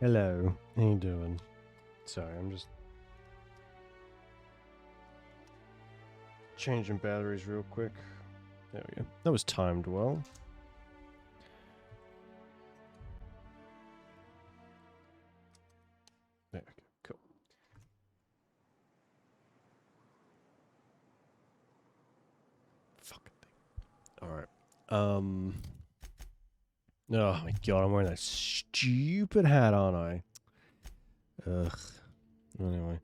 Hello. How you doing? Sorry, I'm just changing batteries real quick. There we go. That was timed well. There we go. Cool. Fucking thing. Alright. Oh my god, I'm wearing that stupid hat, aren't I? Ugh. Anyway.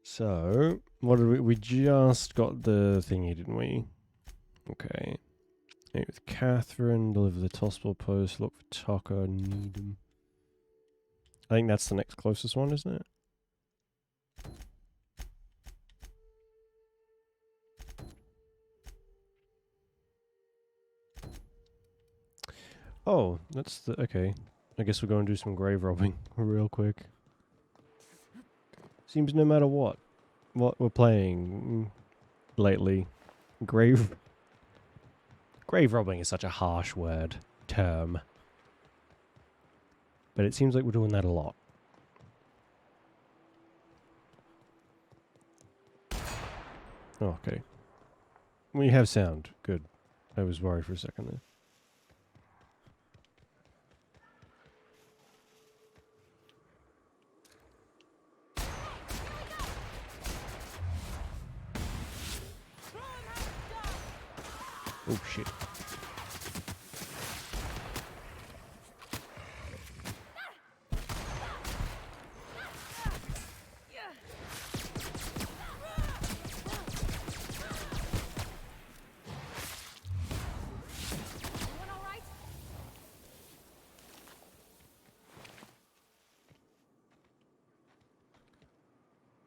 So, what did we just got the thingy, didn't we? Okay. Meet with Catherine, deliver the Tossball post, look for Tucker, need him. I think that's the next closest one, isn't it? Oh, that's the... Okay. I guess we'll go and do some grave robbing real quick. Seems no matter what we're playing lately, grave robbing is such a harsh term. But it seems like we're doing that a lot. Oh, okay. We have sound. Good. I was worried for a second there. Oh shit.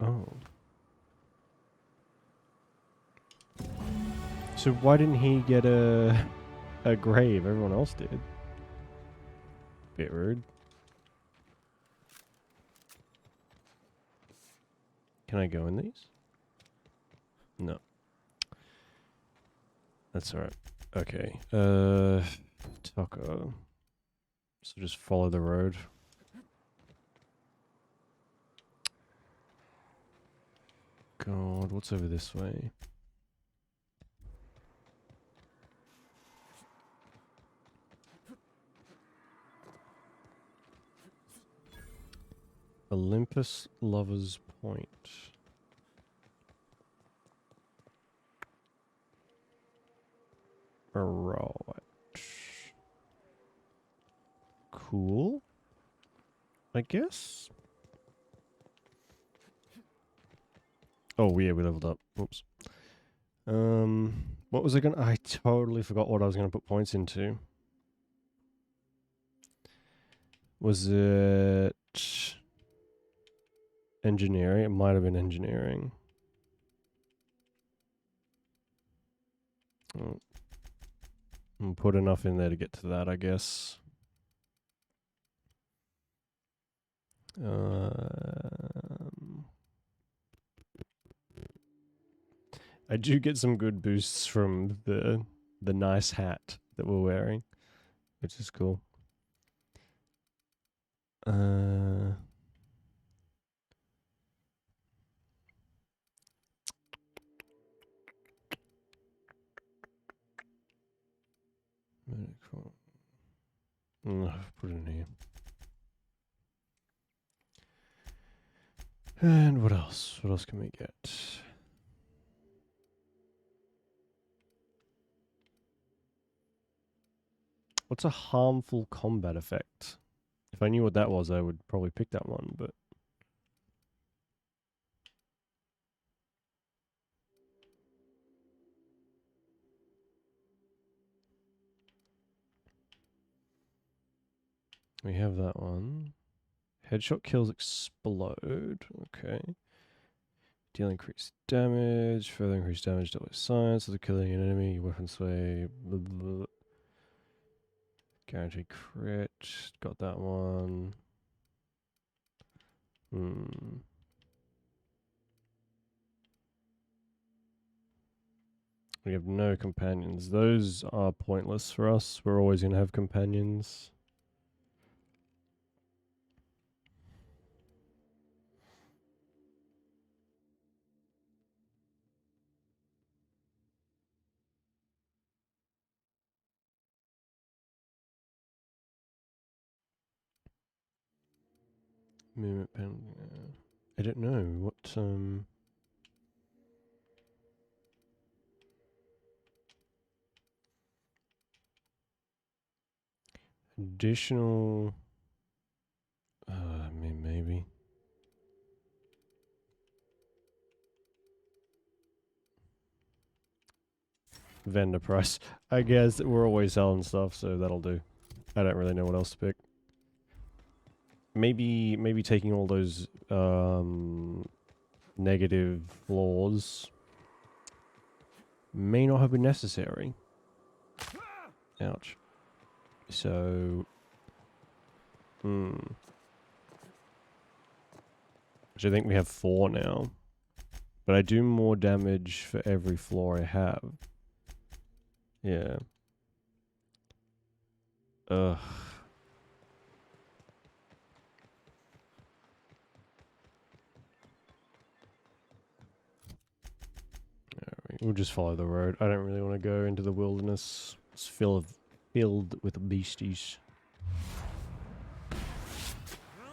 Oh. So why didn't he get a grave? Everyone else did. Bit rude. Can I go in these? No. That's alright. Okay. Taco. So just follow the road. God, what's over this way? Olympus Lovers Point. Alright. Cool. I guess. Oh, yeah, we leveled up. Oops. What was I gonna... I totally forgot what I was gonna put points into. Was it... engineering? It might have been engineering. Oh. I'll put enough in there to get to that, I guess. I do get some good boosts from the nice hat that we're wearing, which is cool. Medical. Put it in here. And what else? What else can we get? What's a harmful combat effect? If I knew what that was, I would probably pick that one, but... we have that one. Headshot kills explode. Okay. Deal increased damage. Further increased damage dealt with science. After killing an enemy, your weapon sway. Blah, blah, blah. Guaranteed crit. Got that one. We have no companions. Those are pointless for us. We're always going to have companions. Movement pen. I don't know what. Additional. I mean, maybe. Vendor price. I guess we're always selling stuff, so that'll do. I don't really know what else to pick. Maybe taking all those negative floors may not have been necessary. Ouch. So, which I think we have 4 now. But I do more damage for every floor I have. Yeah. Ugh. Alright, we'll just follow the road. I don't really want to go into the wilderness. It's filled with beasties. Here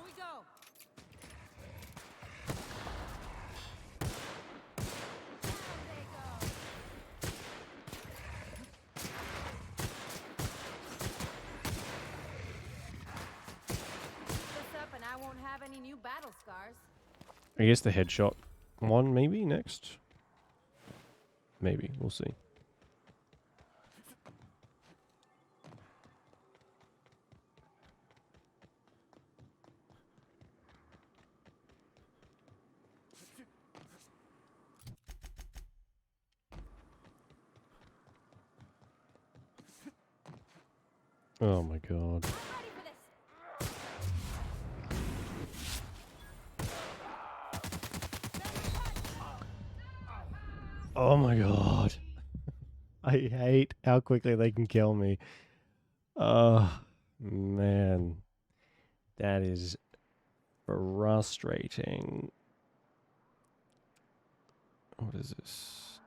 we go. Down they go. This up and I won't have any new battle scars. I guess the headshot one maybe next. Maybe, we'll see. Oh my god. I'm ready for this. Oh my god. I hate how quickly they can kill me. Oh, man. That is frustrating. What is this?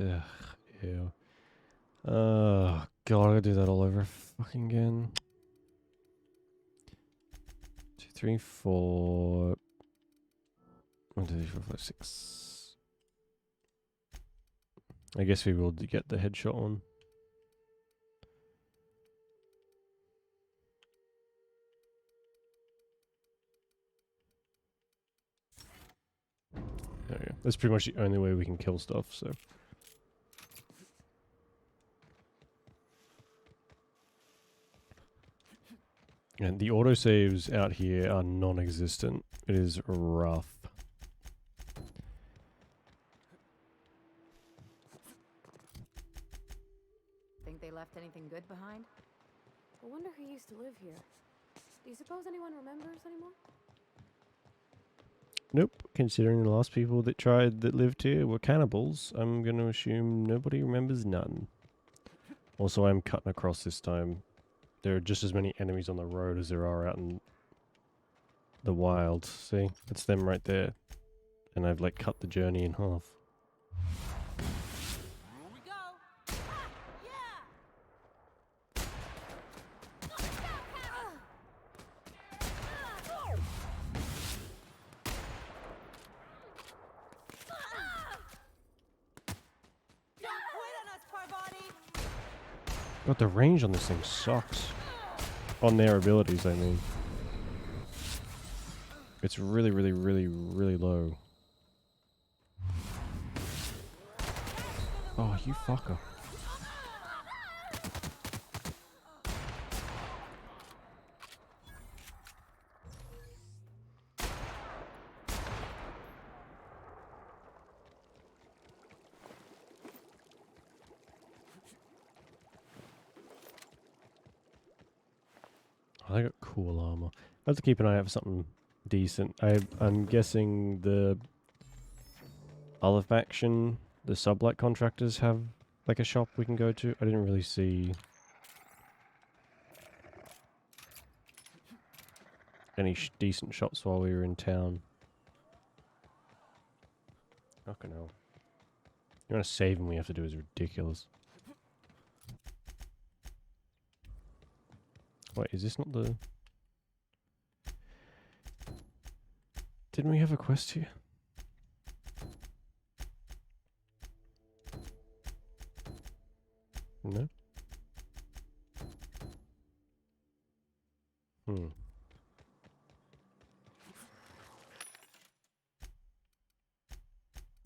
Ugh, ew. Oh, God, I gotta do that all over fucking again. 2, 3, 4. 1, 2, 3, 4, 5, 6. I guess we will get the headshot one. There we go. That's pretty much the only way we can kill stuff, so. And the autosaves out here are non-existent. It is rough. Think they left anything good behind? I wonder who used to live here. Do you suppose anyone remembers anymore? Nope. Considering the last people that lived here were cannibals, I'm going to assume nobody remembers none. Also, I'm cutting across this time. There are just as many enemies on the road as there are out in the wild. See? That's them right there. And I've like cut the journey in half. Here we go. Yeah. Don't quit on us, Parvati. God, the range on this thing sucks. On their abilities, I mean. It's really, really, really, really low. Oh, you fucker. I got cool armor. I have to keep an eye out for something decent. I'm guessing the other faction, the sublet contractors, have like a shop we can go to. I didn't really see any decent shops while we were in town. Fucking hell. The amount of saving we have to do is ridiculous. Wait, is this not the... Didn't we have a quest here? No? Hmm.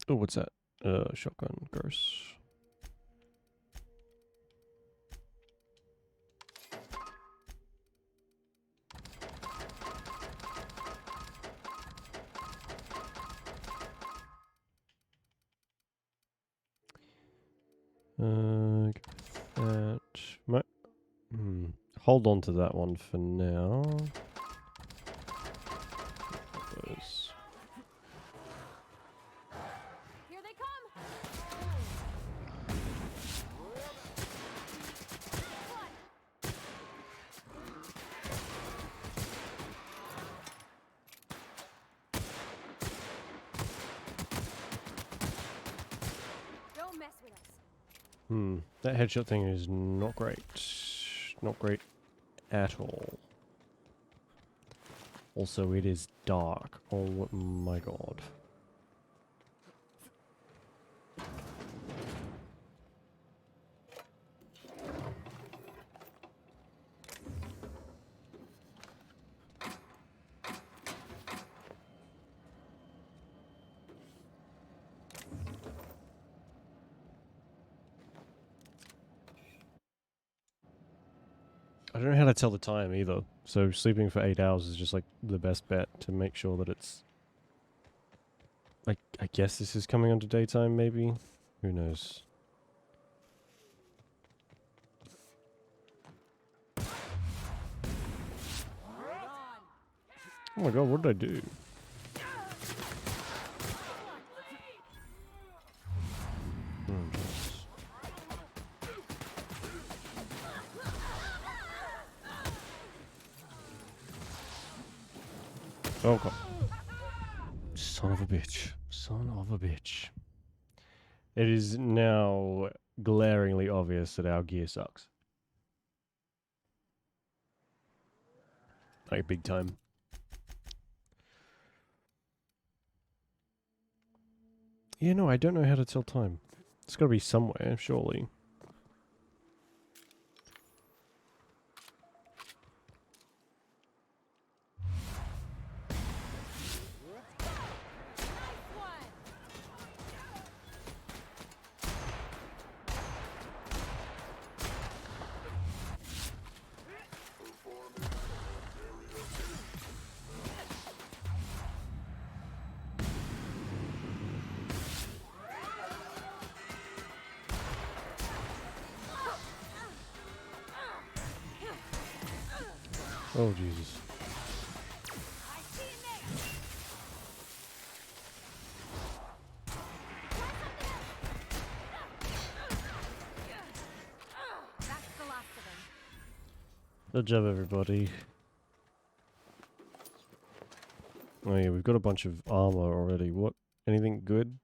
Oh, what's that? Shotgun. Gross. Get that. Hold on to that one for now. Those. Here they come! Don't mess with us. That headshot thing is not great. Not great at all. Also, it is dark. Oh my god. I don't know how to tell the time either. So sleeping for 8 hours is just like the best bet to make sure that it's... I guess this is coming onto daytime maybe? Who knows? Oh my god, what did I do? Jeez. Oh god. Son of a bitch. Son of a bitch. It is now glaringly obvious that our gear sucks. Like, big time. Yeah, no, I don't know how to tell time. It's gotta be somewhere, surely. Oh, Jesus. That's the last of them. Good job, everybody. Oh yeah, we've got a bunch of armor already. What? Anything good?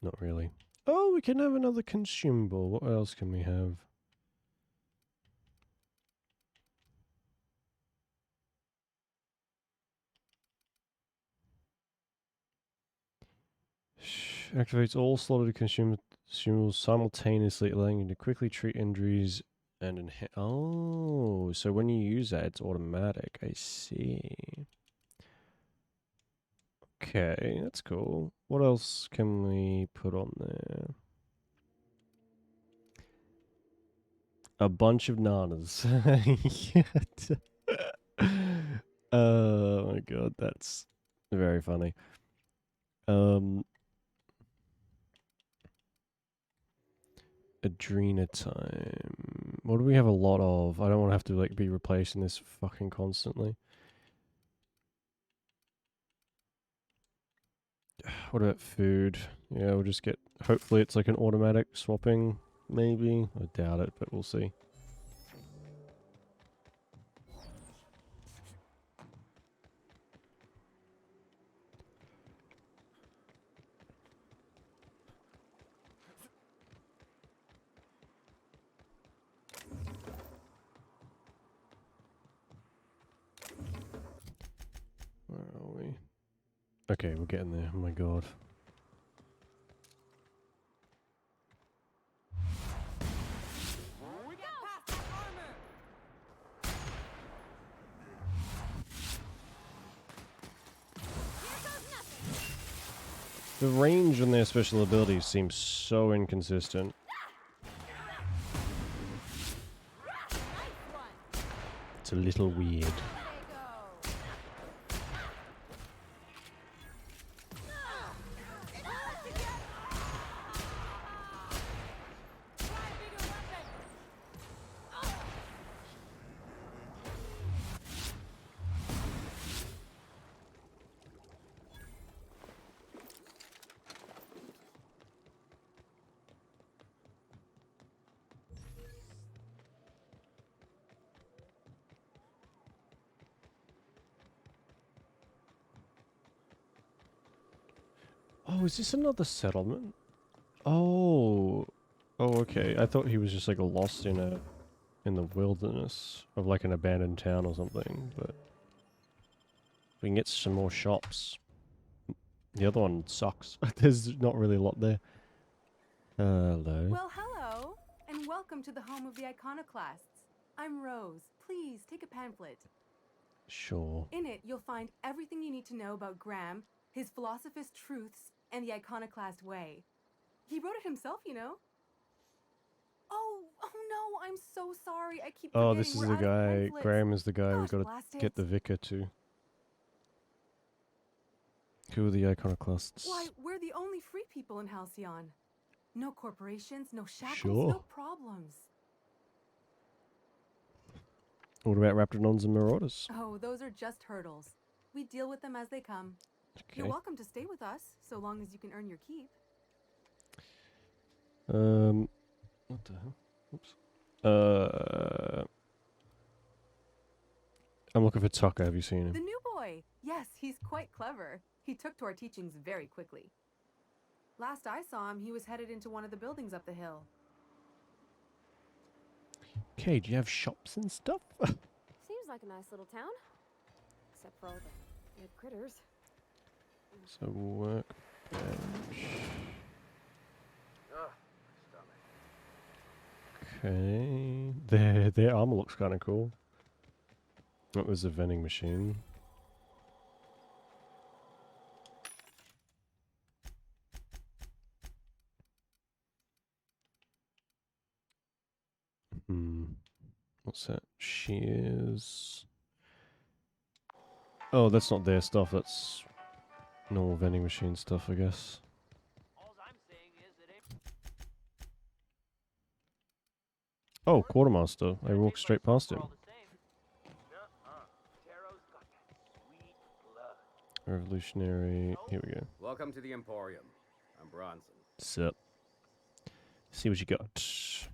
Not really. Oh, we can have another consumable. What else can we have? Activates all slotted consumables simultaneously, allowing you to quickly treat injuries and enhance. Oh, so when you use that, it's automatic. I see. Okay, that's cool. What else can we put on there? A bunch of nanas. Oh my god, that's very funny. Adrenatime. What do we have a lot of? I don't want to have to like be replacing this fucking constantly. What about food? Yeah, we'll just get... Hopefully it's like an automatic swapping, maybe. I doubt it, but we'll see. Okay, we're getting there. Oh my god. We got past that armor. Here goes nothing. The range on their special abilities seems so inconsistent. Nice one. It's a little weird. There they go. Try a bigger weapon. Oh, is this another settlement? Oh. Oh, okay. I thought he was just like lost in the wilderness of like an abandoned town or something, but we can get some more shops. The other one sucks. There's not really a lot there. Hello. Well, hello, and welcome to the home of the iconoclasts. I'm Rose. Please take a pamphlet. Sure. In it, you'll find everything you need to know about Graham, his philosophous truths, and the iconoclast way. He wrote it himself, you know. Oh no, I'm so sorry. I keep Oh, forgetting this is we're the out of guy. pamphlets. Graham is the guy we Gosh, gotta blast get the it. vicar to. Who are the iconoclasts? Why, we're the only free people in Halcyon. No corporations, no shackles, Sure. no problems. What about Raptidons and Marauders? Oh, those are just hurdles. We deal with them as they come. You're Okay. welcome to stay with us, so long as you can earn your keep. What the hell? Oops. I'm looking for Tucker. Have you seen The him? new boy! Yes, he's quite clever. He took to our teachings very quickly. Last I saw him, he was headed into one of the buildings up the hill. Okay, do you have shops and stuff? Seems like a nice little town. Except for all the dead critters. So workbench. Okay, their armor looks kind of cool. That was a vending machine. What's that? Shears. Oh, that's not their stuff. That's normal vending machine stuff, I guess. Oh, quartermaster. I walked straight past him. Revolutionary. Here we go. Welcome to the Emporium. I'm Bronson. Sup. See what you got.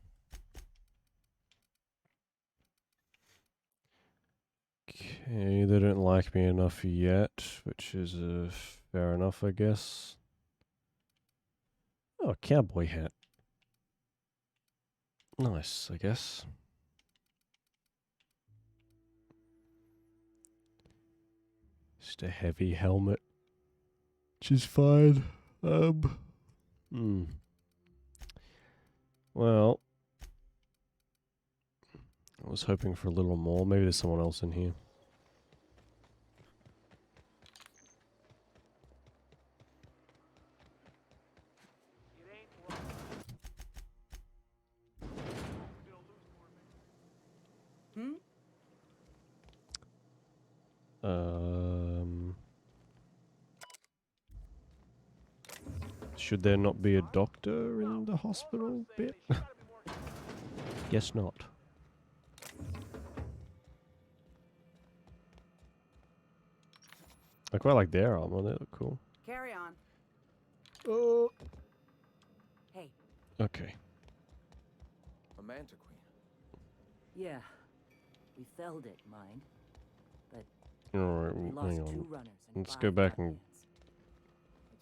Okay, they don't like me enough yet, which is fair enough, I guess. Oh, a cowboy hat. Nice, I guess. Just a heavy helmet, which is fine. Well, I was hoping for a little more. Maybe there's someone else in here. Hmm? Should there not be a doctor in the hospital bit? Guess not. I quite like their armor, they look cool. Carry on. Oh. Hey. Okay. A manta queen. Yeah, we felled it, mind. Alright, We lost hang 2 on. runners and Let's 5 go back and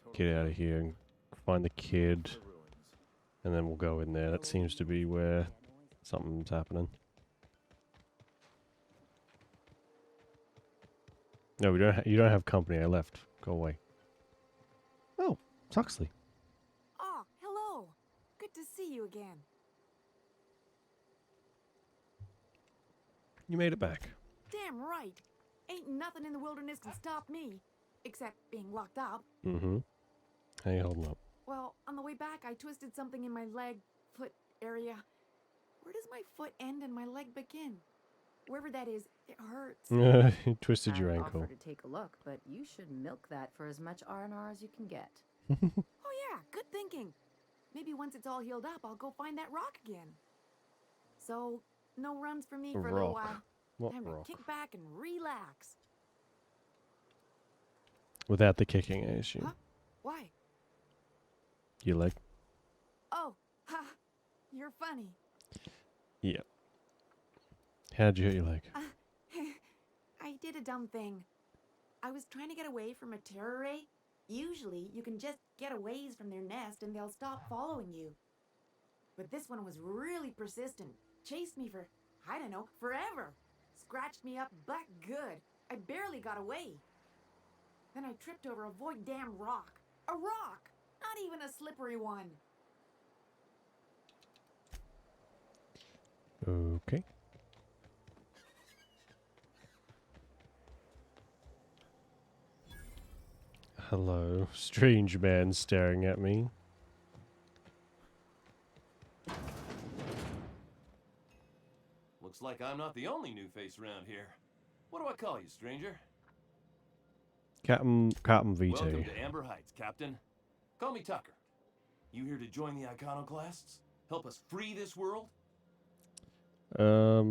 guardians. get out of here and find the kid. And then we'll go in there. That seems to be where something's happening. No, we don't. You don't have company. I left. Go away. Oh, it's Huxley. Oh, hello. Good to see you again. You made it back. Damn right. Ain't nothing in the wilderness can stop me. Except being locked up. Mm-hmm. How you holding up? Well, on the way back, I twisted something in my leg, foot area. Where does my foot end and my leg begin? Wherever that is, it hurts. You twisted your I'd ankle. offer to take a look, but you should milk that for as much R&R as you can get. Oh yeah, good thinking. Maybe once it's all healed up, I'll go find that rock again. So, no runs for me for a little Rock. while. What Time rock? to kick back and relax. Without the kicking, I assume. Huh? Why? Your leg? Oh, ha! You're funny. Yeah. How'd you hurt your leg? I did a dumb thing. I was trying to get away from a terror ray. Usually, you can just get a ways from their nest and they'll stop following you. But this one was really persistent. Chased me for, I don't know, forever. Scratched me up but good. I barely got away. Then I tripped over a void damn rock. A rock! Not even a slippery one. Okay. Hello, strange man staring at me. Looks like I'm not the only new face around here. What do I call you, stranger? Captain VT. Welcome to Amber Heights, Captain. Call me Tucker. You here to join the Iconoclasts? Help us free this world? Yeah,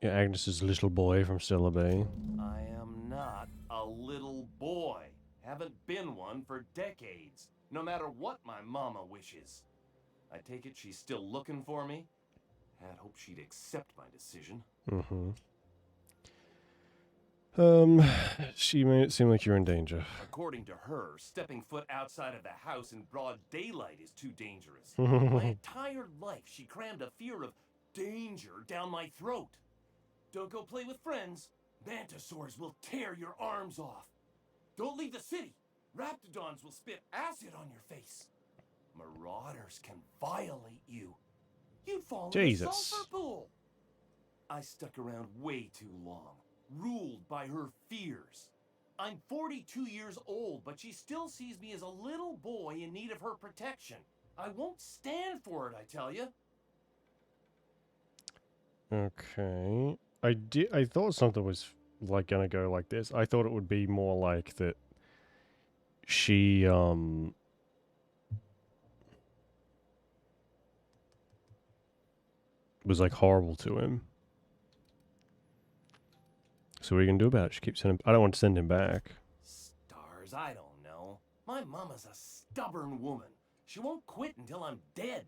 Agnes's little boy from Stellar Bay. I am not a little boy. Haven't been one for decades, no matter what my mama wishes. I take it she's still looking for me? Had hoped she'd accept my decision. Mm-hmm. She made it seem like you're in danger. According to her, stepping foot outside of the house in broad daylight is too dangerous. My entire life, she crammed a fear of danger down my throat. Don't go play with friends. Mantisaurs will tear your arms off. Don't leave the city. Raptidons will spit acid on your face. Marauders can violate you. You'd fall in a Jesus. sulfur pool. I stuck around way too long, ruled by her fears. I'm 42 years old, but she still sees me as a little boy in need of her protection. I won't stand for it, I tell you. Okay. I thought something was like gonna go like this. I thought it would be more like that she was like horrible to him. So what are you gonna do about it? She keeps sending I don't want to send him back. Stars, I don't know. My mama's a stubborn woman. She won't quit until I'm dead.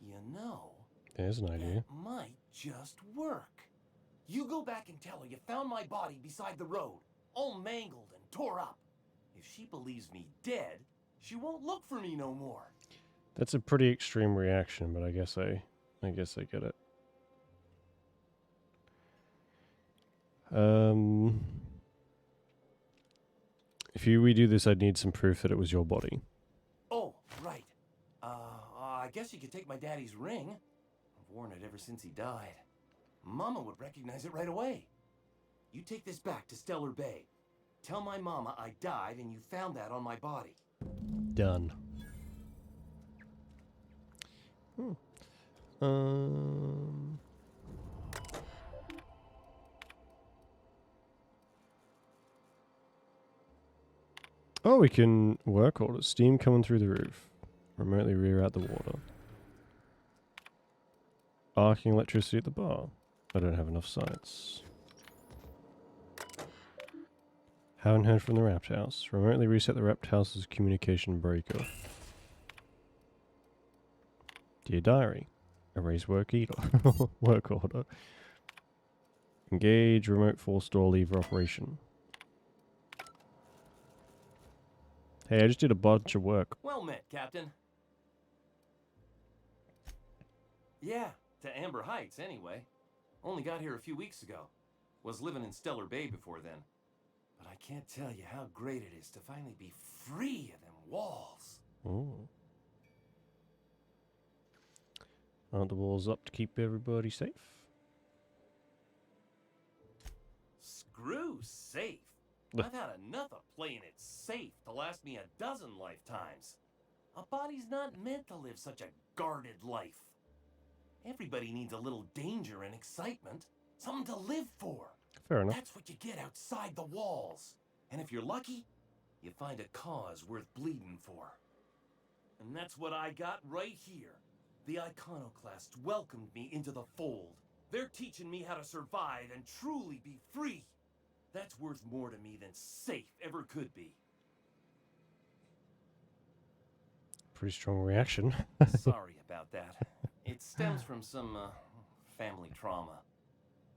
You know, There's an idea. that might just work. You go back and tell her you found my body beside the road, all mangled and tore up. If she believes me dead, she won't look for me no more. That's a pretty extreme reaction, but I guess I get it. If you redo this, I'd need some proof that it was your body. Oh, right. I guess you could take my daddy's ring. I've worn it ever since he died. Mama would recognize it right away. You take this back to Stellar Bay. Tell my mama I died and you found that on my body. Done. Oh, we can work orders. Steam coming through the roof. Remotely rear out the water. Arcing electricity at the bar. I don't have enough sites. Haven't heard from the Rapt House. Remotely reset the Rapt House's communication breaker. Dear Diary. Erase work work order. Engage remote force door lever operation. Hey, I just did a bunch of work. Well met, Captain. Yeah, to Amber Heights anyway. Only got here a few weeks ago. Was living in Stellar Bay before then. But I can't tell you how great it is to finally be free of them walls. Oh. Aren't the walls up to keep everybody safe? Screw safe. I've had enough of playing it safe to last me a dozen lifetimes. A body's not meant to live such a guarded life. Everybody needs a little danger and excitement, something to live for. Fair enough. That's what you get outside the walls. And if you're lucky, you find a cause worth bleeding for. And that's what I got right here. The iconoclasts welcomed me into the fold. They're teaching me how to survive and truly be free. That's worth more to me than safe ever could be. Pretty strong reaction. Sorry about that. It stems from some, family trauma.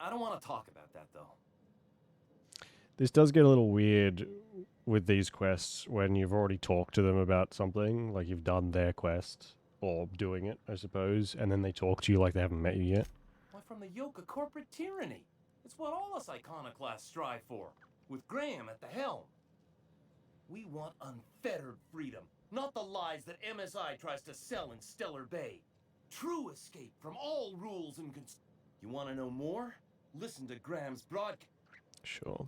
I don't want to talk about that, though. This does get a little weird with these quests when you've already talked to them about something, like you've done their quest, or doing it, I suppose, and then they talk to you like they haven't met you yet. Why, from the yoke of corporate tyranny. It's what all us iconoclasts strive for, with Graham at the helm. We want unfettered freedom, not the lies that MSI tries to sell in Stellar Bay. True escape from all rules and You want to know more? Listen to Graham's broadcast. Sure.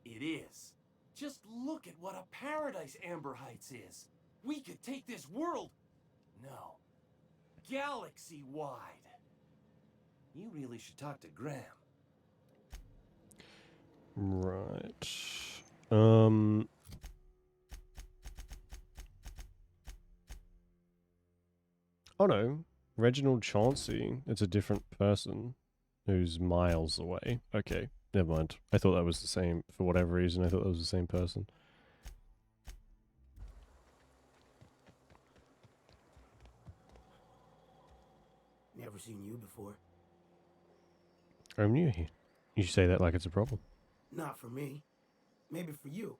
It is. Just look at what a paradise Amber Heights is. We could take this world... No. Galaxy-wide. You really should talk to Graham. Right. Oh no. Reginald Chauncey. It's a different person who's miles away. Okay. Never mind. I thought that was the same. For whatever reason, I thought that was the same person. Never seen you before. I'm new here. You should say that like it's a problem. Not for me. Maybe for you.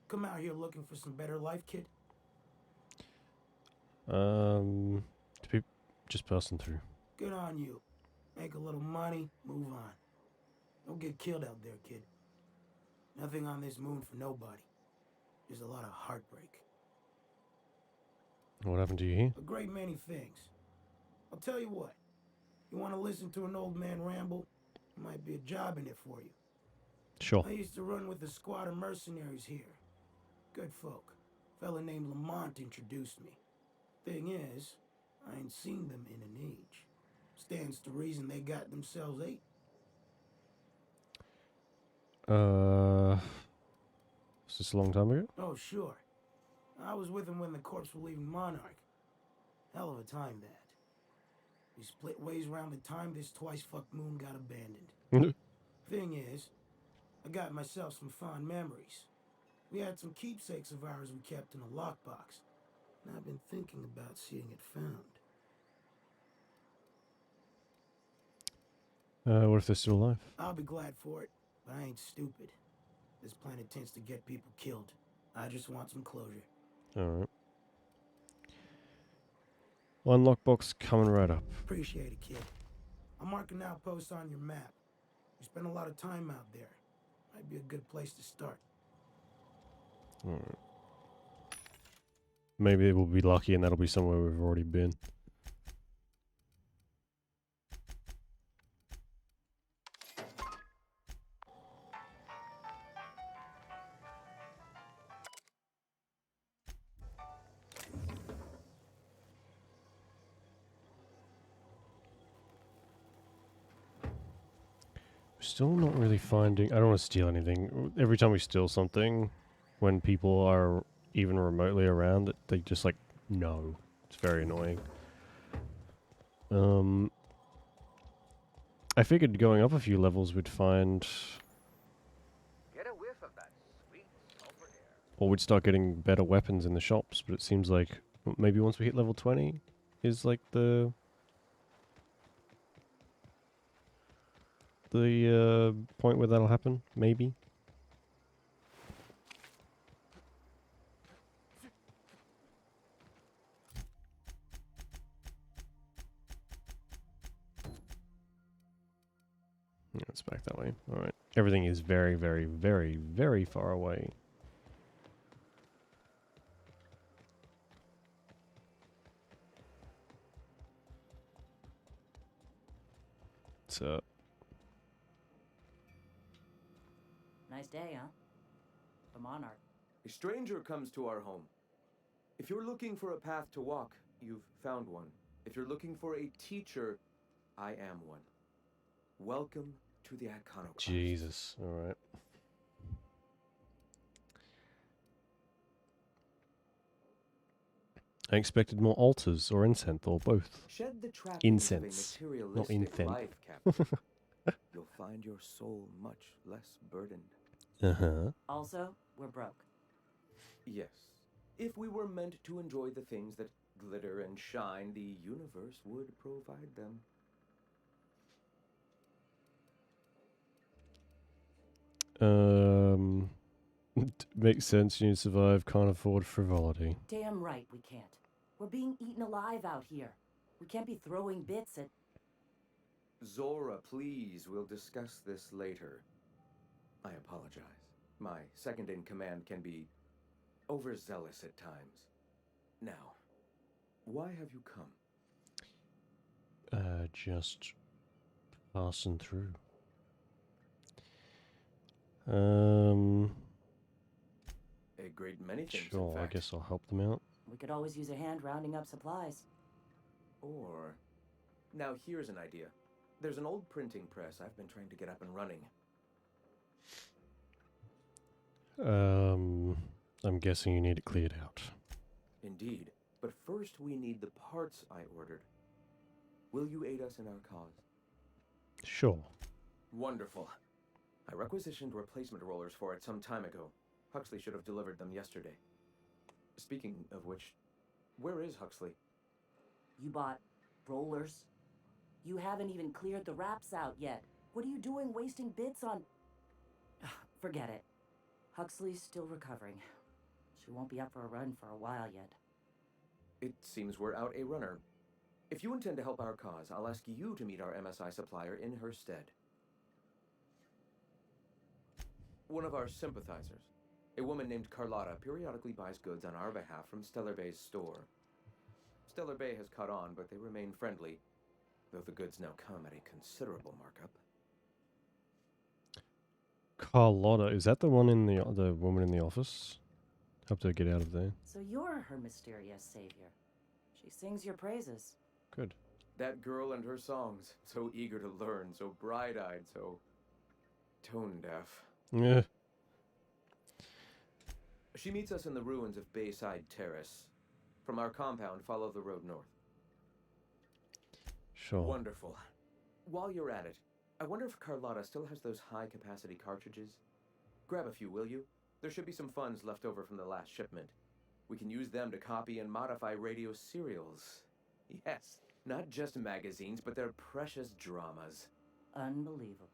Come out here looking for some better life, kid? To be just passing through. Good on you. Make a little money, move on. Don't get killed out there, kid. Nothing on this moon for nobody. There's a lot of heartbreak. What happened to you here? A great many things. I'll tell you what. You want to listen to an old man ramble? There might be a job in it for you. Sure. I used to run with a squad of mercenaries here. Good folk. Fella named Lamont introduced me. Thing is, I ain't seen them in an age. Stands to reason they got themselves ate. Was this a long time ago? Oh, sure. I was with them when the corps were leaving Monarch. Hell of a time, that. We split ways around the time this twice-fucked moon got abandoned. Thing is, I got myself some fond memories. We had some keepsakes of ours we kept in a lockbox, and I've been thinking about seeing it found. What if they're still alive? I'll be glad for it, but I ain't stupid. This planet tends to get people killed. I just want some closure. Alright. One lockbox coming right up. Appreciate it, kid. I'm marking outposts on your map. We spend a lot of time out there. Might be a good place to start. Alright. Maybe we'll be lucky and that'll be somewhere we've already been. Still not really finding... I don't want to steal anything. Every time we steal something, when people are even remotely around, they just like, no. It's very annoying. I figured going up a few levels we'd find... Get a whiff of that sweet sulfur air. or we'd start getting better weapons in the shops, but it seems like maybe once we hit level 20 is like the point where that'll happen, maybe. Yeah, it's back that way. All right. Everything is very, very, very, very far away. So, Nice day, huh? For Monarch. A stranger comes to our home. If you're looking for a path to walk, you've found one. If you're looking for a teacher, I am one. Welcome to the Iconoclast. Jesus. All right. I expected more altars or incense or both. Shed the trappings Incense, of a not materialistic incense. life, Captain. You'll find your soul much less burdened. Uh-huh. Also, we're broke. Yes. If we were meant to enjoy the things that glitter and shine, the universe would provide them. Makes sense. You need to survive. Can't afford frivolity. Damn right we can't. We're being eaten alive out here. We can't be throwing bits at... Zora, please, we'll discuss this later. I apologize. My second-in-command can be overzealous at times. Now, why have you come? Just passing through. A great many things, in Sure, I fact. guess I'll help them out. We could always use a hand rounding up supplies. Or... Now here's an idea. There's an old printing press I've been trying to get up and running. I'm guessing you need it cleared out. Indeed. But first we need the parts I ordered. Will you aid us in our cause? Sure. Wonderful. I requisitioned replacement rollers for it some time ago. Huxley should have delivered them yesterday. Speaking of which, where is Huxley? You bought rollers? You haven't even cleared the wraps out yet. What are you doing wasting bits on... Forget it. Huxley's still recovering. She won't be up for a run for a while yet. It seems we're out a runner. If you intend to help our cause, I'll ask you to meet our MSI supplier in her stead. One of our sympathizers, a woman named Carlotta, periodically buys goods on our behalf from Stellar Bay's store. Stellar Bay has caught on, but they remain friendly, though the goods now come at a considerable markup. Carlotta, is that the one in the woman in the office? Helped her get out of there. So you're her mysterious savior. She sings your praises. Good. That girl and her songs, so eager to learn, so bright-eyed, so tone-deaf. Yeah. She meets us in the ruins of Bayside Terrace. From our compound, follow the road north. Sure. Wonderful. While you're at it, I wonder if Carlotta still has those high-capacity cartridges? Grab a few, will you? There should be some funds left over from the last shipment. We can use them to copy and modify radio serials. Yes, not just magazines, but their precious dramas. Unbelievable.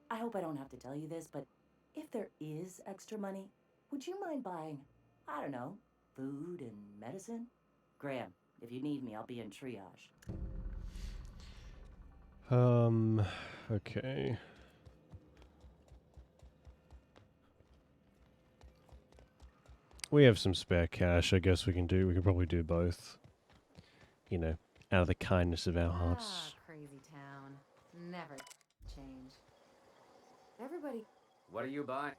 I hope I don't have to tell you this, but if there is extra money, would you mind buying, I don't know, food and medicine? Graham, if you need me, I'll be in triage. Okay. We have some spare cash, I guess we can probably do both. You know, out of the kindness of our hearts. Crazy town. Never change. Everybody. What are you buying?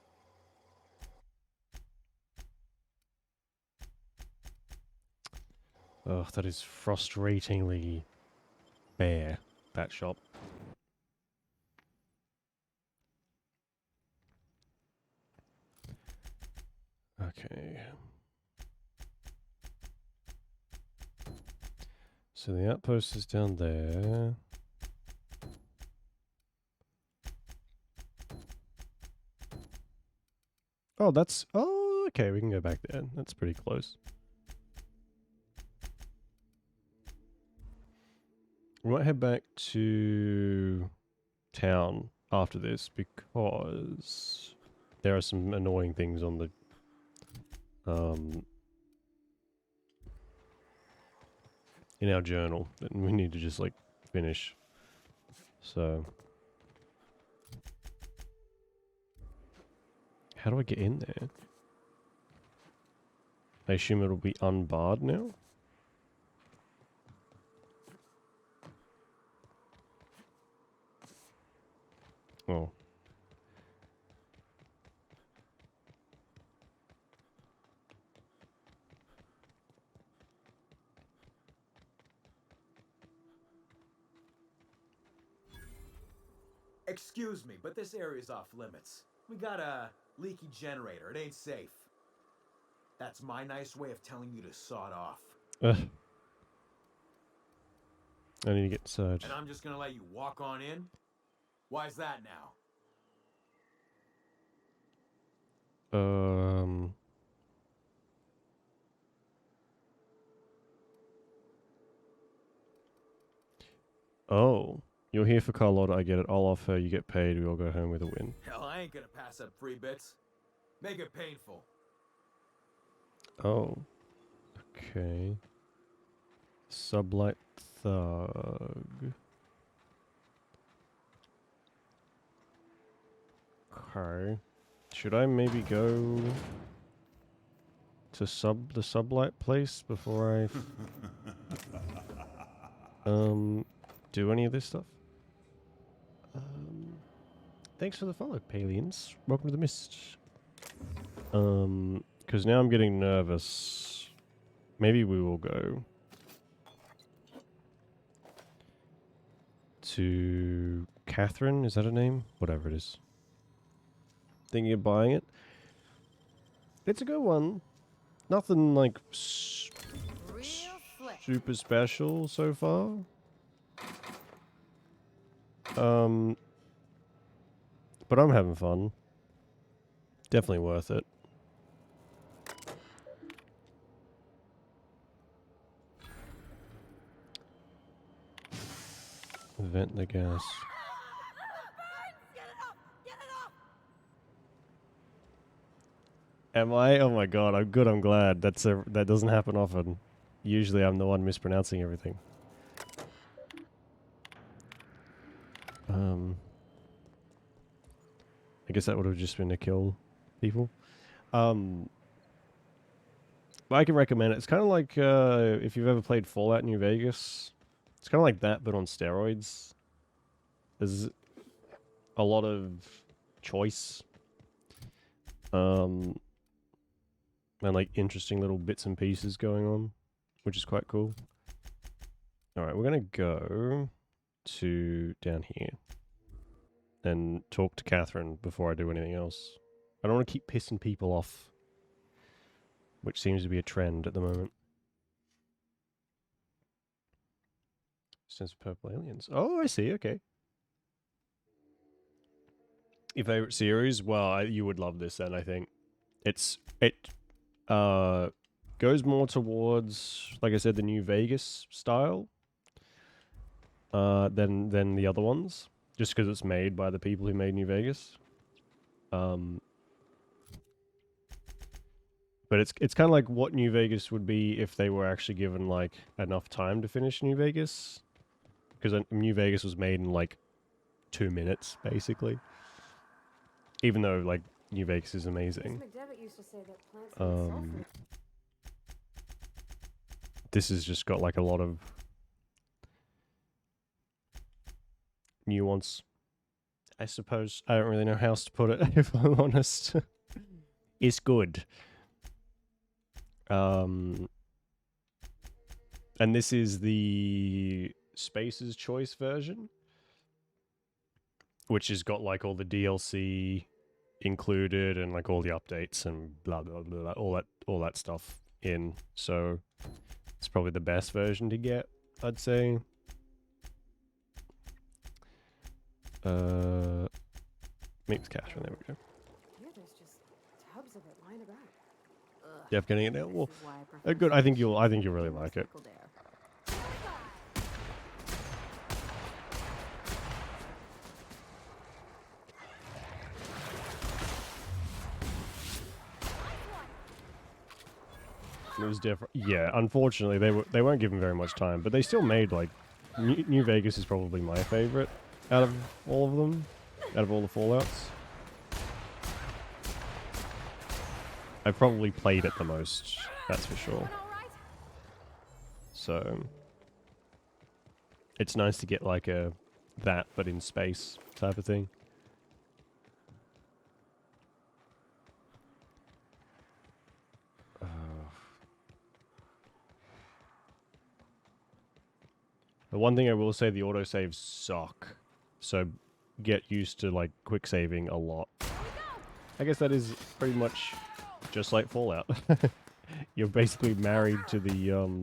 Ugh, that is frustratingly bare, that shop. Okay. So the outpost is down there. Oh, that's... Oh, okay, we can go back there. That's pretty close. We might head back to town after this because there are some annoying things on the in our journal that we need to just like finish. So How do I get in there? I assume it'll be unbarred now? Oh. Excuse me, but this area's off limits. We got a leaky generator. It ain't safe. That's my nice way of telling you to sod off. I need to get inside. And I'm just gonna let you walk on in? Why's that now? Oh. You're here for Carlotta, I get it. I'll off her, you get paid, we all go home with a win. Hell, I ain't gonna pass up free bits. Make it painful. Oh. Okay. Sublight Thug. Okay. Should I maybe go to the sublight place before I do any of this stuff? Thanks for the follow, Palians. Welcome to the Mist. Because now I'm getting nervous. Maybe we will go to Catherine. Is that her name? Whatever it is. Thinking of buying it. It's a good one. Nothing like super special so far. But I'm having fun. Definitely worth it. Vent the gas. Am I? Oh my god, I'm good, I'm glad. That doesn't happen often. Usually I'm the one mispronouncing everything. I guess that would have just been to kill people. But I can recommend it. It's kind of like if you've ever played Fallout New Vegas. It's kind of like that, but on steroids. There's a lot of choice. And like interesting little bits and pieces going on, which is quite cool. Alright, we're going to go to down here and talk to Catherine before I do anything else. I don't want to keep pissing people off, which seems to be a trend at the moment. Sense of purple aliens. Oh, I see. Okay. Your favorite series? Well, you would love this then, I think. It goes more towards, like I said, the New Vegas style than the other ones, just because it's made by the people who made New Vegas. But it's kind of like what New Vegas would be if they were actually given like enough time to finish New Vegas, because New Vegas was made in like 2 minutes basically. Even though like New Vegas is amazing. This has just got like a lot of nuance, I suppose. I don't really know how else to put it, if I'm honest. It's good. And this is the Space's Choice version, which has got like all the DLC included and like all the updates and blah blah blah, all that stuff in. So it's probably the best version to get, I'd say. Meet with Catherine, there we go. Here there's just tubs of it lying about. Yep, getting it now. Well, good. I think you'll really like it. It was different. Yeah, unfortunately, they weren't given very much time, but they still made like New Vegas is probably my favorite out of all of them, out of all the Fallouts. I've probably played it the most, that's for sure. So it's nice to get like a that but in space type of thing. The one thing I will say, the autosaves suck. So get used to like quick saving a lot. I guess that is pretty much just like Fallout. You're basically married to the oh,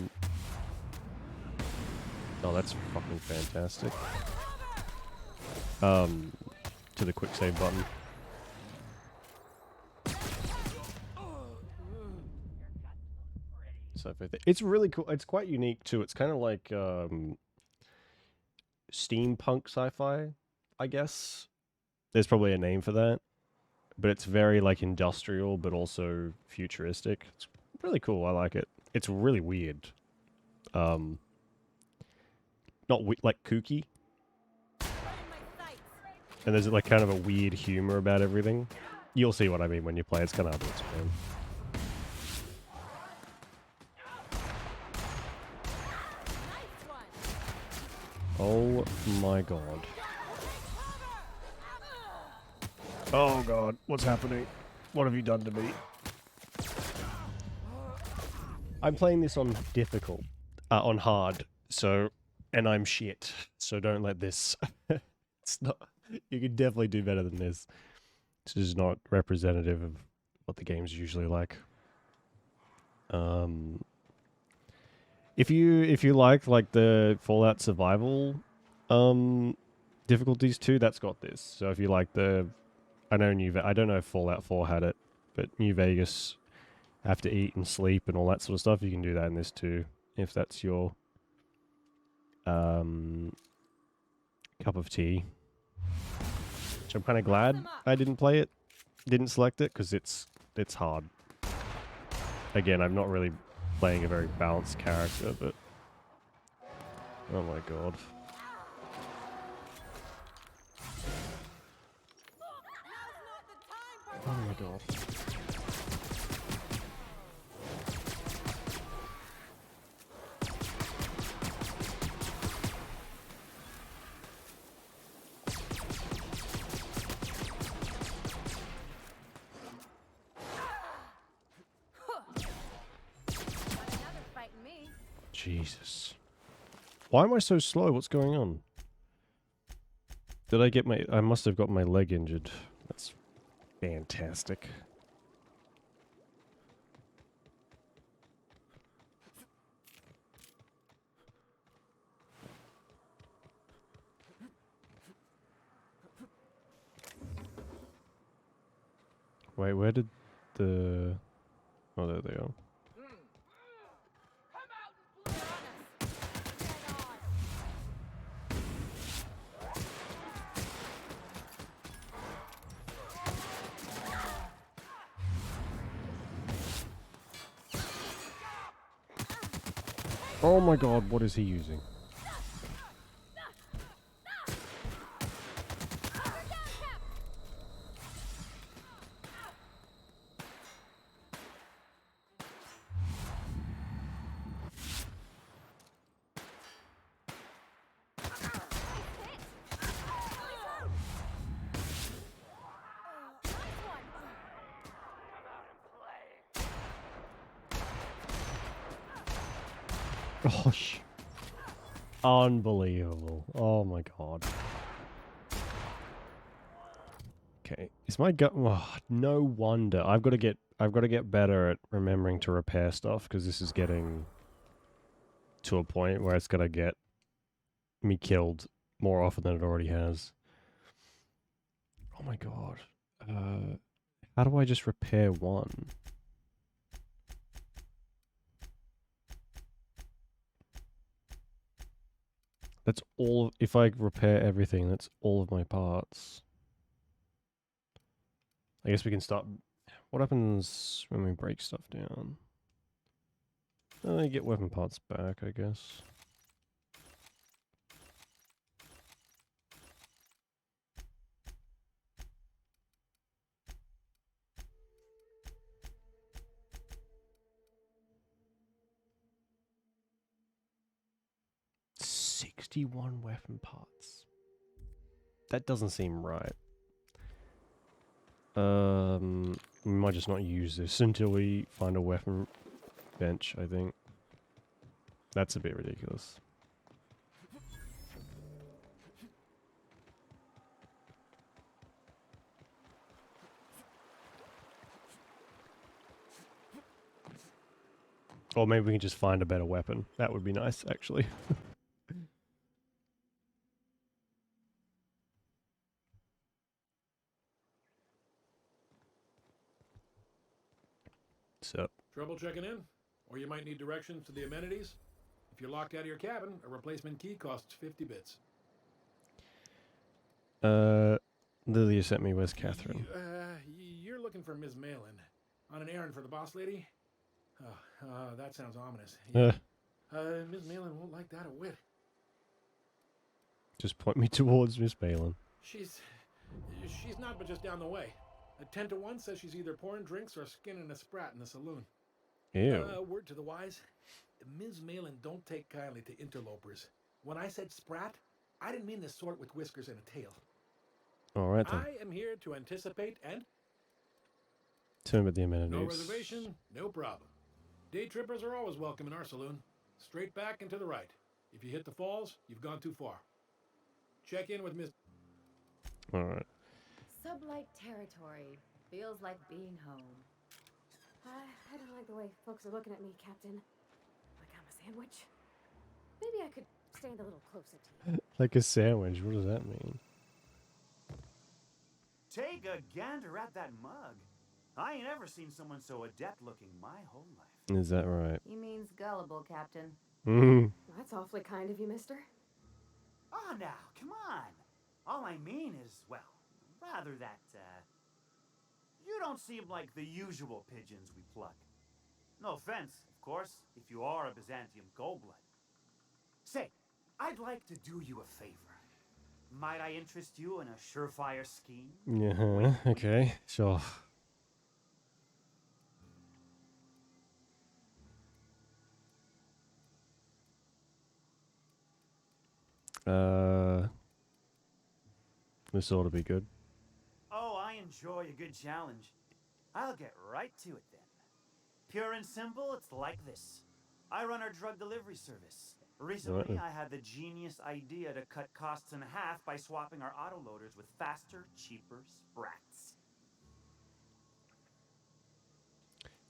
that's fucking fantastic. To the quick save button. So it's really cool. It's quite unique too. It's kind of like steampunk sci-fi, I guess. There's probably a name for that. But it's very like industrial but also futuristic. It's really cool. I like it. It's really weird. Not like kooky. And there's like kind of a weird humor about everything. You'll see what I mean when you play. It's kind of hard to explain. Oh my god. Oh god, what's happening? What have you done to me? I'm playing this on difficult, on hard, so, and I'm shit, so don't let this, it's not, you can definitely do better than this. This is not representative of what the game's usually like. If you like the Fallout survival difficulties too, that's got this. So if you like the, I don't know if Fallout 4 had it, but New Vegas, have to eat and sleep and all that sort of stuff, you can do that in this too, if that's your cup of tea. Which I'm kind of glad I didn't play it, didn't select it, because it's hard. Again, I'm not really playing a very balanced character, but oh my god. Oh my god. Jesus. Why am I so slow? What's going on? Did I get I must have got my leg injured. That's fantastic. Wait, where did the... Oh, there they are. Oh my god, what is he using? Gosh. Unbelievable. Oh my god. Okay. Is my gut... Oh, no wonder. I've got to get better at remembering to repair stuff, because this is getting to a point where it's going to get me killed more often than it already has. Oh my god. How do I just repair one? That's all... If I repair everything, that's all of my parts. I guess we can start... What happens when we break stuff down? I get weapon parts back, I guess. 61 weapon parts. That doesn't seem right. We might just not use this until we find a weapon bench, I think. That's a bit ridiculous. Or maybe we can just find a better weapon. That would be nice, actually. So. Trouble checking in? Or you might need directions to the amenities? If you're locked out of your cabin, a replacement key costs 50 bits. Lilia sent me. Where's Catherine? You're looking for Ms. Malin. On an errand for the boss lady? That sounds ominous. Yeah. Ms. Malin won't like that a whit. Just point me towards Miss Balin. She's not but just down the way. A 10 to 1 says she's either pouring drinks or skinning a sprat in the saloon. Ew. Word to the wise. Ms. Malin don't take kindly to interlopers. When I said sprat, I didn't mean the sort with whiskers and a tail. Alright then. I am here to anticipate and... Tell me about the amenities. No reservation, no problem. Day trippers are always welcome in our saloon. Straight back and to the right. If you hit the falls, you've gone too far. Check in with Miss... Alright. Sublight territory. Feels like being home. I don't like the way folks are looking at me, Captain. Like I'm a sandwich. Maybe I could stand a little closer to you. Like a sandwich, what does that mean? Take a gander at that mug. I ain't ever seen someone so adept looking my whole life. Is that right? He means gullible, Captain. That's awfully kind of you, mister. Oh, now, come on. All I mean is, well, rather that, you don't seem like the usual pigeons we pluck. No offense, of course, if you are a Byzantium Goldblood. Say, I'd like to do you a favor. Might I interest you in a surefire scheme? Yeah, okay, sure. This ought to be good. Oh, I enjoy a good challenge. I'll get right to it then. Pure and simple, it's like this. I run our drug delivery service. Recently, I had the genius idea to cut costs in half by swapping our autoloaders with faster, cheaper sprats.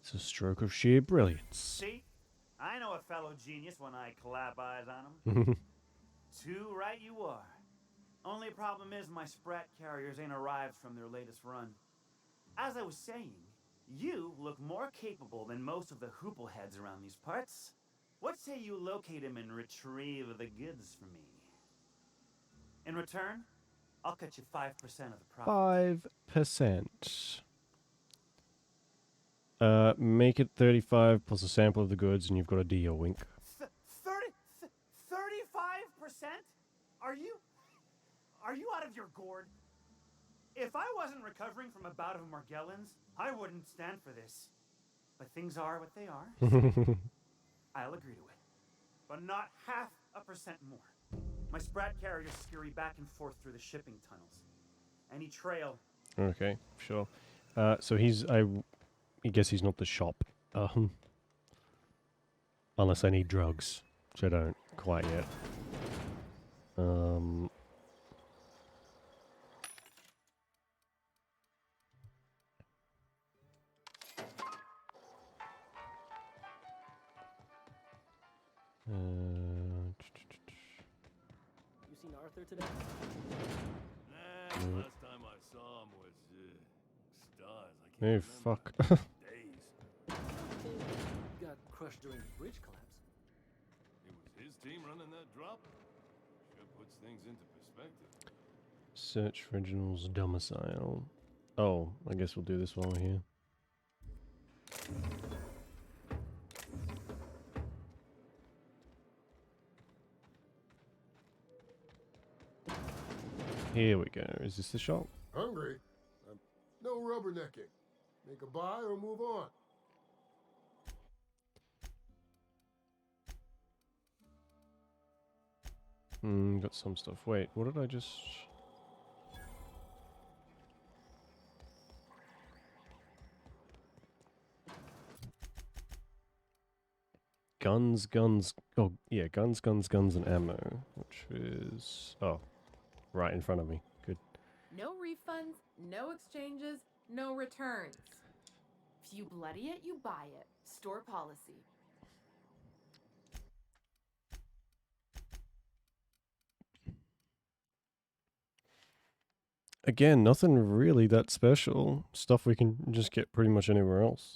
It's a stroke of sheer brilliance. See? I know a fellow genius when I clap eyes on him. Too right you are. Only problem is my sprat carriers ain't arrived from their latest run. As I was saying, you look more capable than most of the hoople heads around these parts. What say you locate him and retrieve the goods for me? In return, I'll cut you 5% of the profit. 5%. Make it 35 plus a sample of the goods and you've got a deal, wink. 35%? Are you out of your gourd? If I wasn't recovering from a bout of Morgellons, I wouldn't stand for this. But things are what they are. So I'll agree to it. But not 0.5% more. My sprat carriers scurry back and forth through the shipping tunnels. Any trail. Okay, sure. So I guess he's not the shop. Unless I need drugs, which I don't quite yet. You seen Arthur today? Nah, last time I saw him was stars. I can't Hey, remember. fuck. Days. He got crushed during the bridge collapse. It was his team running that drop. Sure puts things into perspective. Search for Reginald's domicile. Oh, I guess we'll do this while we're here. Here we go. Is this the shop? Hungry? No rubbernecking. Make a buy or move on. Got some stuff. Wait, what did I just... Guns, guns... Oh, yeah, guns, and ammo. Which is... Oh, right in front of me. Good. No refunds, no exchanges, no returns. If you bloody it, you buy it. Store policy. Again, nothing really that special. Stuff we can just get pretty much anywhere else.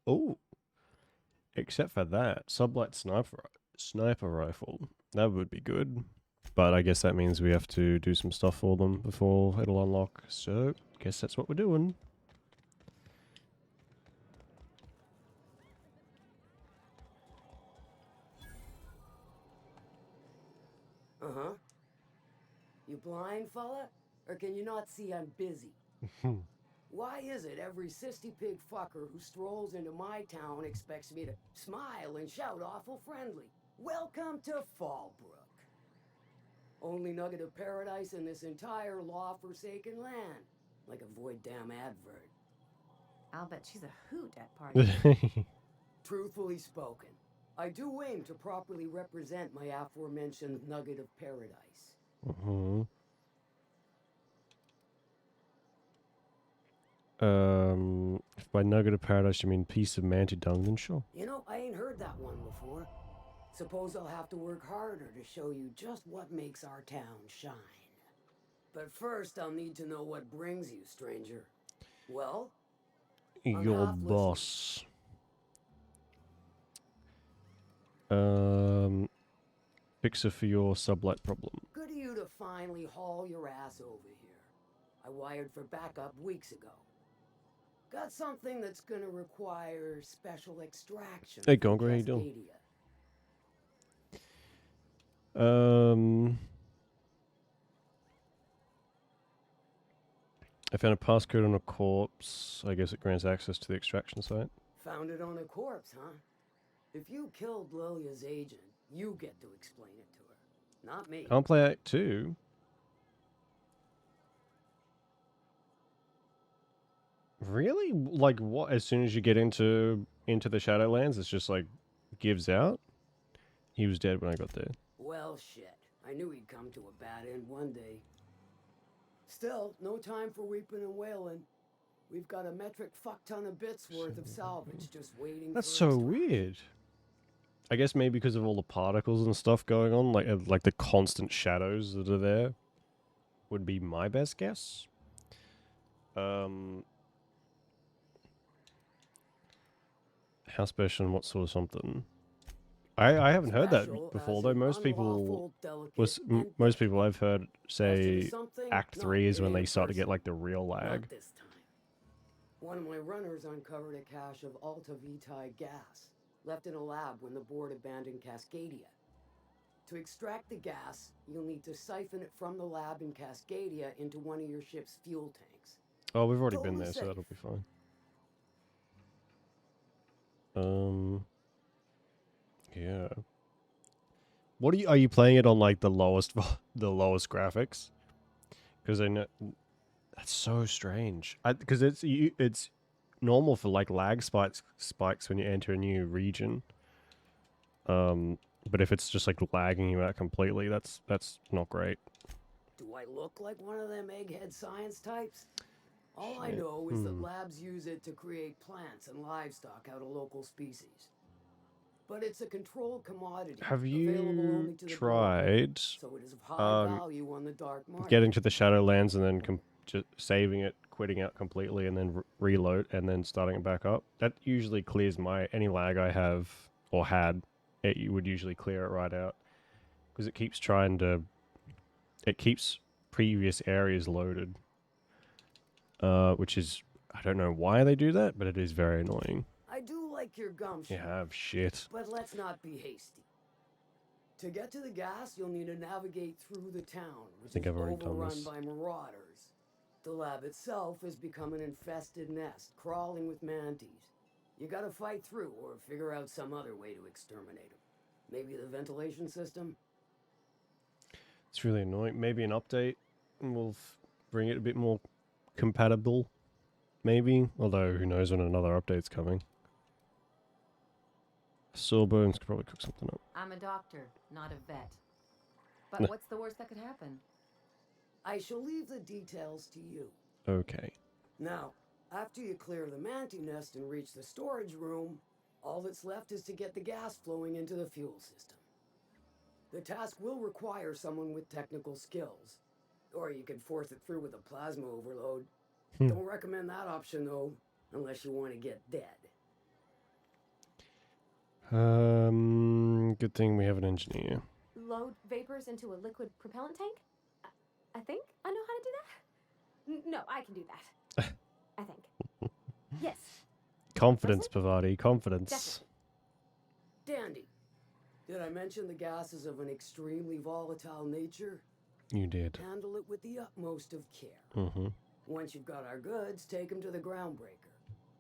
Oh. Except for that, sublight sniper rifle. That would be good. But I guess that means we have to do some stuff for them before it'll unlock. So, guess that's what we're doing. Uh-huh. You blind, fella? Or can you not see I'm busy? Why is it every sissy pig fucker who strolls into my town expects me to smile and shout awful friendly? Welcome to Fallbrook. Only nugget of paradise in this entire law-forsaken land. Like a void damn advert. I'll bet she's a hoot at parties. Truthfully spoken, I do aim to properly represent my aforementioned nugget of paradise. If by nugget of paradise you mean piece of manted dung, then sure. You know, I ain't heard that one before. Suppose I'll have to work harder to show you just what makes our town shine. But first, I'll need to know what brings you, stranger. Well? Your boss. Fixer for your sublight problem. Good of you to finally haul your ass over here. I wired for backup weeks ago. Got something that's gonna require special extraction. Hey, Gongra, how you doing? I found a passcode on a corpse. I guess it grants access to the extraction site. Found it on a corpse, huh? If you killed Lilia's agent, you get to explain it to her, not me. Can't play Act 2. Really? Like what? As soon as you get into the Shadowlands, it's just like gives out. He was dead when I got there. Well, shit. I knew he'd come to a bad end one day. Still, no time for weeping and wailing. We've got a metric fuck ton of bits worth of salvage just waiting. That's so weird. I guess maybe because of all the particles and stuff going on, like the constant shadows that are there, would be my best guess. How special and what sort of something? I haven't heard that before though. Most people I've heard say Act 3 is when they start to get like the real lag. One of my runners uncovered a cache of Alta Vitae gas, left in a lab when the board abandoned Cascadia. To extract the gas, you'll need to siphon it from the lab in Cascadia into one of your ship's fuel tanks. Oh, we've already been there, so that'll be fine. Yeah. What are you playing it on like the lowest graphics? Because I know that's so strange. Because it's normal for like lag spikes when you enter a new region. But if it's just like lagging you out completely, that's not great. Do I look like one of them egghead science types? All I know is that labs use it to create plants and livestock out of local species. But it's a controlled commodity. Have you tried so it is of high value on the dark market. getting to the Shadowlands and then just saving it, quitting out completely, and then reload, and then starting it back up? That usually clears any lag I have or had. It would usually clear it right out because it keeps previous areas loaded, which is, I don't know why they do that, but it is very annoying. I do like your gumption. You have shit. But let's not be hasty. To get to the gas, you'll need to navigate through the town, which is overrun by marauders. The lab itself has become an infested nest, crawling with mantis. You gotta fight through or figure out some other way to exterminate them. Maybe the ventilation system? It's really annoying. Maybe an update and we'll bring it a bit more compatible. Maybe. Although, who knows when another update's coming. Sawbones could probably cook something up. I'm a doctor, not a vet. But No. what's the worst that could happen? I shall leave the details to you. Okay. Now, after you clear the manti nest and reach the storage room, all that's left is to get the gas flowing into the fuel system. The task will require someone with technical skills, or you could force it through with a plasma overload. Don't recommend that option though, unless you want to get dead. Good thing we have an engineer. Load vapors into a liquid propellant tank? I think I know how to do that. No, I can do that. I think. Yes. Confidence, Pavati, confidence. Dandy. Did I mention the gas is of an extremely volatile nature? You did. Handle it with the utmost of care. Mm-hmm. Once you've got our goods, take them to the groundbreaker.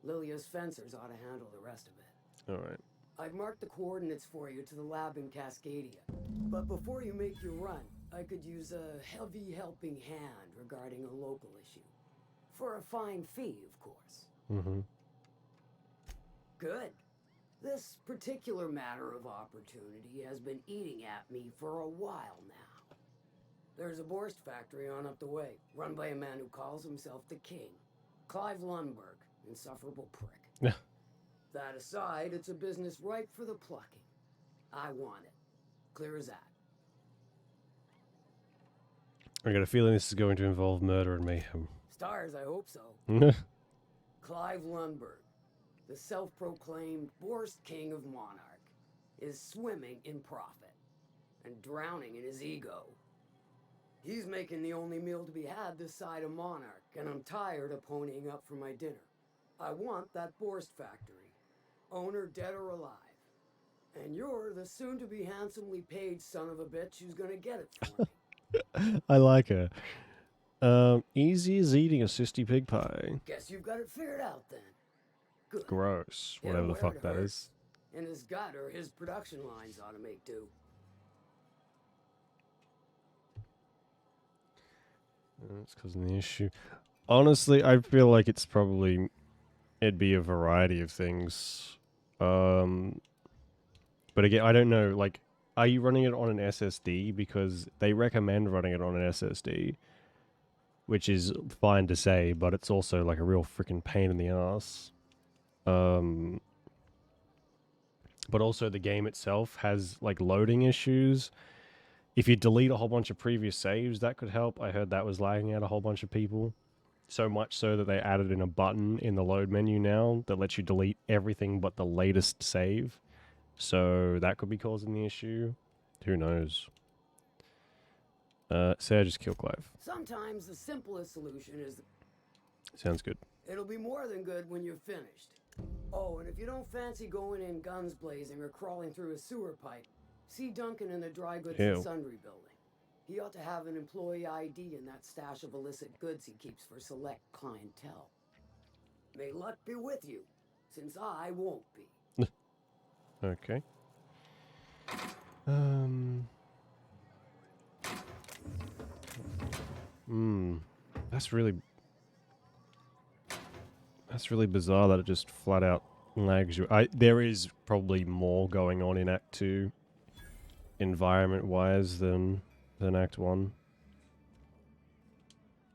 Lilia's fencers ought to handle the rest of it. Alright. I've marked the coordinates for you to the lab in Cascadia. But before you make your run, I could use a heavy helping hand regarding a local issue. For a fine fee, of course. Mm-hmm. Good. This particular matter of opportunity has been eating at me for a while now. There's a Borst factory on up the way, run by a man who calls himself the King. Clive Lundberg, insufferable prick. Yeah. That aside, it's a business ripe for the plucking. I want it. Clear as that. I got a feeling this is going to involve murder and mayhem. Stars, I hope so. Clive Lundberg, the self-proclaimed Borst King of Monarch, is swimming in profit and drowning in his ego. He's making the only meal to be had this side of Monarch, and I'm tired of ponying up for my dinner. I want that Borst factory, owner dead or alive. And you're the soon-to-be handsomely paid son of a bitch who's gonna get it for me. I like her. Easy as eating a cysty pig pie. Guess you've got it figured out then. Good. Gross. Yeah, Whatever the where fuck it that hurts. is. And his gut or his production lines ought to make do. That's causing the issue. Honestly, I feel like it'd be a variety of things. But again, I don't know, like, are you running it on an SSD? Because they recommend running it on an SSD, which is fine to say, but it's also like a real freaking pain in the ass. But also the game itself has like loading issues. If you delete a whole bunch of previous saves, that could help. I heard that was lagging out a whole bunch of people. So much so that they added in a button in the load menu now that lets you delete everything but the latest save. So that could be causing the issue. Who knows? Say I just kill Clive. Sometimes the simplest solution is... Sounds good. It'll be more than good when you're finished. Oh, and if you don't fancy going in guns blazing or crawling through a sewer pipe, see Duncan in the dry goods and Ew. sundry building. He ought to have an employee ID in that stash of illicit goods he keeps for select clientele. May luck be with you, since I won't be. Okay. That's really bizarre that it just flat out lags you. There is probably more going on in Act 2 environment-wise than Act 1.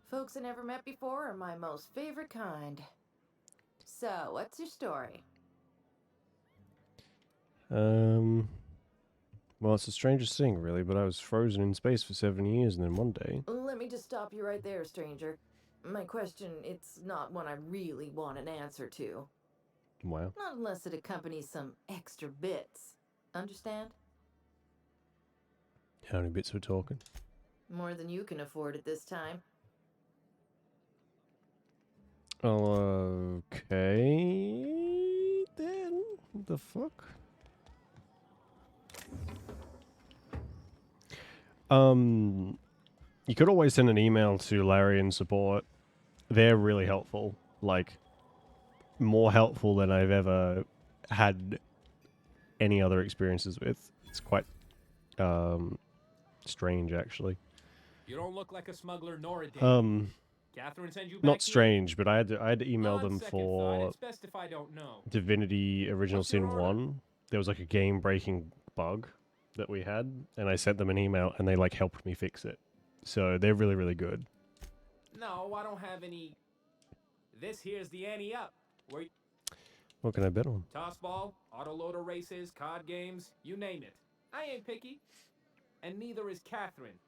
Folks I never met before are my most favorite kind. So, what's your story? Well, it's the strangest thing, really, but I was frozen in space for 7 years, and then one day... Let me just stop you right there, stranger. My question, it's not one I really want an answer to. Wow. Not unless it accompanies some extra bits. Understand? How many bits we're talking? More than you can afford at this time. Oh, okay, then. What the fuck? You could always send an email to Larry and support. They're really helpful. Like, more helpful than I've ever had any other experiences with. It's quite strange, actually. You don't look like a smuggler nor a dame. Catherine sent you back Not here? strange, but I had to email On them second for thought, it's best if I don't know. Divinity Original What's your Sin order? 1. There was like a game-breaking bug that we had, and I sent them an email, and they like helped me fix it. So they're really, really good. No, I don't have any. This here's the ante up. Where What can I bet on? tossball, autoloader races, card games, you name it. I ain't picky. And neither is Catherine.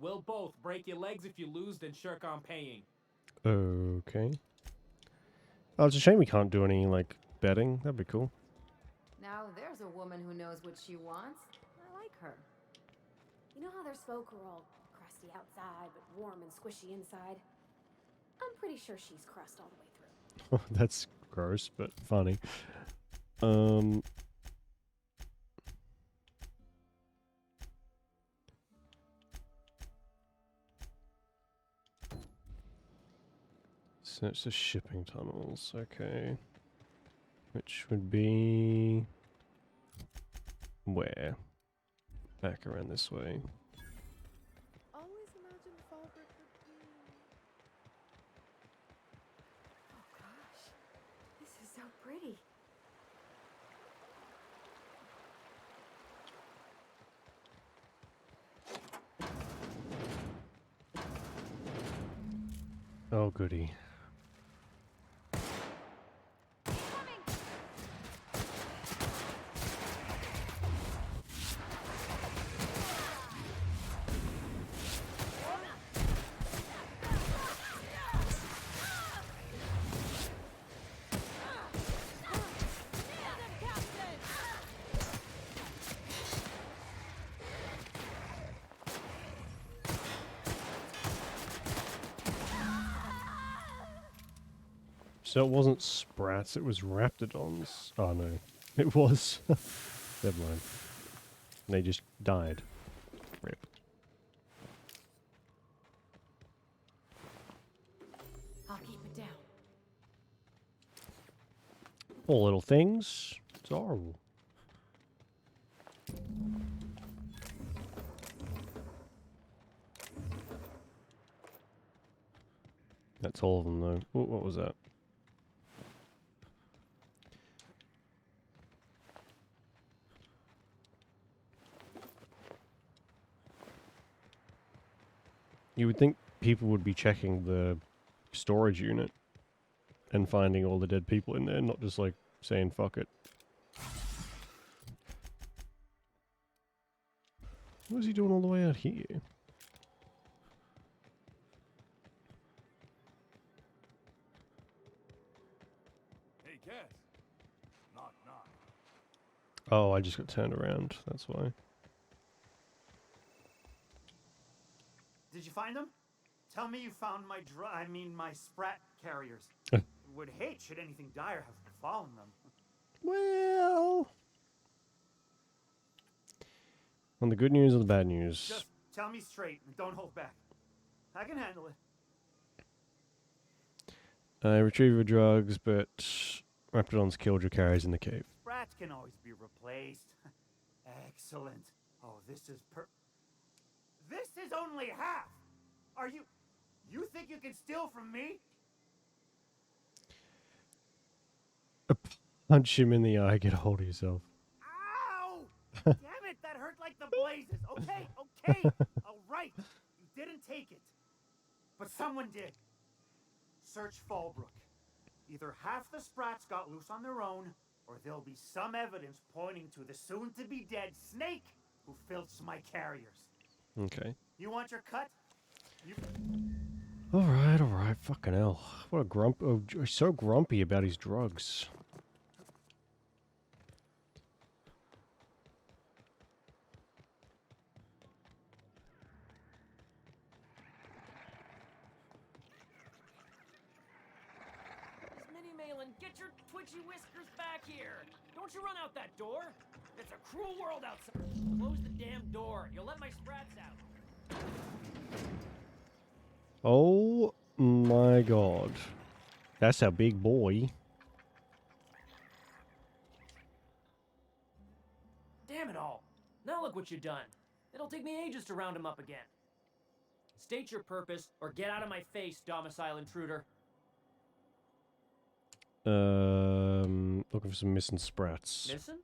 We'll both break your legs if you lose, then shirk on paying. Okay. Oh, it's a shame we can't do any like betting. That'd be cool. Now there's a woman who knows what she wants. I like her. You know how there's folk who are all crusty outside but warm and squishy inside? I'm pretty sure she's crust all the way through. That's gross, but funny. Search the shipping tunnels. Okay. Which would be where? Back around this way. Always imagined Fallbrook would be. Oh gosh, this is so pretty. Oh, goody. So it wasn't sprats, it was raptidons. Oh no, it was. Never mind. They just died. Rip. I'll keep it down. All little things. It's horrible. That's all of them though. What was that? You would think people would be checking the storage unit and finding all the dead people in there, not just like saying fuck it. What is he doing all the way out here? Hey, Cass. Knock, knock. Oh, I just got turned around. That's why. Did you find them? Tell me you found my sprat carriers. Would hate should anything dire have befallen them. Well, on the good news or the bad news? Just tell me straight and don't hold back. I can handle it. I retrieve your drugs, but Raptidons killed your carriers in the cave. Sprats can always be replaced. Excellent. Oh, this is only half. Are you think you can steal from me? Punch him in the eye, get a hold of yourself. Ow! Damn it, that hurt like the blazes. Okay. All right. You didn't take it. But someone did. Search Fallbrook. Either half the sprats got loose on their own, or there'll be some evidence pointing to the soon-to-be-dead snake who filched my carriers. Okay. You want your cut? Alright. Fucking hell. What a grump. Oh, he's so grumpy about his drugs. Minnie Malin, get your twitchy whiskers back here! Don't you run out that door! It's a cruel world outside. Close the damn door. You'll let my sprats out. Oh my god. That's a big boy. Damn it all. Now look what you've done. It'll take me ages to round him up again. State your purpose, or get out of my face, domicile intruder. Looking for some missing sprats. Missing?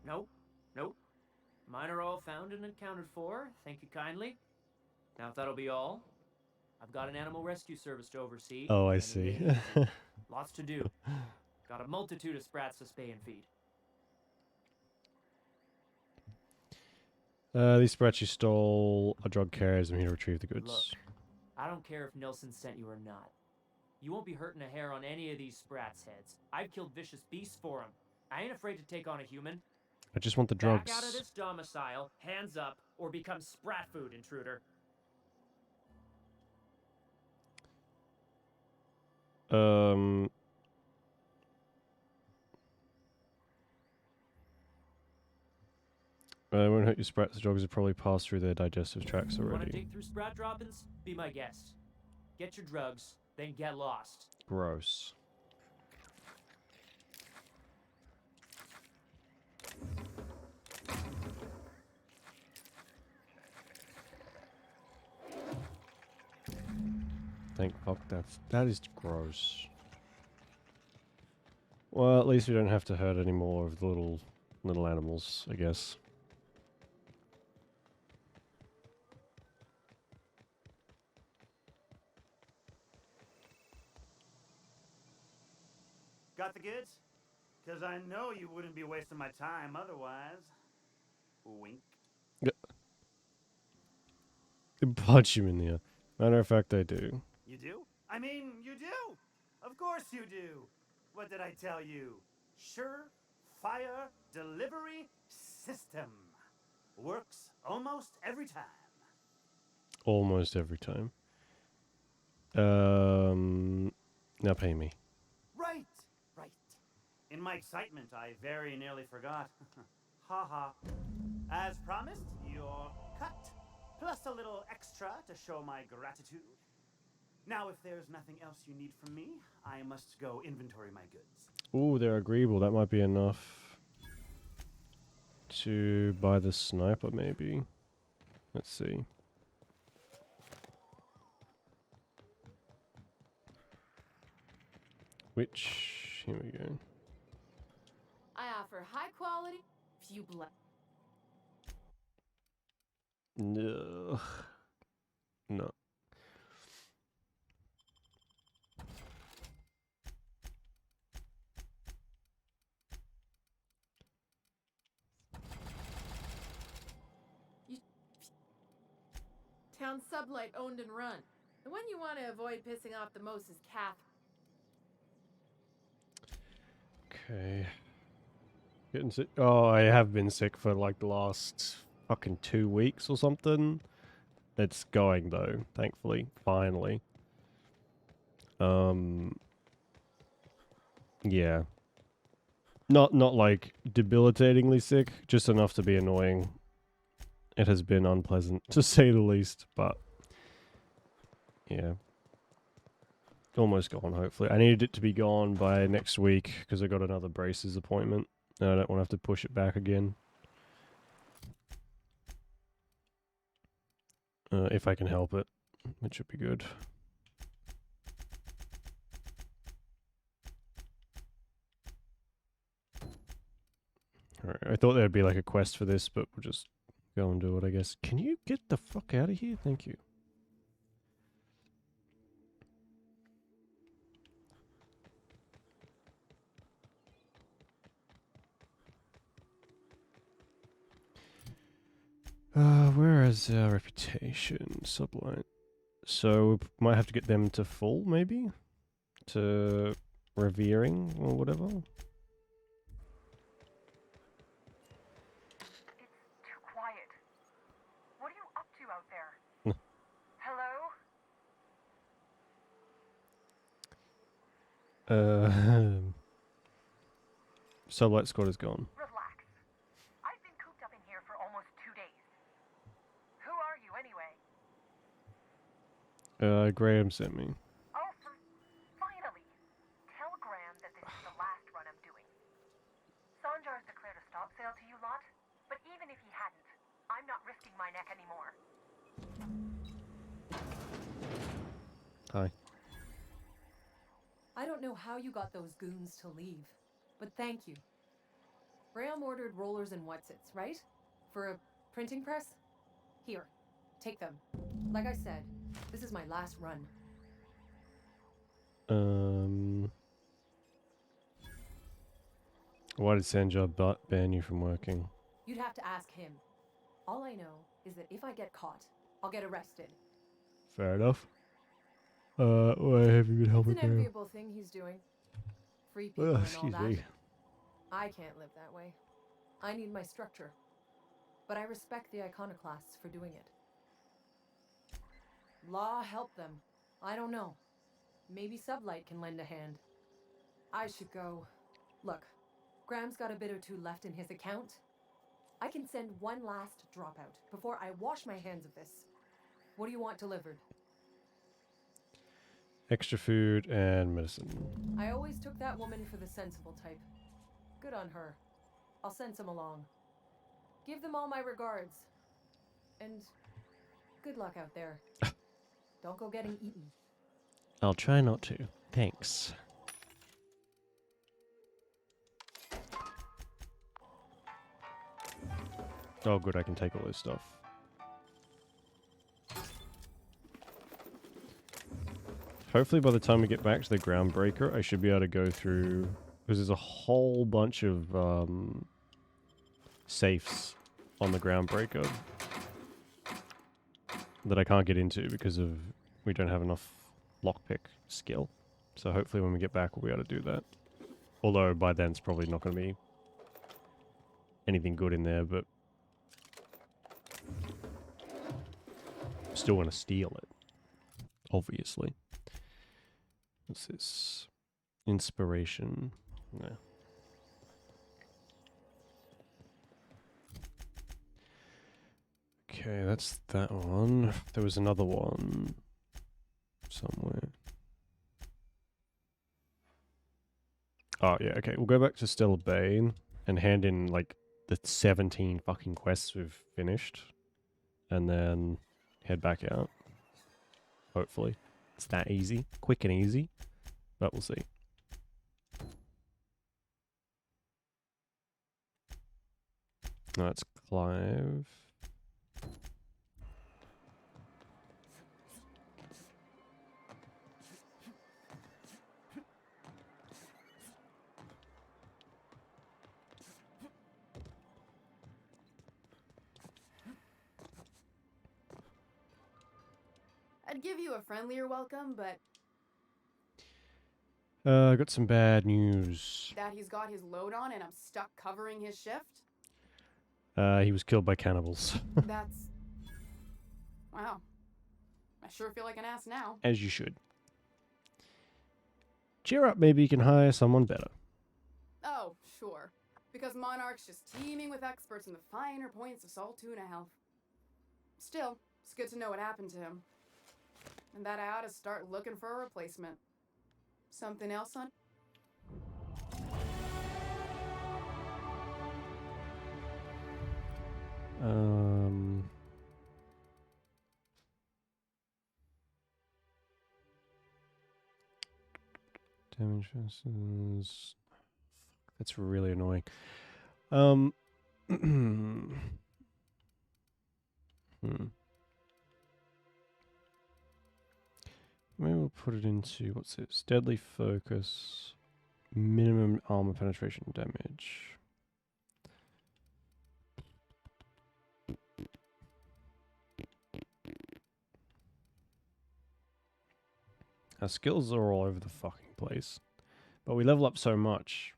Nope. Nope. Mine are all found and accounted for. Thank you kindly. Now, if that'll be all, I've got an animal rescue service to oversee. Oh, I and it see. ain't easy. Lots to do. Got a multitude of sprats to spay and feed. These sprats you stole are drug carriers. I'm here to retrieve the goods. Look, I don't care if Nilsson sent you or not. You won't be hurting a hair on any of these sprats' heads. I've killed vicious beasts for them. I ain't afraid to take on a human. I just want the drugs. Back out of this domicile, hands up, or become sprat food, intruder. I won't hurt your sprats. The drugs have probably passed through their digestive tracts You wanna already. dig through sprat droppings? Be my guest. Get your drugs, then get lost. Gross. Thank fuck that is gross. Well, at least we don't have to hurt any more of the little animals, I guess. Got the goods? Because I know you wouldn't be wasting my time otherwise. Wink. Punch him in the eye. Matter of fact, I do. You do? I mean, you do! Of course you do! What did I tell you? Sure-fire delivery system. Works almost every time. Almost every time. Now pay me. Right! Right. In my excitement, I very nearly forgot. Ha ha. As promised, your cut, plus a little extra to show my gratitude. Now, if there's nothing else you need from me, I must go inventory my goods. Ooh, they're agreeable. That might be enough to buy the sniper, maybe. Let's see. Which, here we go. I offer high quality, few blood. No. No. Town sublight owned and run. The one you want to avoid pissing off the most is Kath. Okay. Getting sick. Oh, I have been sick for like the last fucking 2 weeks or something. It's going though, thankfully, finally. Yeah. Not like debilitatingly sick, just enough to be annoying. It has been unpleasant to say the least, but yeah. Almost gone, hopefully. I needed it to be gone by next week because I got another braces appointment and I don't want to have to push it back again. If I can help it, it should be good. Alright, I thought there'd be like a quest for this, but we'll just go and do it, I guess. Can you get the fuck out of here? Thank you. Where is our reputation? Subline. So, we might have to get them to full, maybe? To revering, or whatever? It's too quiet. What are you up to out there? Hello? Sublight squad is gone. Relax. I've been cooped up in here for almost 2 days. Who are you, anyway? Graham sent me. Oh, finally! Tell Graham that this is the last run I'm doing. Sanjar's declared a stop sale to you lot, but I'm not risking my neck anymore. Hi. I don't know how you got those goons to leave, but thank you. Graham ordered rollers and whatsits, right? For a printing press? Here, take them. Like I said, this is my last run. Why did Sanjar ban you from working? You'd have to ask him. All I know is that if I get caught, I'll get arrested. Fair enough. Why have you been It's helping an Graham? enviable thing he's doing. Free people and all Excuse that. me. I can't live that way. I need my structure. But I respect the iconoclasts for doing it. Law help them. I don't know. Maybe Sublight can lend a hand. I should go. Look, Graham's got a bit or two left in his account. I can send one last dropout before I wash my hands of this. What do you want delivered? Extra food and medicine. I always took that woman for the sensible type. Good on her. I'll send some along. Give them all my regards. And good luck out there. Don't go getting eaten. I'll try not to. Thanks. Oh good, I can take all this stuff. Hopefully by the time we get back to the Groundbreaker, I should be able to go through... Because there's a whole bunch of safes on the Groundbreaker that I can't get into because of we don't have enough lockpick skill. So hopefully when we get back we'll be able to do that. Although by then it's probably not going to be anything good in there, but still want to steal it, obviously. What's this? Inspiration. No. Okay, that's that one. There was another one somewhere. Oh, yeah, okay. We'll go back to Stella Bane and hand in, like, the 17 fucking quests we've finished. And then head back out. Hopefully. It's that easy. Quick and easy. But we'll see. No, it's Clive. I'd give you a friendlier welcome, but I got some bad news. that he's got his load on and I'm stuck covering his shift? He was killed by cannibals. That's... Wow. I sure feel like an ass now. As you should. Cheer up, maybe you can hire someone better. Oh, sure. Because Monarch's just teeming with experts in the finer points of salt tuna health. Still, it's good to know what happened to him. And that I ought to start looking for a replacement. Something else on? Damage versus... That's really annoying. Hmm. Maybe we'll put it into, what's this? Deadly focus, minimum armor penetration damage. Our skills are all over the fucking place. But we level up so much.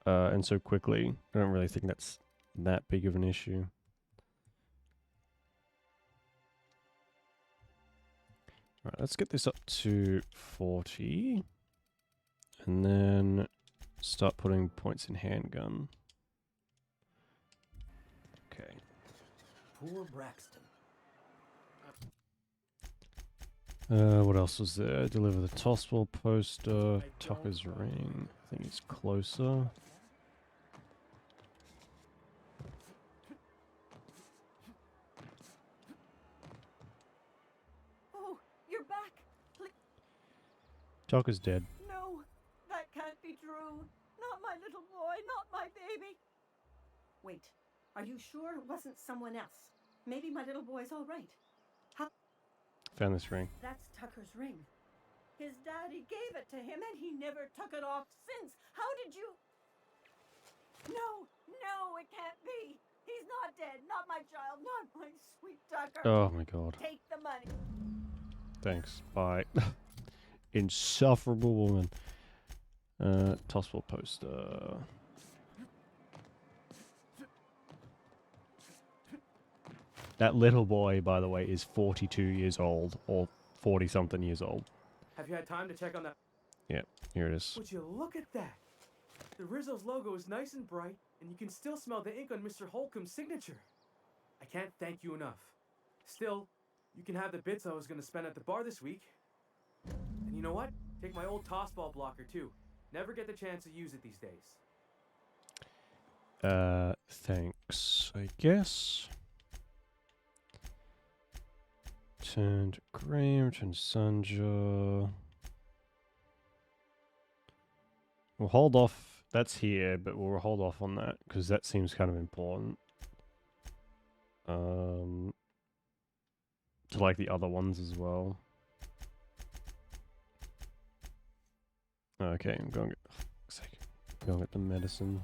And so quickly. I don't really think that's that big of an issue. Alright, let's get this up to 40. And then start putting points in handgun. Okay. Poor Braxton. What else was there? Deliver the Tosswell poster. Tucker's ring. I think it's closer. Tucker's dead. No, that can't be true. Not my little boy, not my baby. Wait, are you sure it wasn't someone else? Maybe my little boy's all right. Found this ring. That's Tucker's ring. His daddy gave it to him and he never took it off since. How did you... No, no, it can't be. He's not dead. Not my child. Not my sweet Tucker. Oh my god. Take the money. Thanks. Bye. Insufferable woman. Tossable poster. That little boy, by the way, is 42 years old, or 40-something years old. Have you had time to check on that? Yep, here it is. Would you look at that? The Rizzo's logo is nice and bright, and you can still smell the ink on Mr. Holcomb's signature. I can't thank you enough. Still, you can have the bits I was going to spend at the bar this week. And you know what? Take my old tossball blocker, too. Never get the chance to use it these days. Thanks, I guess. Turned Graham, turned Sanja. We'll hold off. That's here, but we'll hold off on that because that seems kind of important. To like the other ones as well. Okay, I'm going to get the medicine.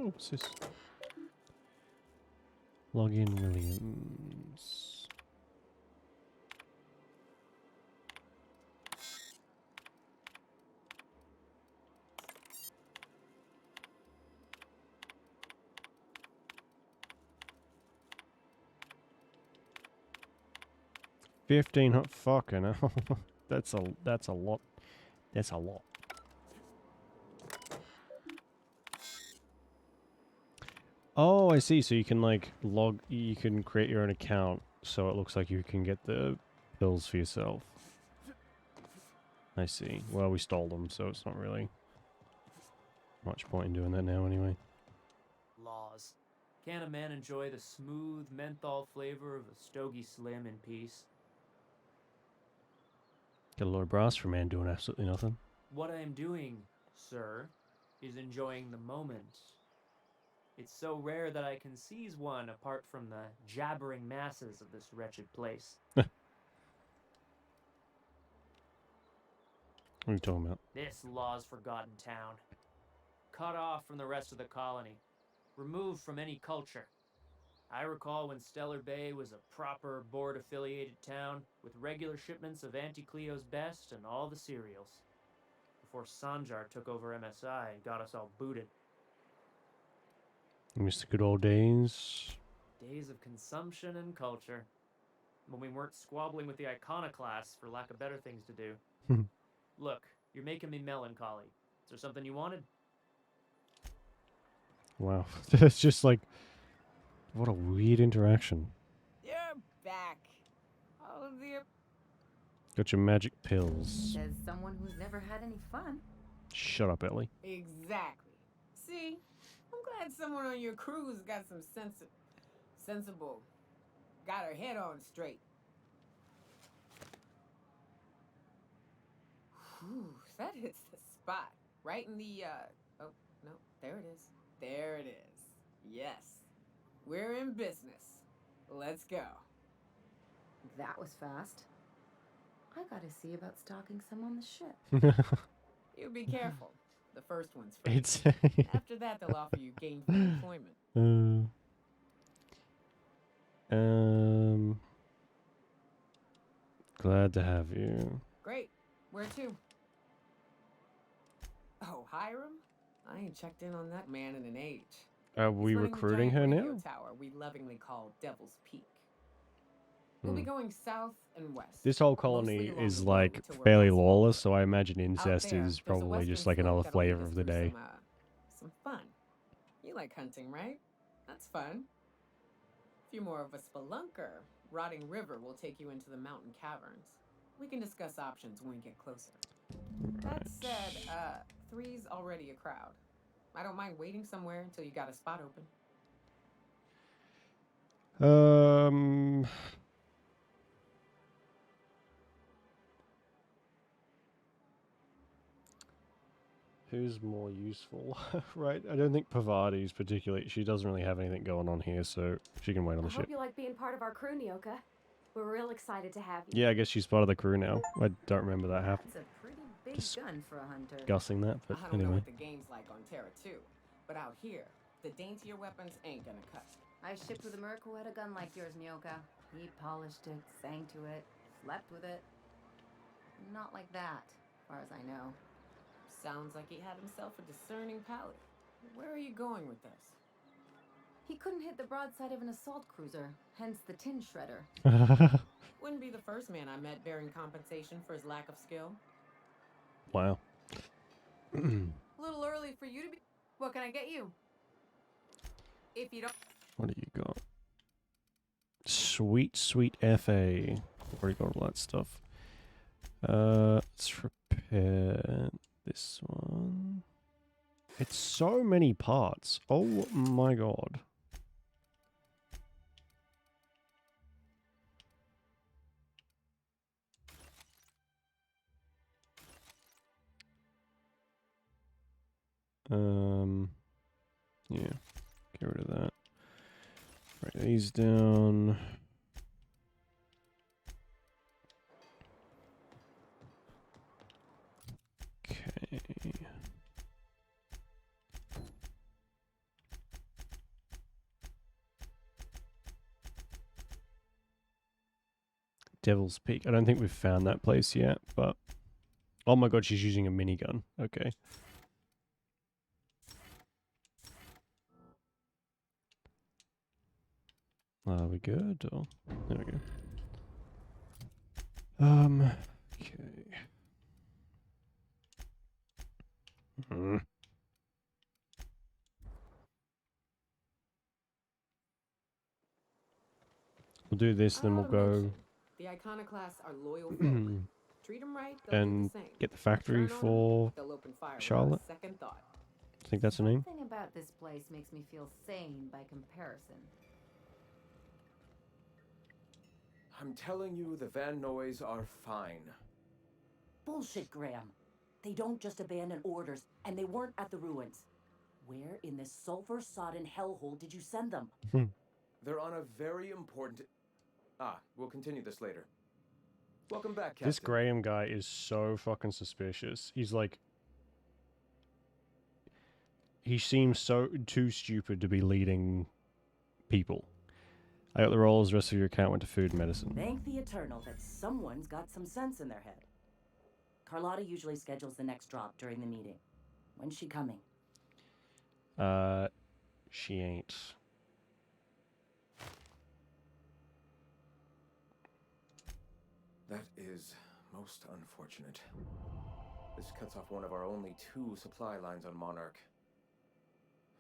Oh, what's this? Login Williams. Fucking hell. That's a lot. That's a lot. Oh, I see. So you can like you can create your own account so it looks like you can get the pills for yourself. I see. Well, we stole them, so it's not really much point in doing that now anyway. Laws. Can a man enjoy the smooth menthol flavor of a Stogie Slim in peace? Get a lot of brass for a man doing absolutely nothing. What I am doing, sir, is enjoying the moment. It's so rare that I can seize one apart from the jabbering masses of this wretched place. What are you talking about? This law's forgotten town. Cut off from the rest of the colony. Removed from any culture. I recall when Stellar Bay was a proper board-affiliated town with regular shipments of Auntie Cleo's best and all the cereals. Before Sanjar took over MSI and got us all booted. You miss the good old days. Days of consumption and culture. When we weren't squabbling with the iconoclasts for lack of better things to do. Look, you're making me melancholy. Is there something you wanted? Wow. It's just like, what a weird interaction. You're back. Oh, dear. Got your magic pills. Says someone who's never had any fun. Shut up, Ellie. Exactly. See, I'm glad someone on your crew's got some sensible, got her head on straight. Whew, that hits the spot. Right in the, oh, no, there it is. There it is. Yes. We're in business. Let's go. That was fast. I gotta see about stalking some on the ship. You be careful. The first one's free. It's After that, they'll offer you gainful employment. Glad to have you. Great. Where to? Oh, Hiram? I ain't checked in on that man in an age. Are we He's running the recruiting giant her radio now? tower we lovingly call Devil's Peak. We'll be Hmm. going south and west. This whole mostly colony along is the road like till we're fairly past lawless, Fallbrook. so I imagine Out incest there, is there's a probably western just like slope another that'll lead flavor us of the through day. some fun. You like hunting, right? That's fun. If you're more of a spelunker, Rotting River will take you into the mountain caverns. We can discuss options when we get closer. That said, three's already a crowd. I don't mind waiting somewhere until you got a spot open. Who's more useful? Right? I don't think Pavadi's particularly. She doesn't really have anything going on here, so she can wait on I the hope ship. you like being part of our crew, Nyoka. We're real excited to have you. Yeah, I guess she's part of the crew now. I don't remember that happening. That's a pretty big gun for a hunter. Discussing that, but I don't know anyway. what the game's like on Terra 2, but out here, the daintier weapons ain't gonna cut. I shipped with a merc who had a gun like yours, Nyoka. He polished it, sang to it, slept with it. Not like that, as far as I know. Sounds like he had himself a discerning palate. Where are you going with this? He couldn't hit the broadside of an assault cruiser, hence the tin shredder. Wouldn't be the first man I met bearing compensation for his lack of skill. Wow. A little early for you to be. What can I get you? If you don't. What do you got? Sweet, sweet FA. Already got all that stuff. Let's repair this one. It's so many parts. Oh my god. Yeah. Get rid of that. Write these down. Okay. Devil's Peak. I don't think we've found that place yet, but... Oh my god, she's using a minigun. Okay. Are we good? Or... There we go. Okay. We'll do this, then we'll go... The Iconoclasts are loyal folk. Treat them right, they'll and do the same. get the factory Turn on 'em, for they'll open fire without a Charlotte. second thought. I think that's her name. Something about this place makes me feel sane by comparison. I'm telling you, the Van Noys are fine. Bullshit, Graham. They don't just abandon orders, and they weren't at the ruins. Where in this sulfur-sodden hellhole did you send them? They're on a very important... we'll continue this later. Welcome back, Captain. This Graham guy is so fucking suspicious. He's like... He seems so too stupid to be leading people. I got the rolls, the rest of your account went to food and medicine. Thank the Eternal that someone's got some sense in their head. Carlotta usually schedules the next drop during the meeting. When's she coming? She ain't. That is most unfortunate. This cuts off one of our only 2 supply lines on Monarch.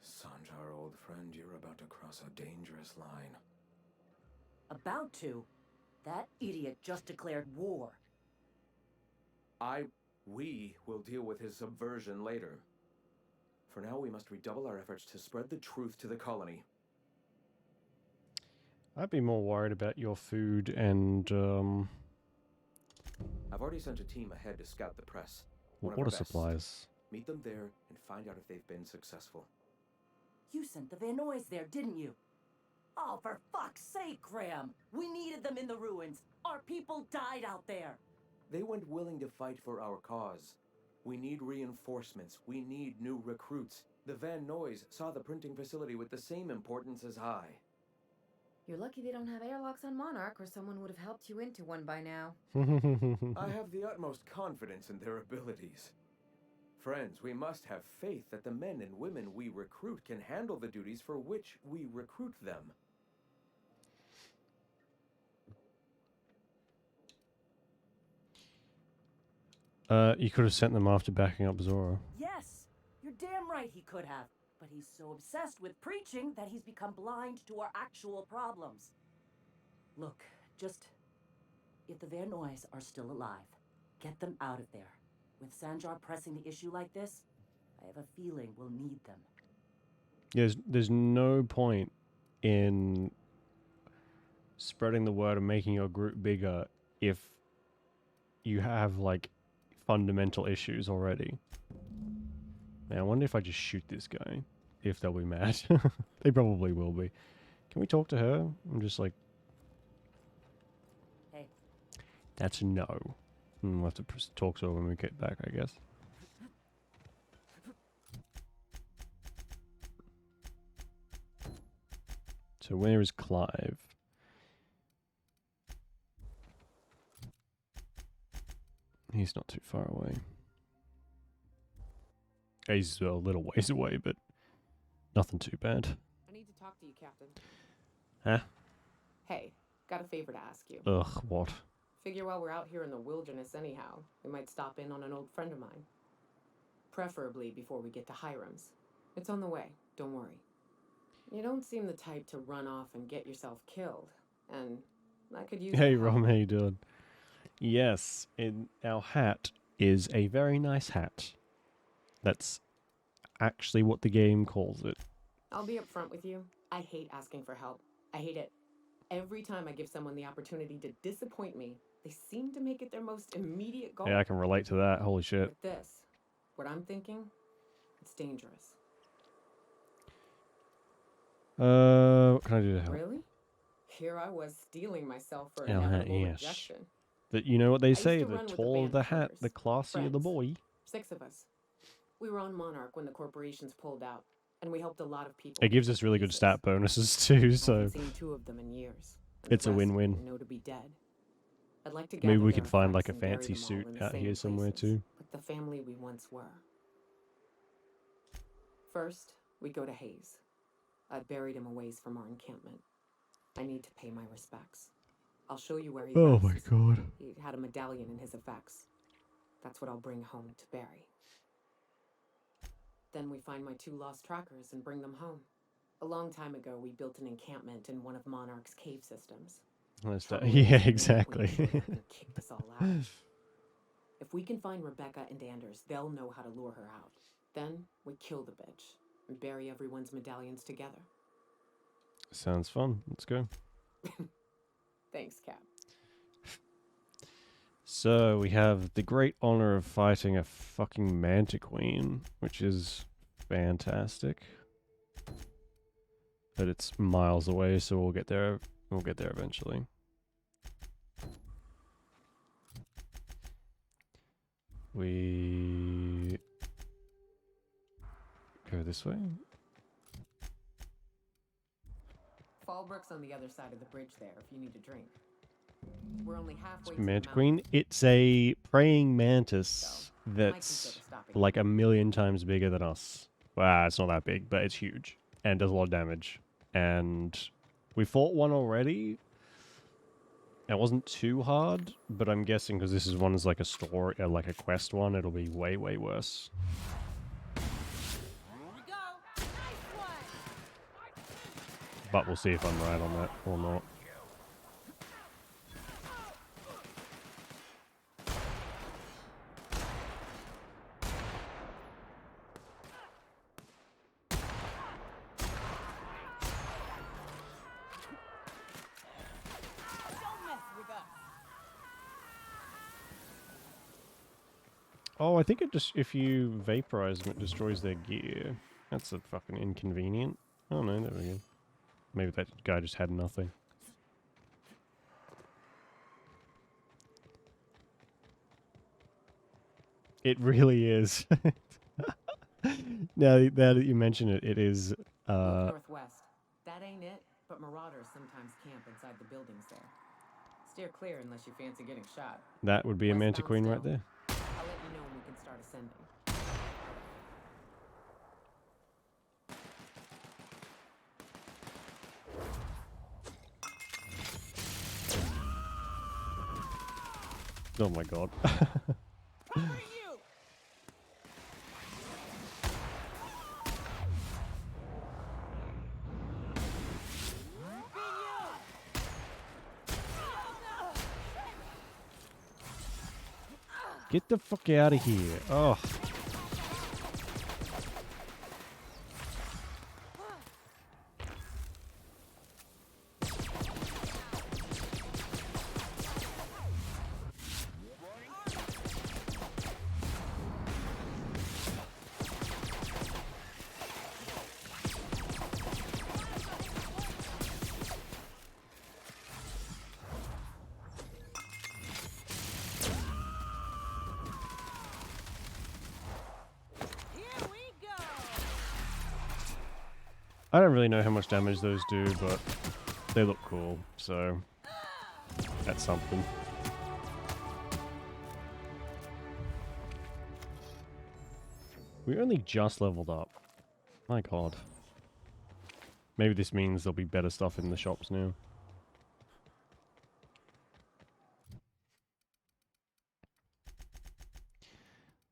Sanjar, old friend, you're about to cross a dangerous line. About to? That idiot just declared war. We will deal with his subversion later. For now, we must redouble our efforts to spread the truth to the colony. I'd be more worried about your food and, I've already sent a team ahead to scout the press. One of water our best. supplies. Meet them there and find out if they've been successful. You sent the Van Noys there, didn't you? Oh, for fuck's sake, Graham! We needed them in the ruins. Our people died out there. They weren't willing to fight for our cause. We need reinforcements. We need new recruits. The Van Noys saw the printing facility with the same importance as I. You're lucky they don't have airlocks on Monarch, or someone would have helped you into one by now. I have the utmost confidence in their abilities. Friends, we must have faith that the men and women we recruit can handle the duties for which we recruit them. You could have sent them after backing up Zora. Yes, you're damn right he could have. But he's so obsessed with preaching that he's become blind to our actual problems. Look, just... if the Vernoys are still alive, get them out of there. With Sanjar pressing the issue like this, I have a feeling we'll need them. There's no point in spreading the word and making your group bigger if you have, like, fundamental issues already. Man, I wonder if I just shoot this guy, if they'll be mad. They probably will be. Can we talk to her? I'm just like... Hey. That's a no. We'll have to talk to her when we get back, I guess. So where is Clive? He's not too far away. He's a little ways away, but nothing too bad. I need to talk to you, Captain. Huh? Hey, got a favor to ask you. Ugh, what? Figure while we're out here in the wilderness anyhow, we might stop in on an old friend of mine. Preferably before we get to Hiram's. It's on the way, don't worry. You don't seem the type to run off and get yourself killed, and I could use Hey your help. Rom, how you doing? Yes, our hat is a very nice hat. That's actually what the game calls it. I'll be upfront with you. I hate asking for help. I hate it. Every time I give someone the opportunity to disappoint me, they seem to make it their most immediate goal. Yeah, I can relate to that. Holy shit. With this, what I'm thinking, it's dangerous. What can I do to help? Really? Here I was stealing myself for Our hat, inevitable yes. rejection. But you know what they used say, to the run with the taller band the hat, members, the classier the friends. boy. 6 of us. We were on Monarch when the corporations pulled out, and we helped a lot of people. It gives us really good stat bonuses too, I so haven't seen 2 of them in years. and it's the a rest win-win. know to be dead. I'd like to Maybe gather we their could find like effects a and bury fancy them all suit in the out same here somewhere places, too. like the family we once were. First, we go to Hayes. I buried him a ways from our encampment. I need to pay my respects. I'll show you where he Oh rests. my god. He had a medallion in his effects. That's what I'll bring home to Barry. Then we find my 2 lost trackers and bring them home. A long time ago, we built an encampment in one of Monarch's cave systems. Trouble is, Yeah, Maine Queen exactly. showed up and kicked us all out. If we can find Rebecca and Anders, they'll know how to lure her out. Then we kill the bitch and bury everyone's medallions together. Sounds fun. Let's go. Thanks, Cap. So we have the great honor of fighting a fucking Mantiqueen, which is fantastic. But it's miles away, so we'll get there. We'll get there eventually. We go this way. Fallbrook's on the other side of the bridge there if you need a drink. We're only halfway to Mantiqueen. It's a praying mantis that's like 1,000,000 times bigger than us. Wow, it's not that big, but it's huge and does a lot of damage. And we fought one already. It wasn't too hard, but I'm guessing because this is one is like a story, like a quest one, it'll be way, way worse. But we'll see if I'm right on that or not. Oh, I think it just, if you vaporize them, it destroys their gear. That's a fucking inconvenient. Oh no, there we go. Maybe that guy just had nothing. It really is. Now that you mention it, it is, Northwest. That ain't it, but marauders sometimes camp inside the buildings there. Steer clear unless you fancy getting shot. that would be a Westbound Mantiqueen right still. there. I'll let you know when we can start ascending. Oh my god. Get the fuck out of here. Oh. I don't really know how much damage those do, but they look cool, so that's something. We only just leveled up. My god. Maybe this means there'll be better stuff in the shops now.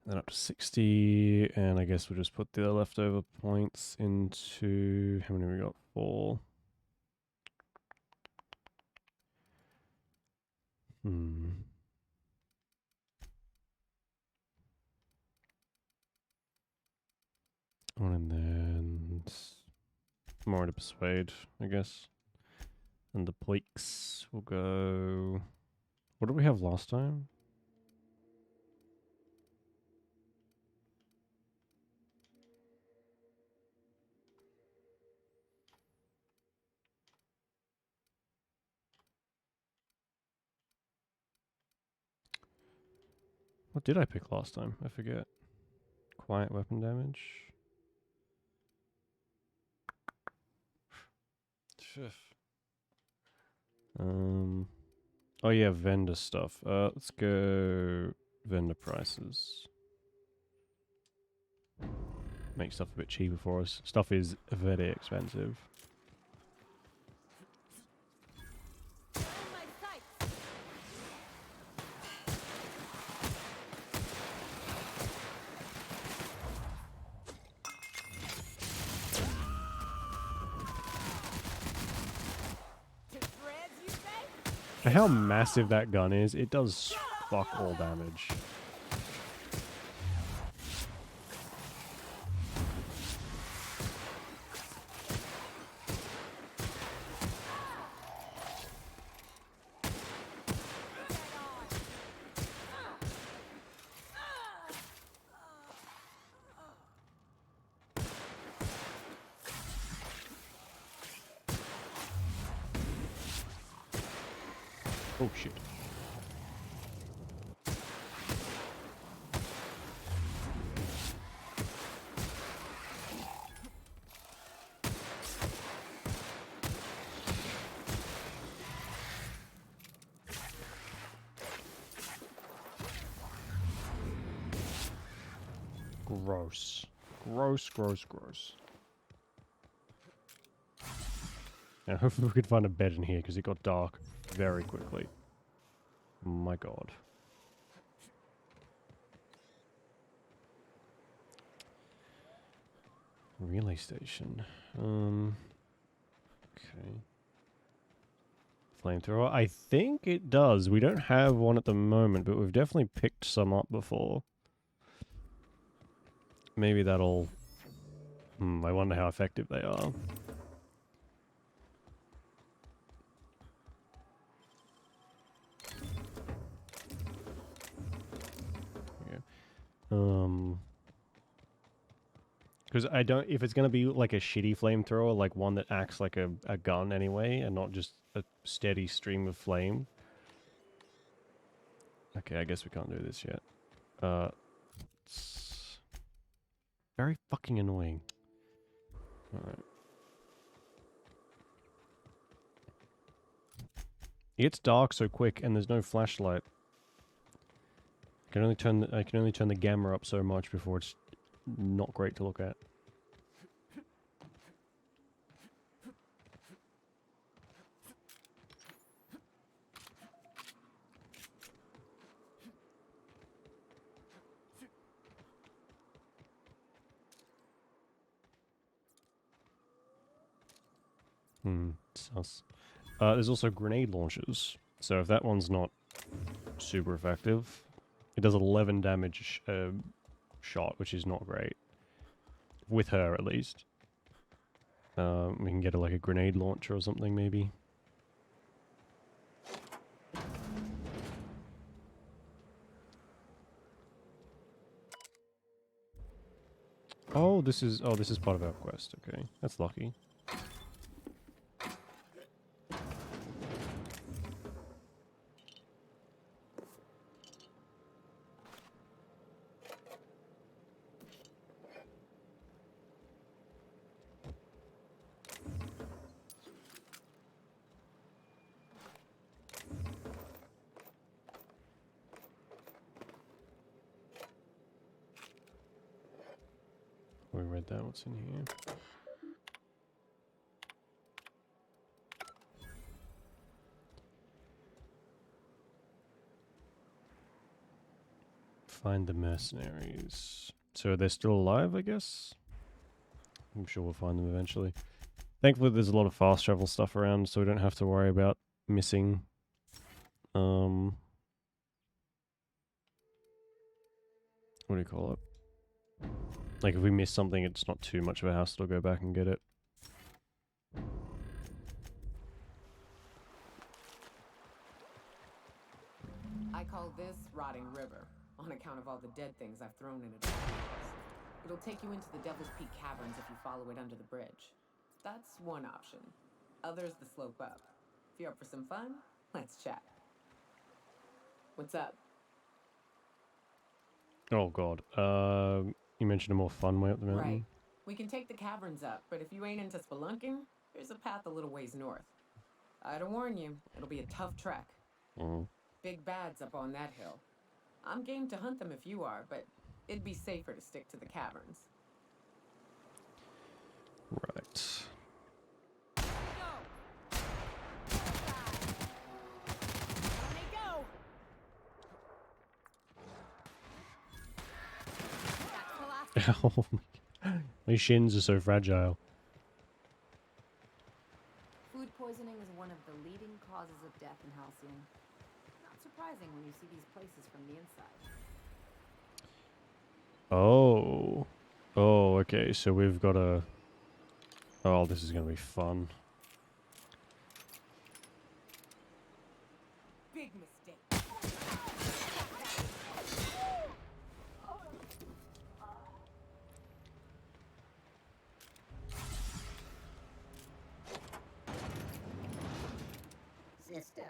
Then up to 60, and I guess we'll just put the leftover points into... How many we got? 4. Hmm. One and then... More into Persuade, I guess. And the Pleeks will go... What did we have last time? What did I pick last time? I forget. Quiet weapon damage. Oh yeah, vendor stuff. Let's go vendor prices. Make stuff a bit cheaper for us. Stuff is very expensive. For how massive that gun is, it does fuck all damage. Oh shit. Gross. Gross, gross, gross. Now, hopefully we could find a bed in here, because it got dark very quickly. My god. Relay station. Okay. Flamethrower. I think it does. We don't have one at the moment, but we've definitely picked some up before. Maybe that'll... I wonder how effective they are. Because I don't... If it's going to be like a shitty flamethrower, like one that acts like a gun anyway, and not just a steady stream of flame. Okay, I guess we can't do this yet. It's very fucking annoying. Alright. It gets dark so quick, and there's no flashlight. I can only turn the gamma up so much before it's not great to look at. Sus. There's also grenade launchers. So if that one's not super effective, It does 11 damage shot, which is not great. With her, at least. We can get her like a grenade launcher or something, maybe. Oh, this is part of our quest. Okay, that's lucky. We read that. What's in here? Find the mercenaries. So they're still alive, I guess? I'm sure we'll find them eventually. Thankfully, there's a lot of fast travel stuff around, so we don't have to worry about missing. What do you call it? Like, if we miss something, it's not too much of a hassle to go back and get it. I call this Rotting River, on account of all the dead things I've thrown in it. It'll take you into the Devil's Peak Caverns if you follow it under the bridge. That's one option. Other's the slope up. If you're up for some fun, let's chat. What's up? Oh god. You mentioned a more fun way up the mountain. Right. We can take the caverns up, but if you ain't into spelunking, there's a path a little ways north. I'd warn you, it'll be a tough trek. Big bads up on that hill. I'm game to hunt them if you are, but it'd be safer to stick to the caverns. Right. Oh my god. My shins are so fragile. Food poisoning is one of the leading causes of death in Halcyon. Not surprising when you see these places from the inside. Oh. Oh, okay, so we've got a... Oh, this is going to be fun. Big mistake. System.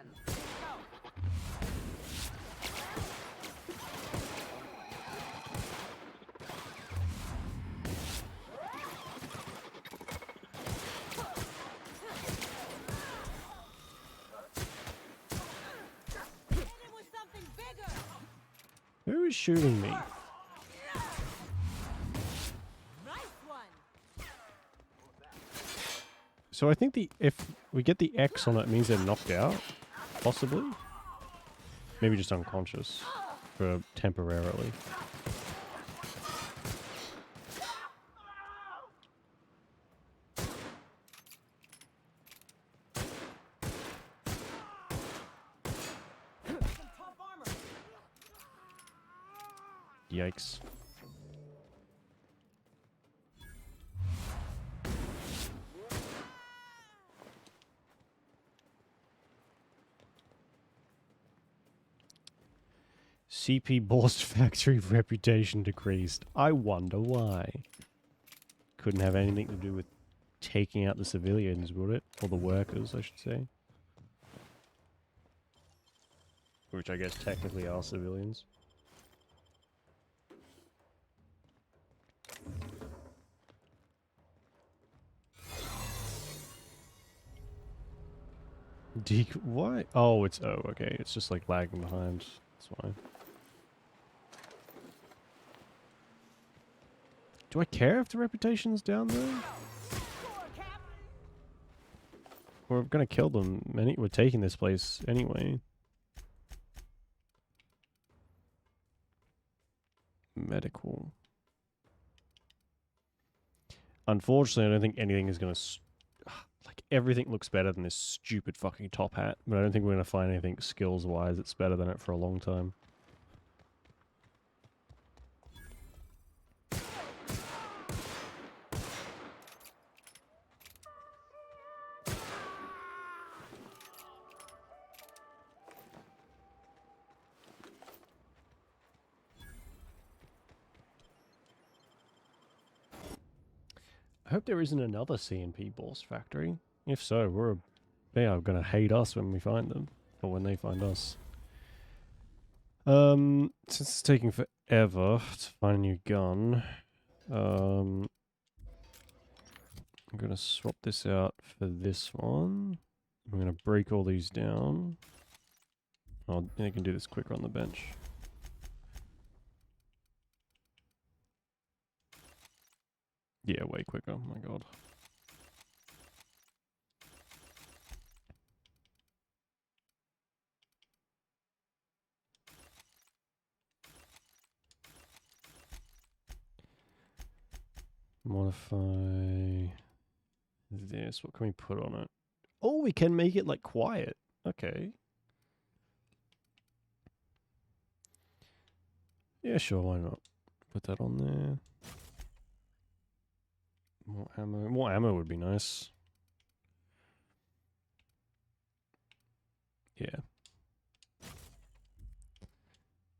Who is shooting me? So I think if we get the X on it, means they're knocked out, possibly. Maybe just unconscious for temporarily. Yikes. CP Borst factory reputation decreased. I wonder why. Couldn't have anything to do with taking out the civilians, would it? Or the workers, I should say. Which I guess technically are civilians. Why? Oh, it's... Oh, okay. It's just like lagging behind. That's fine. Do I care if the reputation's down there? We're gonna kill them. We're taking this place anyway. Medical. Unfortunately, I don't think anything is gonna... Like, everything looks better than this stupid fucking top hat. But I don't think we're gonna find anything skills-wise that's better than it for a long time. hope there isn't another C&P Boss factory. If so, they are gonna hate us when we find them, or when they find us. Since it's taking forever to find a new gun, I'm gonna swap this out for this one. I'm gonna break all these down. Oh, I can do this quicker on the bench. Yeah, way quicker. Oh my god. Modify this. What can we put on it? Oh, we can make it like quiet. Okay. Yeah, sure, why not? Put that on there. More ammo. More ammo would be nice. Yeah.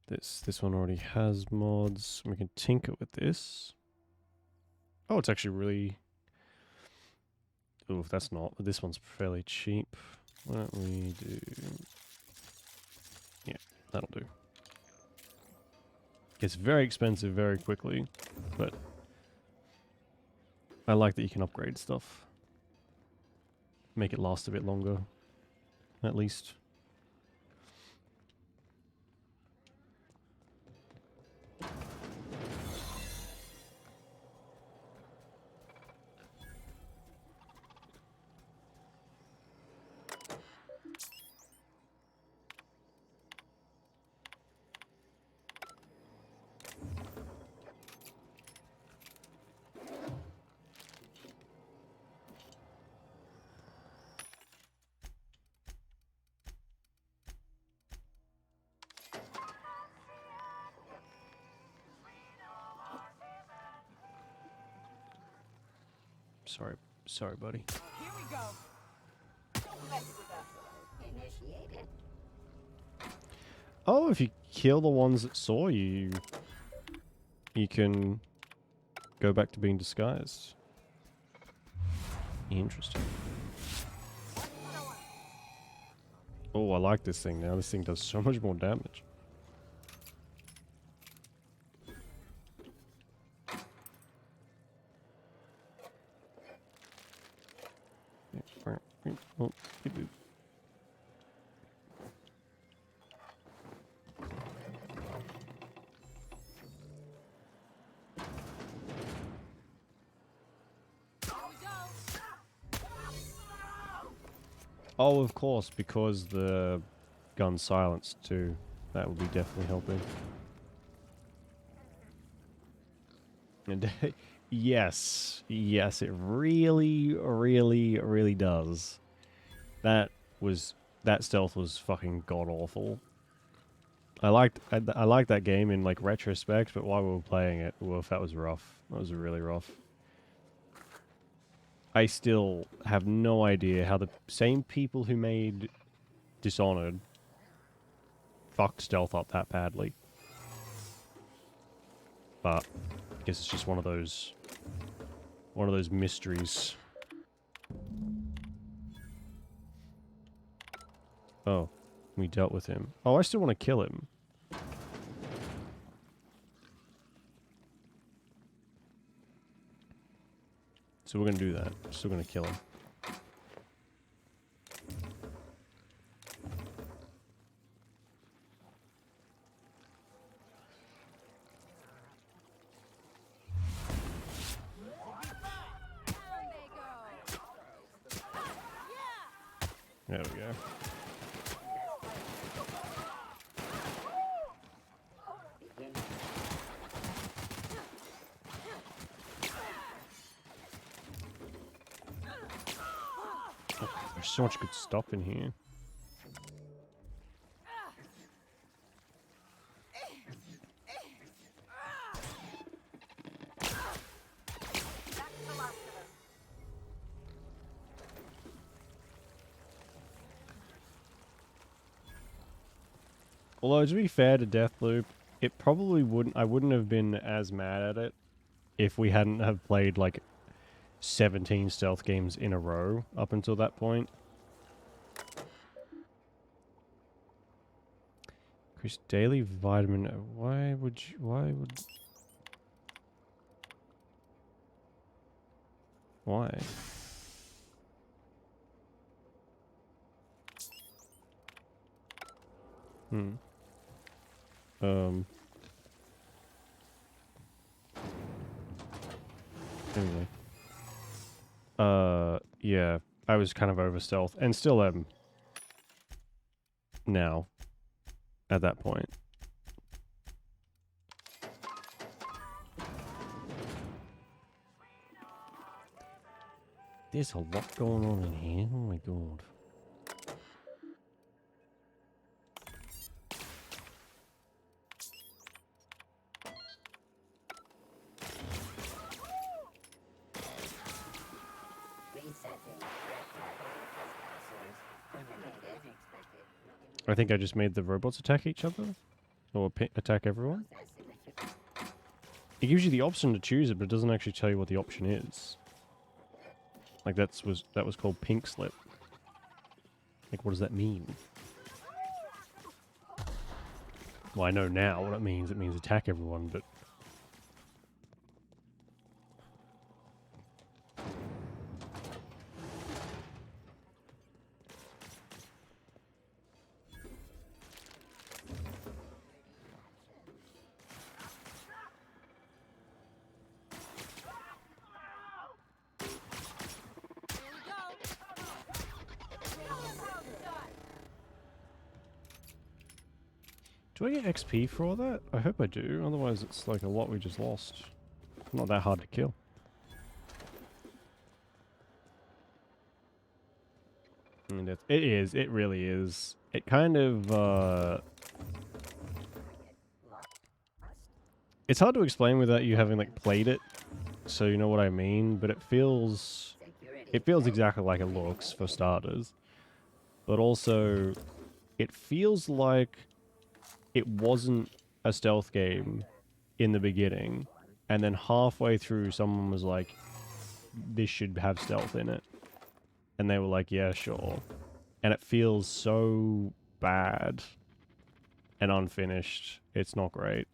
This one already has mods. We can tinker with this. Oh, it's actually really... Oh, that's not. But this one's fairly cheap. Why don't we do... Yeah, that'll do. It's very expensive very quickly, but I like that you can upgrade stuff. Make it last a bit longer, at least. Sorry, buddy. Here we go. Don't mess with us. Initiated. Oh, if you kill the ones that saw you, you can go back to being disguised. Interesting. Oh, I like this thing now. This thing does so much more damage. Oh, beep, beep. Oh, of course, because the gun's silenced too. That would be definitely helping. And yes, it really, really, really does. That stealth was fucking god awful. I liked that game in like retrospect, but while we were playing it, woof, that was rough. That was really rough. I still have no idea how the same people who made Dishonored fucked stealth up that badly. But I guess it's just one of those mysteries. Oh, we dealt with him. Oh, I still want to kill him. So we're going to do that. Still going to kill him. There we go. Oh, there's so much good stuff in here. Although, to be fair to Deathloop, it probably wouldn't... I wouldn't have been as mad at it if we hadn't have played, like, 17 stealth games in a row up until that point. Chris, daily vitamin. Why would you? Why would? Why? Anyway. Yeah. I was kind of over stealth, and still am. Now. At that point. There's a lot going on in here. Oh my god. I think I just made the robots attack each other? Or attack everyone? It gives you the option to choose it, but it doesn't actually tell you what the option is. Like that was called pink slip. Like what does that mean? Well, I know now what it means. It means attack everyone, but... Do I get XP for all that? I hope I do, otherwise it's like a lot we just lost. Not that hard to kill. And it is, it really is. It kind of, it's hard to explain without you having, like, played it, so you know what I mean, but it feels exactly like it looks, for starters. But also, it feels like it wasn't a stealth game in the beginning, and then halfway through someone was like, this should have stealth in it. And they were like, yeah, sure. And it feels so bad and unfinished. It's not great.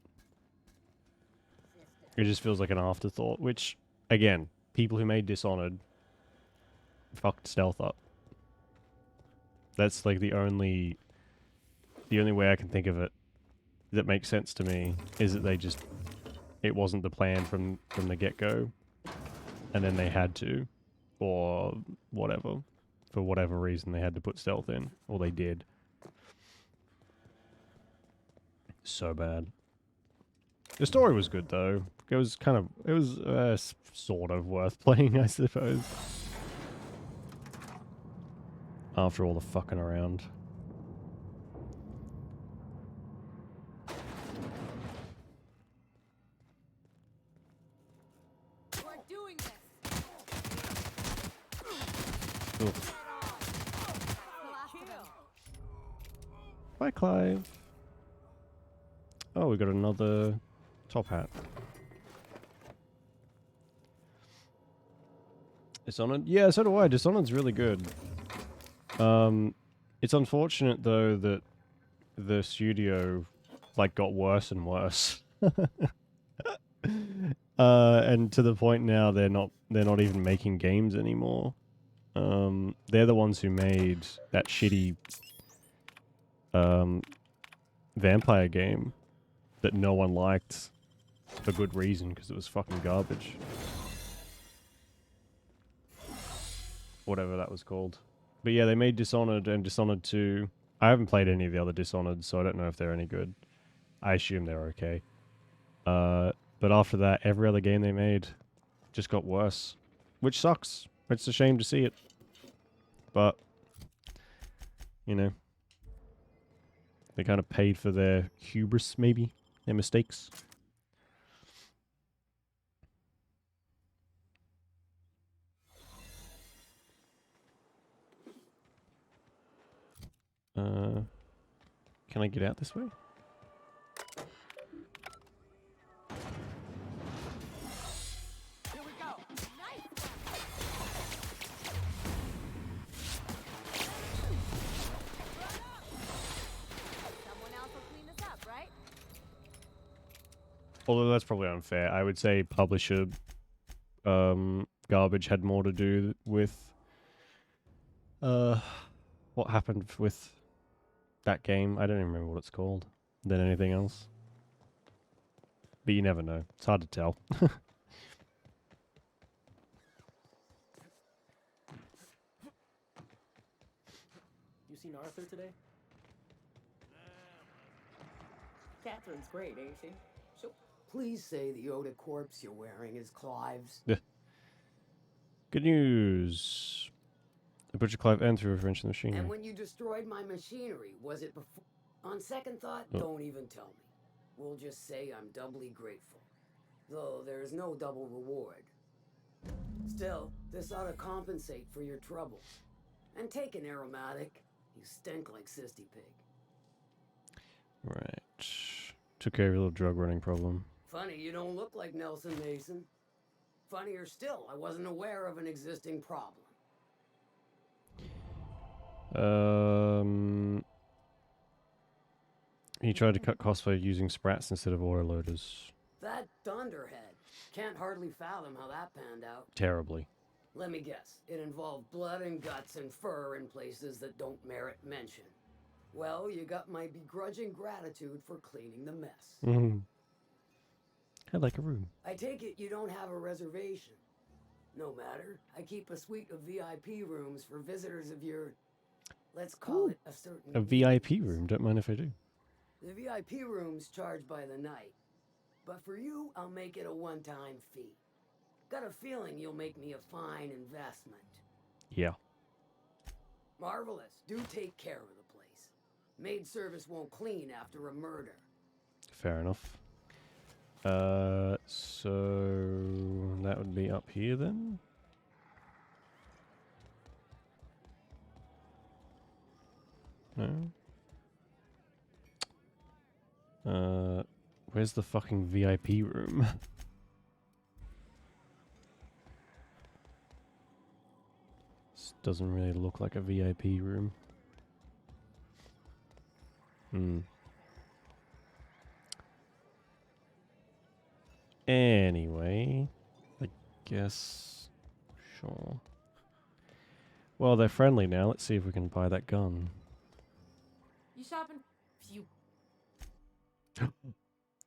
It just feels like an afterthought, which, again, people who made Dishonored fucked stealth up. That's like the only way I can think of it that makes sense to me, is that it wasn't the plan from the get-go, and then they had to, or whatever, for whatever reason they had to put stealth in, or they did. So bad. The story was good though. It was sort of worth playing, I suppose. After all the fucking around. Oof. Bye, Clive. Oh, we got another top hat. Dishonored? Yeah, so do I. Dishonored's really good. It's unfortunate though that the studio like got worse and worse. And to the point now they're not even making games anymore. They're the ones who made that shitty vampire game that no one liked for good reason, because it was fucking garbage. Whatever that was called. But yeah, they made Dishonored and Dishonored 2. I haven't played any of the other Dishonored, so I don't know if they're any good. I assume they're okay. But after that, every other game they made just got worse. Which sucks. It's a shame to see it. But, you know, they kind of paid for their hubris, maybe. Their mistakes. Can I get out this way? Although that's probably unfair. I would say publisher garbage had more to do with what happened with that game. I don't even remember what it's called than anything else. But you never know. It's hard to tell. You seen Arthur today? Catherine's great, ain't she? So please say the Yoda corpse you're wearing is Clive's. Yeah. Good news. The Butcher Clive and through French machinery. And when you destroyed my machinery, was it before? On second thought, Oh. don't even tell me. We'll just say I'm doubly grateful. Though there is no double reward. Still, this ought to compensate for your trouble. And take an aromatic. You stink like Sisty Pig. Right. Took care of a little drug running problem. Funny, you don't look like Nelson Mason. Funnier still, I wasn't aware of an existing problem. He tried to cut costs by using sprats instead of oil loaders. That dunderhead. Can't hardly fathom how that panned out. Terribly. Let me guess. It involved blood and guts and fur in places that don't merit mention. Well, you got my begrudging gratitude for cleaning the mess. Mm-hmm. I'd like a room. I take it you don't have a reservation. No matter. I keep a suite of VIP rooms for visitors of your... Let's call it a certain... A VIP room. Don't mind if I do. The VIP room's charged by the night. But for you, I'll make it a one-time fee. Got a feeling you'll make me a fine investment. Yeah. Marvelous. Do take care of the place. Maid service won't clean after a murder. Fair enough. So that would be up here then. No. Where's the fucking VIP room? This doesn't really look like a VIP room. Anyway, I guess... Sure. Well, they're friendly now. Let's see if we can buy that gun. You shopping? Phew.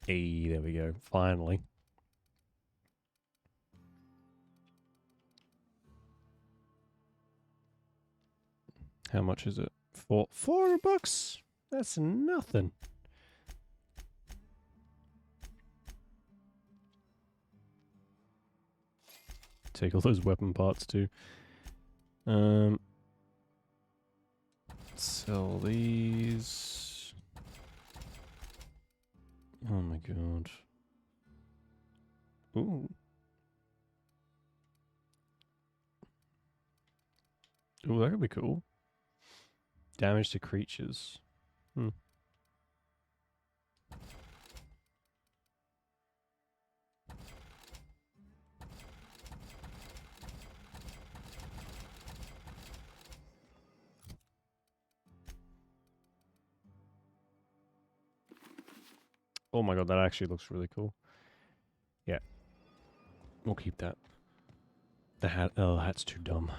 Hey, there we go. Finally. How much is it? $400? That's nothing. Take all those weapon parts too. Sell these. Oh my god. Ooh. Ooh, that could be cool. Damage to creatures. Oh my god, that actually looks really cool. Yeah. We'll keep that. The hat, oh, hat's too dumb.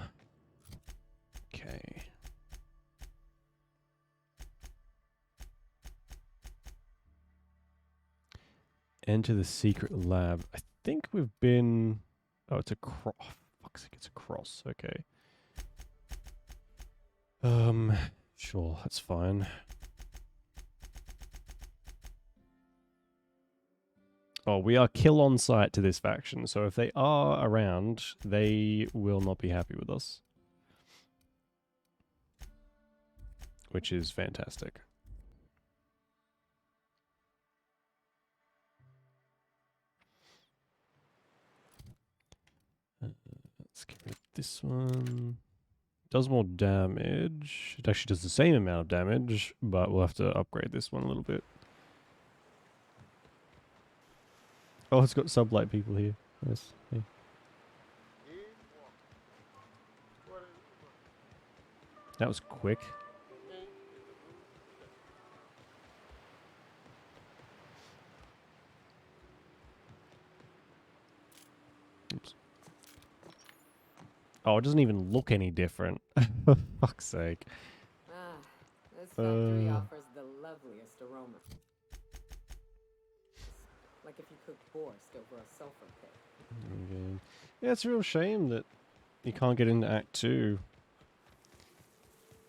Okay. Enter the secret lab. I think we've been... Oh, it's a cross. Fuck's sake, it's a cross. Okay. Sure, that's fine. Oh, we are kill on sight to this faction, so if they are around, they will not be happy with us. Which is fantastic. Let's get rid of this one. Does more damage. It actually does the same amount of damage, but we'll have to upgrade this one a little bit. Oh, it's got sublight people here. Nice. Yeah. That was quick. Oh, it doesn't even look any different. For fuck's sake. Ah, this factory offers the loveliest aroma. Like if you cooked borscht over a sulfur pit. Okay. Yeah, it's a real shame that you can't get into Act 2.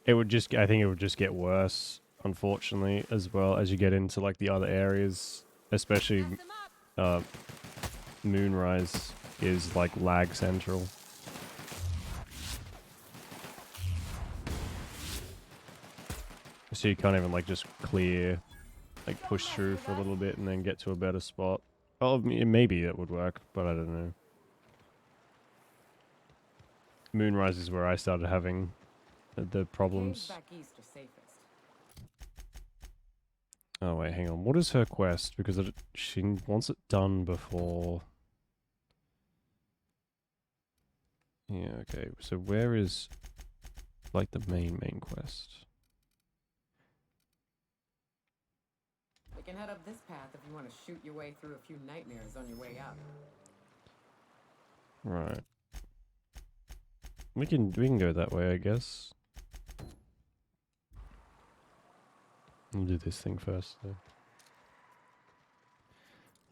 It would just, I think it would just get worse, unfortunately, as well as you get into like the other areas, especially Moonrise is like lag central. So you can't even like just clear, like push through for a little bit and then get to a better spot. Oh, maybe that would work, but I don't know. Moonrise is where I started having the problems. Back east are safest. Oh wait, hang on. What is her quest? Because she wants it done before. Yeah, okay. So where is like the main quest? We can head up this path if you want to shoot your way through a few nightmares on your way out. Right. We can go that way, I guess. We'll do this thing first, though.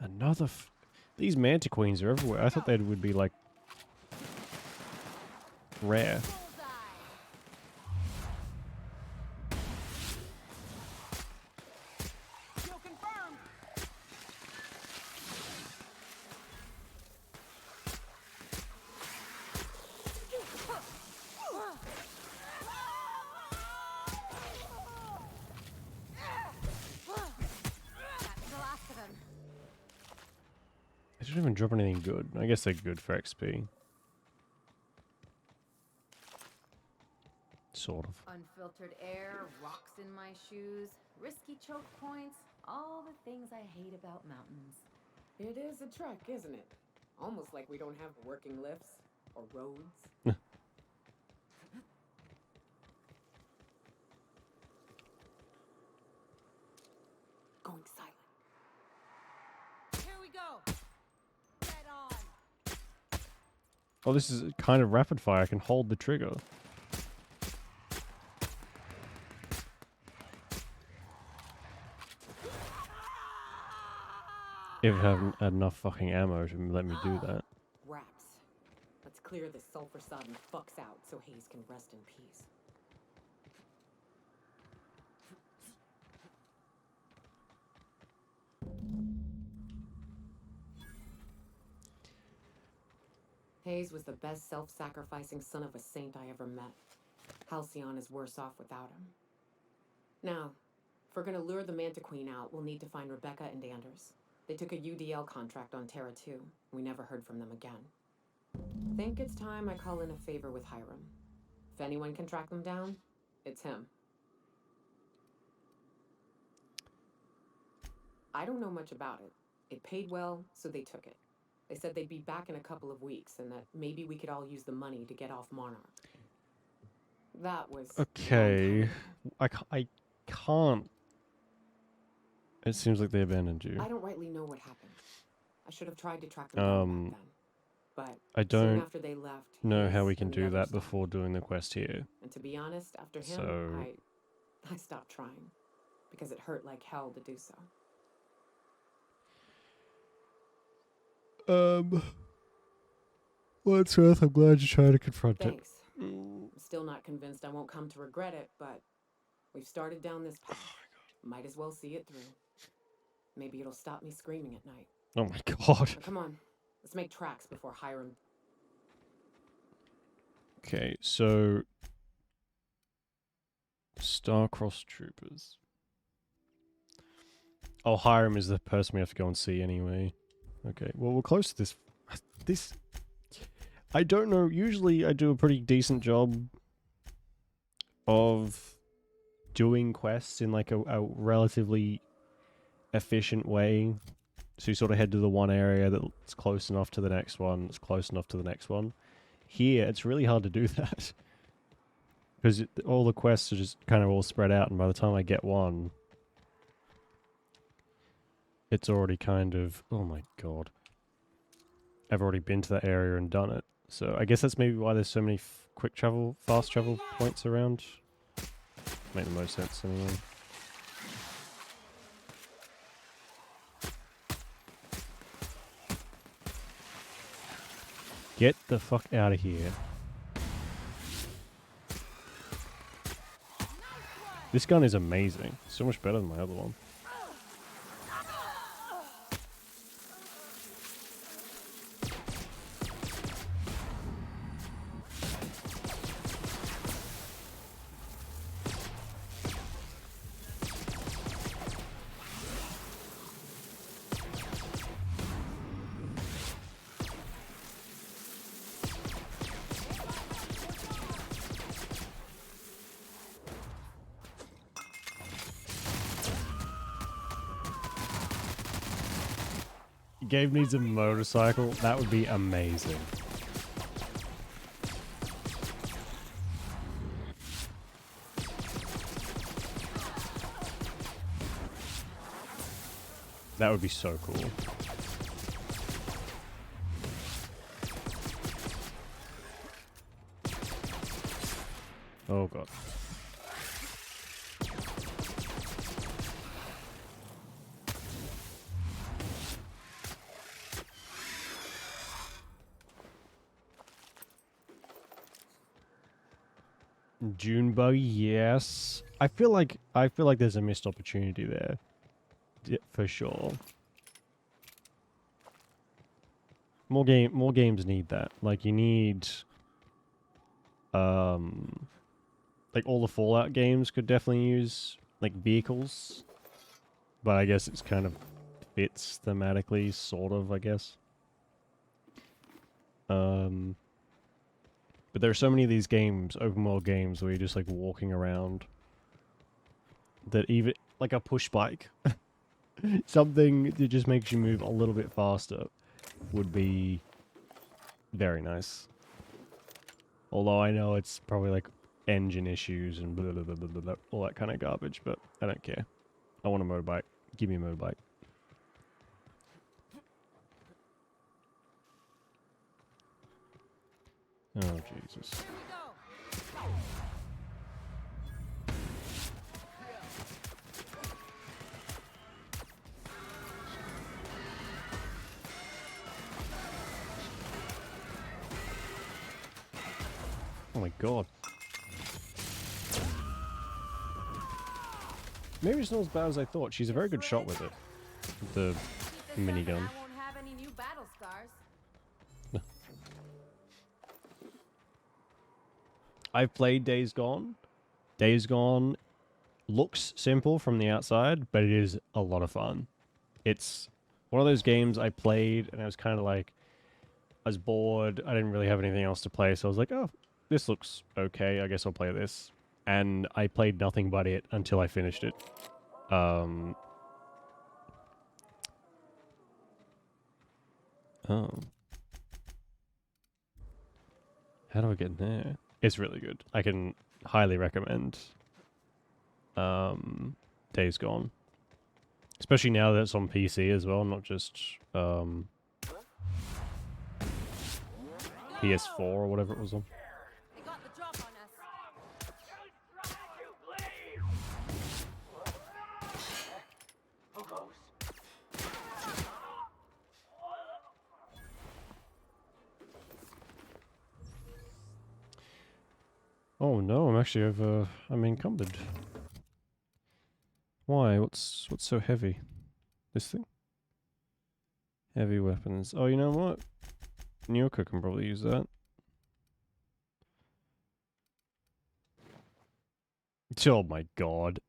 Another these mantiqueens are everywhere. I thought they would be, like, rare. They don't even drop anything good. I guess they're good for XP. Sort of. Unfiltered air, rocks in my shoes, risky choke points, all the things I hate about mountains. It is a trek, isn't it? Almost like we don't have working lifts or roads. Going silent. Here we go. Get on. Oh, this is kind of rapid fire. I can hold the trigger. If I haven't had enough fucking ammo to let me do that. Raps. Let's clear this sulfur-sodden fucks out so Hayes can rest in peace. Hayes was the best self-sacrificing son of a saint I ever met. Halcyon is worse off without him. Now, if we're gonna lure the Mantiqueen out, we'll need to find Rebecca and Anders. They took a UDL contract on Terra 2. We never heard from them again. Think it's time I call in a favor with Hiram. If anyone can track them down, it's him. I don't know much about it. It paid well, so they took it. They said they'd be back in a couple of weeks and that maybe we could all use the money to get off Monarch. That was... Okay. I can't... It seems like they abandoned you. I don't rightly know what happened. I should have tried to track them down back then. But I don't soon after they left, know how we can do that before doing the quest here. And to be honest, after him, So... I stopped trying. Because it hurt like hell to do so. Well, it's worth. I'm glad you tried to confront Thanks. I'm still not convinced I won't come to regret it, but we've started down this path. Might as well see it through. Maybe it'll stop me screaming at night. Oh my god. But come on, let's make tracks before Hiram. Okay, so... Star-Crossed Troopers. Oh, Hiram is the person we have to go and see anyway. Okay, well, we're close to this. This... I don't know. Usually I do a pretty decent job of doing quests in like a relatively efficient way. So you sort of head to the one area that's close enough to the next one, that's close enough to the next one. Here, it's really hard to do that. Because all the quests are just kind of all spread out, and by the time I get one, it's already kind of... Oh my god. I've already been to that area and done it. So I guess that's maybe why there's so many quick travel, fast travel points around. Make the most sense anyway. Get the fuck out of here. This gun is amazing. So much better than my other one. Gabe needs a motorcycle. That would be amazing. That would be so cool. Oh god. Junebug, yes. I feel like there's a missed opportunity there. For sure. More games need that. Like you need like all the Fallout games could definitely use like vehicles. But I guess it's kind of fits thematically, sort of, I guess. But there are so many of these games, open world games, where you're just like walking around. That even like a push bike, something that just makes you move a little bit faster, would be very nice. Although I know it's probably like engine issues and blah, blah, blah, blah, blah, all that kind of garbage, but I don't care. I want a motorbike. Give me a motorbike. Oh, Jesus. Oh my god. Maybe it's not as bad as I thought. She's a very good shot with it. The minigun. I won't have any new battle scars. I've played Days Gone. Days Gone looks simple from the outside, but it is a lot of fun. It's one of those games I played and I was kind of like, I was bored. I didn't really have anything else to play, so I was like, oh, this looks okay. I guess I'll play this. And I played nothing but it until I finished it. Oh. How do I get in there? It's really good. I can highly recommend Days Gone. Especially now that it's on PC as well, not just PS4 or whatever it was on. They got the drop on us. Oh no, I'm encumbered. Why? What's so heavy? This thing? Heavy weapons. Oh, you know what? Nyoka can probably use that. Oh my god.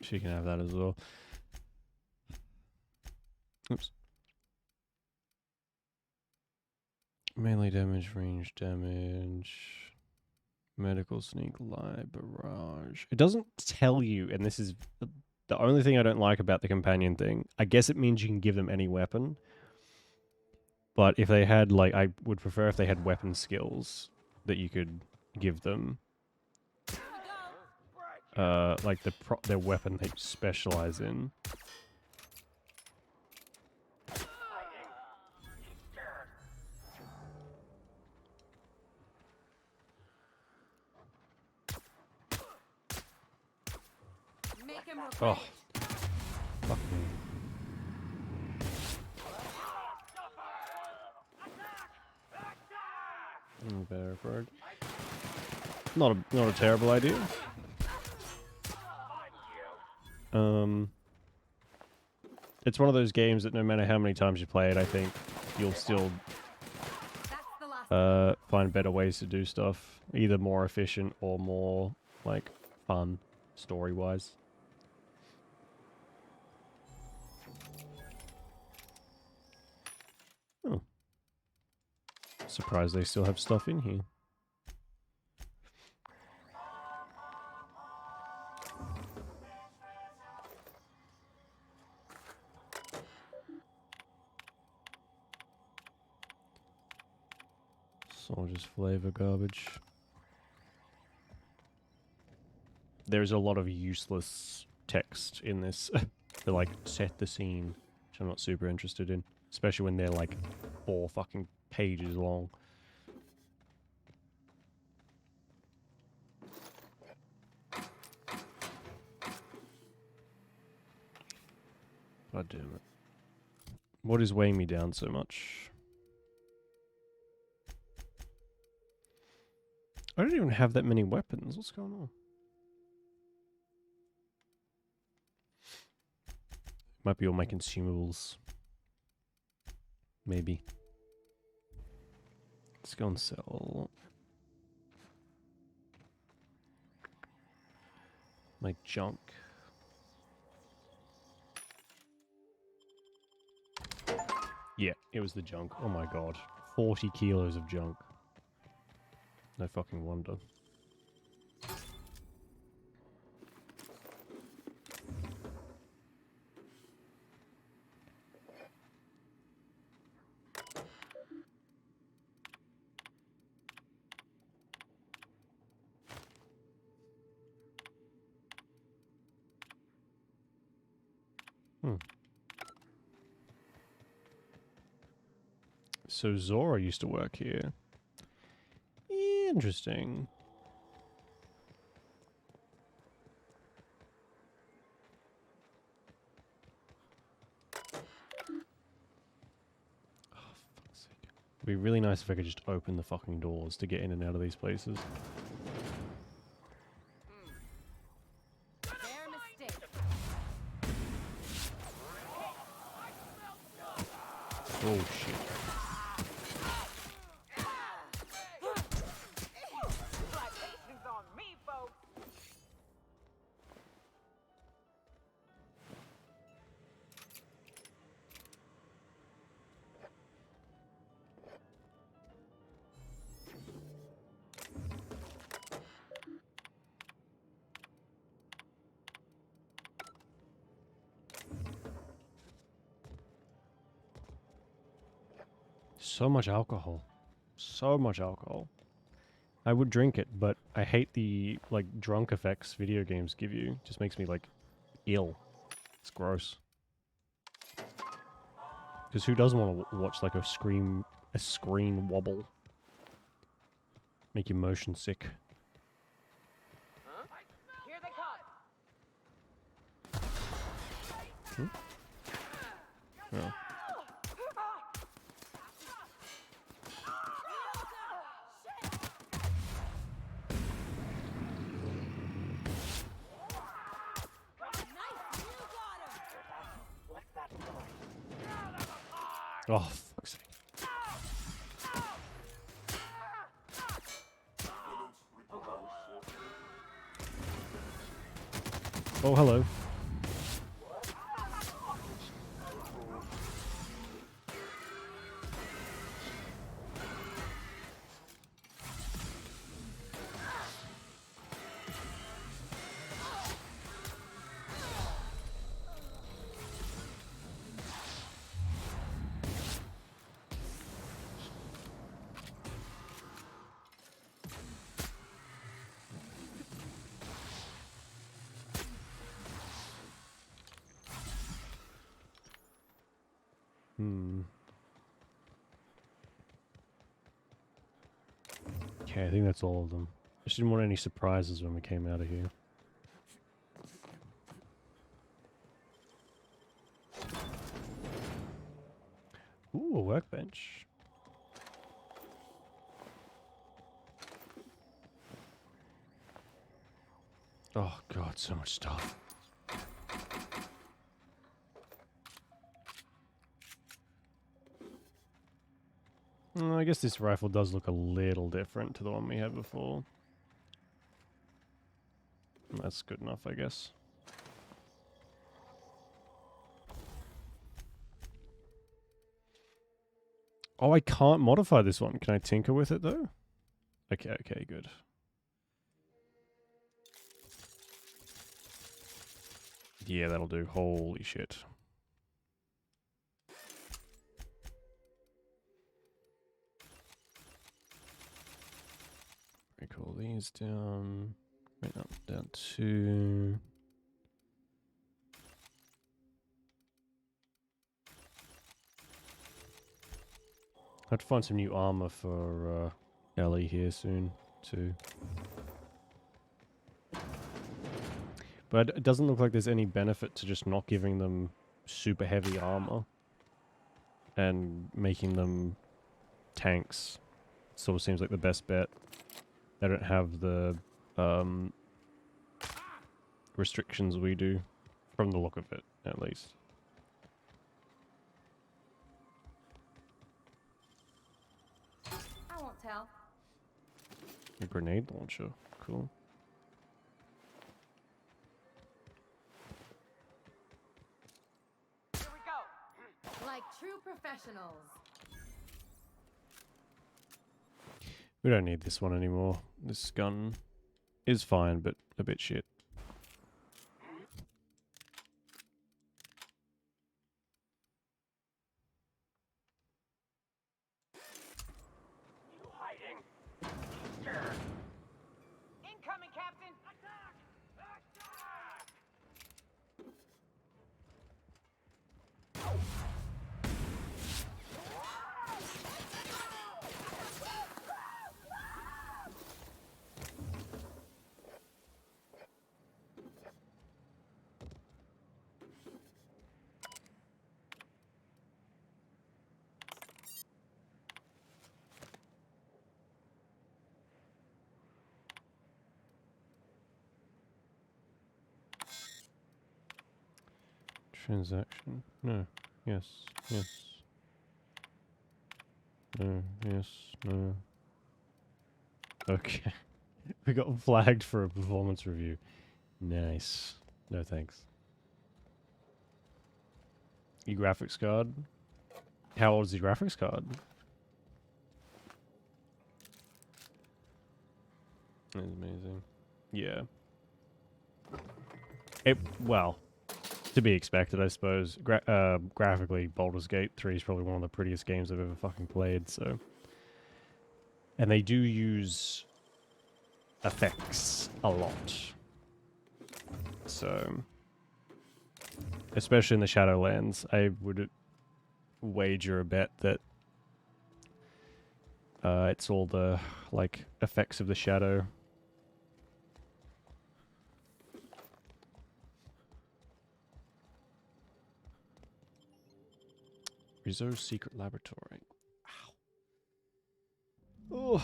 She can have that as well. Oops. Melee damage, range damage, medical sneak, live barrage. It doesn't tell you, and this is the only thing I don't like about the companion thing. I guess it means you can give them any weapon. But if they had, like, I would prefer if they had weapon skills that you could give them. like their weapon they specialize in. Make him Oh, fuck me. Better bird. Not a terrible idea. It's one of those games that no matter how many times you play it, I think you'll still find better ways to do stuff, either more efficient or more like fun, story-wise. Oh, surprised they still have stuff in here. Soldier's flavor garbage. There's a lot of useless text in this to like set the scene, which I'm not super interested in, especially when they're like 4 fucking pages long. God damn it. What is weighing me down so much? I don't even have that many weapons. What's going on? Might be all my consumables. Maybe. Let's go and sell my junk. Yeah, it was the junk. Oh my god. 40 kilos of junk. No fucking wonder. So Zora used to work here. Interesting. Oh, fuck's sake. It'd be really nice if I could just open the fucking doors to get in and out of these places. Oh shit. So much alcohol. So much alcohol. I would drink it, but I hate the, like, drunk effects video games give you. It just makes me, like, ill. It's gross. Because who doesn't want to watch, like, a screen wobble? Make you motion sick. Here they come. Oh. Oh, fuck's sake. Oh, hello. Okay, I think that's all of them. I just didn't want any surprises when we came out of here. Ooh, a workbench. Oh god, so much stuff. I guess this rifle does look a little different to the one we had before. That's good enough, I guess. Oh, I can't modify this one. Can I tinker with it, though? Okay, good. Yeah, that'll do. Holy shit. Very cool. These down. Right up, down to... I have to find some new armor for Ellie here soon, too. But it doesn't look like there's any benefit to just not giving them super heavy armor and making them tanks. Sort of seems like the best bet. They don't have the restrictions we do, from the look of it, at least. I won't tell. A grenade launcher. Cool. Here we go. Like true professionals. We don't need this one anymore. This gun is fine, but a bit shit. You hiding? Sure. Incoming, Captain! Attack! Attack! Transaction. No. Yes. Yes. No. Yes. No. Okay. We got flagged for a performance review. Nice. No thanks. Your graphics card? How old is your graphics card? That's amazing. Yeah. Well, to be expected, I suppose. Graphically, Baldur's Gate 3 is probably one of the prettiest games I've ever fucking played, so... And they do use effects a lot. So... Especially in the Shadowlands, I would wager a bet that it's all the, like, effects of the shadow. Rizzo's secret laboratory. Ow. Ugh.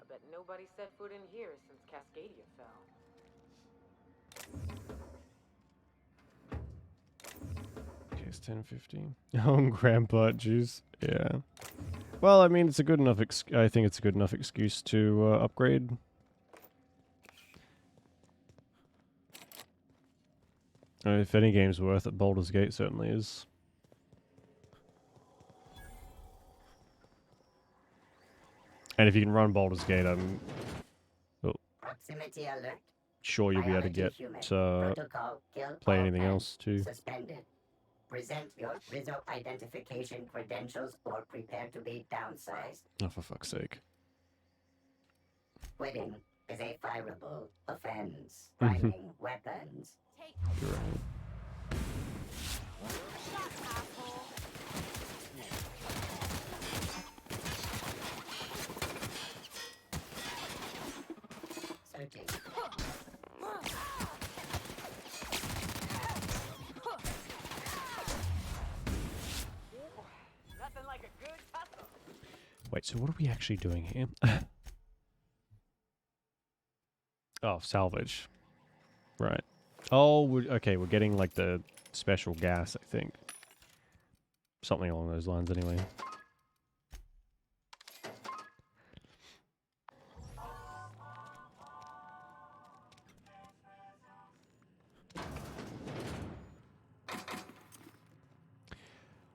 I bet nobody set foot in here since Cascadia fell. Okay, it's 10:15. Oh, grandpa juice. Yeah. Well, I mean, it's a good enough. I think it's a good enough excuse to upgrade. If any game's worth it, Baldur's Gate certainly is. And if you can run Baldur's Gate, I'm Proximity alert. sure you'll be able to Biology get human. play Protocol kill all anything pets. else too. Suspended. Present your Rizzo identification credentials or prepare to be downsized. Oh, for fuck's sake. Quitting. is a fireable offense. Priming weapons. You're right. Searching. Nothing like a good tussle. Wait, so what are we actually doing here? Oh, salvage. Right. Oh, okay, we're getting like the special gas, I think. Something along those lines anyway.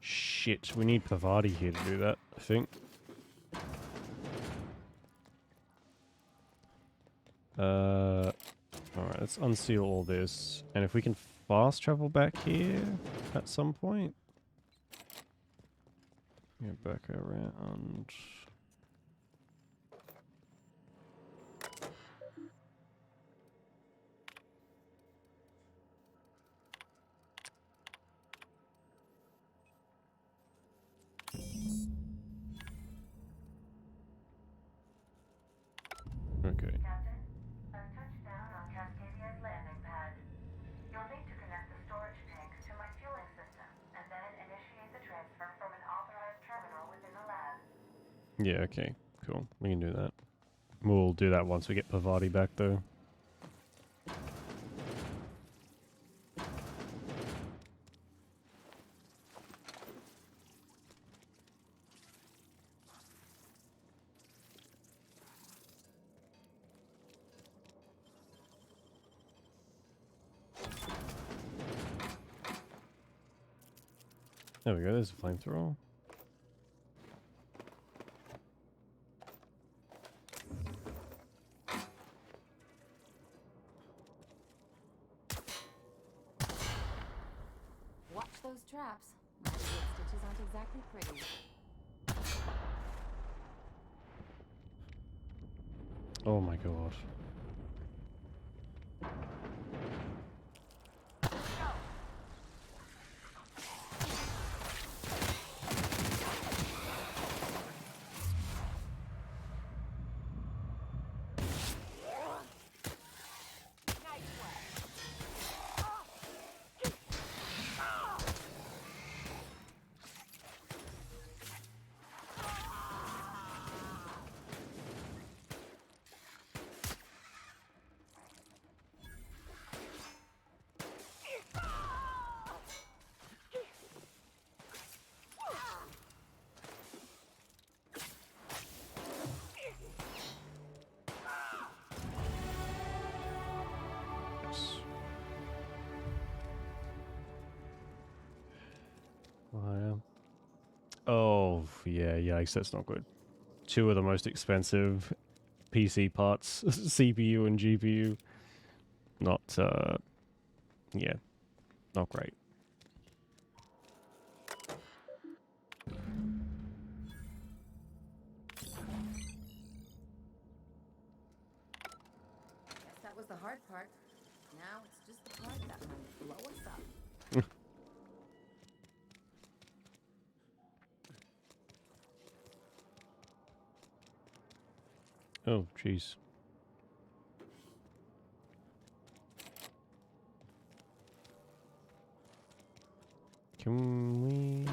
Shit, we need Pavati here to do that, I think. Alright, let's unseal all this. And if we can fast travel back here at some point. Go back around. Okay. Captain, I've touched down on Cascadia's landing pad. You'll need to connect the storage tanks to my fueling system, and then initiate the transfer from an authorized terminal within the lab. Yeah, okay. Cool. We can do that. We'll do that once we get Pavati back, though. There we go, there's a flamethrower. Watch those traps. My wood stitches aren't exactly pretty. Oh my god. Oh, yeah, yikes, that's not good. Two of the most expensive PC parts, CPU and GPU. Not, yeah, not great. Guess that was the hard part. Now it's just the part that might blow us up. Oh, jeez. Can we...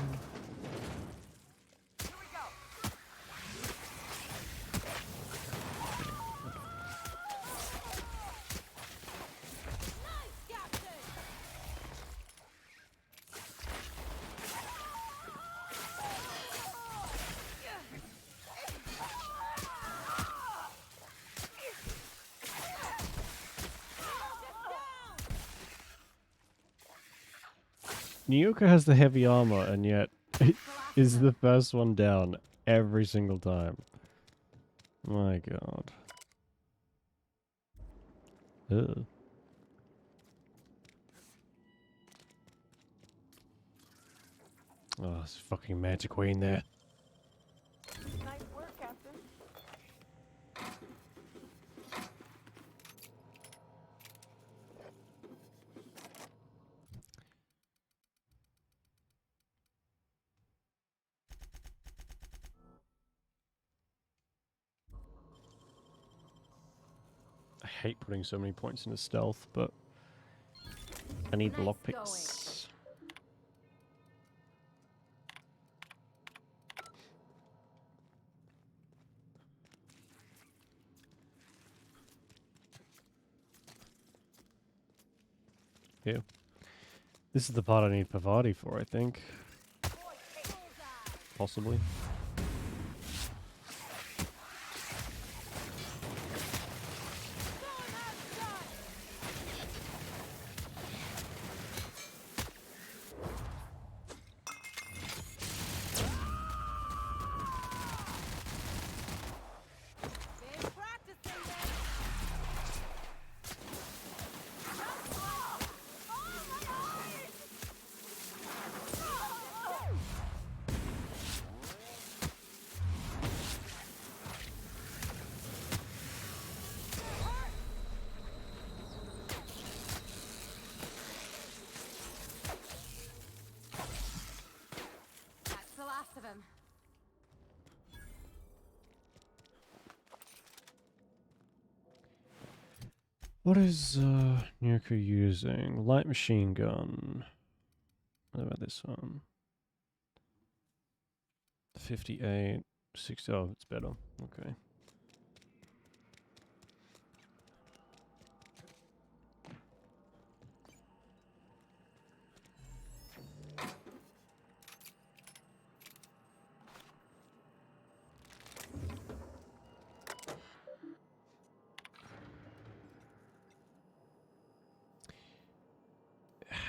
Nyoka has the heavy armor, and yet it is the first one down every single time. My god. Ugh. Oh, it's fucking Magic Queen there. Nice work, Captain. hate putting so many points into stealth, but I need Nice lockpicks. Yeah. This is the part I need Pavati for, I think. Possibly. That's the last of him. What is Nuka using? Light machine gun. What about this one? 58, 60. Oh, it's better. Okay.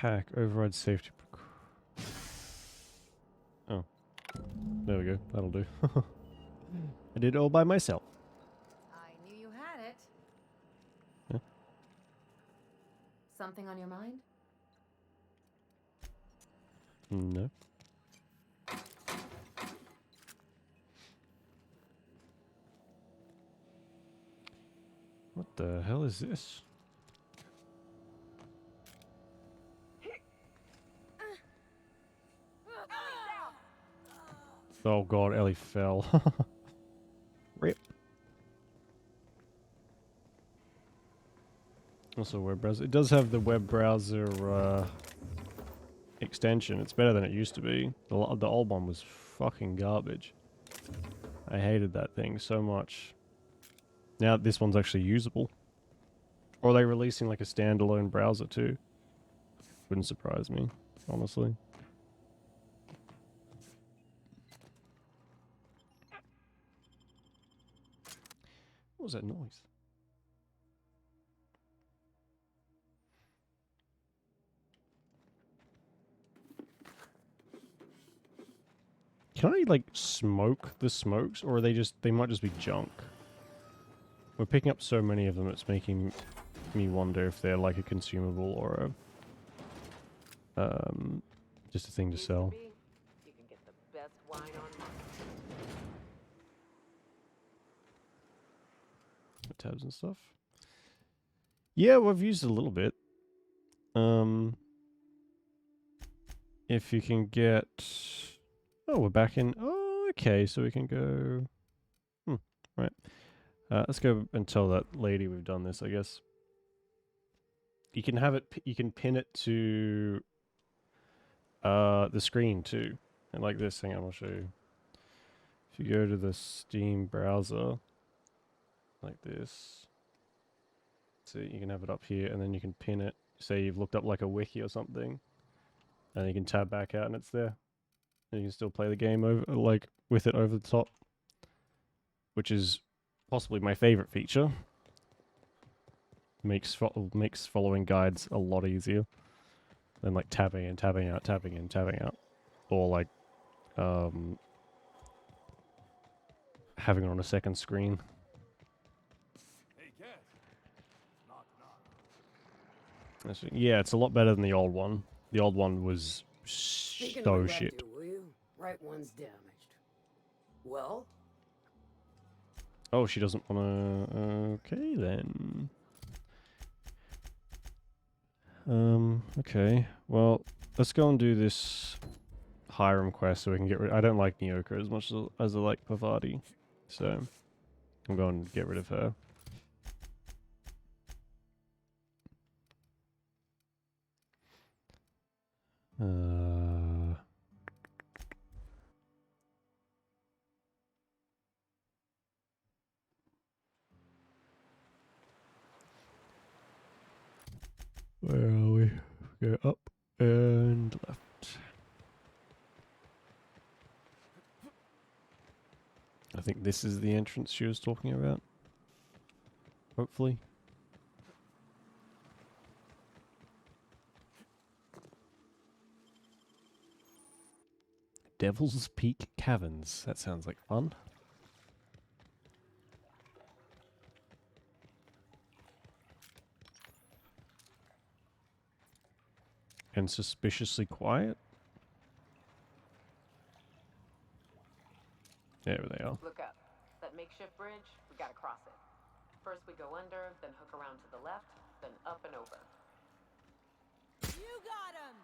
Hack, override safety. Oh. There we go. That'll do. I did it all by myself. I knew you had it. Yeah. Something on your mind? No. What the hell is this? Oh god, Ellie fell. Rip. Also web browser. It does have the web browser extension. It's better than it used to be. The old one was fucking garbage. I hated that thing so much. Now this one's actually usable. Or are they releasing like a standalone browser too? Wouldn't surprise me, honestly. What was that noise? Can I like smoke the smokes, or are they might just be junk? We're picking up so many of them, it's making me wonder if they're like a consumable or a just a thing to sell. You can get the best wine on Tabs and stuff. Yeah, well, I've used it a little bit. If you can get... Oh, we're back in... Oh, okay, so we can go... right. Let's go and tell that lady we've done this, I guess. You can have it... You can pin it to... the screen, too. And like this. Hang on, I'll show you. If you go to the Steam browser... like this. See, you can have it up here, and then you can pin it. Say you've looked up like a wiki or something, and you can tab back out, and it's there. And you can still play the game over, like with it over the top, which is possibly my favorite feature. Makes following guides a lot easier than like tabbing in, tabbing out, tabbing in, tabbing out, or like having it on a second screen. Yeah, it's a lot better than the old one. The old one was Speaking so of my shit. left ear, will you? Right one's damaged. Well? Oh, she doesn't want to... Okay, then. Okay. Well, let's go and do this Hiram quest so we can get rid... I don't like Nyoka as much as I like Pavati. So, I'm going to get rid of her. Where are we? Go up and left. I think this is the entrance she was talking about. Hopefully. Devil's Peak Caverns. That sounds like fun. And suspiciously quiet. There they are. Look up. That makeshift bridge, we gotta cross it. First we go under, then hook around to the left, then up and over. You got him!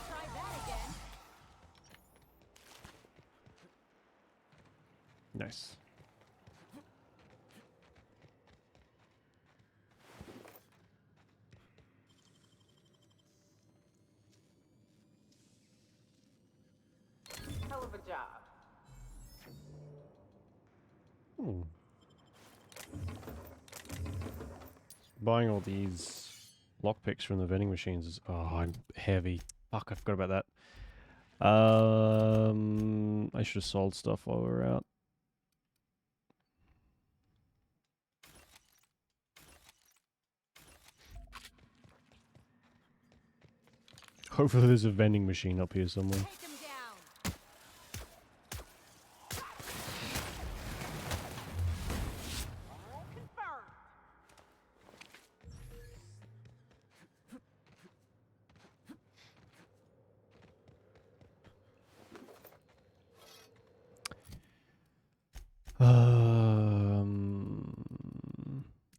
Try that again. Nice. Hell of a job. Buying all these lockpicks from the vending machines is... Oh, I'm heavy. Fuck, I forgot about that. I should have sold stuff while we were out. Hopefully there's a vending machine up here somewhere.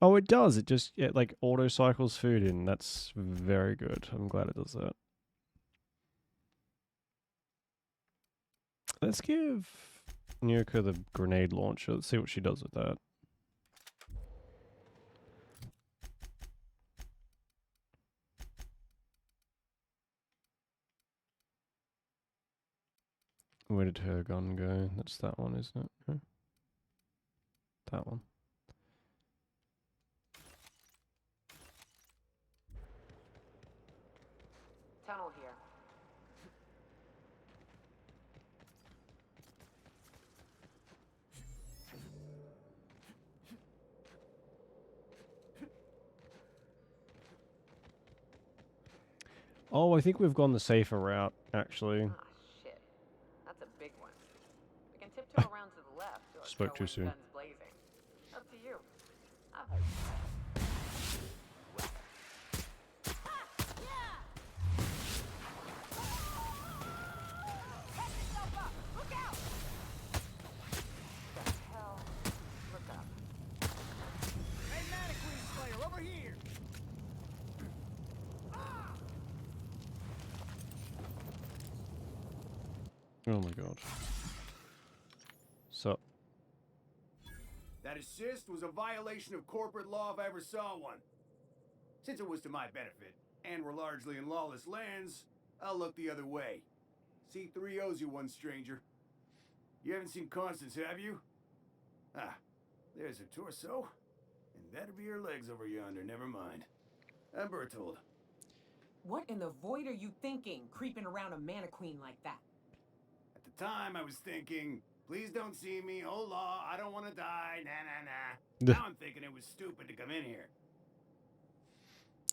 Oh, it does. It just like auto cycles food in. That's very good. I'm glad it does that. Let's give Nyoko the grenade launcher. Let's see what she does with that. Where did her gun go? That's that one, isn't it? No? That one. Tunnel here. Oh, I think we've gone the safer route, actually. Ah, shit. That's a big one. We can tiptoe around to the left or Spoke go too in soon. guns blazing. Up to you. Oh my god. So. That assist was a violation of corporate law if I ever saw one. Since it was to my benefit, and we're largely in lawless lands, I'll look the other way. C3 owes you one, stranger. You haven't seen Constance, have you? Ah, there's her torso. And that'll be her legs over yonder, never mind. I'm Bertold. What in the void are you thinking, creeping around a mannequin like that? At the time, I was thinking, please don't see me, oh law, I don't want to die, nah. Now I'm thinking it was stupid to come in here.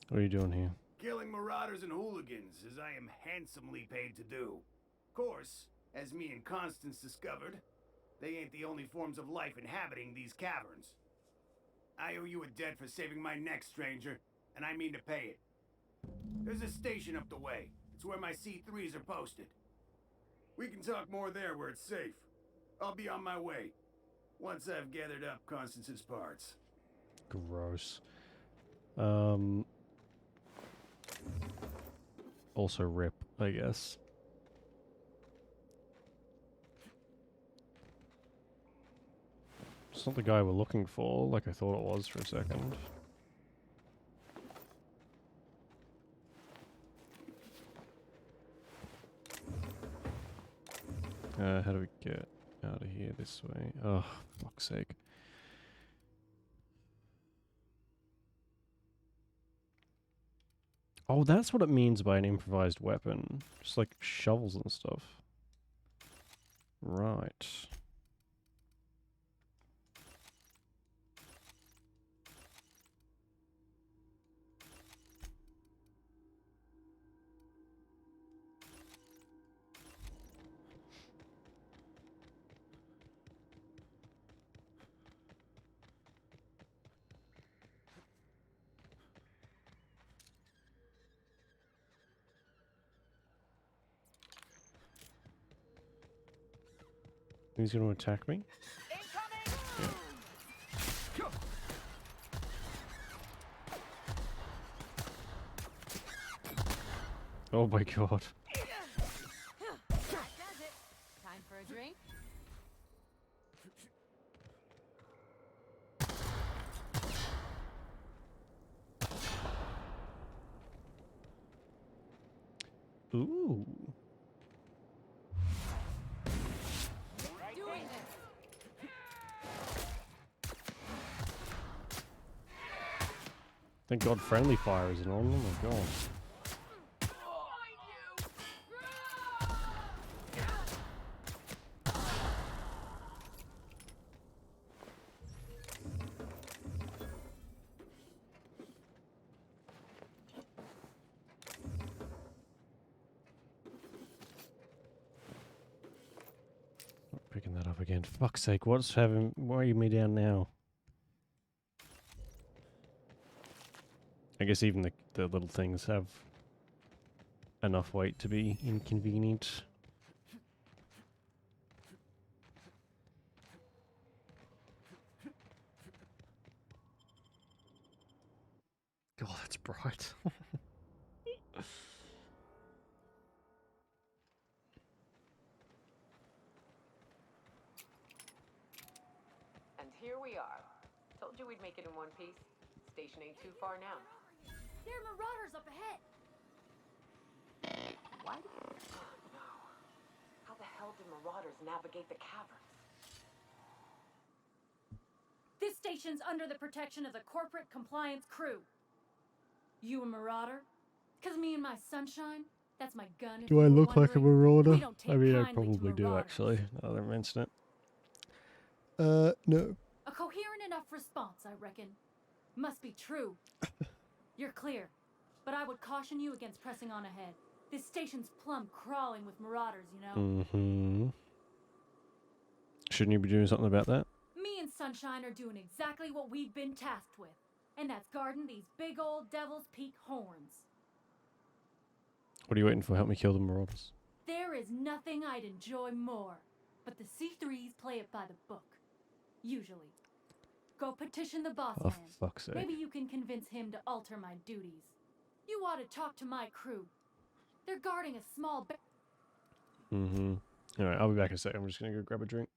What are you doing here? Killing marauders and hooligans, as I am handsomely paid to do. Of course, as me and Constance discovered, they ain't the only forms of life inhabiting these caverns. I owe you a debt for saving my neck, stranger, and I mean to pay it. There's a station up the way. It's where my C3s are posted. We can talk more there where it's safe. I'll be on my way. once I've gathered up Constance's parts. Gross. Also rip, I guess. It's not the guy we're looking for, like I thought it was for a second. How do we get out of here this way? Oh, fuck's sake. Oh, that's what it means by an improvised weapon. Just like shovels and stuff. Right. He's going to attack me? Yeah. Oh my god. That does it. Time for a drink? Ooh. Doing this. Thank God friendly fire isn't on. Oh my god. Picking that up again. Fuck's sake, what's having... Why are you me down now? I guess even the little things have enough weight to be inconvenient. God, that's bright. And here we are. Told you we'd make it in one piece. Station ain't too far now. There are marauders up ahead. Why do you... Oh, no. How the hell did marauders navigate the caverns? This station's under the protection of the corporate compliance crew. You a marauder? Cause me and my sunshine, that's my gun. If Do I you were look like a wondering. marauder? We don't take I mean, I kindly to probably do marauders. actually, now that I mention it. No. A coherent enough response, I reckon. Must be true. You're clear, but I would caution you against pressing on ahead. This station's plumb crawling with marauders, you know? Mm-hmm. Shouldn't you be doing something about that? Me and Sunshine are doing exactly what we've been tasked with, and that's guarding these big old Devil's Peak horns. What are you waiting for? Help me kill the marauders. There is nothing I'd enjoy more, but the C3s play it by the book. Usually. Go petition the boss Oh, man. fuck's sake. Maybe you can convince him to alter my duties. You ought to talk to my crew. They're guarding a small Mm-hmm. Alright, I'll be back in a second. I'm just gonna go grab a drink.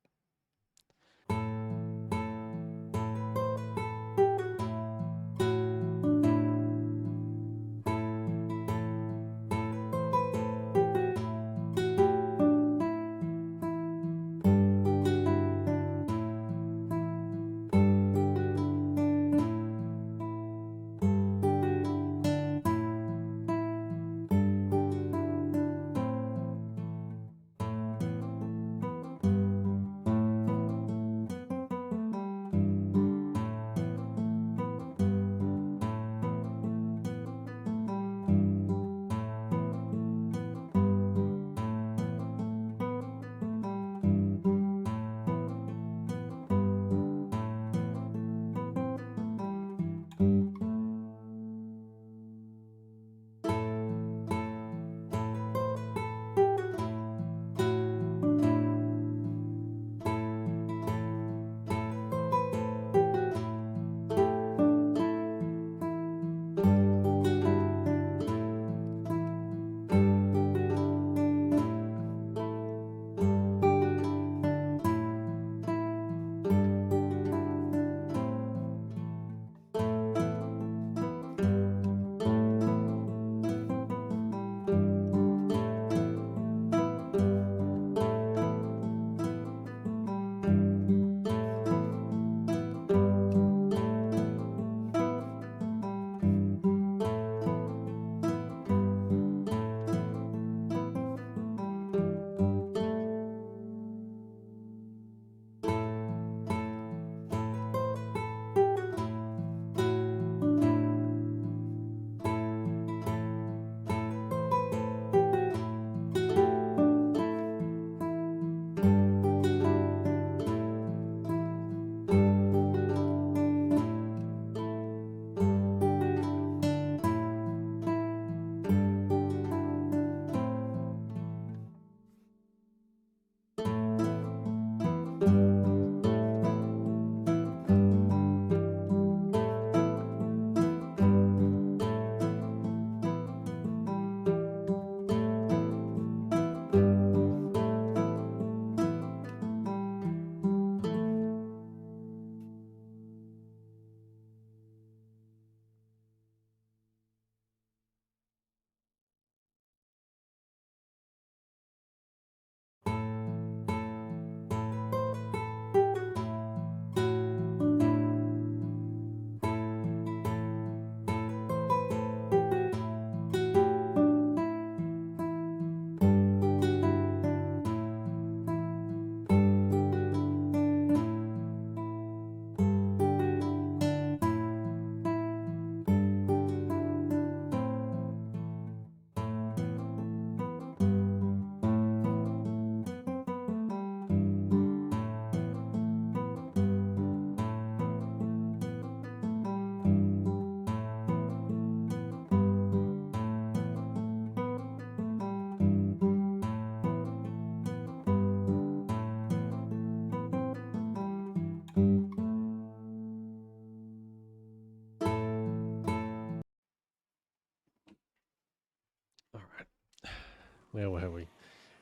Where were we?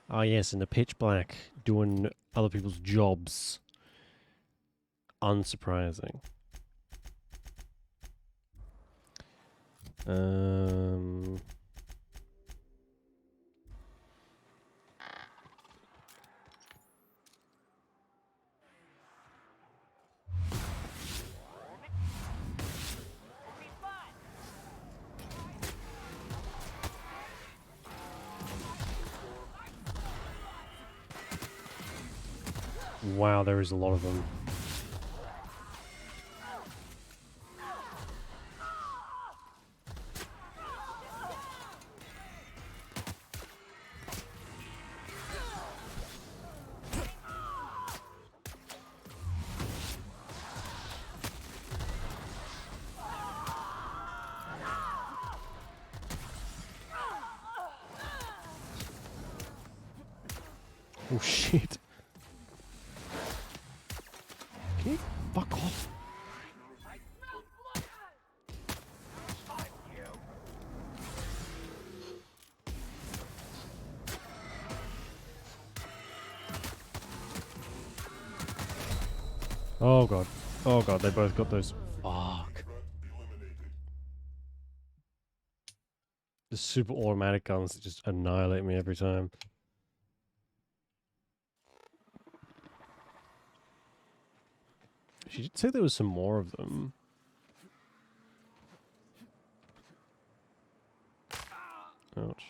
Ah, yes, in the pitch black, doing other people's jobs. Unsurprising. Wow, there is a lot of them. Oh shit. Can you fuck off? Oh god. Oh god, they both got those. Fuck. The super automatic guns that just annihilate me every time. She did say there was some more of them. Ouch.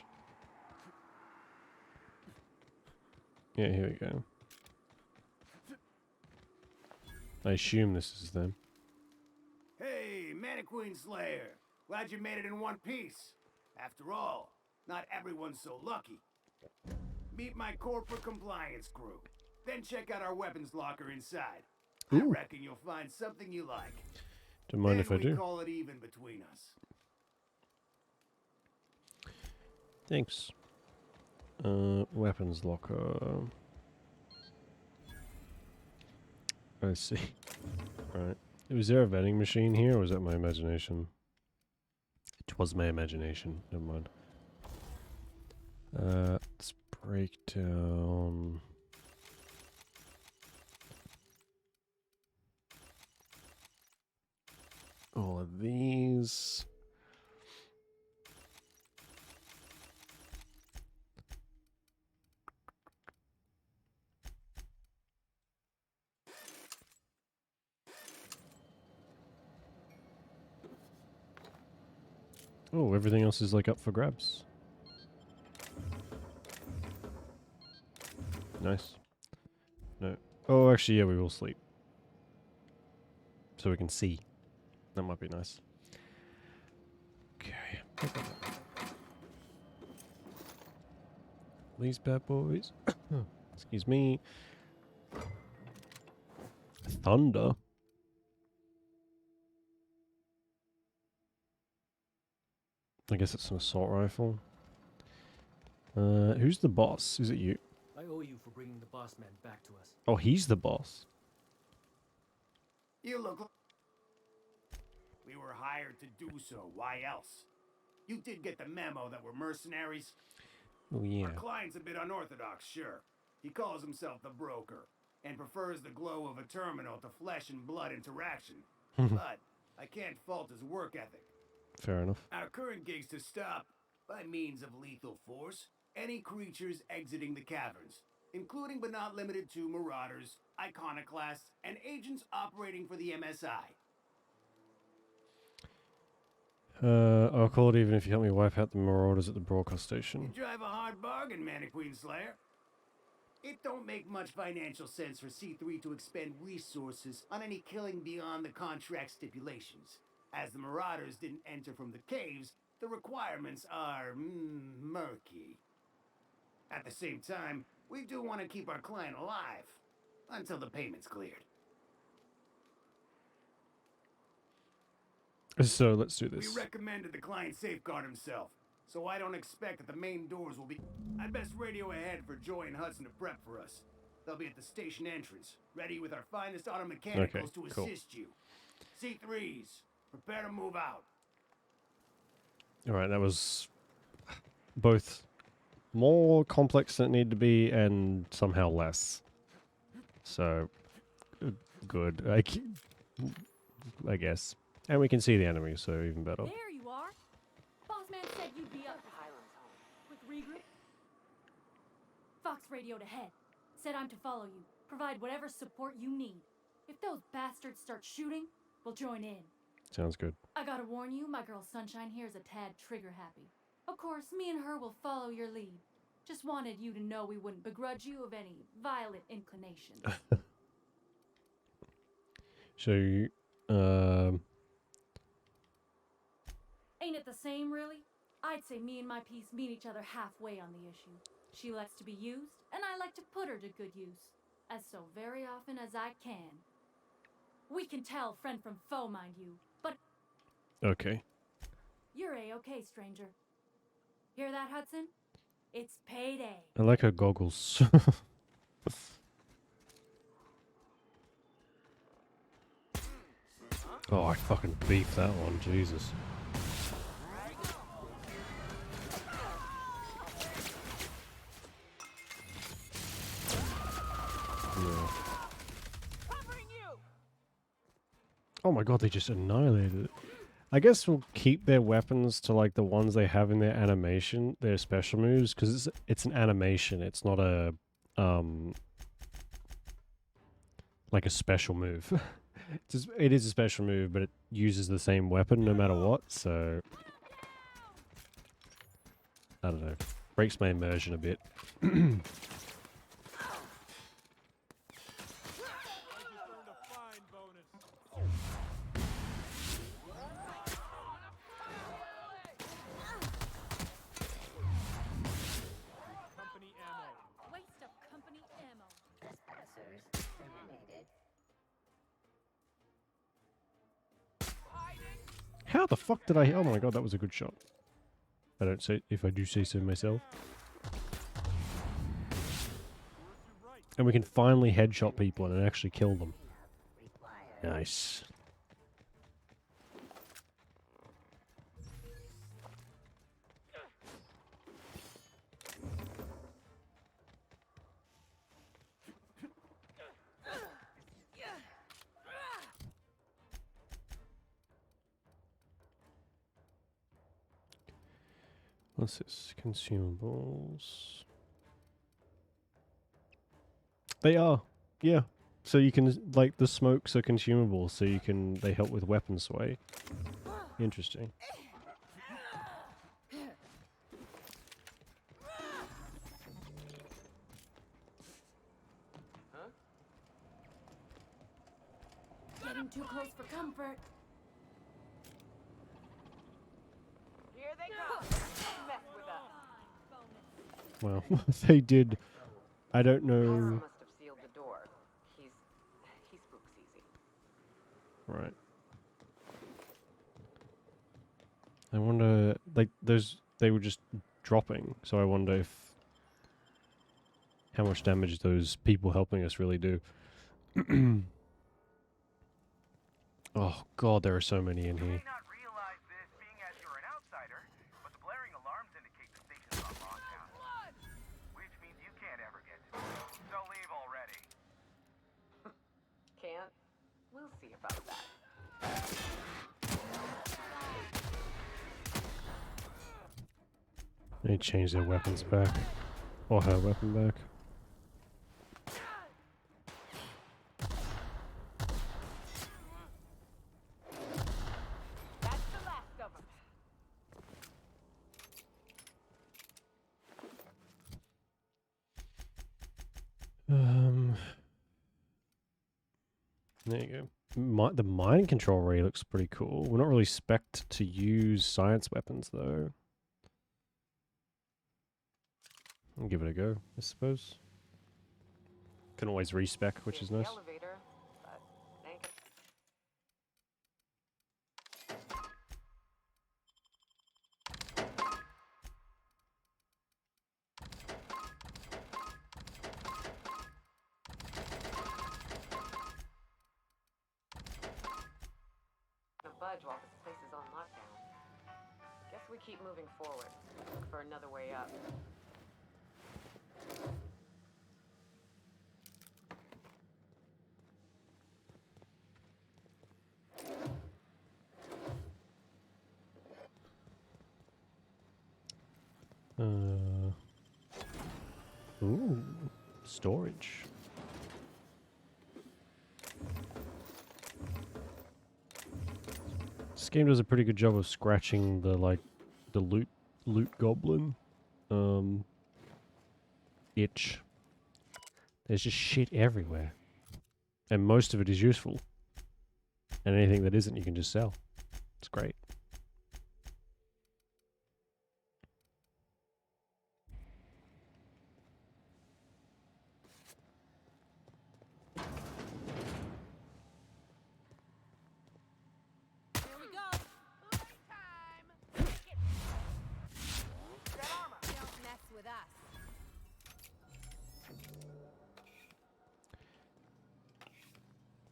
Yeah, here we go. I assume this is them. Hey, Mannequin Slayer. Glad you made it in one piece. After all, not everyone's so lucky. Meet my corporate compliance crew. Then check out our weapons locker inside. I Ooh. reckon you'll find something you like. Don't mind if I we do. Call it even between us. Thanks. Weapons locker. I see. Right. Was there a vending machine here, or was that my imagination? It was my imagination. Never mind. Let's break down. All of these. Oh, everything else is like up for grabs. Nice. No. Oh, actually, yeah, we will sleep. So we can see. That might be nice. Okay. These bad boys. Excuse me. Thunder. I guess it's an assault rifle. Who's the boss? Is it you? I owe you for bringing the boss man back to us. Oh, he's the boss. You look. We were hired to do so. Why else? You did get the memo that we're mercenaries. Oh, yeah. Our client's a bit unorthodox, sure. He calls himself the broker and prefers the glow of a terminal to flesh and blood interaction. But I can't fault his work ethic. Fair enough. Our current gig's to stop, by means of lethal force, any creatures exiting the caverns, including but not limited to marauders, iconoclasts, and agents operating for the MSI. I'll call it even if you help me wipe out the marauders at the broadcast You station. drive a hard bargain, Mannequin Slayer. It don't make much financial sense for C3 to expend resources on any killing beyond the contract stipulations. As the marauders didn't enter from the caves, the requirements are murky. At the same time, we do want to keep our client alive until the payment's cleared. So let's do this. We recommended the client safeguard himself, so I don't expect that the main doors will be... I'd best radio ahead for Joy and Hudson to prep for us. They'll be at the station entrance, ready with our finest auto mechanicals to assist you. C3s, prepare to move out. Alright, that was both more complex than it needed to be, and somehow less. So, good. I guess. And we can see the enemy, so even better. There you are. Boss man said you'd be up. Quick regroup. Fox radioed ahead. Said I'm to follow you. Provide whatever support you need. If those bastards start shooting, we'll join in. Sounds good. I gotta warn you, my girl Sunshine here is a tad trigger happy. Of course, me and her will follow your lead. Just wanted you to know we wouldn't begrudge you of any violent inclinations. So, Ain't it the same, really? I'd say me and my piece meet each other halfway on the issue. She likes to be used, and I like to put her to good use. As so very often as I can. We can tell friend from foe, mind you, but... Okay. You're A-okay, stranger. Hear that, Hudson? It's payday. I like her goggles. Oh, I fucking beefed that one, Jesus. Yeah. Oh my god, they just annihilated it. I guess we'll keep their weapons to like the ones they have in their animation, their special moves, because it's an animation. It's not a like a special move. It is a special move, but it uses the same weapon no matter what. So I don't know. Breaks my immersion a bit. Waste of company ammo. Trespassers eliminated. How the fuck did I... Oh my god, that was a good shot. I don't say... If I do say so myself. And we can finally headshot people and actually kill them. Nice. What's this? Consumables. They are. Yeah. So you can, like, the smokes are consumables, so you can, they help with weapon sway. Interesting. Getting too close for comfort. Here they come. Mess with us. Well, they did. I don't know. Must have sealed the door. He spooks easy. Right. I wonder, like, they were just dropping, so I wonder if how much damage those people helping us really do. Oh god, there are so many in here. Can't? We'll see about that. They change their weapons back. Or her weapon back. That's the last of them. There you go. The mind control ray looks pretty cool. We're not really spec'd to use science weapons, though. I'll give it a go, I suppose. Can always respec, which is nice. Elevator, but ain't budge while this place is on lockdown. Guess we keep moving forward. Look for another way up. Ooh, storage. This game does a pretty good job of scratching the loot goblin itch. There's just shit everywhere. And most of it is useful. And anything that isn't you can just sell. It's great.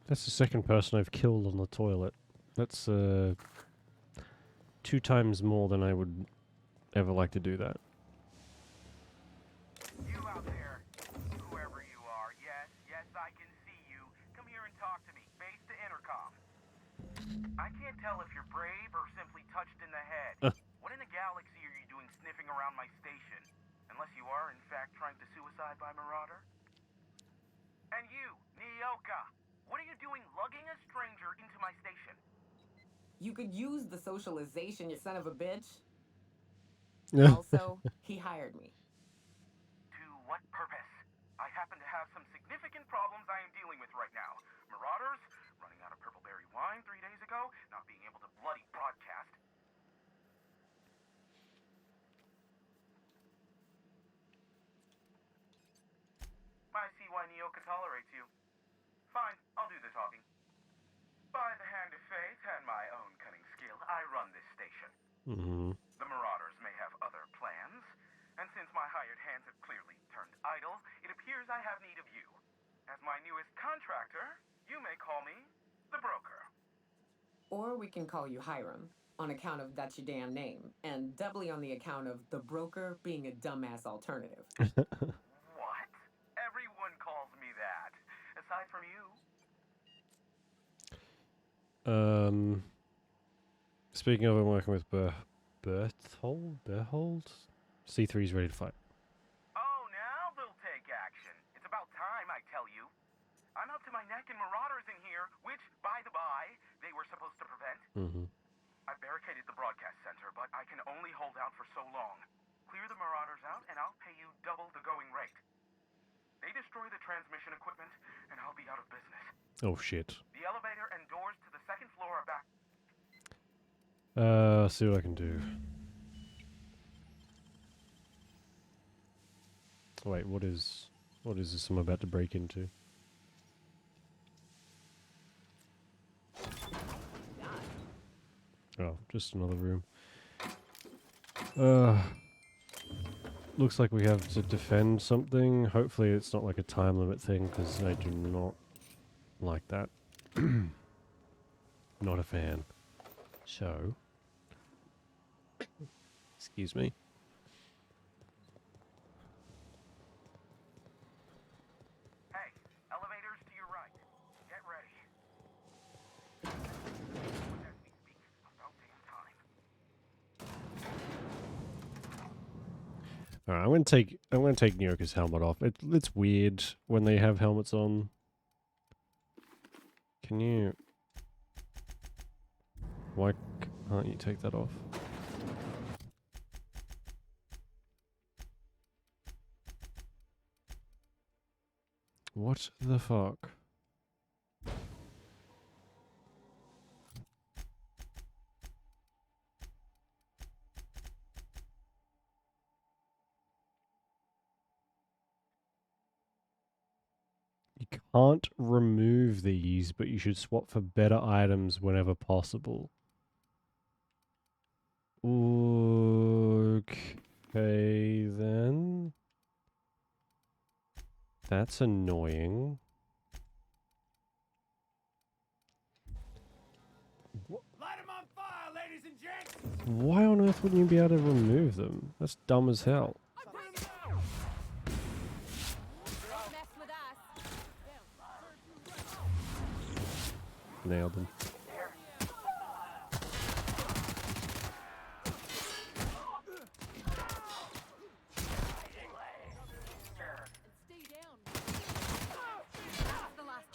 That's the second person I've killed on the toilet. That's 2 times more than I would ever like to do that. You out there, whoever you are, yes, I can see you. Come here and talk to me. Face the intercom. I can't tell if you're brave or simply touched in the head. What in the galaxy are you doing sniffing around my station? Unless you are, in fact, trying to suicide by Marauder? And you, Nyoka, what are you doing lugging a stranger into my station? You could use the socialization, you son of a bitch. Also, he hired me. To what purpose? I happen to have some significant problems I am dealing with right now. Marauders, running out of purple berry wine 3 days ago, not being able to bloody broadcast. I see why Nyoka tolerates you. Fine, I'll do the talking. By the hand of fate and my own cunning skill, I run this station. The Marauders may have other plans, and since my hired hands have clearly turned idle, it appears I have need of you. As my newest contractor, you may call me the broker. Or we can call you Hiram, on account of that's your damn name, and doubly on the account of the broker being a dumbass alternative. What? Everyone calls me that, aside from you. Speaking of, I'm working with Berthold? C3's ready to fight. Oh, now they'll take action. It's about time, I tell you. I'm up to my neck in Marauders in here, which, by the by, they were supposed to prevent. I barricaded the broadcast center, but I can only hold out for so long. Clear the Marauders out, and I'll pay you double the going rate. They destroy the transmission equipment, and I'll be out of business. Oh, shit. The elevator and doors to the second floor are back. See what I can do. Wait, what is this I'm about to break into? Oh, just another room. Looks like we have to defend something. Hopefully it's not like a time limit thing, because I do not like that. Not a fan. So... Excuse me. Hey, elevators to your right. Get ready. As we speak, about damn time. Alright, I'm gonna take Nyoka's helmet off. It's weird when they have helmets on. Can you... Why can't you take that off? What the fuck? You can't remove these, but you should swap for better items whenever possible. Okay, then. That's annoying. Light 'em on fire, ladies and gents! Why on earth wouldn't you be able to remove them? That's dumb as hell. Nailed them.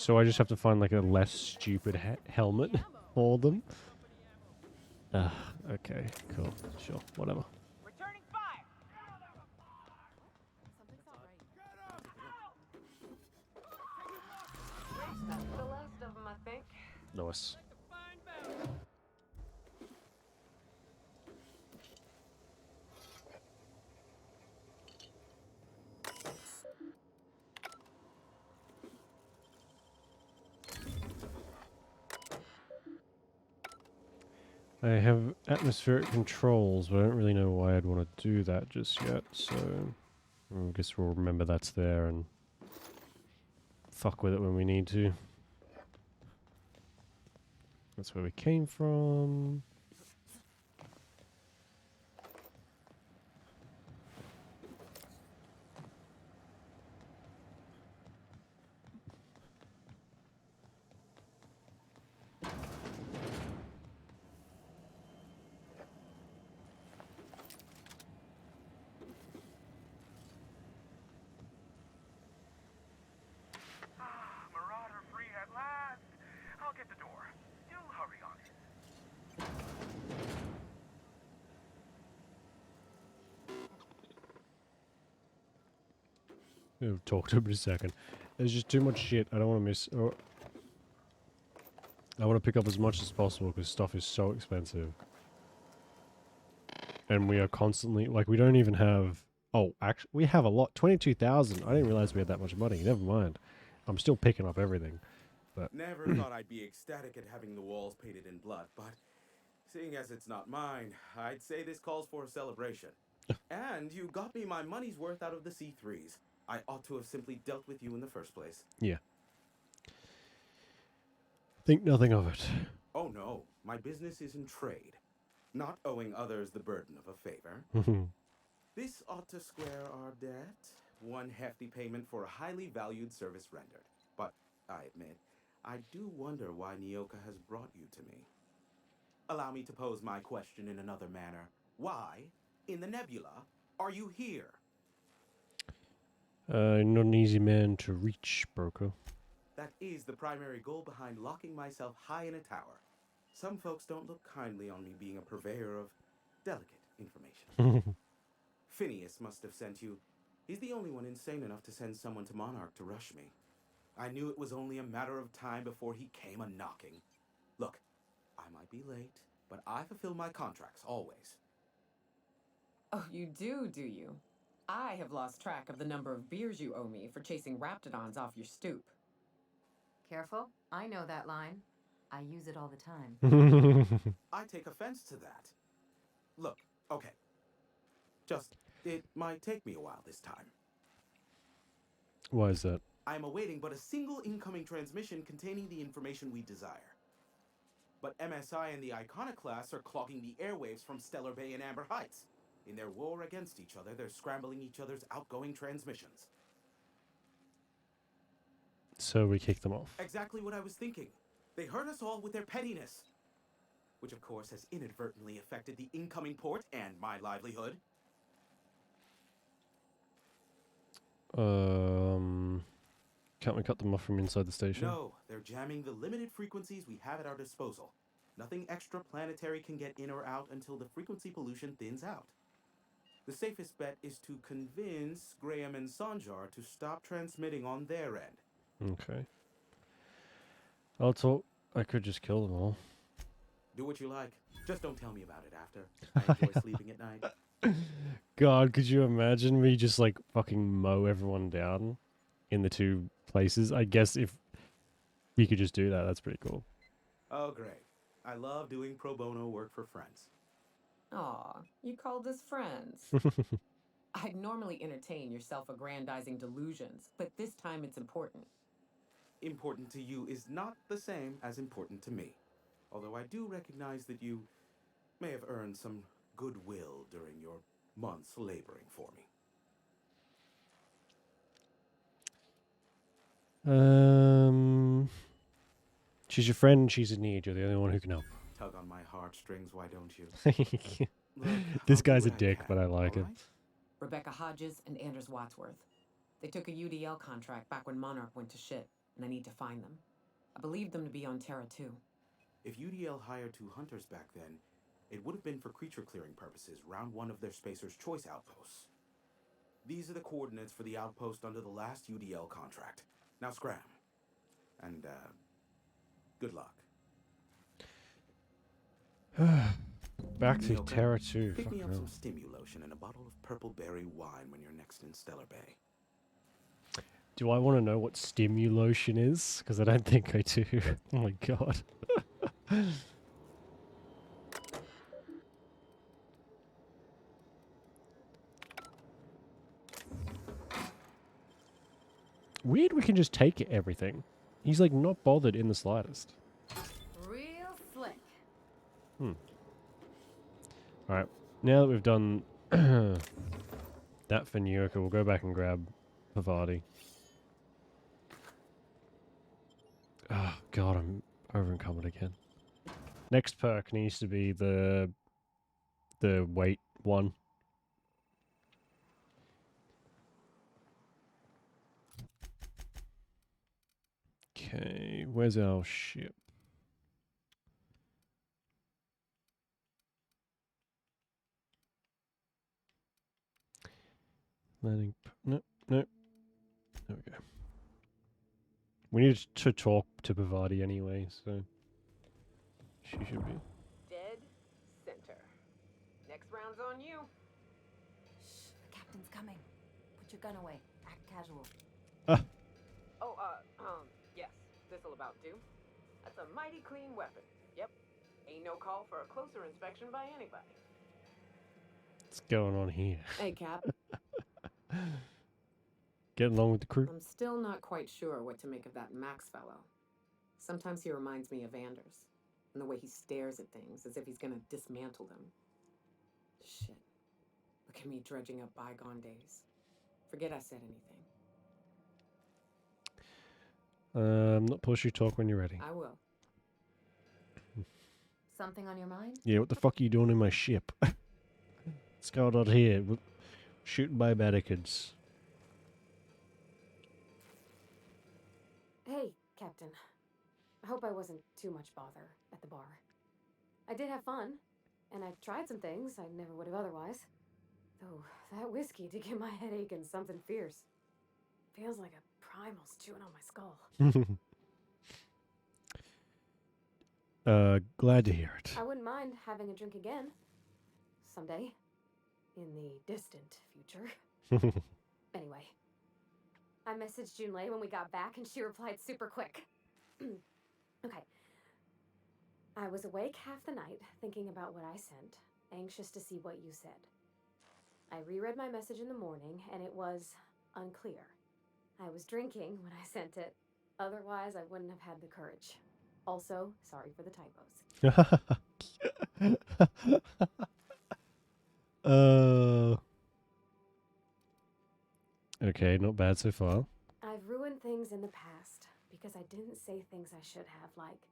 So I just have to find like a less stupid helmet for them. Okay, cool, sure, whatever. Returning fire! Something's not right. That's the last of them, I think. Nice. I have atmospheric controls, but I don't really know why I'd want to do that just yet, so I guess we'll remember that's there and fuck with it when we need to. That's where we came from. Marauder free at last. I'll get the door. Do hurry on it. We'll talk to him in a second. There's just too much shit. I don't want to miss. Or I want to pick up as much as possible because stuff is so expensive. And we are constantly, like, we don't even have, oh, actually, we have a lot, 22,000. I didn't realize we had that much money. Never mind. I'm still picking up everything. But Never thought I'd be ecstatic at having the walls painted in blood, but seeing as it's not mine, I'd say this calls for a celebration. And you got me my money's worth out of the C3s. I ought to have simply dealt with you in the first place. yeah. Think nothing of it. Oh no, my business is in trade, not owing others the burden of a favor. This ought to square our debt. One hefty payment for a highly valued service rendered. But I admit, I do wonder why Nyoka has brought you to me. Allow me to pose my question in another manner. Why, in the nebula, are you here? Not an easy man to reach, Broker. That is the primary goal behind locking myself high in a tower. Some folks don't look kindly on me being a purveyor of delicate information. Phineas must have sent you. He's the only one insane enough to send someone to Monarch to rush me. I knew it was only a matter of time before he came a-knocking. Look, I might be late, but I fulfill my contracts, always. Oh, you do you? I have lost track of the number of beers you owe me for chasing raptidons off your stoop. Careful, I know that line. I use it all the time. I take offense to that. Look, okay. It might take me a while this time. Why is that? I am awaiting but a single incoming transmission containing the information we desire. But MSI and the Iconoclasts are clogging the airwaves from Stellar Bay and Amber Heights. In their war against each other, they're scrambling each other's outgoing transmissions. So we kick them off. Exactly what I was thinking. They hurt us all with their pettiness. Which of course has inadvertently affected the incoming port and my livelihood. Can't we cut them off from inside the station? No, they're jamming the limited frequencies we have at our disposal. Nothing extraplanetary can get in or out until the frequency pollution thins out. The safest bet is to convince Graham and Sanjar to stop transmitting on their end. Okay. I'll talk. I could just kill them all. Do what you like. Just don't tell me about it after. I enjoy sleeping at night. God, could you imagine me just like fucking mow everyone down in the two places? I guess if we could just do that, that's pretty cool. Oh, great. I love doing pro bono work for friends. Aw, you called us friends. I'd normally entertain your self-aggrandizing delusions, but this time it's important. Important to you is not the same as important to me. Although I do recognize that you may have earned some goodwill during your months laboring for me. She's your friend, she's in need, you're the only one who can help. Tug on my heartstrings, why don't you? Look, This I'll guy's do a what I dick, can, but I like all him. right? Rebecca Hodges and Anders Wadsworth. They took a UDL contract back when Monarch went to shit. and I need to find them. I believe them to be on Terra 2. If UDL hired 2 hunters back then, it would have been for creature clearing purposes, round 1 of their Spacer's Choice outposts. These are the coordinates for the outpost under the last UDL contract. Now scram. And, good luck. Back to Neo, Terra 2. Pick me Fucking up some hell. Stimulotion and a bottle of purple berry wine when you're next in Stellar Bay. Do I want to know what stimulation is? Because I don't think I do. Oh my god. Weird we can just take everything. He's like not bothered in the slightest. Real slick. Alright, now that we've done that for New Yorker, we'll go back and grab Pavati. Oh god, I'm over encumbered again. Next perk needs to be the weight one. Okay, where's our ship? Landing. Nope, nope. There we go. We need to talk to Pavati anyway, so she should be. Dead center. Next round's on you. Shh, the captain's coming. Put your gun away. Act casual. Oh, yes. This'll about do. That's a mighty clean weapon. Yep. Ain't no call for a closer inspection by anybody. What's going on here? Hey, Cap. Getting along with the crew? I'm still not quite sure what to make of that Max fellow. Sometimes he reminds me of Anders, and the way he stares at things as if he's gonna dismantle them. Shit. Look at me dredging up bygone days. Forget I said anything. Not push you talk when you're ready. I will. Something on your mind? Yeah, what the fuck are you doing in my ship? What's going on here? We're shooting by mannequins. Hey, Captain. I hope I wasn't too much bother at the bar. I did have fun, and I tried some things I never would have otherwise. Though, that whiskey did give my head aching something fierce. Feels like a primal's chewing on my skull. Glad to hear it. I wouldn't mind having a drink again. Someday. In the distant future. Anyway. I messaged Junlei when we got back, and she replied super quick. Okay. I was awake half the night, thinking about what I sent, anxious to see what you said. I reread my message in the morning, and it was unclear. I was drinking when I sent it. Otherwise, I wouldn't have had the courage. Also, sorry for the typos. Okay, not bad so far. I've ruined things in the past because I didn't say things I should have, like,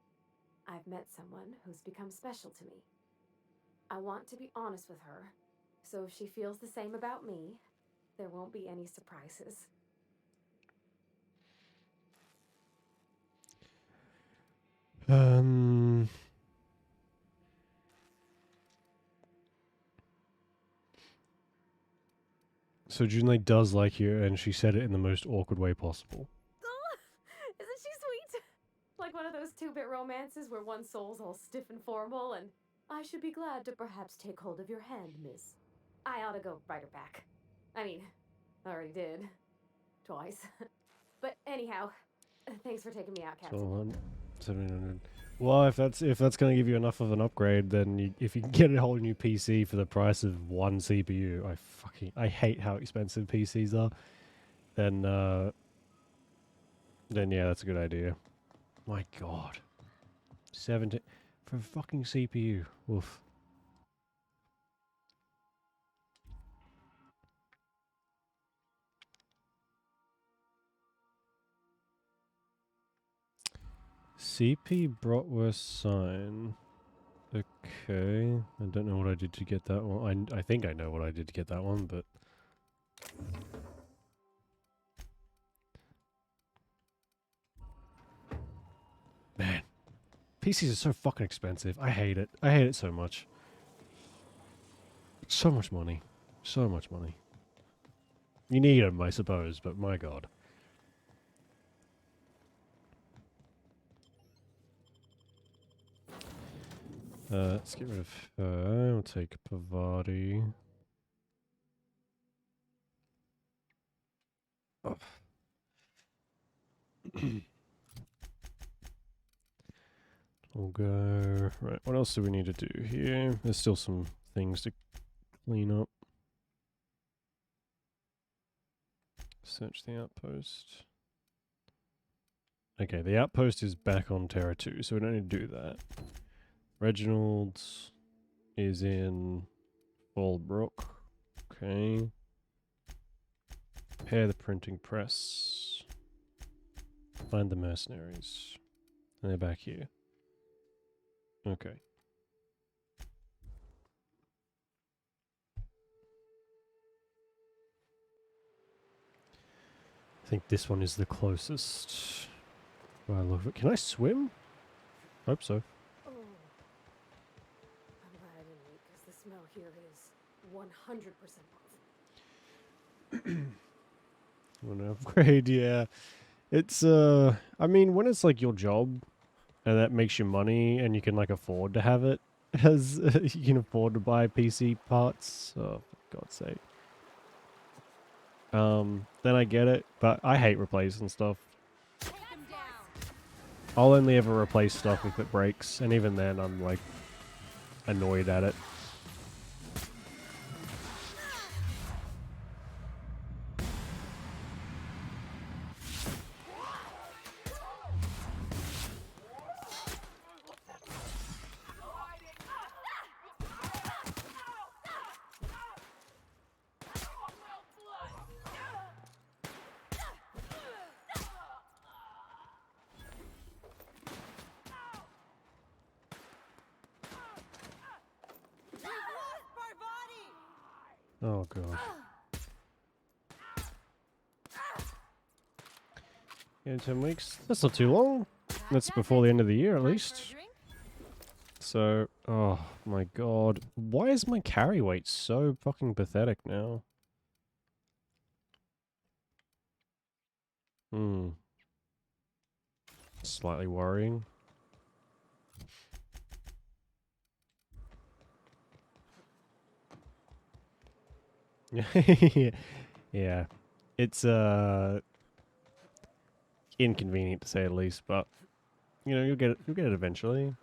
I've met someone who's become special to me. I want to be honest with her, so if she feels the same about me, there won't be any surprises. So Junlei does like you, and she said it in the most awkward way possible. Isn't she sweet? Like one of those 2-bit romances where one soul's all stiff and formal, and I should be glad to perhaps take hold of your hand, miss. I ought to go write her back. I mean, I already did. Twice. But anyhow, thanks for taking me out, Captain. 1700. Well, if that's gonna give you enough of an upgrade, then if you can get a whole new PC for the price of one CPU, I hate how expensive PCs are. Then yeah, that's a good idea. My God, 70 for a fucking CPU. Oof. CP Bratwurst sign. Okay, I don't know what I did to get that one. I think I know what I did to get that one, but PCs are so fucking expensive. I hate it. I hate it so much. So much money. So much money. You need them, I suppose, but my god. Let's get rid of her. I'll take Pavati. Oh. We'll go... Right, what else do we need to do here? There's still some things to clean up. Search the outpost. Okay, the outpost is back on Terra 2, so we don't need to do that. Reginald's is in Fallbrook. Okay. Repair the printing press. Find the mercenaries. And they're back here. Okay. I think this one is the closest. By the look of it. Can I swim? Hope so. Oh. I'm glad I didn't eat, because the smell here is 100% off. Want to upgrade? Yeah. It's, I mean, when it's like your job, and that makes you money, and you can like afford to have it, as you can afford to buy PC parts, oh, for God's sake. Then I get it, but I hate replacing stuff. I'll only ever replace stuff if it breaks, and even then I'm like annoyed at it. Oh god. Yeah, 10 weeks. That's not too long. That's before the end of the year at least. So, oh my god. Why is my carry weight so fucking pathetic now? Slightly worrying. Yeah. It's inconvenient to say the least, but you know, you'll get it eventually.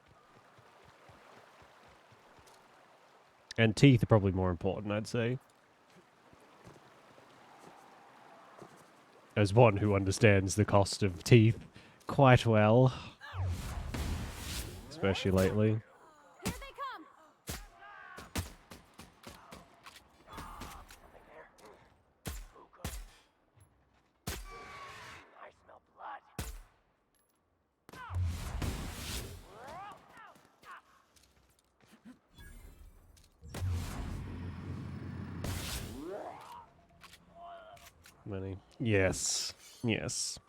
And teeth are probably more important, I'd say. As one who understands the cost of teeth quite well. Especially lately. Money. Yes. Yes.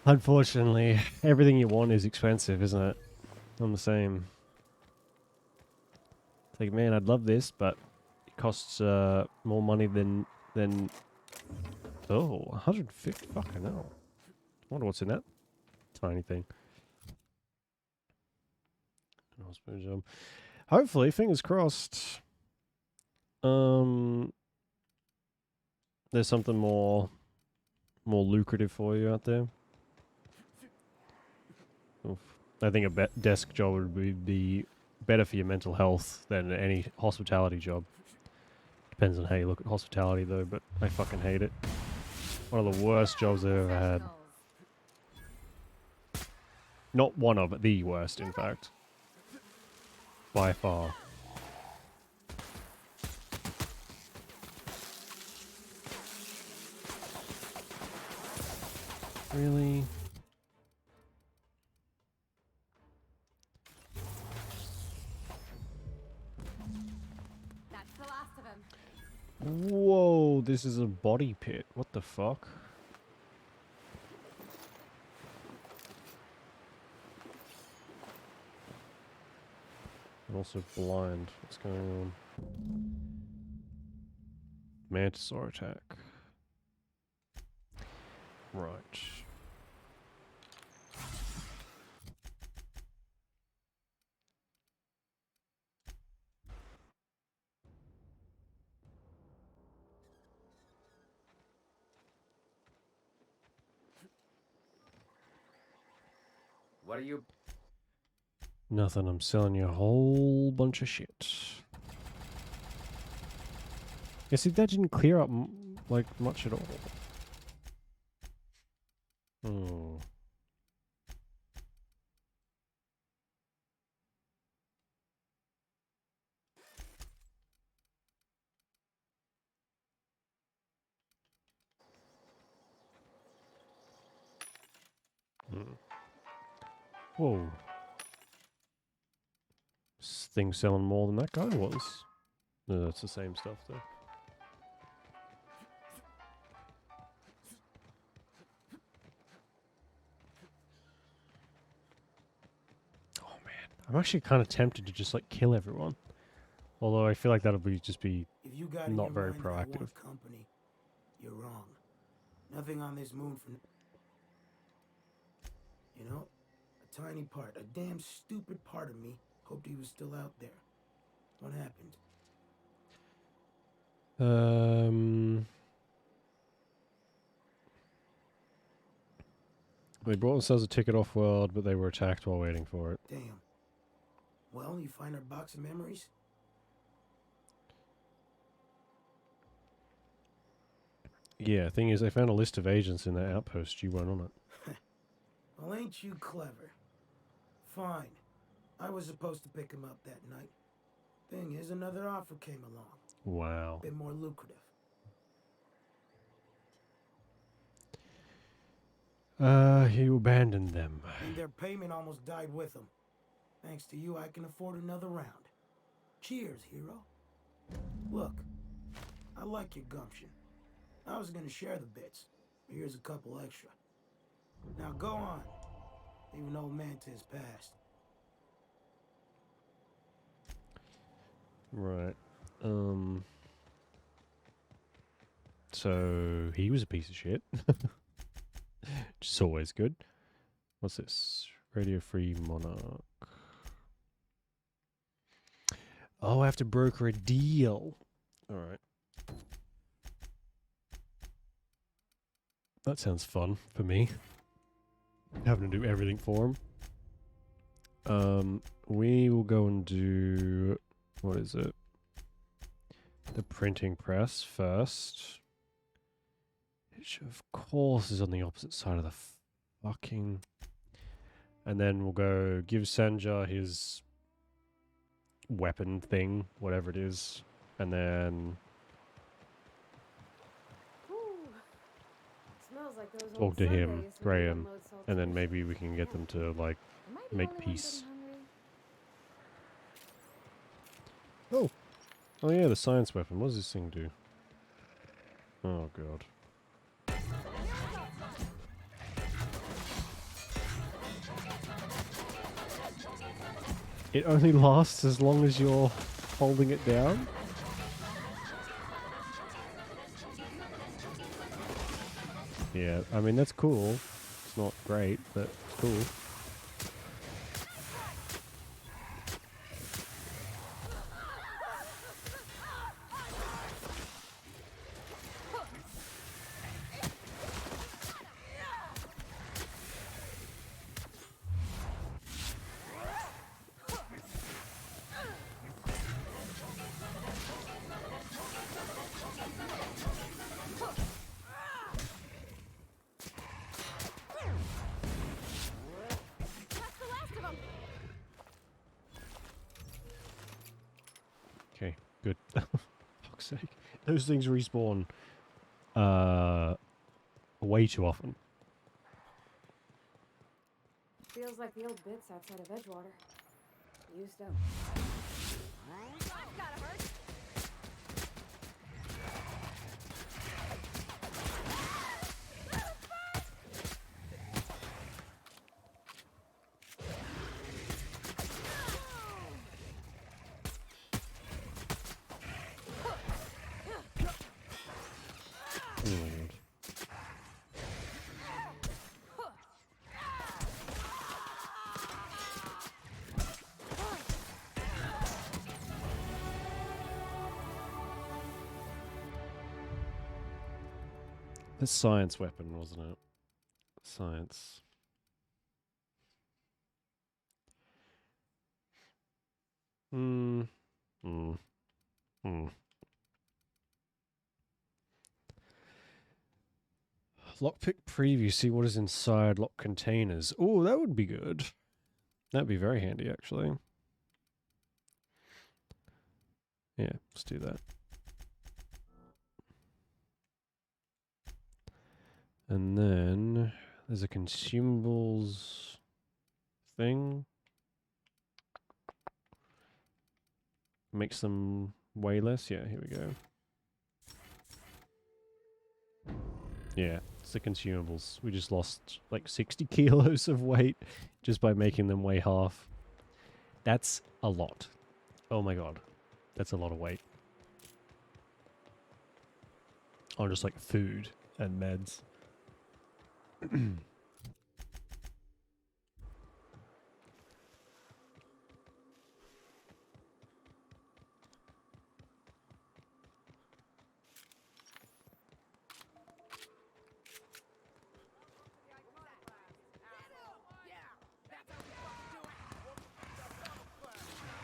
Unfortunately, everything you want is expensive, isn't it? I'm the same. It's like, man, I'd love this, but it costs more money than oh, 150. Fucking hell. I wonder what's in that tiny thing. Hopefully, fingers crossed. There's something more lucrative for you out there. Oof. I think a desk job would be better for your mental health than any hospitality job. Depends on how you look at hospitality though, but I fucking hate it. One of the worst jobs I've ever had. Not one of, but the worst, in fact. By far. Really? That's the last of him. Whoa, this is a body pit. What the fuck? also blind. What's going on? Mantisaur attack. Right. What are you? Nothing. I'm selling you a whole bunch of shit. Yeah, see, that didn't clear up like much at all. Oh. Whoa. This thing's selling more than that guy was. No, that's the same stuff though. Oh man, I'm actually kind of tempted to just like kill everyone. Although I feel like that'll be just be If you got in not your very mind that I proactive. want company, you're wrong. Nothing on this moon for... You know, a tiny part, a damn stupid part of me hoped he was still out there. What happened? They brought themselves a ticket off world, but they were attacked while waiting for it. Damn. Well, you find our box of memories? Yeah, thing is, they found a list of agents in that outpost. You weren't on it. Well, ain't you clever? Fine. I was supposed to pick him up that night. Thing is, another offer came along. Wow. Bit more lucrative. You abandoned them. And their payment almost died with them. Thanks to you, I can afford another round. Cheers, hero. Look, I like your gumption. I was gonna share the bits. Here's a couple extra. Now go on. Even old Mantis passed. Right. So he was a piece of shit. Which is always good. What's this? Radio Free Monarch. Oh, I have to broker a deal. Alright. That sounds fun for me. Having to do everything for him. We will go and do... What is it? The printing press first. Which, of course, is on the opposite side of the fucking... And then we'll go give Senja his weapon thing, whatever it is. And then... Smells like those talk old to him, Sundays when we Graham. unload salt And then fish. maybe we can get them to, like, Am I the make only one peace. getting hungry? Oh yeah, the science weapon. What does this thing do? Oh god. It only lasts as long as you're holding it down? Yeah, I mean that's cool. It's not great, but it's cool. Okay, good. Fuck's sake. Those things respawn way too often. Feels like the old bits outside of Edgewater. Used up. Gotta hurt. The science weapon, wasn't it? Science. Hmm. Hmm. Hmm. Lockpick preview, see what is inside lock containers. Oh, that would be good. That'd be very handy, actually. Yeah, let's do that. And then there's a consumables thing. Makes them way less. Yeah, here we go. Yeah, it's the consumables. We just lost like 60 kilos of weight just by making them weigh half. That's a lot. Oh my god. That's a lot of weight. On just like food and meds. Are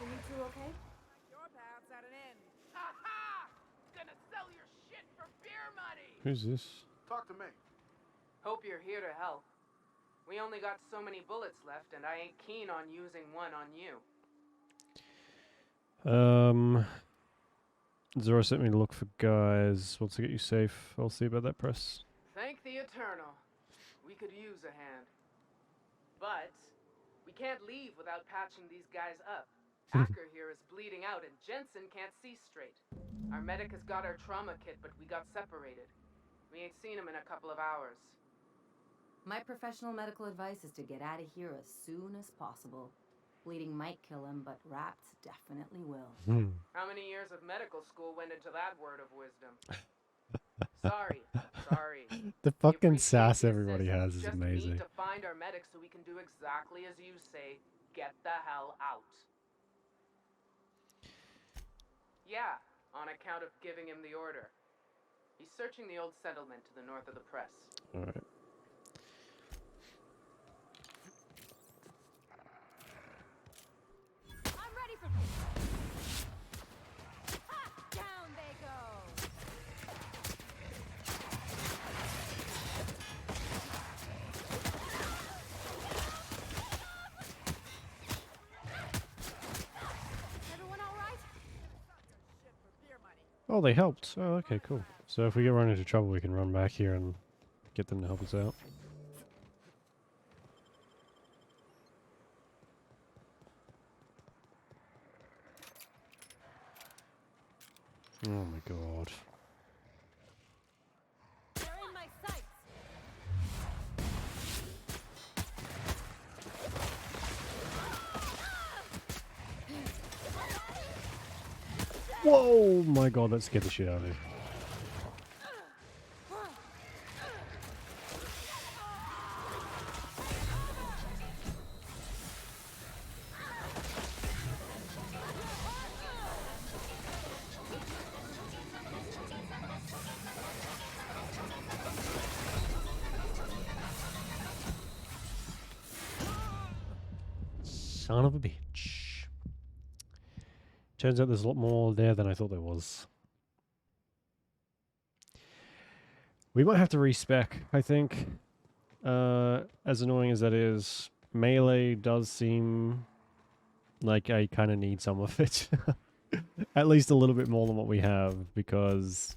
you two okay? Your path's at an end. Ha ha! Gonna sell your shit for beer money! Who's this? Talk to me. Hope you're here to help. We only got so many bullets left, and I ain't keen on using one on you. Zora sent me to look for guys. Wants to get you safe. I'll see about that, press. Thank the Eternal. We could use a hand. But we can't leave without patching these guys up. Acker here is bleeding out, and Jensen can't see straight. Our medic has got our trauma kit, but we got separated. We ain't seen him in a couple of hours. My professional medical advice is to get out of here as soon as possible. Bleeding might kill him, but rats definitely will. How many years of medical school went into that word of wisdom? Sorry. The fucking sass everybody has is Just amazing. need to find our medic so we can do exactly as you say. Get the hell out. Yeah, on account of giving him the order. He's searching the old settlement to the north of the press. Alright. I'm ready for this. Ha! Down they go. Everyone all right? Oh, they helped. Oh, okay, cool. So if we get run into trouble, we can run back here and get them to help us out. Oh my god. They're in my sights. Whoa! My god, that scared the shit out of me. Son of a bitch. Turns out there's a lot more there than I thought there was. We might have to respec, I think. As annoying as that is, melee does seem like I kind of need some of it. At least a little bit more than what we have, because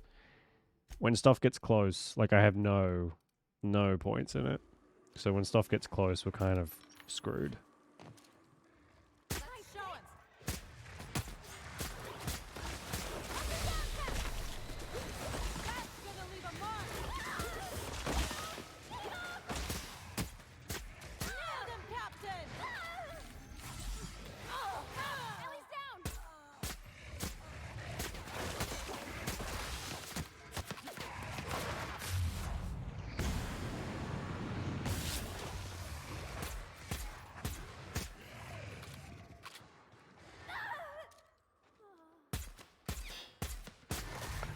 when stuff gets close, like I have no points in it. So when stuff gets close, we're kind of screwed.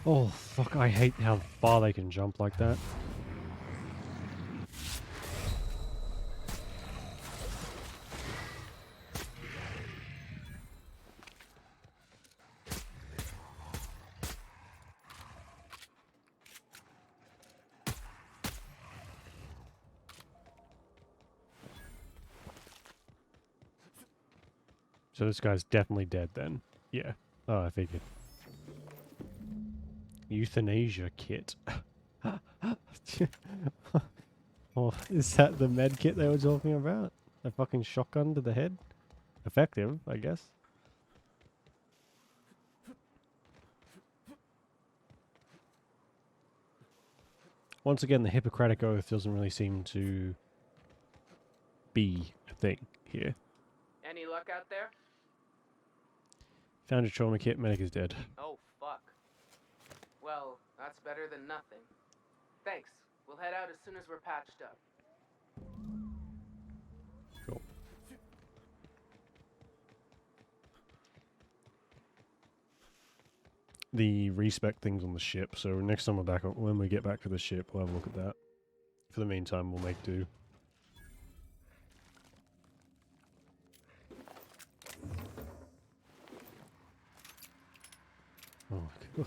Oh, fuck, I hate how far they can jump like that. So this guy's definitely dead then. Yeah. Oh, I figured. Euthanasia kit. Oh, is that the med kit they were talking about? A fucking shotgun to the head? Effective, I guess. Once again, the Hippocratic Oath doesn't really seem to be a thing here. Any luck out there? Found your trauma kit, medic is dead. Oh, fuck. Well, that's better than nothing. Thanks. We'll head out as soon as we're patched up. Cool. The respec things on the ship, so next time we're back, when we get back to the ship, we'll have a look at that. For the meantime, we'll make do. Oh my god.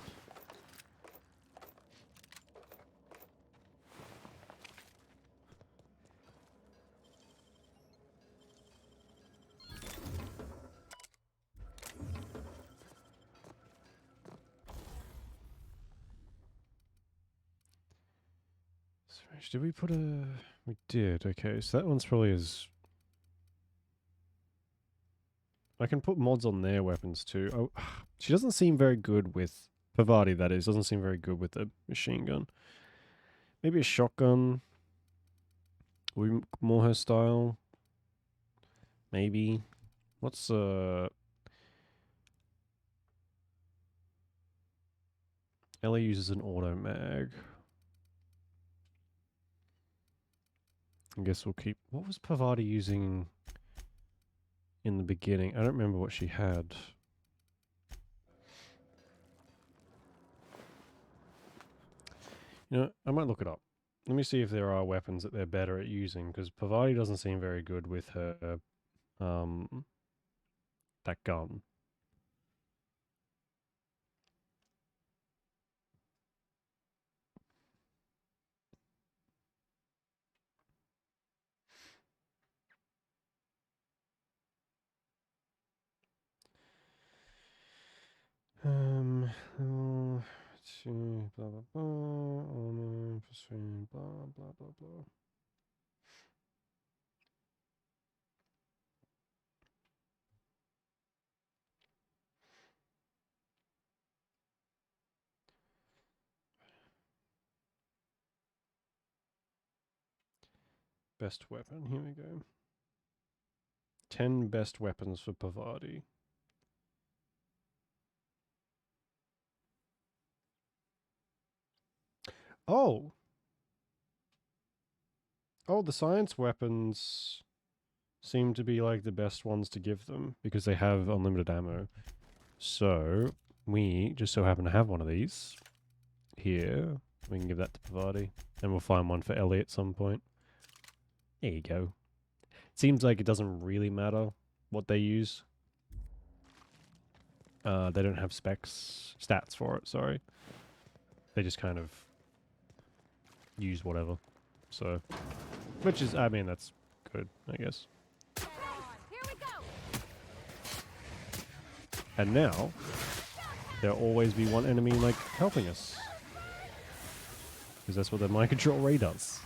Did we put a... We did, okay, so that one's probably as... I can put mods on their weapons too. Oh, she doesn't seem very good with... Pavati, that is, doesn't seem very good with a machine gun. Maybe a shotgun. Will be more her style. Maybe. What's, Ellie uses an auto mag. I guess we'll keep... What was Pavati using in the beginning? I don't remember what she had. You know, I might look it up. Let me see if there are weapons that they're better at using, because Pavati doesn't seem very good with her, that gun. Blah blah blah, blah blah blah blah. Best weapon, here we go. 10 best weapons for Pavati. Oh! Oh, the science weapons seem to be like the best ones to give them because they have unlimited ammo. So, we just so happen to have one of these here. We can give that to Pavati. And we'll find one for Ellie at some point. There you go. Seems like it doesn't really matter what they use. They don't have stats for it, sorry. They just kind of use whatever. So, which is, I mean, that's good, I guess. And now, there'll always be one enemy, like, helping us. Because that's what the mind control ray does.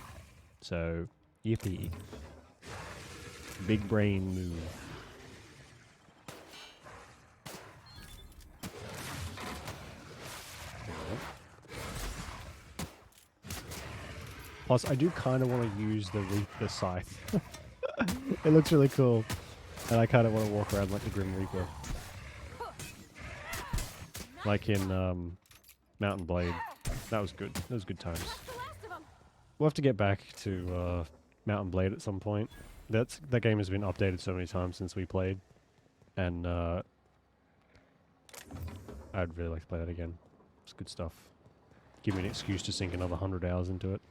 So, yippee. Big brain move. Plus, I do kind of want to use the scythe. It looks really cool. And I kind of want to walk around like the Grim Reaper. Like in Mountain Blade. That was good. That was good times. We'll have to get back to Mountain Blade at some point. That game has been updated so many times since we played. And I'd really like to play that again. It's good stuff. Give me an excuse to sink another 100 hours into it.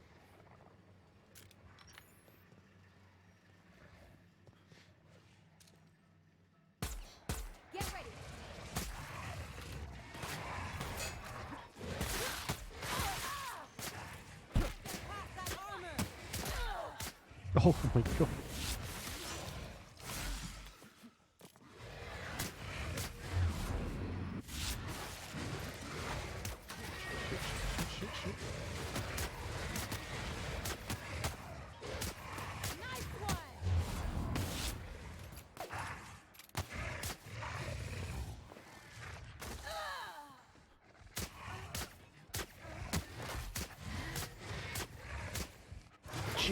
Oh my god.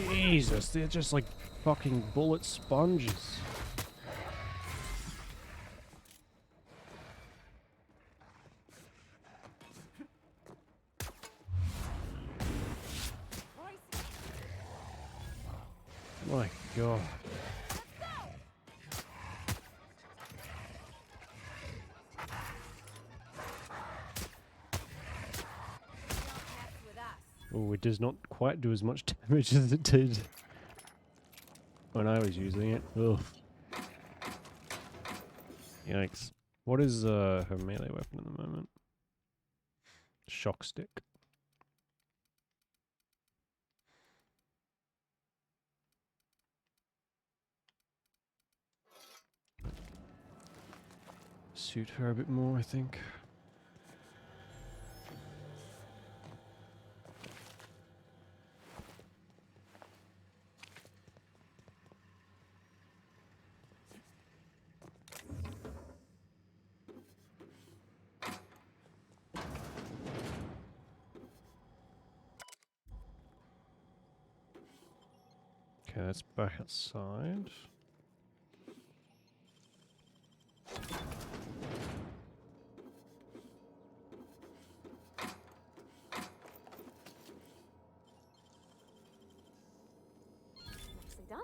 Jesus, they're just like fucking bullet sponges. My God. Oh, it does not quite do as much damage as it did when I was using it. Ugh. Yikes. What is her melee weapon at the moment? Shock stick. Suit her a bit more, I think. Okay, that's back outside. Nicely done.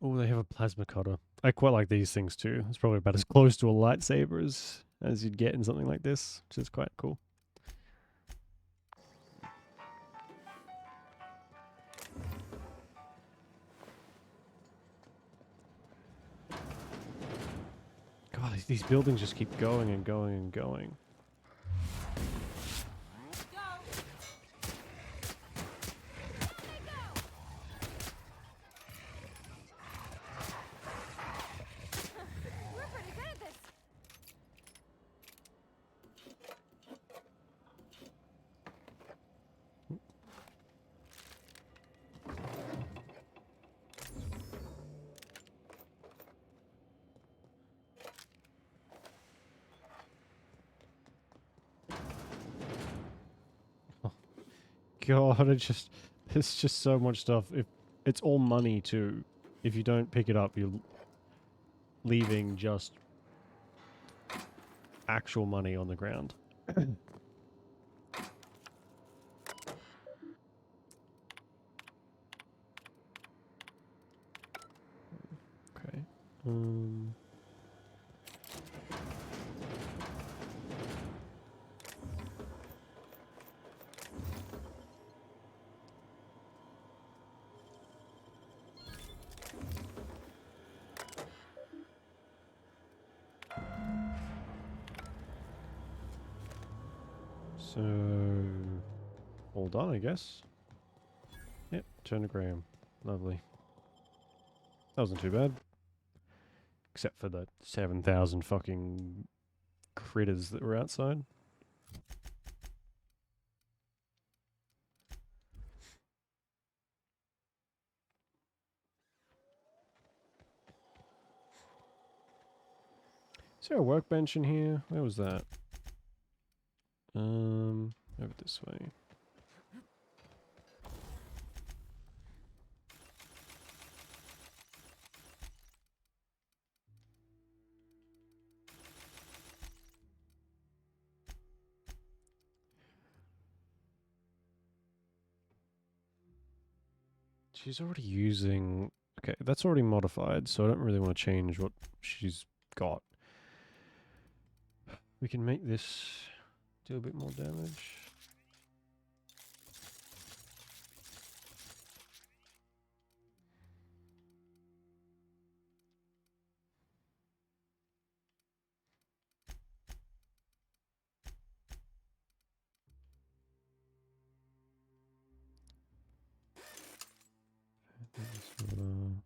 Oh, they have a plasma cutter. I quite like these things too. It's probably about as close to a lightsaber as you'd get in something like this, which is quite cool. God, these buildings just keep going and going and going. We're pretty good at this. God, it's just so much stuff. If it's all money too. If you don't pick it up, you're leaving just actual money on the ground. Okay. So, all done, I guess. Yep, turnogram. Lovely. That wasn't too bad. Except for the 7,000 fucking critters that were outside. Is there a workbench in here? Where was that? Over this way. She's already using... Okay, that's already modified, so I don't really want to change what she's got. We can make this do a bit more damage.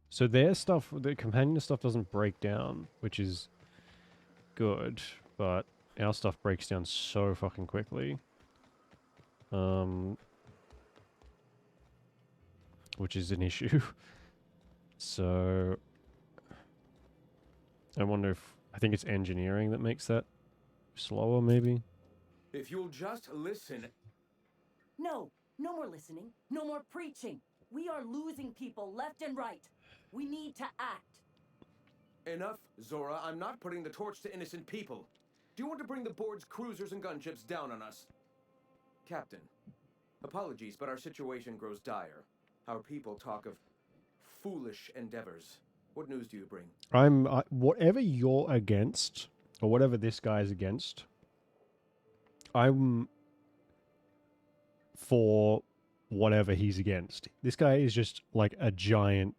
So their stuff, the companion stuff doesn't break down, which is good, but our stuff breaks down so fucking quickly. which is an issue. So I wonder if I think it's engineering that makes that slower, maybe. If you'll just listen. No, no more listening. No more preaching. We are losing people left and right. We need to act. Enough, Zora. I'm not putting the torch to innocent people. Do you want to bring the board's cruisers and gunships down on us? Captain, apologies, but our situation grows dire. Our people talk of foolish endeavors. What news do you bring? Whatever you're against, or whatever this guy's against, I'm for whatever he's against. This guy is just like a giant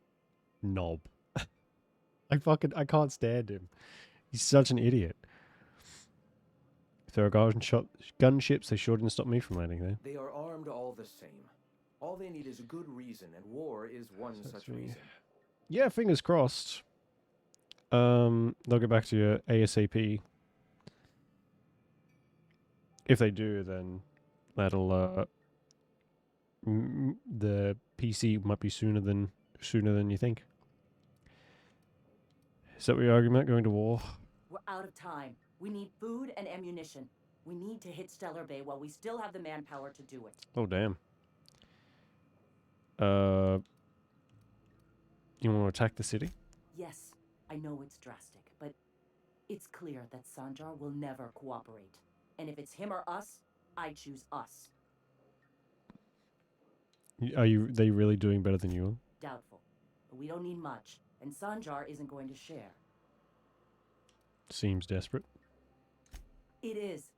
knob. I can't stand him. He's such an idiot. If there are gunships, they sure didn't stop me from landing there. They are armed all the same. All they need is a good reason, and war is one such reason. Yeah, fingers crossed. They'll get back to you ASAP. If they do, then that'll the PC might be sooner than you think. Is that what your argument? Going to war? We're out of time. We need food and ammunition. We need to hit Stellar Bay while we still have the manpower to do it. Oh damn. You want to attack the city? Yes, I know it's drastic, but it's clear that Sanjar will never cooperate. And if it's him or us, I choose us. Are they really doing better than you are? Doubtful. But we don't need much, and Sanjar isn't going to share. Seems desperate. It is.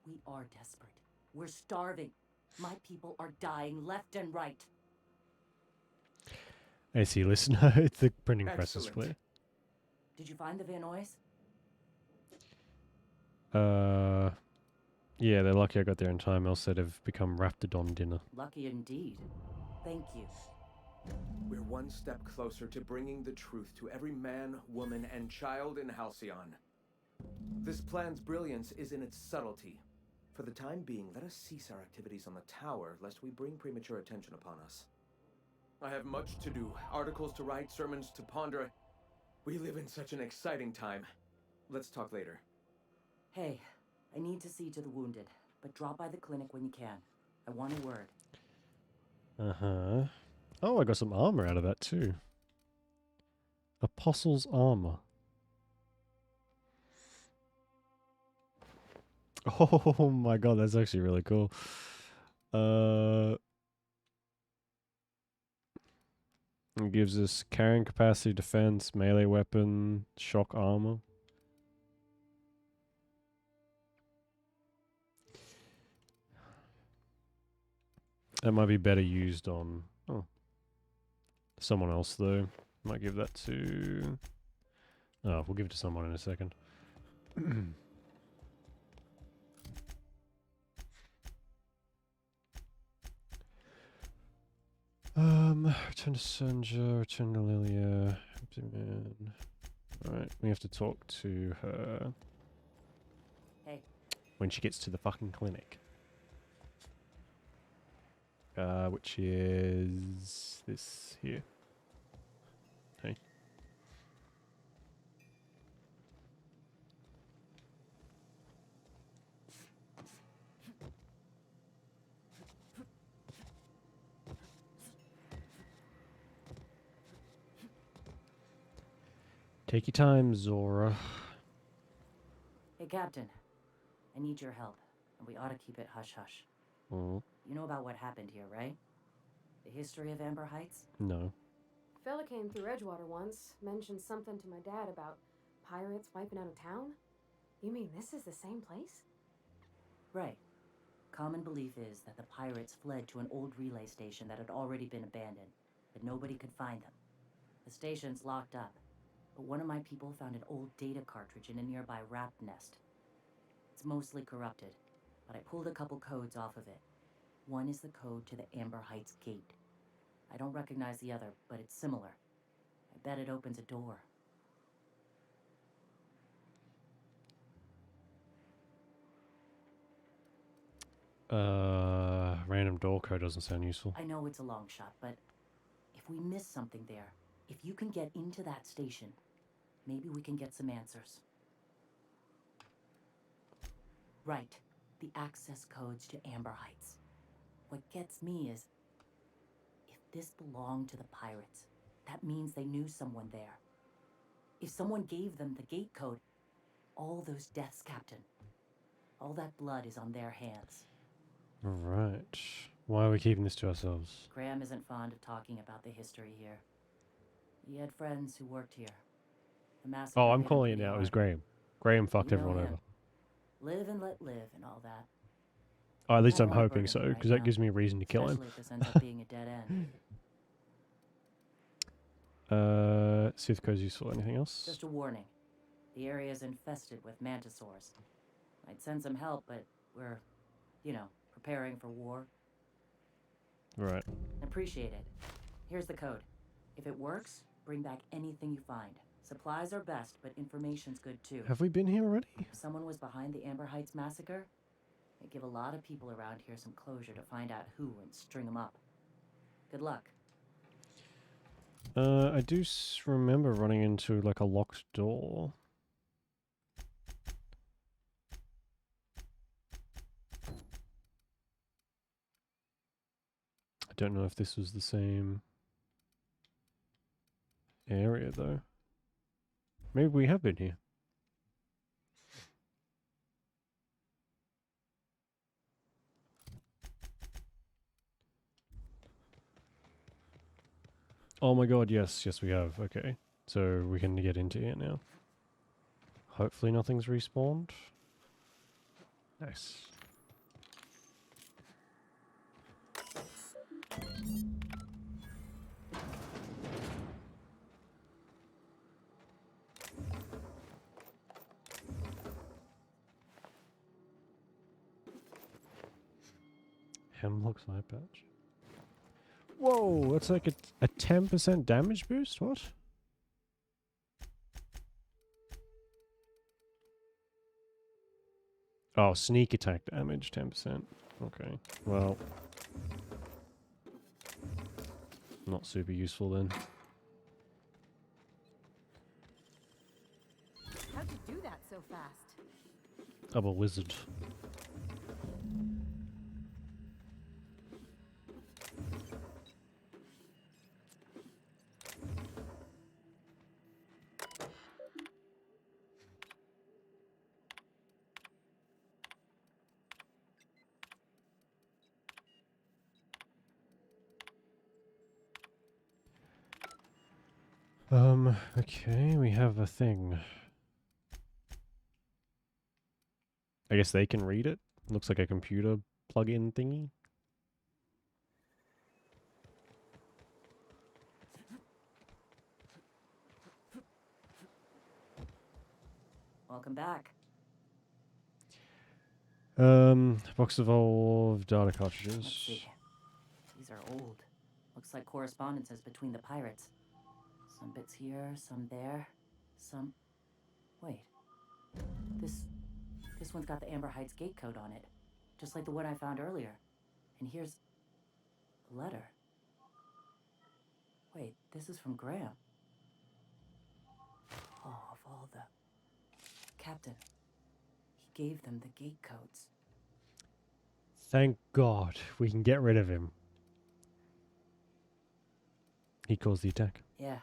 We are desperate. We're starving. My people are dying left and right. I see, listener. It's the printing press is clear. Did you find the Vanoys? Yeah, they're lucky I got there in time, else they'd have become Raptidon dinner. Lucky indeed. Thank you. We're one step closer to bringing the truth to every man, woman, and child in Halcyon. This plan's brilliance is in its subtlety. For the time being, let us cease our activities on the tower, lest we bring premature attention upon us. I have much to do, articles to write, sermons to ponder. We live in such an exciting time. Let's talk later. Hey, I need to see to the wounded, but drop by the clinic when you can. I want a word. Uh-huh. Oh, I got some armor out of that too. Apostle's armor. Oh my god, that's actually really cool. It gives us carrying capacity, defense, melee weapon, shock armor. That might be better used on someone else though. Might give that to... Oh, we'll give it to someone in a second. Return to Sanja, return to Lilia. Alright, we have to talk to her. Hey. When she gets to the fucking clinic. Which is this here. Hey. Take your time, Zora. Hey, Captain. I need your help, and we ought to keep it hush-hush. Oh. You know about what happened here, right? The history of Amber Heights? No. Fella came through Edgewater once, mentioned something to my dad about pirates wiping out a town. You mean this is the same place? Right. Common belief is that the pirates fled to an old relay station that had already been abandoned, but nobody could find them. The station's locked up, but one of my people found an old data cartridge in a nearby rat nest. It's mostly corrupted, but I pulled a couple codes off of it. One is the code to the Amber Heights gate. I don't recognize the other, but it's similar. I bet it opens a door. random door code doesn't sound useful. I know it's a long shot, but if we miss something there, if you can get into that station, maybe we can get some answers. Right. The access codes to Amber Heights. What gets me is, if this belonged to the pirates, that means they knew someone there. If someone gave them the gate code, all those deaths, Captain, all that blood is on their hands. Right. Why are we keeping this to ourselves? Graham isn't fond of talking about the history here. He had friends who worked here. The massacre Oh, I'm hit him calling it pretty now. It was hard. Graham. Graham fucked You know everyone him. over. Live and let live and all that. Oh, at least I I'm don't wanna hoping burden so, him right because that now, gives me a reason to kill him. especially if this ends up being a dead end. See if the code's useful. Anything else? Just a warning. The area is infested with mantisaurs. I'd send some help, but we're, preparing for war. Right. Appreciate it. Here's the code. If it works, bring back anything you find. Supplies are best, but information's good too. Have we been here already? If someone was behind the Amber Heights massacre, it'd give a lot of people around here some closure to find out who and string them up. Good luck. I do remember running into like a locked door. I don't know if this was the same area though. Maybe we have been here. Oh my god, yes, yes we have. Okay. So we can get into here now. Hopefully nothing's respawned. Nice. Hemlock's eye patch. Whoa, that's like a 10% damage boost? What? Oh, sneak attack damage, 10%. Okay, well. Not super useful then. How'd you do that so fast? I'm a wizard. Okay, we have a thing. I guess they can read it. Looks like a computer plug-in thingy. Welcome back. Box of data Let's cartridges. see. These are old. Looks like correspondences between the pirates. Some bits here, some there, some... Wait. This one's got the Amber Heights gate code on it. Just like the one I found earlier. And here's... a letter. Wait, this is from Graham. Oh, of all the... Captain. He gave them the gate codes. Thank God we can get rid of him. He caused the attack. Yeah.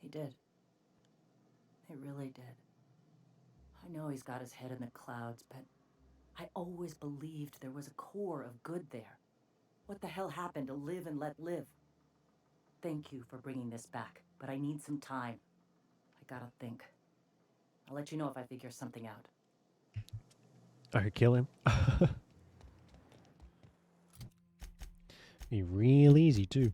He did. He really did. I know he's got his head in the clouds, but I always believed there was a core of good there. What the hell happened to live and let live? Thank you for bringing this back, but I need some time. I gotta think. I'll let you know if I figure something out. I could kill him. Be real easy too.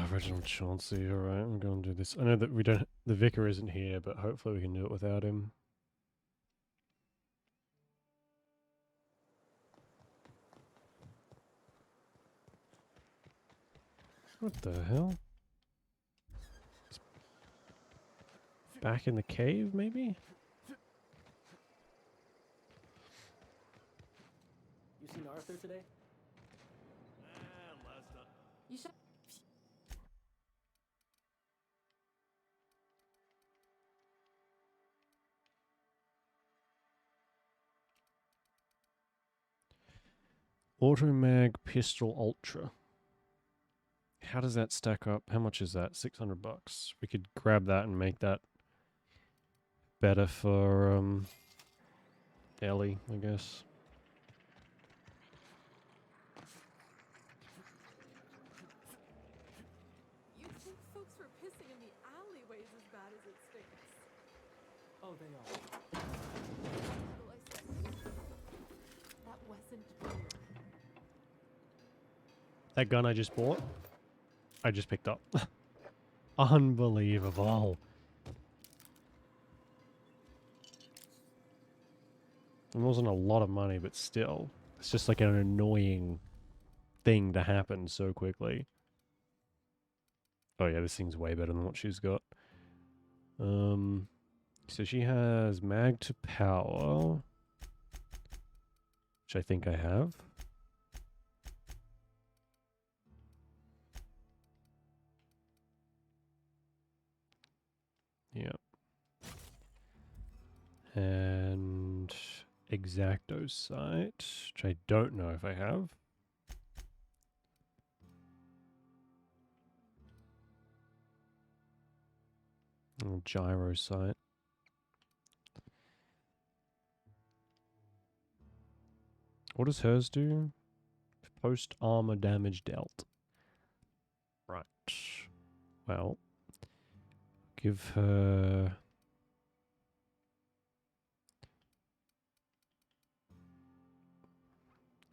Reginald Chauncey, alright, I'm going to do this. I know that the vicar isn't here, but hopefully we can do it without him. What the hell? It's back in the cave, maybe? Arthur today? You should. Automag Pistol Ultra. How does that stack up? How much is that? $600. We could grab that and make that better for Ellie, I guess. You'd think folks were pissing in the alleyways as bad as it stinks. Oh, they are. Well, I said that wasn't true. That gun I just bought, I just picked up. Unbelievable. It wasn't a lot of money, but still. It's just like an annoying thing to happen so quickly. Oh yeah, this thing's way better than what she's got. So she has mag to power, which I think I have. Yeah. And Exacto sight, which I don't know if I have. Oh, gyro sight. What does hers do? Post armor damage dealt. Right. Well, give her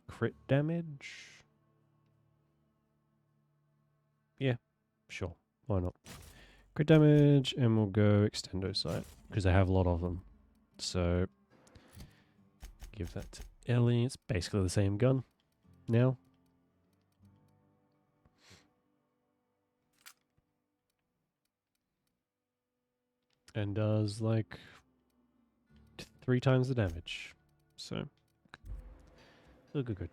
crit damage. Yeah, sure. Why not? Crit damage, and we'll go extendo sight because I have a lot of them. So give that to Ellie. It's basically the same gun now. And does like 3 times the damage. So good.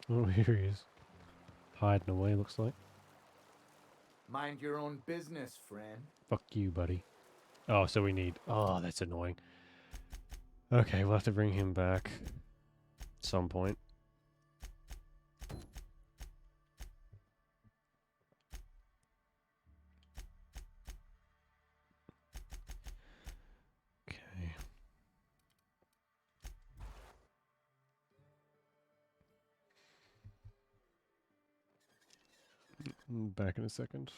Oh, here he is. Hiding away, looks like. Mind your own business, friend. Fuck you, buddy. Oh, so we need... Oh, that's annoying. Okay, we'll have to bring him back at some point. Okay. Back in a second.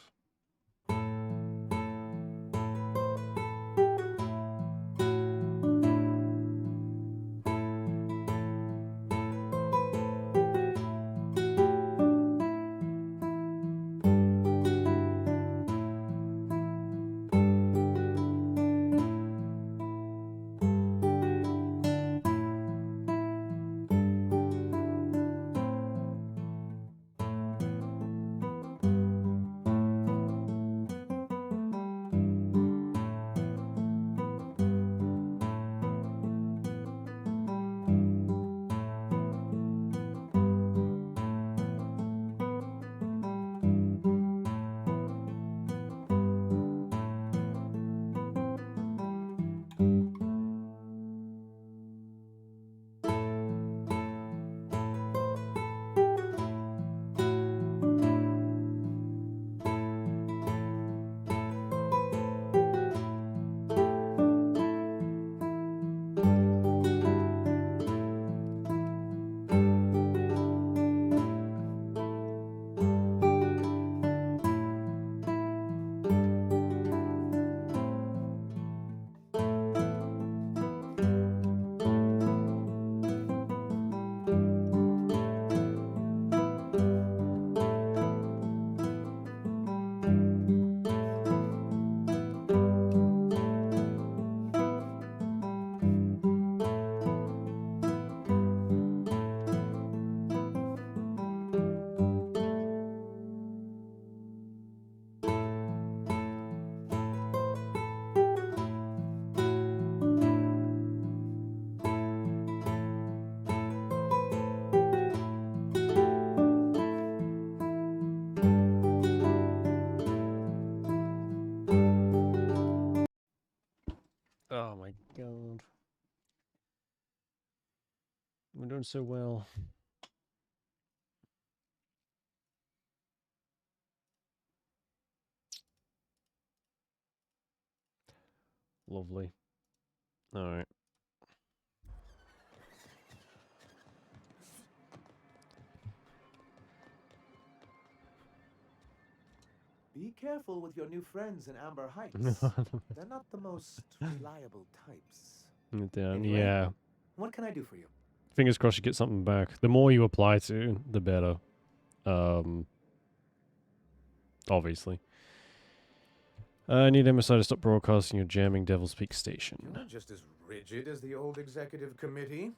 so well. Lovely. All right. Be careful with your new friends in Amber Heights. They're not the most reliable types. Down. Anyway, Yeah. what can I do for you? Fingers crossed you get something back. The more you apply to, the better. Obviously. I need MSI to stop broadcasting your jamming Devil's Peak station. You're just as rigid as the old executive committee.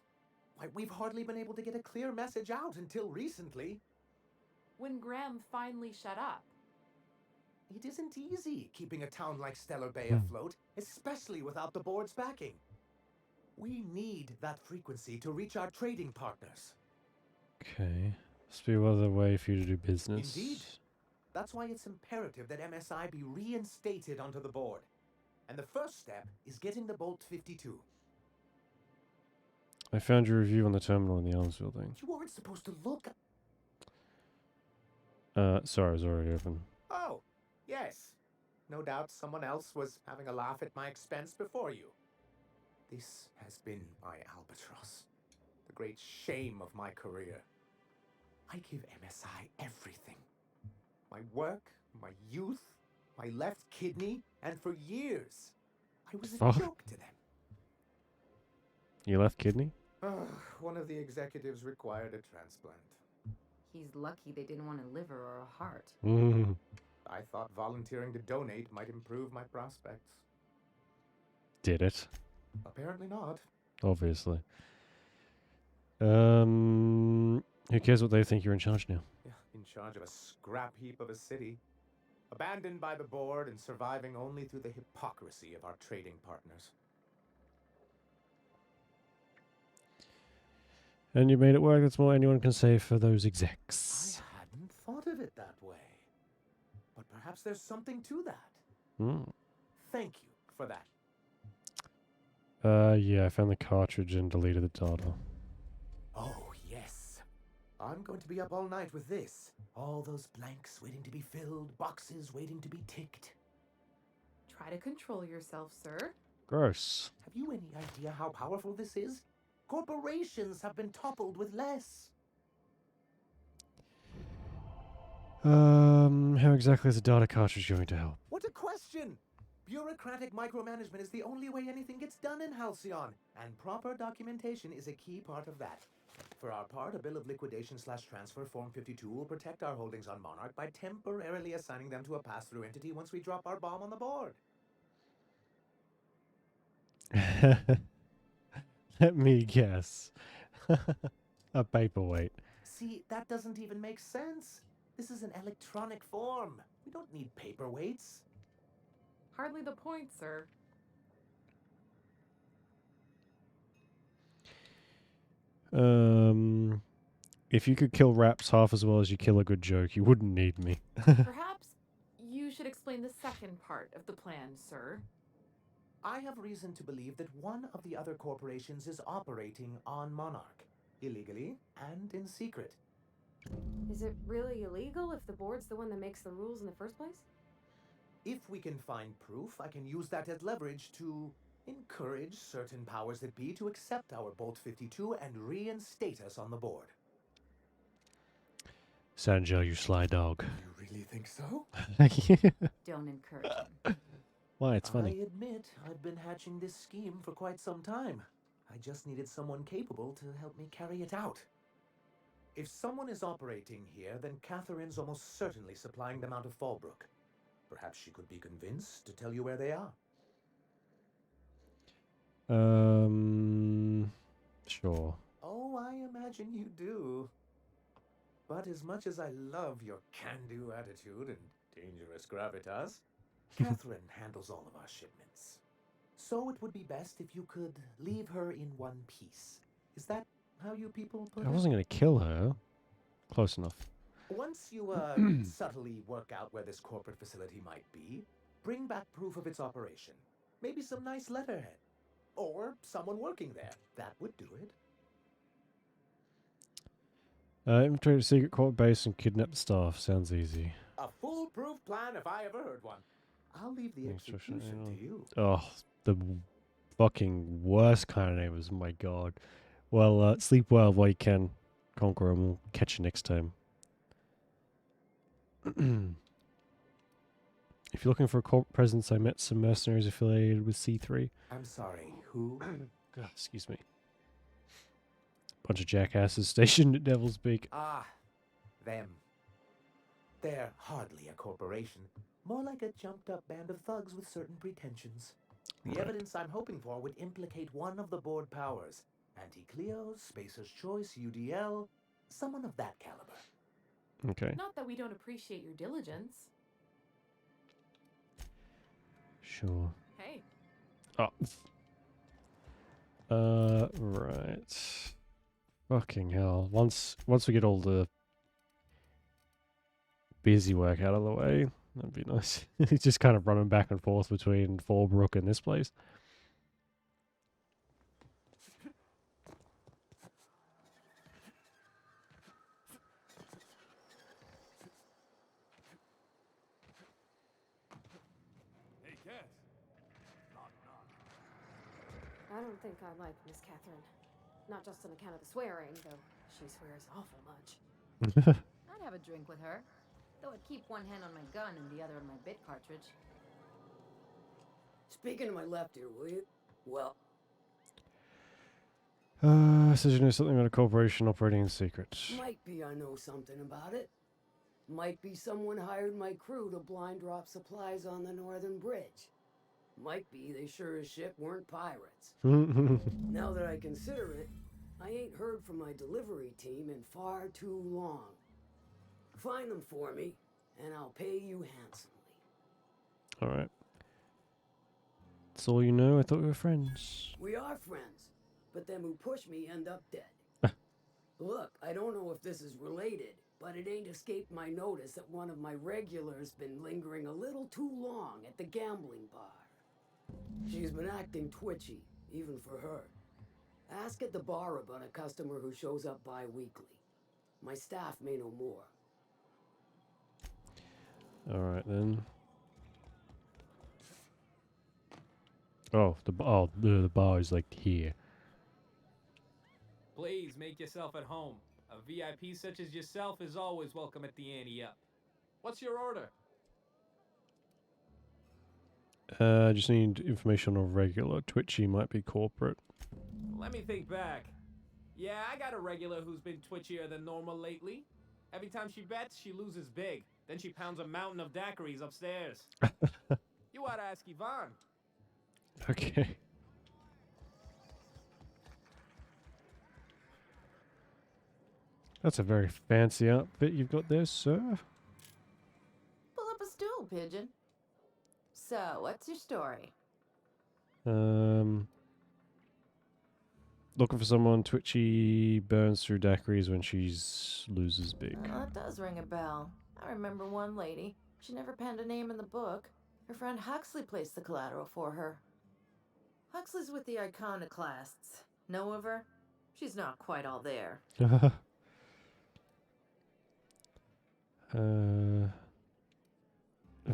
Why, we've hardly been able to get a clear message out until recently. When Graham finally shut up. It isn't easy keeping a town like Stellar Bay afloat, especially without the board's backing. We need that frequency to reach our trading partners. Okay. Must be another way for you to do business. Indeed. That's why it's imperative that MSI be reinstated onto the board. And the first step is getting the Bolt 52. I found your review on the terminal in the arms building. You weren't supposed to look. Sorry, it was already open. Oh, yes. No doubt someone else was having a laugh at my expense before you. This has been my albatross. The great shame of my career. I give MSI everything. My work, my youth, my left kidney, and for years, I was a joke to them. You left kidney? One of the executives required a transplant. He's lucky they didn't want a liver or a heart. I thought volunteering to donate might improve my prospects. Did it? Apparently not. Obviously. Who cares what they think? You're in charge now. Yeah, in charge of a scrap heap of a city. Abandoned by the board and surviving only through the hypocrisy of our trading partners. And you made it work. That's more anyone can say for those execs. I hadn't thought of it that way. But perhaps there's something to that. Thank you for that. Yeah, I found the cartridge and deleted the data. Oh, yes. I'm going to be up all night with this. All those blanks waiting to be filled, boxes waiting to be ticked. Try to control yourself, sir. Gross. Have you any idea how powerful this is? Corporations have been toppled with less. How exactly is a data cartridge going to help? What a question! Bureaucratic micromanagement is the only way anything gets done in Halcyon, and proper documentation is a key part of that. For our part, a bill of liquidation/transfer Form 52 will protect our holdings on Monarch by temporarily assigning them to a pass-through entity once we drop our bomb on the board. Let me guess. A paperweight. See, that doesn't even make sense. This is an electronic form. We don't need paperweights. Hardly the point, sir. If you could kill raps half as well as you kill a good joke, you wouldn't need me. Perhaps you should explain the second part of the plan, sir. I have reason to believe that one of the other corporations is operating on Monarch, illegally and in secret. Is it really illegal if the board's the one that makes the rules in the first place? If we can find proof, I can use that as leverage to encourage certain powers that be to accept our Bolt 52 and reinstate us on the board. Sanjo, you sly dog. You really think so? Don't encourage him. Why? It's funny. I admit I've been hatching this scheme for quite some time. I just needed someone capable to help me carry it out. If someone is operating here, then Catherine's almost certainly supplying them out of Fallbrook. Perhaps she could be convinced to tell you where they are. Sure. Oh, I imagine you do. But as much as I love your can-do attitude and dangerous gravitas, Catherine handles all of our shipments. So it would be best if you could leave her in one piece. Is that how you people put it? I wasn't going to kill her. Close enough. Once you subtly work out where this corporate facility might be, bring back proof of its operation. Maybe some nice letterhead. Or someone working there. That would do it. Infiltrate a secret court base and kidnap the staff. Sounds easy. A foolproof plan if I ever heard one. I'll leave the execution to you. Oh, the fucking worst kind of neighbors. My god. Well, sleep well while you can, Conqueror, and we'll catch you next time. If you're looking for a corporate presence, I met some mercenaries affiliated with C3. I'm sorry, who? God, excuse me. Bunch of jackasses stationed at Devil's Peak. Ah, them. They're hardly a corporation. More like a jumped-up band of thugs with certain pretensions. The evidence I'm hoping for would implicate one of the board powers. Anti-Cleos, Spacer's Choice, UDL, someone of that caliber. Okay. Not that we don't appreciate your diligence. Sure. Hey. Oh. Right. Fucking hell. Once we get all the busy work out of the way, that'd be nice. He's just kind of running back and forth between Fallbrook and this place. I don't think I like Miss Catherine. Not just on account of the swearing, though she swears awful much. I'd have a drink with her, though I'd keep one hand on my gun and the other on my bit cartridge. Speaking to my left here, will you? Well, Says you know something about a corporation operating in secret. might be I know something about it. Might be someone hired my crew to blind drop supplies on the northern bridge. Might be they sure as shit weren't pirates. Now that I consider it, I ain't heard from my delivery team in far too long. Find them for me, and I'll pay you handsomely. Alright. That's all you know? I thought we were friends. We are friends, but them who push me end up dead. Look, I don't know if this is related, but it ain't escaped my notice that one of my regulars been lingering a little too long at the gambling bar. She's been acting twitchy, even for her. Ask at the bar about a customer who shows up bi-weekly. My staff may know more. Alright then. Oh, the bar is like here. Please make yourself at home. A VIP such as yourself is always welcome at the Ante Up. What's your order? I just need information on regular. Twitchy might be corporate. Let me think back. Yeah, I got a regular who's been twitchier than normal lately. Every time she bets, she loses big. Then she pounds a mountain of daiquiris upstairs. You ought to ask Yvonne. Okay. That's a very fancy outfit you've got there, sir. Pull up a stool, Pigeon. So, what's your story? Looking for someone. Twitchy burns through daiquiris when she's loses big. That does ring a bell. I remember one lady. She never penned a name in the book. Her friend Huxley placed the collateral for her. Huxley's with the Iconoclasts. Know of her? She's not quite all there. I'm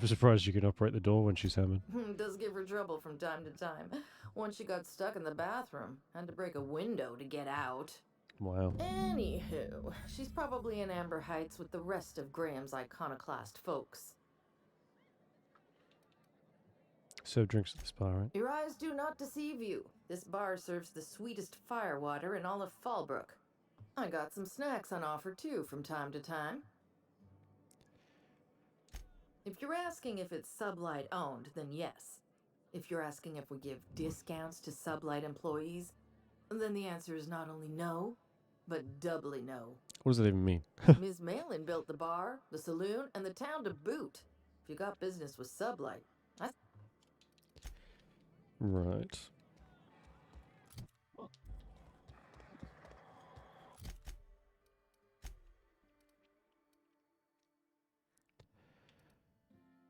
surprised you can operate the door when she's hammered. Does give her trouble from time to time. Once she got stuck in the bathroom. Had to break a window to get out. Wow. Anywho, she's probably in Amber Heights with the rest of Graham's Iconoclast folks. Serve drinks at this bar, right? Your eyes do not deceive you. This bar serves the sweetest firewater in all of Fallbrook. I got some snacks on offer too from time to time. If you're asking if it's Sublight owned, then yes. If you're asking if we give discounts to Sublight employees, then the answer is not only no, but doubly no. What does that even mean? Ms. Malin built the bar, the saloon, and the town to boot. If you got business with Sublight, Right.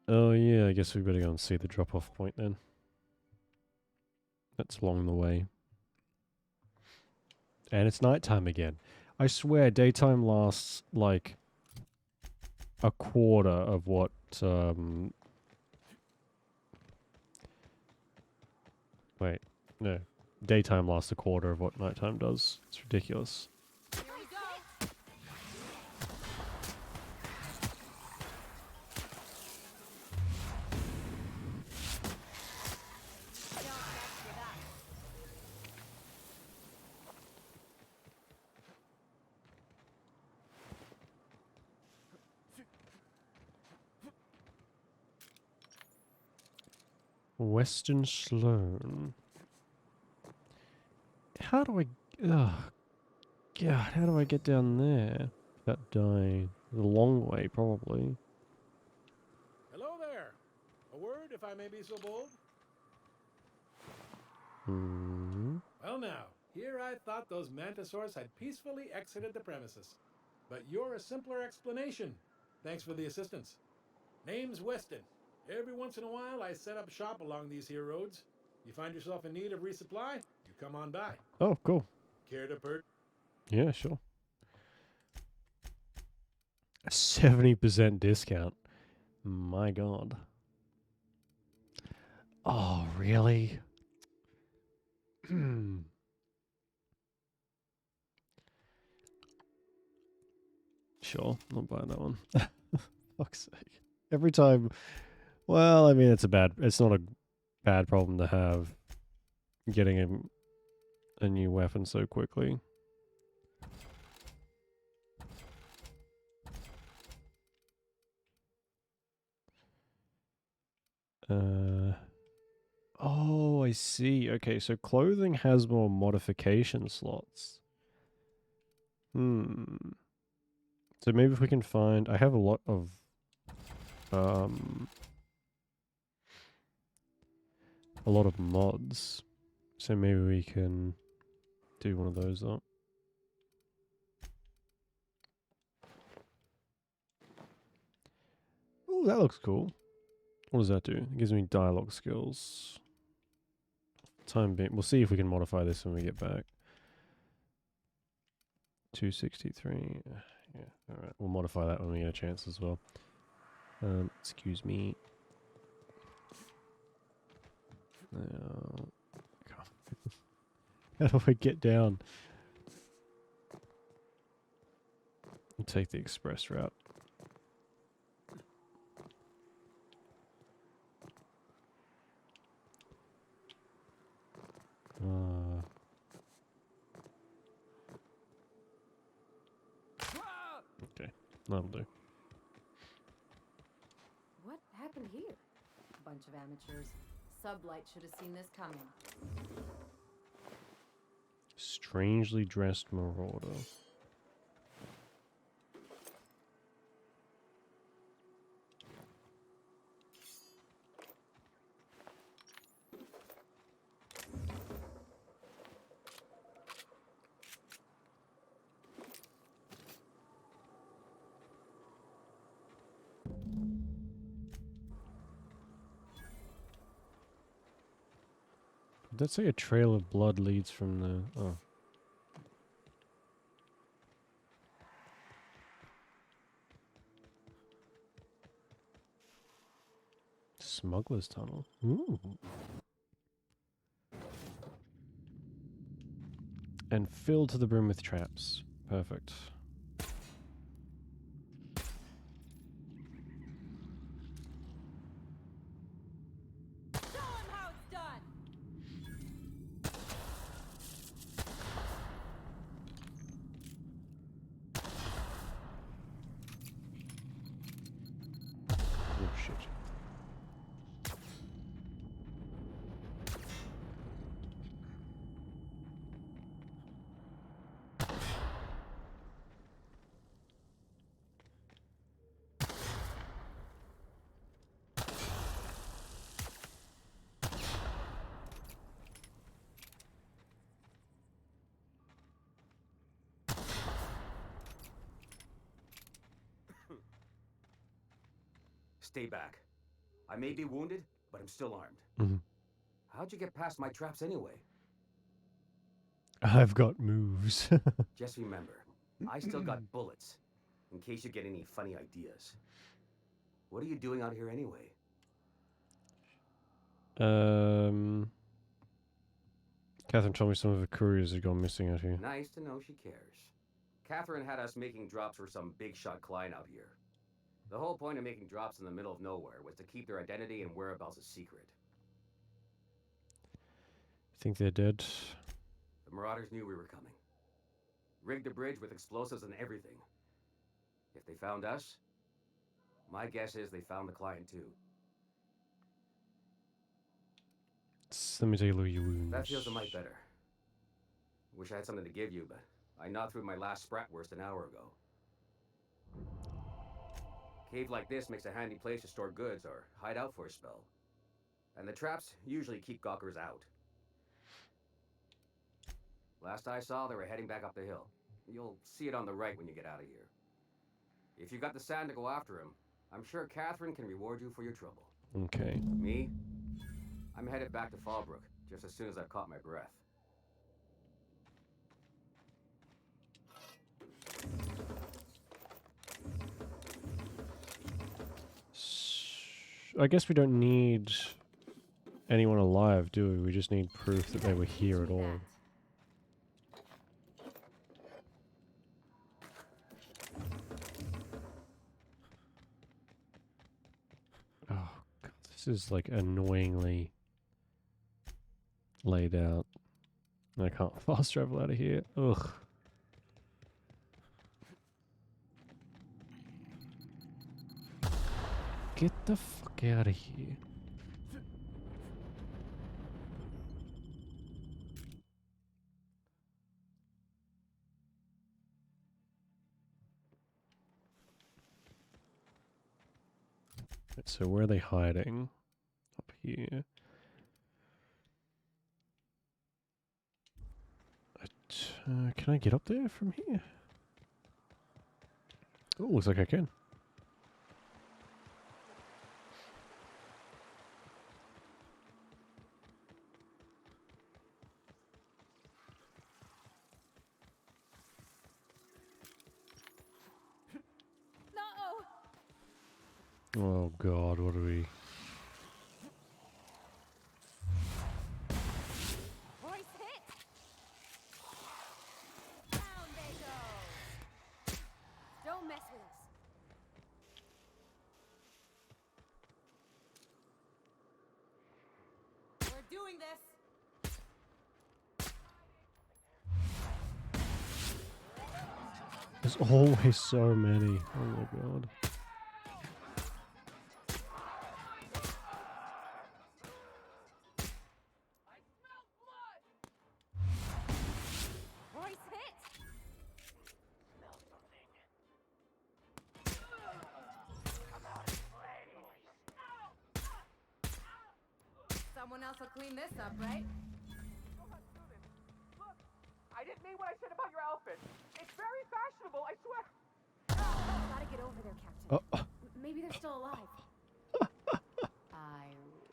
Oh yeah, I guess we better go and see the drop-off point then. That's along the way. And it's nighttime again. I swear, daytime lasts like a quarter of what wait, no. Daytime lasts a quarter of what nighttime does. It's ridiculous. Western Sloan. How do I... Ugh. God, how do I get down there? That die. A long way, probably. Hello there. A word, if I may be so bold? Hmm. Well now, here I thought those mantisaurs had peacefully exited the premises. But you're a simpler explanation. Thanks for the assistance. Name's Weston. Every once in a while, I set up shop along these here roads. You find yourself in need of resupply, you come on by. Oh, cool. Care to per... Yeah, sure. A 70% discount. My god. Oh, really? Sure, I'll buy that one. Fuck's sake. Every time... Well, I mean, it's not a bad problem to have, getting a new weapon so quickly. Oh, I see. Okay, so clothing has more modification slots. So maybe if we can find... I have a lot of... a lot of mods. So maybe we can do one of those up. Ooh, that looks cool. What does that do? It gives me dialogue skills. Time being, we'll see if we can modify this when we get back. 263. Yeah, alright. We'll modify that when we get a chance as well. Excuse me. How do I get down? I'll take the express route. Okay, that'll do. What happened here? Bunch of amateurs. Sublight should have seen this coming. Strangely dressed marauder. Did that say a trail of blood leads from the... Oh. Smuggler's tunnel. Ooh. And filled to the brim with traps. Perfect. Oh shit. Stay back. I may be wounded, but I'm still armed. Mm-hmm. How'd you get past my traps anyway? I've got moves. Just remember, I still got bullets, in case you get any funny ideas. What are you doing out here anyway? Catherine told me some of her couriers had gone missing out here. Nice to know she cares. Catherine had us making drops for some big shot client out here. The whole point of making drops in the middle of nowhere was to keep their identity and whereabouts a secret. Think they're dead? The Marauders knew we were coming. Rigged the bridge with explosives and everything. If they found us, my guess is they found the client too. Let me take a look at your wounds. That feels a mite better. Wish I had something to give you, but I knocked through my last Spratwurst an hour ago. Cave like this makes a handy place to store goods or hide out for a spell. And the traps usually keep gawkers out. Last I saw, they were heading back up the hill. You'll see it on the right when you get out of here. If you got the sand to go after him, I'm sure Catherine can reward you for your trouble. Okay. Me? I'm headed back to Fallbrook, just as soon as I've caught my breath. I guess we don't need anyone alive, do we? We just need proof that they were here at all. Oh, God, this is like annoyingly laid out. I can't fast travel out of here. Ugh. Get the fuck out of here. So where are they hiding? Up here. Can I get up there from here? Oh, looks like I can. Oh God, what are we? Royce hit. Down they go. Don't mess with us. We're doing this. There's always so many. Oh my God. Someone else will clean this up, right? Look, I didn't mean what I said about your outfit. It's very fashionable, I swear. Gotta get over there, Captain. Maybe they're still alive. I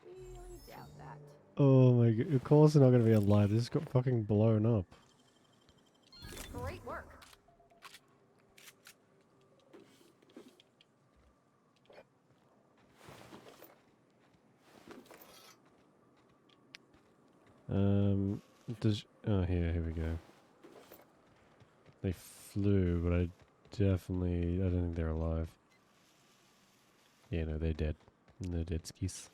really doubt that. Oh my God. Of course they're not going to be alive. This got fucking blown up. Great work. Here we go. They flew, but I don't think they're alive. Yeah, no, they're dead. They're dead skis.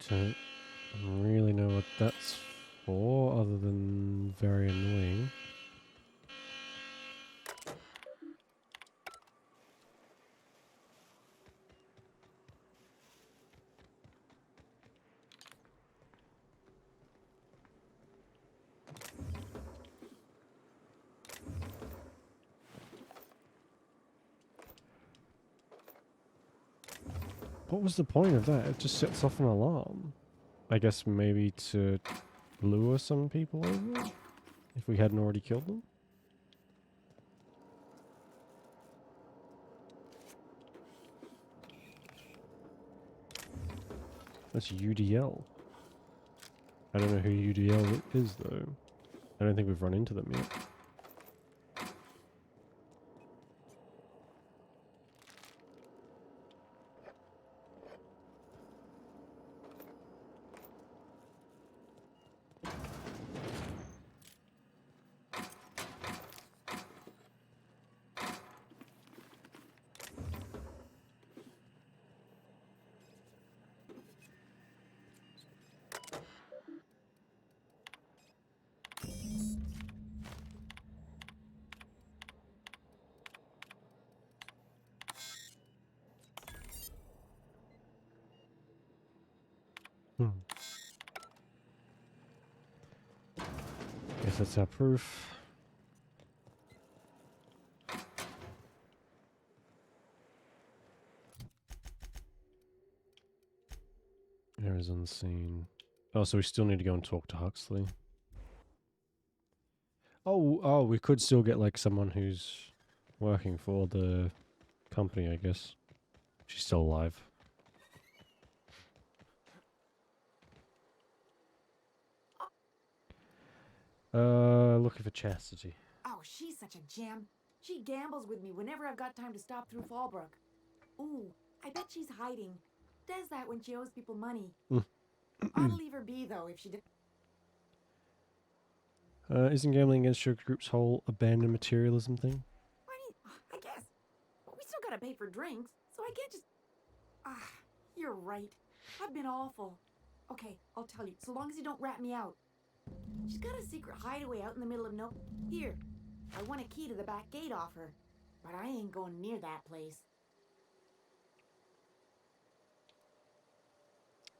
Don't really know what that's for, other than very annoying. What was the point of that? It just sets off an alarm. I guess maybe to lure some people over? if we hadn't already killed them. That's UDL. I don't know who UDL is though. I don't think we've run into them yet. Guess that's our proof. There is unseen. Oh, so we still need to go and talk to Huxley. Oh, we could still get like someone who's working for the company, I guess. She's still alive. Looking for Chastity. Oh, she's such a gem. She gambles with me whenever I've got time to stop through Fallbrook. Ooh, I bet she's hiding. Does that when she owes people money. I'd leave her be, though, if she did. Isn't gambling against your group's whole abandoned materialism thing? I guess. But we still gotta pay for drinks, so I can't just... you're right. I've been awful. Okay, I'll tell you, so long as you don't rat me out. She's got a secret hideaway out in the middle of no... Here, I want a key to the back gate off her, but I ain't going near that place.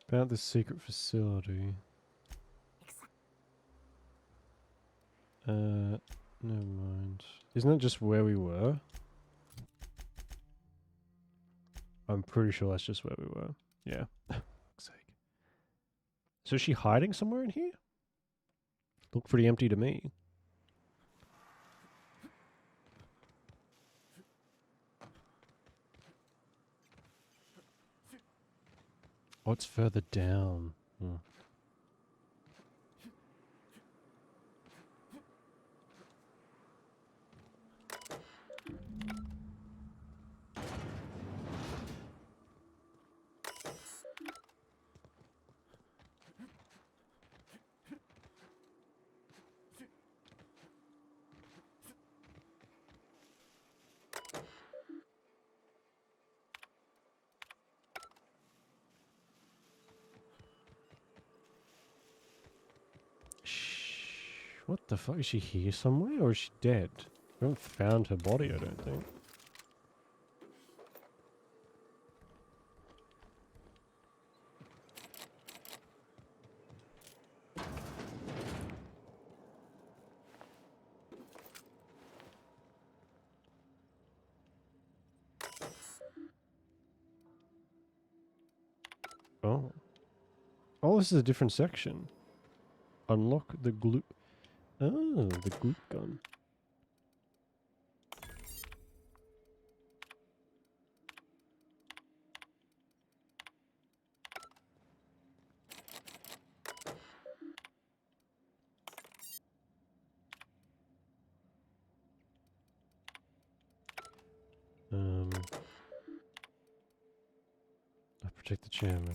About this secret facility. Never mind. Isn't that just where we were? I'm pretty sure that's just where we were. Yeah. Fuck's sake. So is she hiding somewhere in here? Looked pretty empty to me. Oh, it's further down. Hmm. What the fuck? Is she here somewhere or is she dead? We haven't found her body, I don't think. Oh. Oh, this is a different section. Unlock the glue. Oh, the gloop gun. I protect the chairman.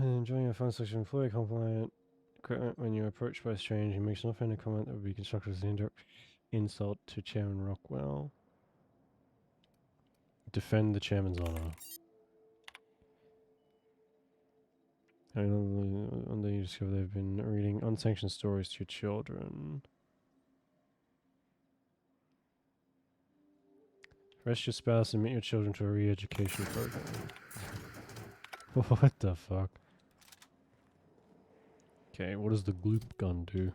Enjoying a fun section, employee compliant equipment when you're approached by a stranger. He makes an offhanded comment that would be constructed as an indirect insult to Chairman Rockwell. Defend the chairman's honor. And then you discover they've been reading unsanctioned stories to your children. Arrest your spouse and admit your children to a re-education program. What the fuck? Okay, what does the gloop gun do?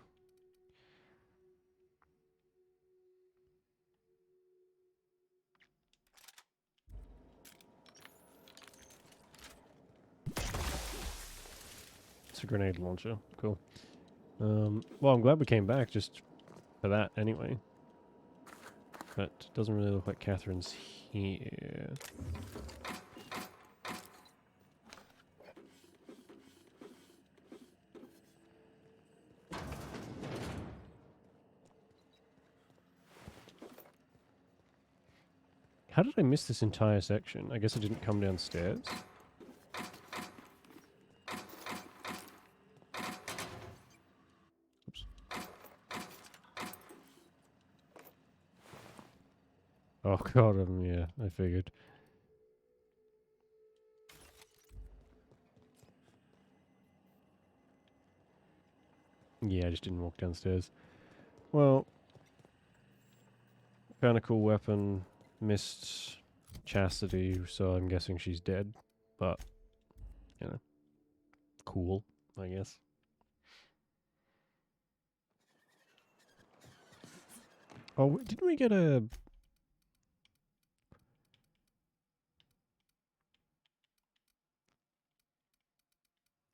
a grenade launcher. Cool. Well, I'm glad we came back just for that anyway. But it doesn't really look like Catherine's here. How did I miss this entire section? I guess I didn't come downstairs. Oops. Oh god, yeah, I figured. Yeah, I just didn't walk downstairs. Well, found a cool weapon, missed Chastity, so I'm guessing she's dead. But, you know, cool, I guess. Oh, didn't we get a...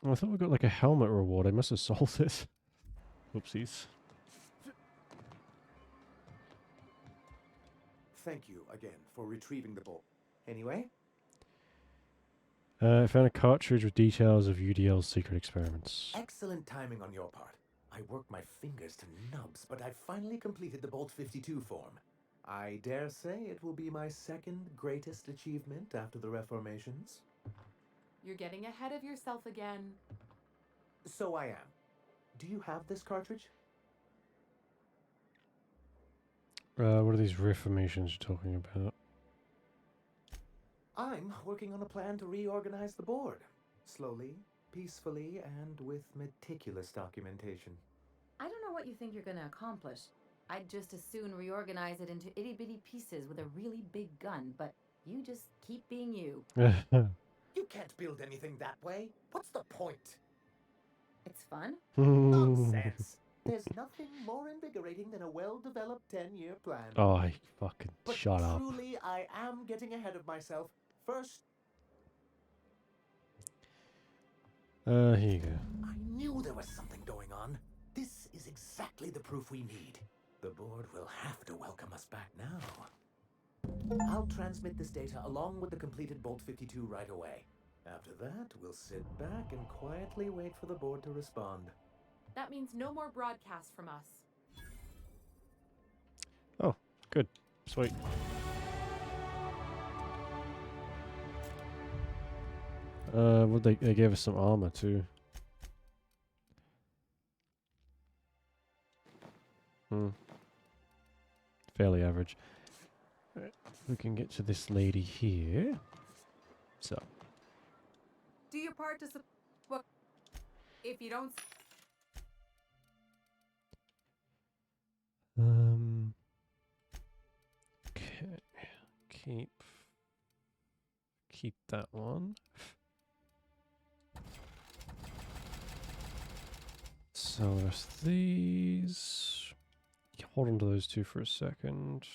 Oh, I thought we got like a helmet reward. I must have sold it. Whoopsies. Thank you again for retrieving the bolt. Anyway? I found a cartridge with details of UDL's secret experiments. Excellent timing on your part. I worked my fingers to nubs, but I finally completed the Bolt 52 form. I dare say it will be my second greatest achievement after the Reformations. You're getting ahead of yourself again. So I am. Do you have this cartridge? What are these reformations you're talking about? I'm working on a plan to reorganize the board. Slowly, peacefully, and with meticulous documentation. I don't know what you think you're gonna accomplish. I'd just as soon reorganize it into itty-bitty pieces with a really big gun, but you just keep being you. You can't build anything that way. What's the point? It's fun. Nonsense. There's nothing more invigorating than a well-developed 10-year plan. Oh, I fucking But shut up. truly, I am getting ahead of myself. First... Here you go. I knew there was something going on. This is exactly the proof we need. The board will have to welcome us back now. I'll transmit this data along with the completed Bolt 52 right away. After that, we'll sit back and quietly wait for the board to respond. That means no more broadcasts from us. Oh, good. Sweet. Well, they gave us some armor too. Fairly average. Right, we can get to this lady here. So. Do your part to support. If you don't. Okay. Keep that one. So there's these. Hold on to those two for a second.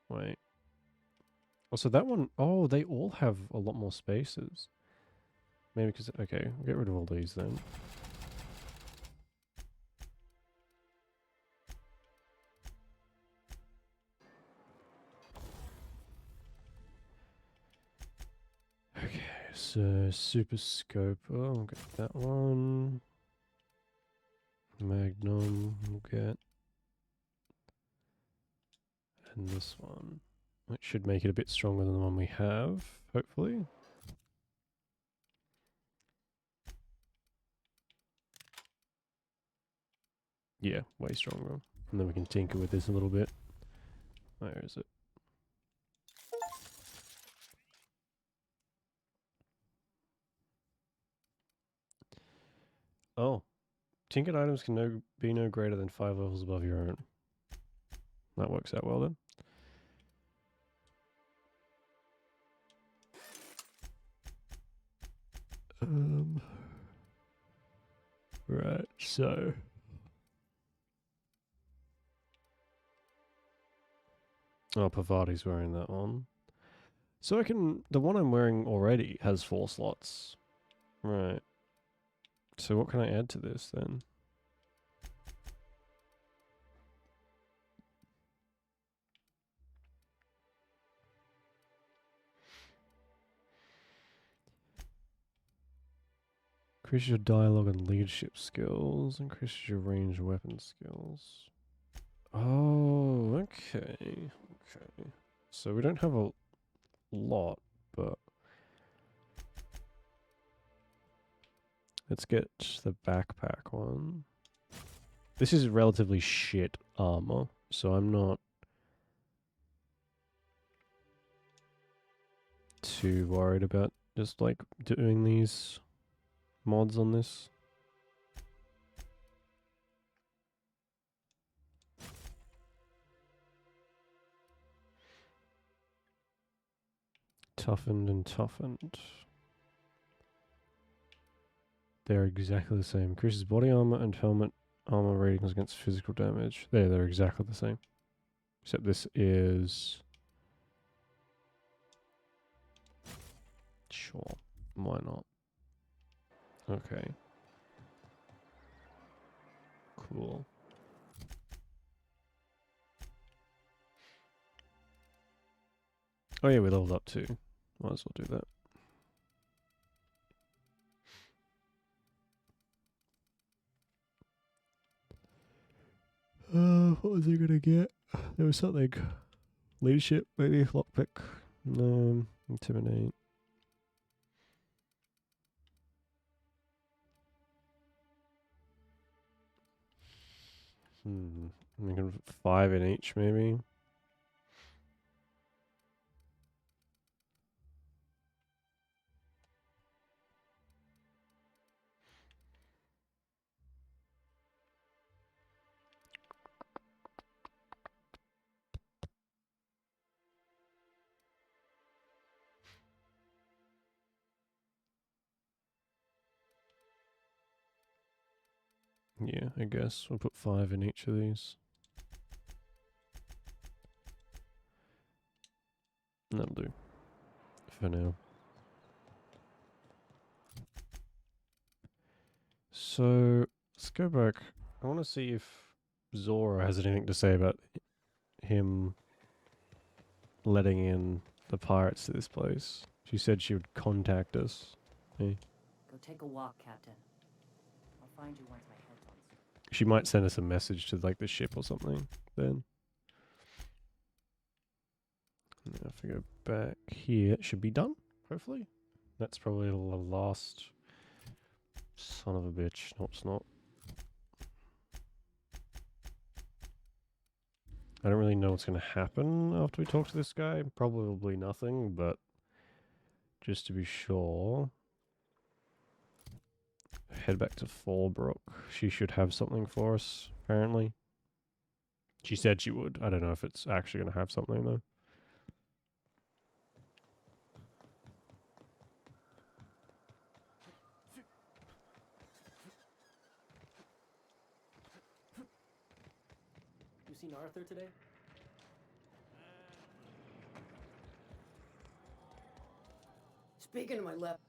Wait. Oh, so that one, oh, they all have a lot more spaces. Maybe because, okay, we'll get rid of all these then. Okay, so super scope, oh, we'll get that one. Magnum, we'll get. And this one. Which should make it a bit stronger than the one we have, hopefully. Yeah, way stronger. And then we can tinker with this a little bit. Where is it? Oh. Tinkered items can be no greater than 5 levels above your own. That works out well then. Right, so. Oh, Pavati's wearing that one. So I can... The one I'm wearing already has 4 slots. Right. So what can I add to this then? Increases your dialogue and leadership skills. Increases your ranged weapon skills. Oh, okay. Okay. So we don't have a lot, but... Let's get the backpack one. This is relatively shit armor, so I'm not too worried about just like doing these mods on this. Toughened and toughened. They're exactly the same. Increases body armor and helmet armor ratings against physical damage. They're exactly the same. Except this is... Sure. Why not? Okay. Cool. Oh yeah, we leveled up too. Might as well do that. What was I gonna get? There was something. Leadership, maybe? Lockpick? No. Intimidate. We can 5 in each, maybe? Yeah, I guess. We'll put 5 in each of these. That'll do. For now. So, let's go back. I want to see if Zora has anything to say about him letting in the pirates to this place. She said she would contact us. Hey. Go take a walk, Captain. I'll find you once my head's on straight. She might send us a message to like the ship or something then. Now if we go back here, it should be done, hopefully. That's probably the last... Son of a bitch. No, it's not. I don't really know what's going to happen after we talk to this guy. Probably nothing, but just to be sure, head back to Fallbrook. She should have something for us, apparently. She said she would. I don't know if it's actually going to have something, though. You seen Arthur today? Speaking of my left.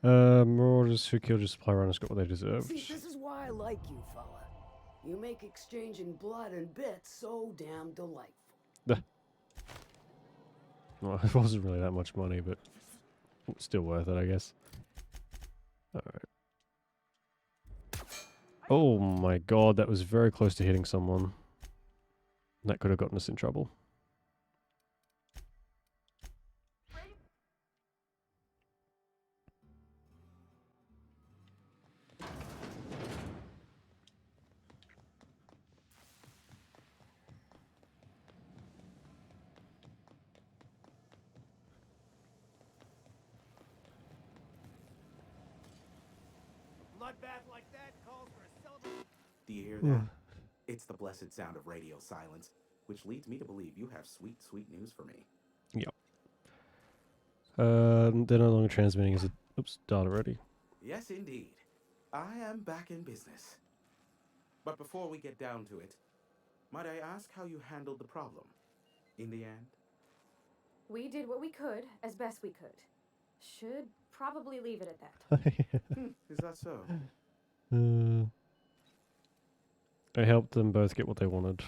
Marauders who killed your supply runners got what they deserved. See, this is why I like you, fella. You make exchanging blood and bits so damn delightful. Well, it wasn't really that much money, but still worth it, I guess. Alright. Oh my god, that was very close to hitting someone. That could have gotten us in trouble. Bloodbath like that calls for a celebration. Do you hear that? It's the blessed sound of radio silence, which leads me to believe you have sweet, sweet news for me. Yep. They're no longer transmitting as a... Oops, data ready. Yes, indeed. I am back in business. But before we get down to it, might I ask how you handled the problem? In the end? We did what we could, as best we could. Should probably leave it at that. Is that so? I helped them both get what they wanted.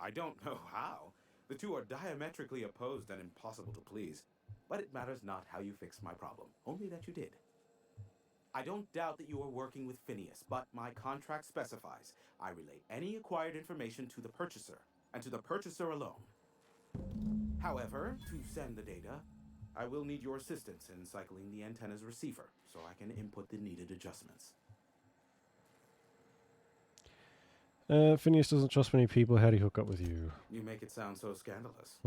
I don't know how. The two are diametrically opposed and impossible to please. But it matters not how you fixed my problem, only that you did. I don't doubt that you are working with Phineas, but my contract specifies I relay any acquired information to the purchaser, and to the purchaser alone. However, to send the data, I will need your assistance in cycling the antenna's receiver, so I can input the needed adjustments. Phineas doesn't trust many people. How'd he hook up with you? You make it sound so scandalous.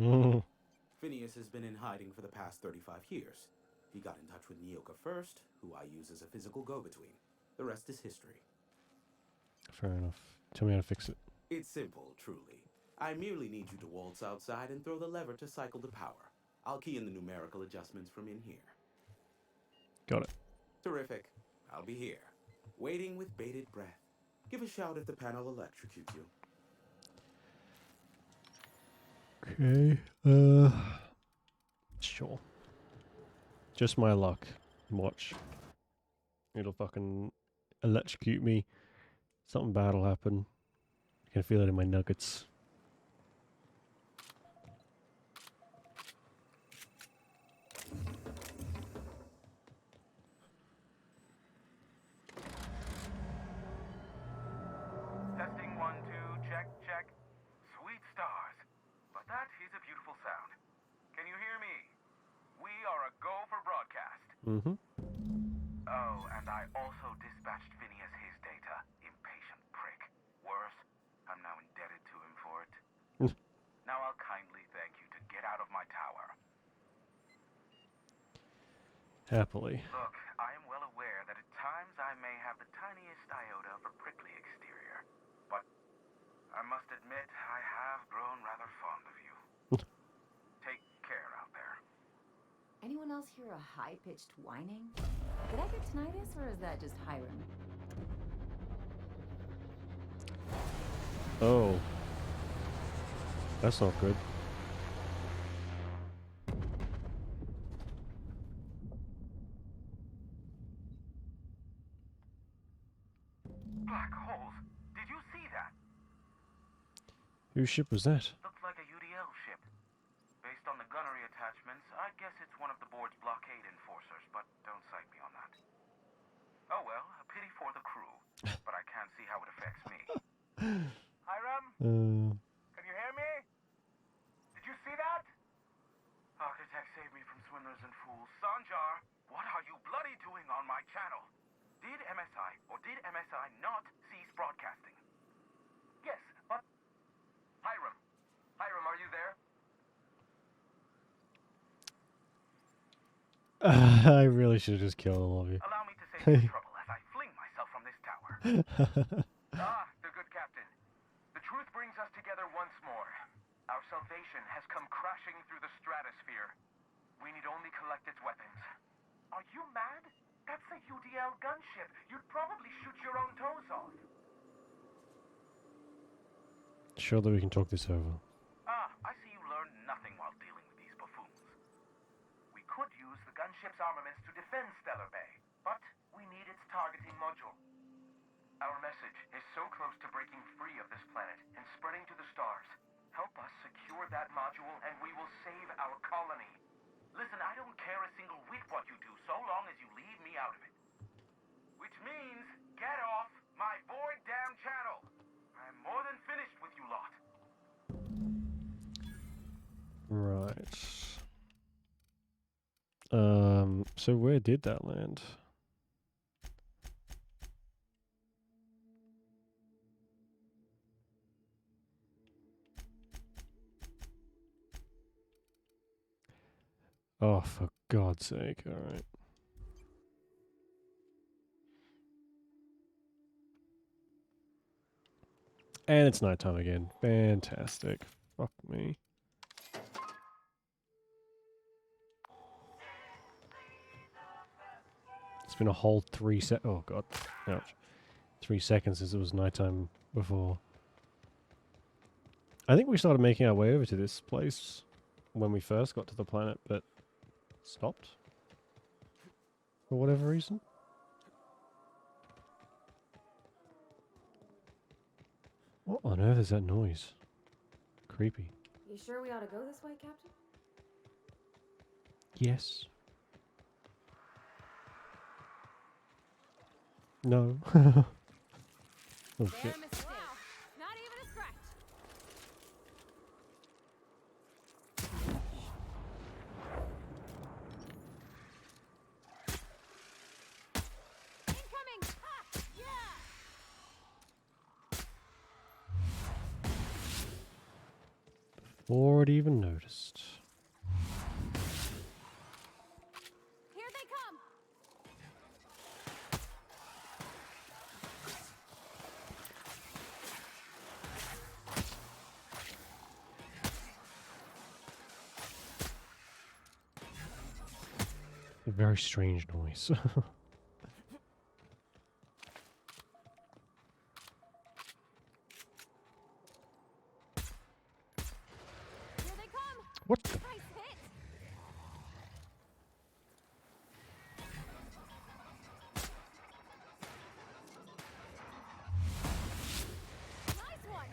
Phineas has been in hiding for the past 35 years. He got in touch with Nyoka first, who I use as a physical go-between. The rest is history. Fair enough. Tell me how to fix it. It's simple, truly. I merely need you to waltz outside and throw the lever to cycle the power. I'll key in the numerical adjustments from in here. Got it. Terrific. I'll be here, waiting with bated breath. Give a shout if the panel electrocutes you. Okay. Sure. Just my luck. Watch. It'll fucking electrocute me. Something bad will happen. I can feel it in my nuggets. Testing 1, 2, check, check. Sweet stars. But that is a beautiful sound. Can you hear me? We are a go for broadcast. Oh, and I also dispatched Phineas his data. Impatient prick. Worse, I'm now indebted to him for it. Now I'll kindly thank you to get out of my tower. Happily. Look, I am well aware that at times I may have the tiniest iota of a prickly exterior, but I must admit I have grown rather fond of you. Take care out there. Anyone else hear a high-pitched whining? Did I get tinnitus, or is that just Hiram? Oh. That's not good. Black holes. Did you see that? Whose ship was that? Looks like a UDL ship. Based on the gunnery attachments, I guess it's one of the board's blockade enforcers, but don't cite me on that. Oh well, a pity for the crew, but I can't see how it affects me. Hiram? Can you hear me? Did you see that? Architect saved me from swindlers and fools. Sanjar, what are you bloody doing on my channel? Did MSI or did MSI not cease broadcasting? Yes, but... Hiram. Hiram, are you there? I really should have just killed all of you. Allow me to save you trouble as I fling myself from this tower. The good captain. The truth brings us together once more. Our salvation has come crashing through the stratosphere. We need only collect its weapons. Are you mad? That's a UDL gunship. You'd probably shoot your own toes off. Sure that we can talk this over. I see you learned nothing while dealing with these buffoons. We could use the gunship's armaments to defend Stellar Bay, but we need its targeting module. Our message is so close to breaking free of this planet and spreading to the stars. Help us secure that module and we will save our colony. Listen, I don't care a single whit what you do, so long as you leave me out of it. Which means, get off my void damn channel. I'm more than finished with you lot. Right. So where did that land? Oh, for God's sake, alright. And it's nighttime again. Fantastic. Fuck me. It's been a whole 3 oh god. Ouch. 3 seconds since it was nighttime before. I think we started making our way over to this place. when we first got to the planet, but stopped for whatever reason. What on earth is that noise? Creepy. You sure we ought to go this way, Captain? Yes. No. Oh shit. Their mistake. Not even a scratch. Incoming! Ha! Yeah! Before it even noticed. Here they come! A very strange noise. Here they come! What the? Nice hit! Nice one!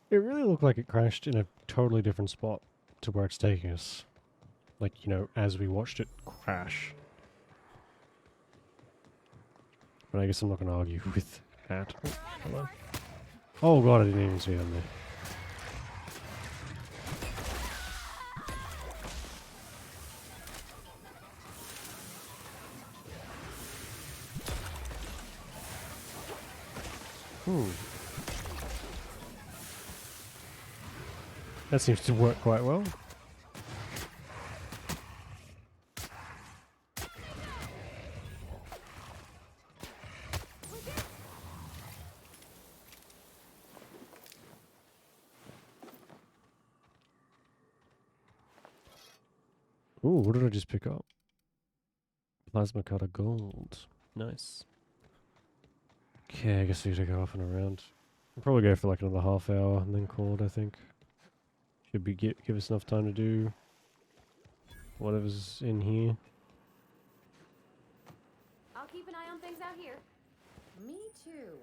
It really looked like it crashed in a totally different spot to where it's taking us. Like, you know, as we watched it crash. But I guess I'm not going to argue with that. Oh, hello. Oh god, I didn't even see them there. That seems to work quite well. Ooh, what did I just pick up? Plasma cutter gold. Nice. Okay, I guess we should go off and around. We'll probably go for like another half hour and then call it, I think. Should be give us enough time to do whatever's in here. I'll keep an eye on things out here. Me too.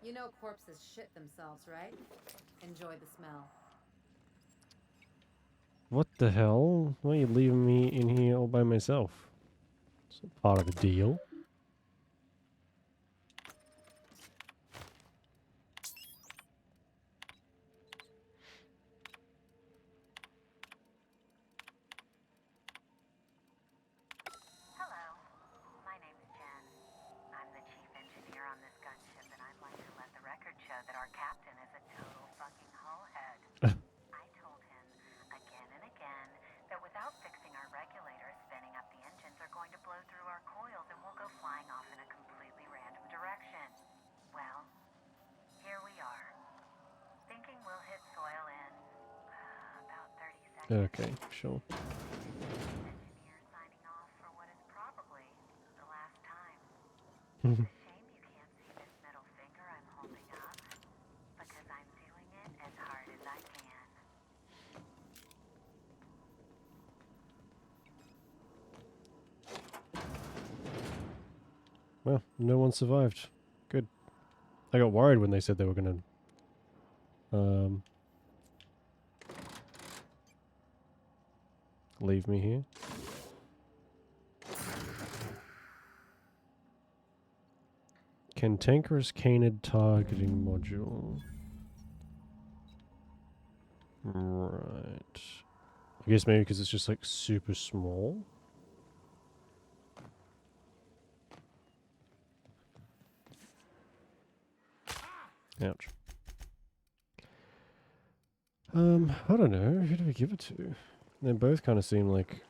You know corpses shit themselves, right? Enjoy the smell. What the hell? Why are you leaving me in here all by myself? It's not part of the deal. Hello, my name's Jen. I'm the chief engineer on this gunship, and I'd like to let the record show that our captain is a total fucking hullhead. I told him again and again that without fixing our regulators, spinning up the engines are going to blow through our coils and we'll go flying off in a completely random direction. Well, here we are. Thinking we'll hit soil in about 30 seconds. Okay, sure. Engineer signing off for what is probably the last time. It's a shame you can't see this middle finger I'm holding up, because I'm doing it as hard as I can. Well, no one survived. Good. I got worried when they said they were gonna leave me here. Cantankerous Canid targeting module. Right. I guess maybe because it's just like super small. Ouch. I don't know. Who do we give it to? They both kind of seem like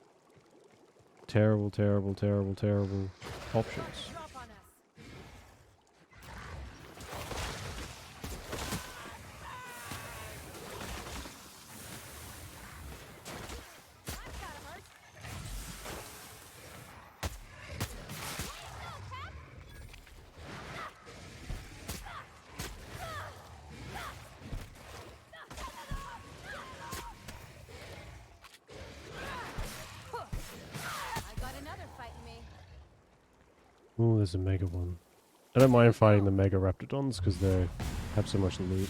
terrible, terrible, terrible, terrible options. Ooh, there's a mega one. I don't mind fighting the mega raptidons because they have so much loot.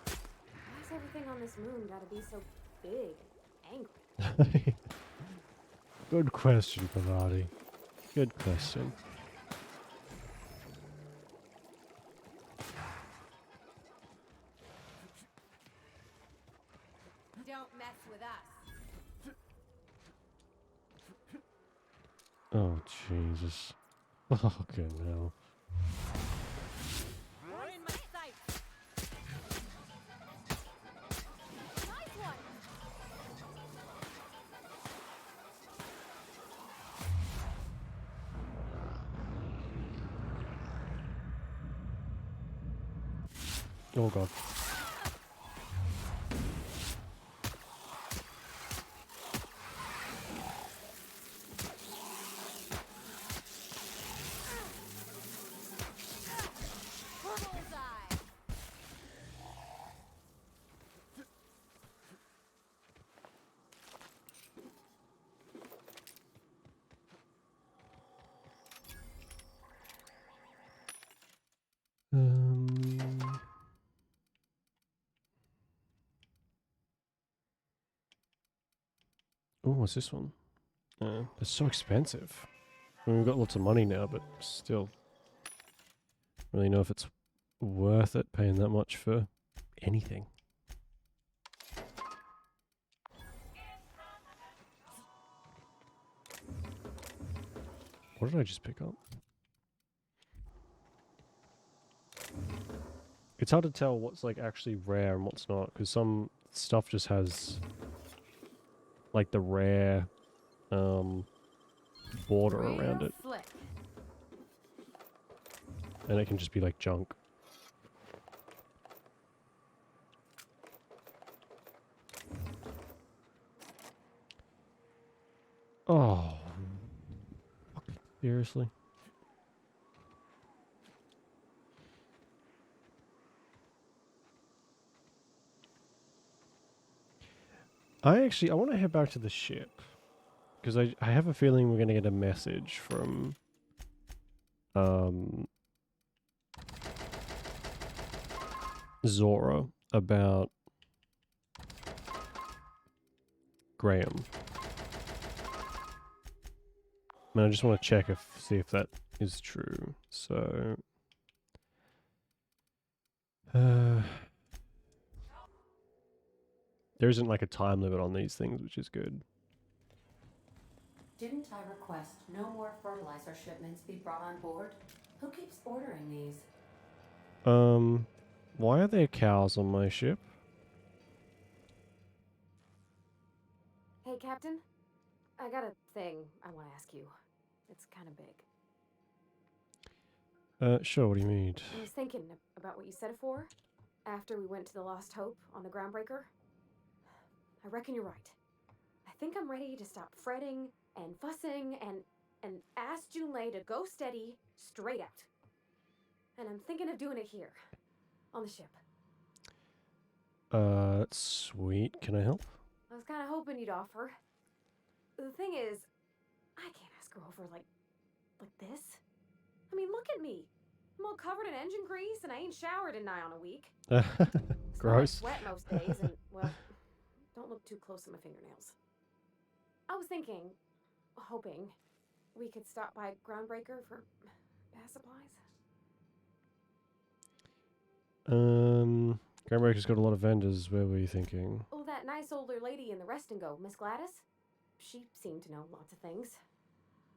Why's everything on this moon gotta be so big and angry? Good question, Pavati. Good question. Don't mess with us. Oh, Jesus. Fucking hell. You're in my sight. Nice one. Oh, God. Oh, what's this one? It's so expensive. I mean, we've got lots of money now, but still. Really know if it's worth it paying that much for anything. What did I just pick up? It's hard to tell what's like actually rare and what's not, because some stuff just has like the rare border around it. Slick. And it can just be like junk. Oh. Seriously? I want to head back to the ship. Because I have a feeling we're going to get a message from Zora about Graham. And I just want to see if that is true. So there isn't like a time limit on these things, which is good. Didn't I request no more fertilizer shipments be brought on board? Who keeps ordering these? Why are there cows on my ship? Hey, Captain. I got a thing I want to ask you. It's kind of big. Sure, what do you mean? I was thinking about what you said afore, after we went to the Lost Hope on the Groundbreaker. I reckon you're right. I think I'm ready to stop fretting and fussing and ask Junlei to go steady, straight out. And I'm thinking of doing it here, on the ship. Sweet. Can I help? I was kind of hoping you'd offer. The thing is, I can't ask her over like this. I mean, look at me. I'm all covered in engine grease and I ain't showered in nigh on a week. Gross. Sweat most days and, well, don't look too close at my fingernails. I was thinking, hoping, we could stop by Groundbreaker for bath supplies. Groundbreaker's got a lot of vendors. Where were you thinking? Oh, that nice older lady in the rest and go, Miss Gladys. She seemed to know lots of things.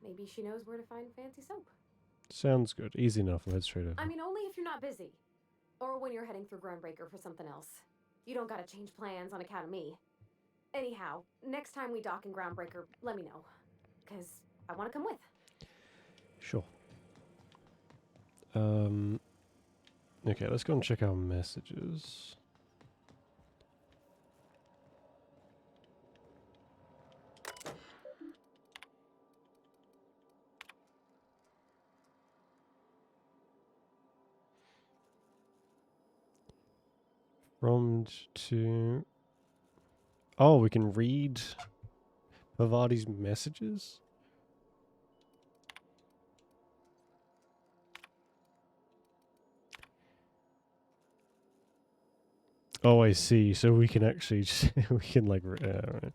Maybe she knows where to find fancy soap. Sounds good. Easy enough. Let's straight over. I mean, only if you're not busy. Or when you're heading through Groundbreaker for something else. You don't gotta change plans on account of me. Anyhow, next time we dock in Groundbreaker, let me know. Because I want to come with. Sure. Okay, let's go and check our messages. From to... Oh, we can read Pavadi's messages? Oh, I see. So we can actually just... we can like... right.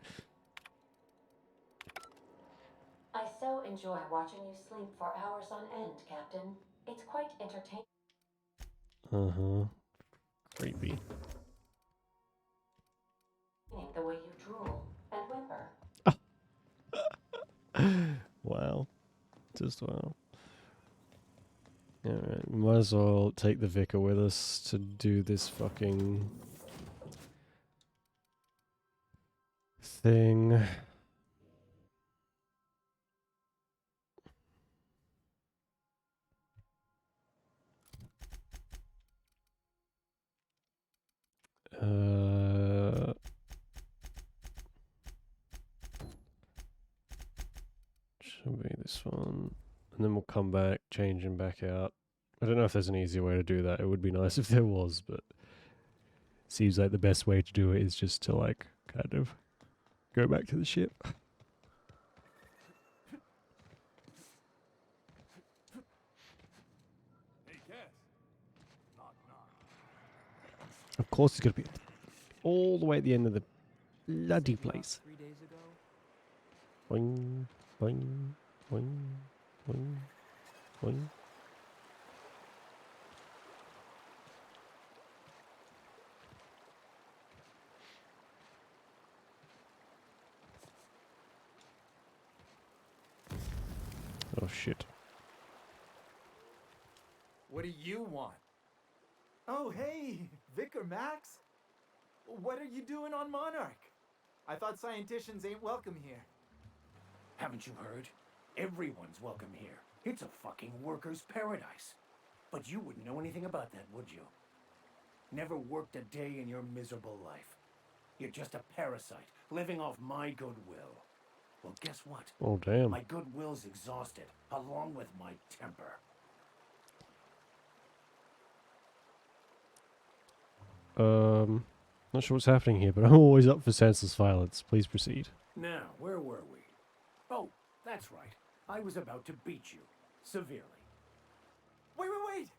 I so enjoy watching you sleep for hours on end, Captain. It's quite entertaining. Uh-huh. Creepy. The way you drool and whimper. Wow. Just wow. Alright, we might as well take the vicar with us to do this fucking thing. Should be this one. And then we'll come back, change him back out. I don't know if there's an easier way to do that. It would be nice if there was, but seems like the best way to do it is just to like kind of go back to the ship. Hey, Cass. Knock, knock. Of course it's gonna be all the way at the end of the bloody place. 3 days ago? Boing, boing, boing, boing, boing. Oh shit. What do you want? Oh, hey, Vicar Max. What are you doing on Monarch? I thought scienticians ain't welcome here. Haven't you heard? Everyone's welcome here. It's a fucking worker's paradise. But you wouldn't know anything about that, would you? Never worked a day in your miserable life. You're just a parasite, living off my goodwill. Well, guess what? Oh, damn. My goodwill's exhausted, along with my temper. Not sure what's happening here, but I'm always up for senseless violence. Please proceed. Now, where were we? Oh, that's right. I was about to beat you. Severely. Wait!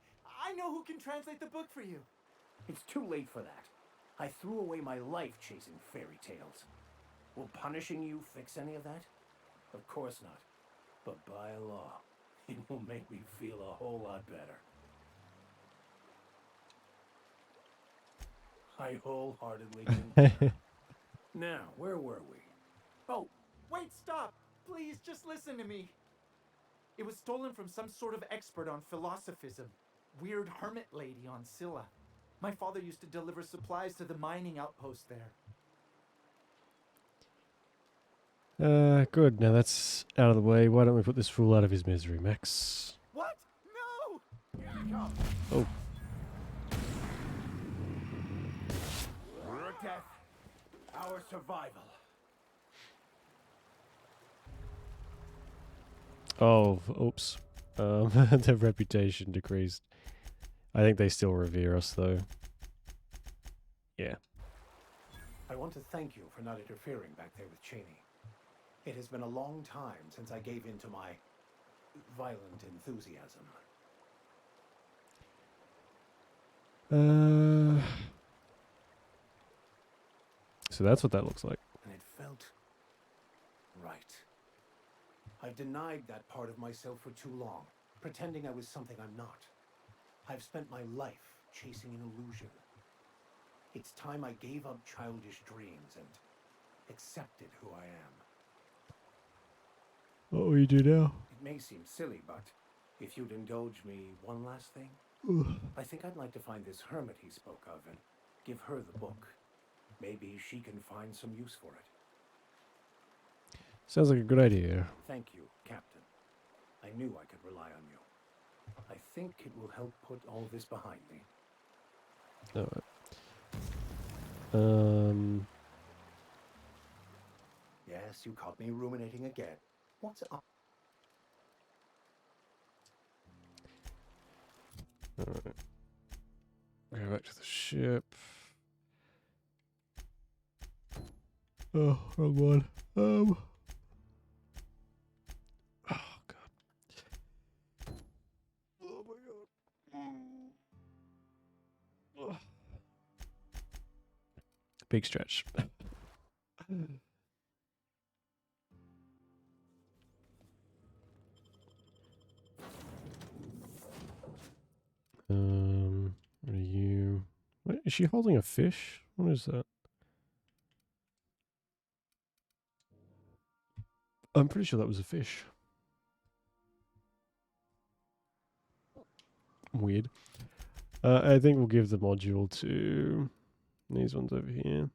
I know who can translate the book for you. It's too late for that. I threw away my life chasing fairy tales. Will punishing you fix any of that? Of course not. But by law, it will make me feel a whole lot better. I wholeheartedly concur. Now, where were we? Oh, wait, stop! Please, just listen to me. It was stolen from some sort of expert on philosophism. Weird hermit lady on Scylla. My father used to deliver supplies to the mining outpost there. Good. Now that's out of the way. Why don't we put this fool out of his misery, Max? What? No! Here we come. Oh. Your death, our survival. Oh, oops. Their reputation decreased. I think they still revere us, though. Yeah. I want to thank you for not interfering back there with Cheney. It has been a long time since I gave in to my violent enthusiasm. So that's what that looks like. And it felt right. I've denied that part of myself for too long, pretending I was something I'm not. I've spent my life chasing an illusion. It's time I gave up childish dreams and accepted who I am. What will you do now? It may seem silly, but if you'd indulge me one last thing. I think I'd like to find this hermit he spoke of and give her the book. Maybe she can find some use for it. Sounds like a good idea. Thank you, Captain. I knew I could rely on you. I think it will help put all this behind me. Alright. Yes, you caught me ruminating again. What's up? Alright. Go back to the ship. Oh, wrong one. Oh god. Oh my god. Ugh. Big stretch. What are you? What, is she holding a fish? What is that? I'm pretty sure that was a fish. Weird. I think we'll give the module to these ones over here.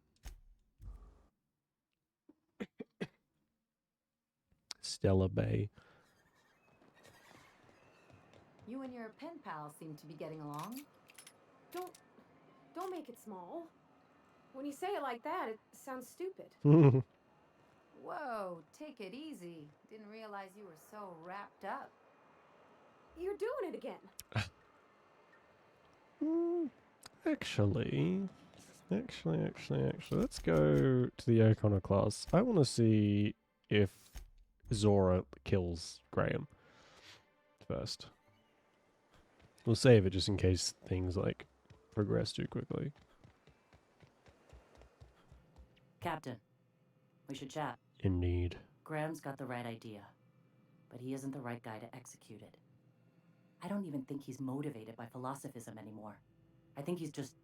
Stella Bay. You and your pen pal seem to be getting along. Don't make it small. When you say it like that, it sounds stupid. Whoa, take it easy. Didn't realize you were so wrapped up. You're doing it again. Actually, let's go to the Iconoclast. I want to see if Zora kills Graham first. We'll save it just in case things like progress too quickly. Captain, we should chat. Indeed. Graham's got the right idea, but he isn't the right guy to execute it. I don't even think he's motivated by philosophism anymore. I think he's just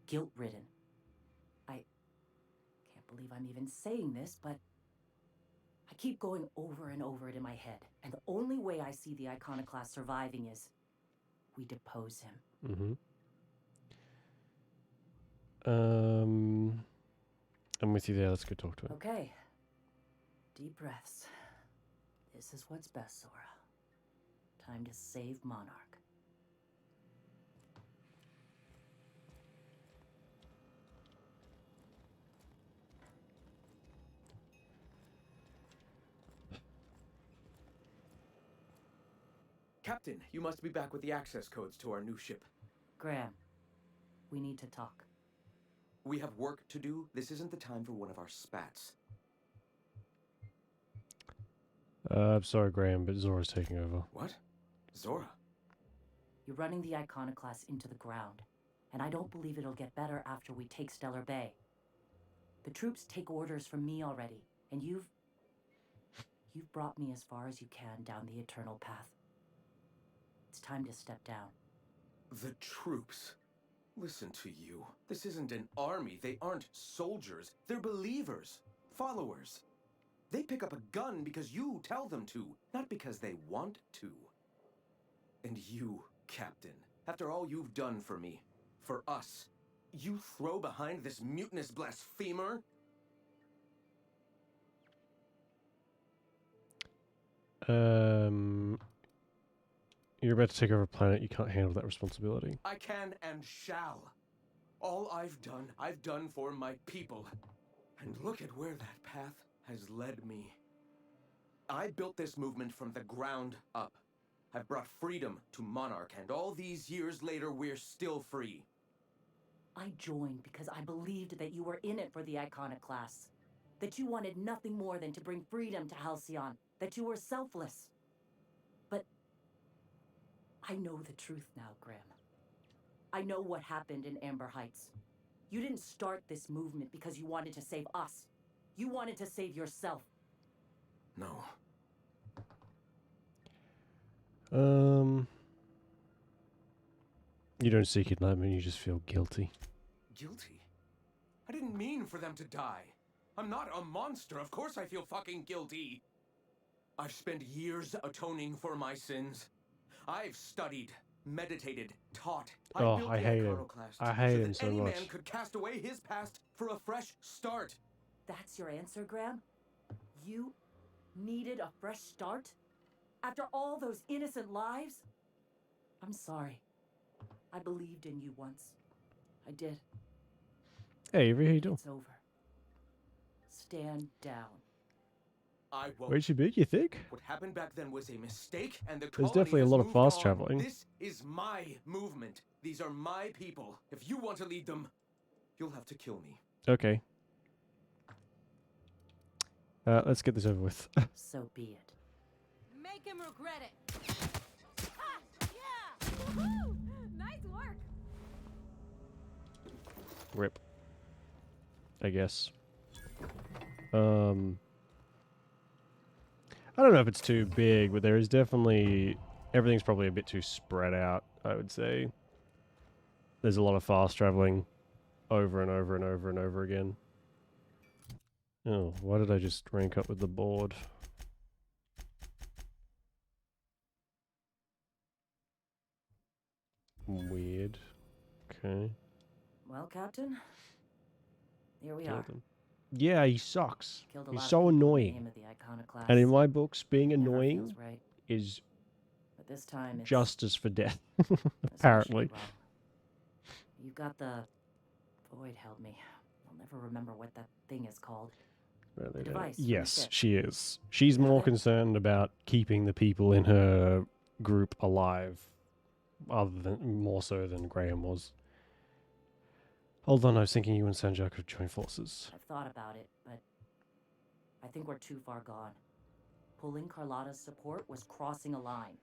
guilt-ridden. I can't believe I'm even saying this, but I keep going over and over it in my head, and the only way I see the Iconoclast surviving is we depose him. I'm with you there. Let's go talk to him. Okay. Deep breaths. This is what's best, Zora. Time to save Monarch. Captain, you must be back with the access codes to our new ship. Graham, we need to talk. We have work to do. This isn't the time for one of our spats. I'm sorry, Graham, but Zora's taking over. What? Zora? You're running the Iconoclast into the ground, and I don't believe it'll get better after we take Stellar Bay. The troops take orders from me already, and you've brought me as far as you can down the Eternal Path. It's time to step down. The troops? Listen to you. This isn't an army. They aren't soldiers. They're believers. Followers. They pick up a gun because you tell them to, not because they want to. And you, Captain, after all you've done for me, for us, you throw behind this mutinous blasphemer? You're about to take over a planet. You can't handle that responsibility. I can and shall. All I've done for my people. And look at where that path has led me. I built this movement from the ground up. I've brought freedom to Monarch, and all these years later, we're still free. I joined because I believed that you were in it for the Iconoclasts. That you wanted nothing more than to bring freedom to Halcyon. That you were selfless. But I know the truth now, Graham. I know what happened in Amber Heights. You didn't start this movement because you wanted to save us. You wanted to save yourself. No. You don't seek enlightenment, you just feel guilty. Guilty? I didn't mean for them to die. I'm not a monster. Of course I feel fucking guilty. I've spent years atoning for my sins. I've studied. meditated, taught. Oh, built I the hate him. iconoclast I hate so him that so any much. man could cast away his past for a fresh start. That's your answer, Graham? You needed a fresh start? After all those innocent lives? I'm sorry. I believed in you once. I did. Hey, how you doing? It's over. Stand down. I won't. Where'd you be, you think? What happened back then was a mistake, and the There's colony definitely a has lot of moved fast on. traveling. This is my movement. These are my people. If you want to lead them, you'll have to kill me. Okay. Let's get this over with. So be it. Make him regret it. Ha! Yeah! Woohoo! Nice work. Rip. I guess. I don't know if it's too big, but there is definitely... Everything's probably a bit too spread out, I would say. There's a lot of fast traveling over and over and over and over again. Oh, why did I just rank up with the board? Weird. Okay. Well, Captain, here we Killed are. him. Yeah, he sucks. Killed a He's lot of so people in the annoying. name of the iconoclast. And in my books, being Never annoying feels right. is But this time it's justice for death, especially apparently. wrong. You've got the void held me. I'll never remember what that thing is called. The device from the Yes, ship. she is. She's more concerned about keeping the people in her group alive, more so than Graham was. Hold on, I was thinking you and Sanjay could join forces. I've thought about it, but I think we're too far gone. Pulling Carlotta's support was crossing a line.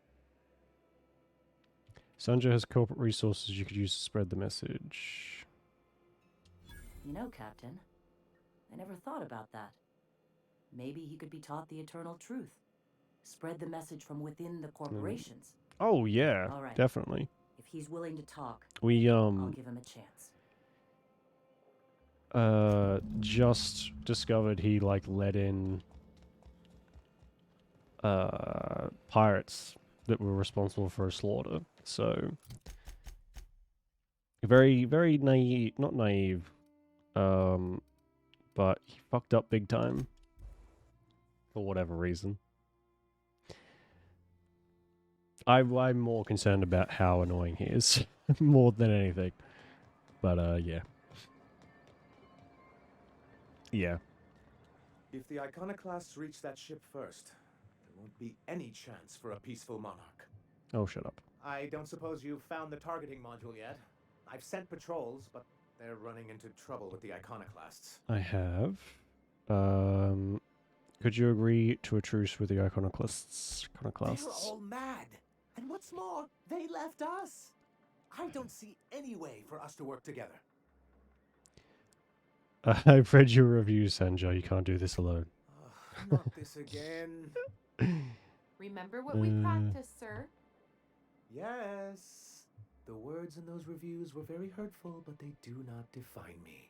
Sanjay has corporate resources you could use to spread the message. You know, Captain, I never thought about that. Maybe he could be taught the eternal truth. Spread the message from within the corporations. Oh yeah, All right. definitely. If he's willing to talk, We I'll give him a chance. just discovered he like let in pirates that were responsible for a slaughter. So very, very naive, not naive, but he fucked up big time for whatever reason. I'm more concerned about how annoying he is more than anything. But yeah. Yeah. If the iconoclasts reach that ship first, there won't be any chance for a peaceful monarch. Oh, shut up. I don't suppose you've found the targeting module yet. I've sent patrols, but they're running into trouble with the iconoclasts. I have. Could you agree to a truce with the iconoclasts? They're all mad. And what's more, they left us. I don't see any way for us to work together. I've read your review, Sanjay. You can't do this alone. Not this again. Remember what we practiced, sir? Yes. The words in those reviews were very hurtful, but they do not define me.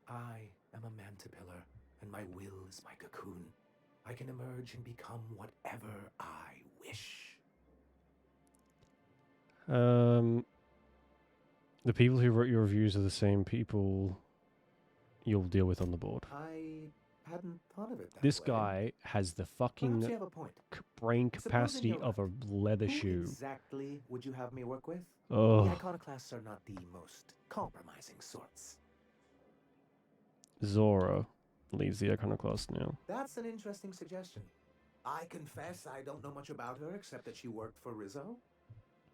I am a mantipillar, and my will is my cocoon. I can emerge and become whatever I wish. The people who wrote your reviews are the same people you'll deal with on the board. I hadn't thought of it that This way. guy has the Perhaps fucking you have a point. brain Supposing capacity you're of a leather Who shoe. exactly would you have me work with? Ugh. The iconoclasts are not the most compromising sorts. Zora leads the iconoclast now. That's an interesting suggestion. I confess I don't know much about her except that she worked for Rizzo.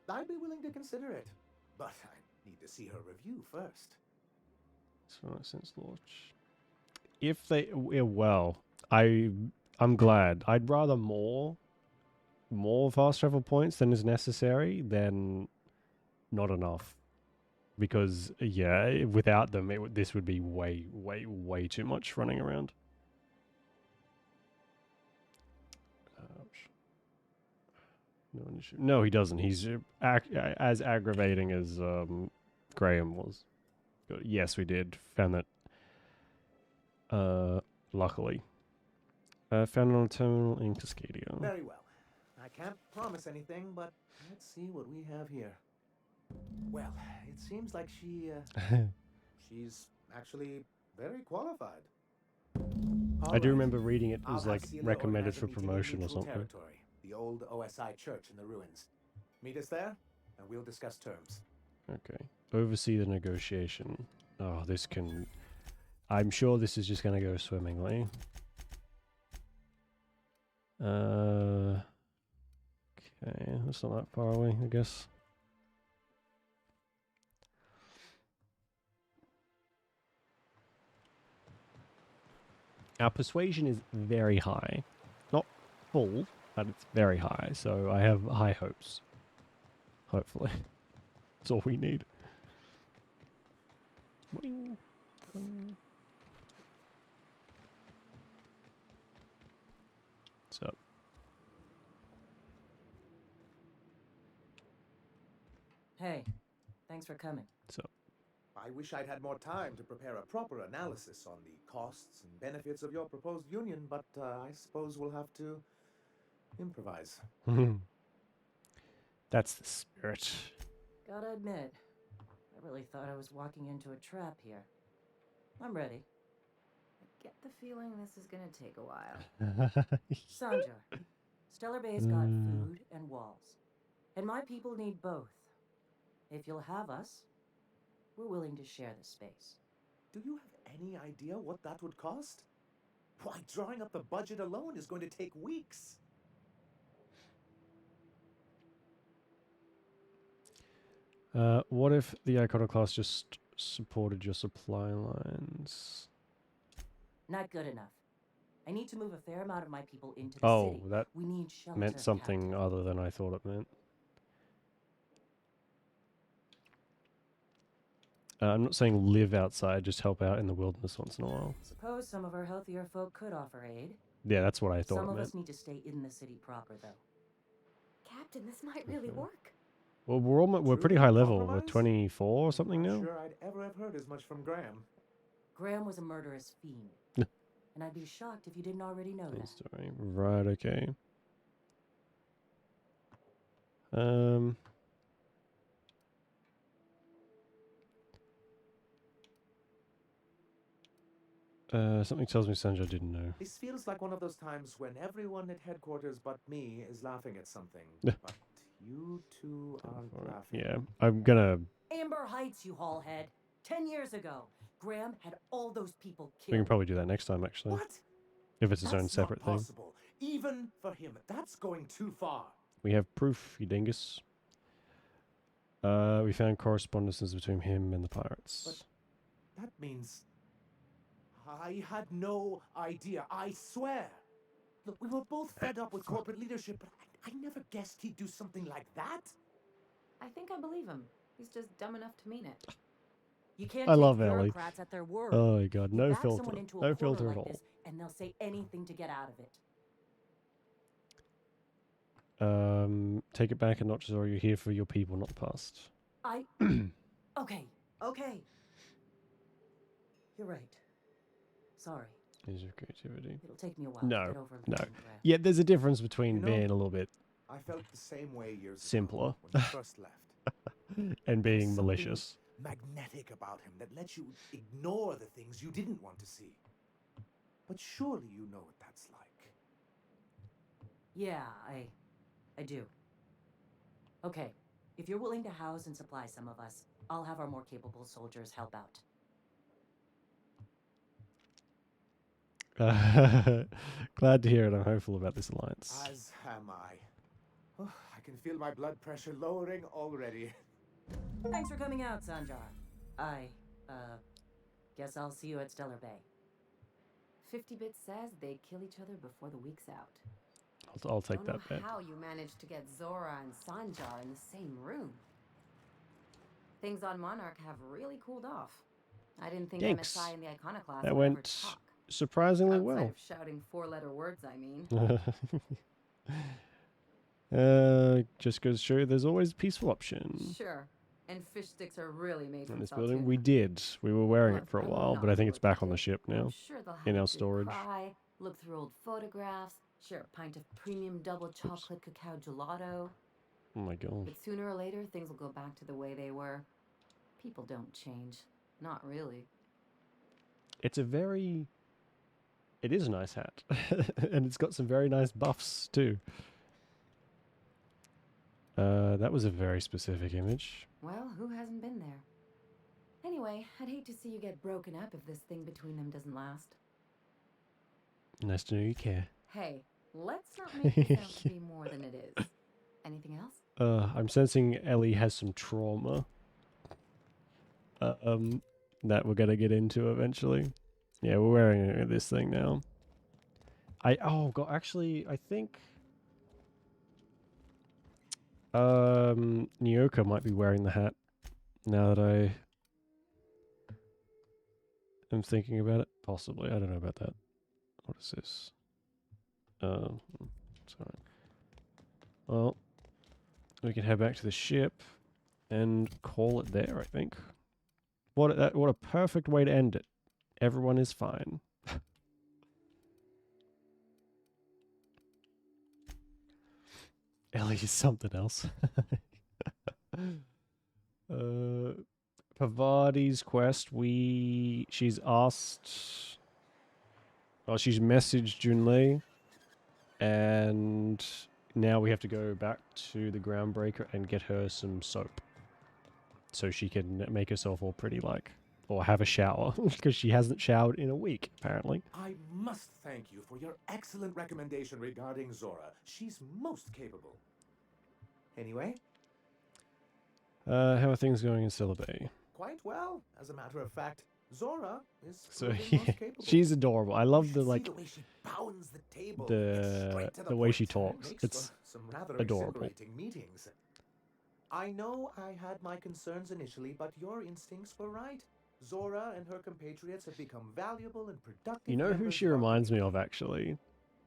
I'd be willing to consider it, but I need to see her review first. So since launch, if they well, I'm glad. I'd rather more fast travel points than is necessary than not enough, because yeah, without them, this would be way too much running around. No issue. No, he doesn't. He's as aggravating as Graham was. But yes, we did. Found that. Luckily. Found it on a terminal in Cascadia. Very well. I can't promise anything, but let's see what we have here. Well, it seems like she's actually very qualified. I do All right. remember reading it I'll was have like Celia recommended organize a for meeting in promotion or neutral something. territory, the old OSI church in the ruins. Meet us there, and we'll discuss terms. Okay. Oversee the negotiation. Oh, this can... I'm sure this is just going to go swimmingly. Okay, that's not that far away, I guess. Our persuasion is very high. Not full, but it's very high, so I have high hopes. Hopefully. That's all we need. Boing, boing. What's up? Hey, thanks for coming. So, I wish I'd had more time to prepare a proper analysis on the costs and benefits of your proposed union, but I suppose we'll have to improvise. that's the spirit. Gotta admit, I really thought I was walking into a trap here. I'm ready. I get the feeling this is gonna take a while. Sanjar, Stellar Bay's got food and walls. And my people need both. If you'll have us, we're willing to share the space. Do you have any idea what that would cost? Why, drawing up the budget alone is going to take weeks. What if the Iconoclast just supported your supply lines? Not good enough. I need to move a fair amount of my people into the city. Oh, that we need shelter, meant something Captain. other than I thought it meant. I'm not saying live outside, just help out in the wilderness once in a while. Suppose some of our healthier folk could offer aid. Yeah, that's what I thought Some it of meant. us need to stay in the city proper, though. Captain, this might really work. Well, we're pretty high level. We're 24 or something now. Not sure I'd ever have heard as much from Graham. Graham was a murderous fiend. And I'd be shocked if you didn't already know that. Story. Right, okay. Something tells me Sanjay didn't know. This feels like one of those times when everyone at headquarters but me is laughing at something. But you two are laughing. Yeah, I'm gonna... Amber Heights, you haulhead. 10 years ago, Graham had all those people killed. We can probably do that next time, actually. What? If it's its That's own separate not thing. possible. Even for him, that's going too far. We have proof, you dingus. We found correspondences between him and the pirates. But that means... I had no idea, I swear. Look, we were both fed up with corporate leadership, but I never guessed he'd do something like that. I think I believe him. He's just dumb enough to mean it. You can't I take love Ellie. bureaucrats at their word. Oh my god, You no back filter. someone into a No corner filter at like all. this, and they'll say anything to get out of it. Take it back a notch, or you're here for your people, not the past. Okay. You're right. Sorry. Is your creativity? It'll take me a while to No, get over no. losing Graham. Yeah, there's a difference between You know, being a little bit I felt the same way years simpler ago when he first left. and being Something malicious. magnetic about him that lets you ignore the things you didn't want to see. But surely you know what that's like. Yeah, I do. Okay, if you're willing to house and supply some of us, I'll have our more capable soldiers help out. Glad to hear it. I'm hopeful about this alliance. As am I. Oh, I can feel my blood pressure lowering already. Thanks for coming out, Sanjar. I, guess I'll see you at Stellar Bay. 50-bit says they kill each other before the week's out. I'll take Don't that know bet. how you managed to get Zora and Sanjar in the same room. Things on Monarch have really cooled off. I didn't think Thanks. MSI and the Iconoclast That would ever went talk. surprisingly Outside well. of shouting four-letter words, I mean. Just goes to show you there's always a peaceful option. Sure. And fish sticks are really made In from this salt building, tuna. we did. We were wearing Well, it for a I will while, not but I think it's look back at on the it. ship now. I'm sure they'll have In a our good storage. cry, look through old photographs, share a pint of premium double chocolate cacao gelato. Oh my god. But sooner or later, things will go back to the way they were. People don't change. Not really. It's a very... It is a nice hat. And it's got some very nice buffs, too. That was a very specific image. Well, who hasn't been there? Anyway, I'd hate to see you get broken up if this thing between them doesn't last. Nice to know you care. Hey, let's not make this out to be more than it is. Anything else? I'm sensing Ellie has some trauma. That we're gonna get into eventually. Yeah, we're wearing this thing now. Oh god, actually, I think Nyoka might be wearing the hat now that I am thinking about it. Possibly, I don't know about that. What is this? Sorry. Well, we can head back to the ship and call it there, I think. What a perfect way to end it. Everyone is fine. Ellie is something else. Pavadi's quest, she's asked... Well, she's messaged Junlei, and now we have to go back to the Groundbreaker and get her some soap. So she can make herself all pretty like, or have a shower, because she hasn't showered in a week, apparently. I must thank you for your excellent recommendation regarding Zora. She's most capable. Anyway? How are things going in Syllabi? Quite well. As a matter of fact, Zora is So proving yeah, most capable. she's adorable. I love the See like the way she pounds the table, the straight to way she point. talks. Makes It's for some rather adorable. exhilarating meetings. I know I had my concerns initially, but your instincts were right. Zora and her compatriots have become valuable and productive. You know who members she of our reminds me community. of, actually?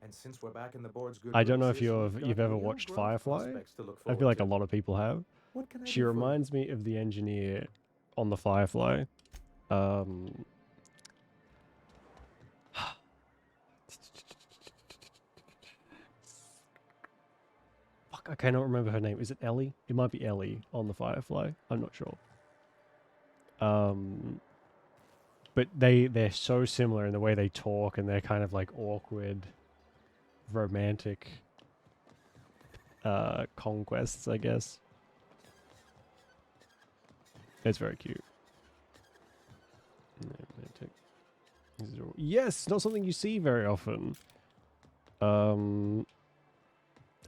And since we're back in the board's good I don't know if graces, we've you've got ever real watched growth Firefly. prospects to look I feel forward like a to. lot of people have. What can I She do for you? reminds me of the engineer on the Firefly. Fuck, I cannot remember her name. Is it Ellie? It might be Ellie on the Firefly. I'm not sure. But they're so similar in the way they talk, and they're kind of like awkward, romantic conquests, I guess. It's very cute. Romantic. Yes, not something you see very often.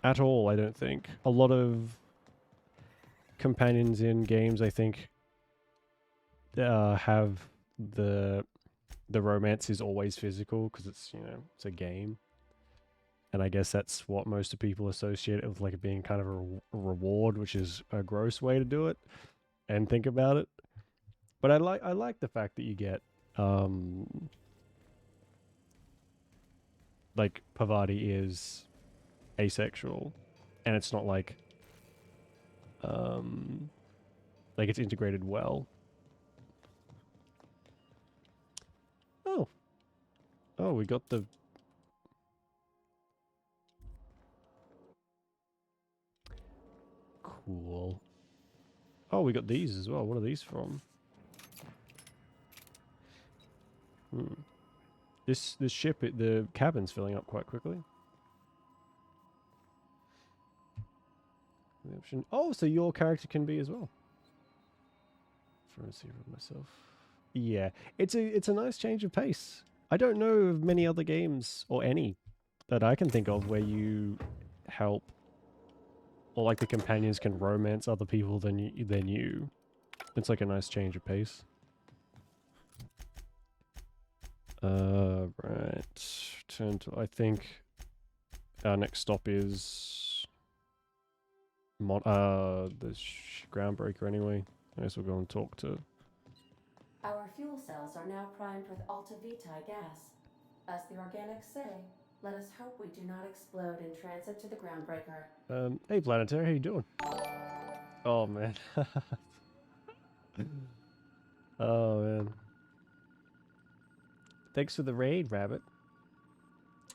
At all, I don't think. A lot of companions in games, I think, have the romance is always physical because it's, you know, it's a game. And I guess that's what most of people associate it with, like it being kind of a reward, which is a gross way to do it and think about it. But I like the fact that you get like Pavadi is asexual, and it's not like it's integrated well. Oh, we got the cool. Oh, we got these as well. What are these from? This ship, the cabin's filling up quite quickly. The option. Oh, so your character can be as well. For a receiver of myself. Yeah, it's a nice change of pace. I don't know of many other games or any that I can think of where you help, or like the companions can romance other people than you. It's like a nice change of pace. Right. Turn to. I think our next stop is the Groundbreaker anyway. I guess we'll go and talk to. Our fuel cells are now primed with Alta Vitae gas. As the organics say, let us hope we do not explode in transit to the Groundbreaker. Hey Planetary, how you doing? Oh man. Oh man. Thanks for the raid, Rabbit.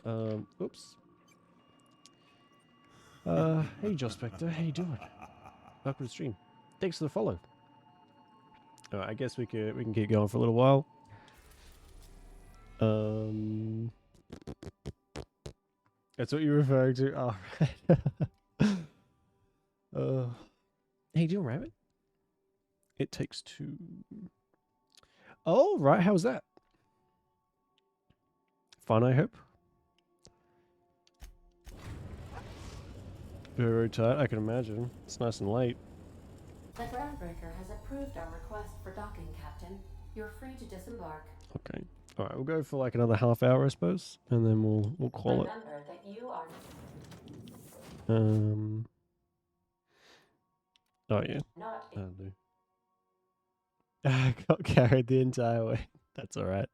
Oops. Hey Josh Spector, how you doing? Welcome to the stream. Thanks for the follow. Alright, I guess we can keep going for a little while. That's what you're referring to. Oh, right. How you doing, Rabbit? It takes two. Oh, right. How's that? Fun, I hope. Very tight, I can imagine. It's nice and late. The groundbreaker has approved our request for docking, Captain. You're free to disembark. Okay. All right, we'll go for like another half hour, I suppose, and then we'll call it. Remember that you are. Oh yeah. Not. That'll do. I got carried the entire way. That's all right.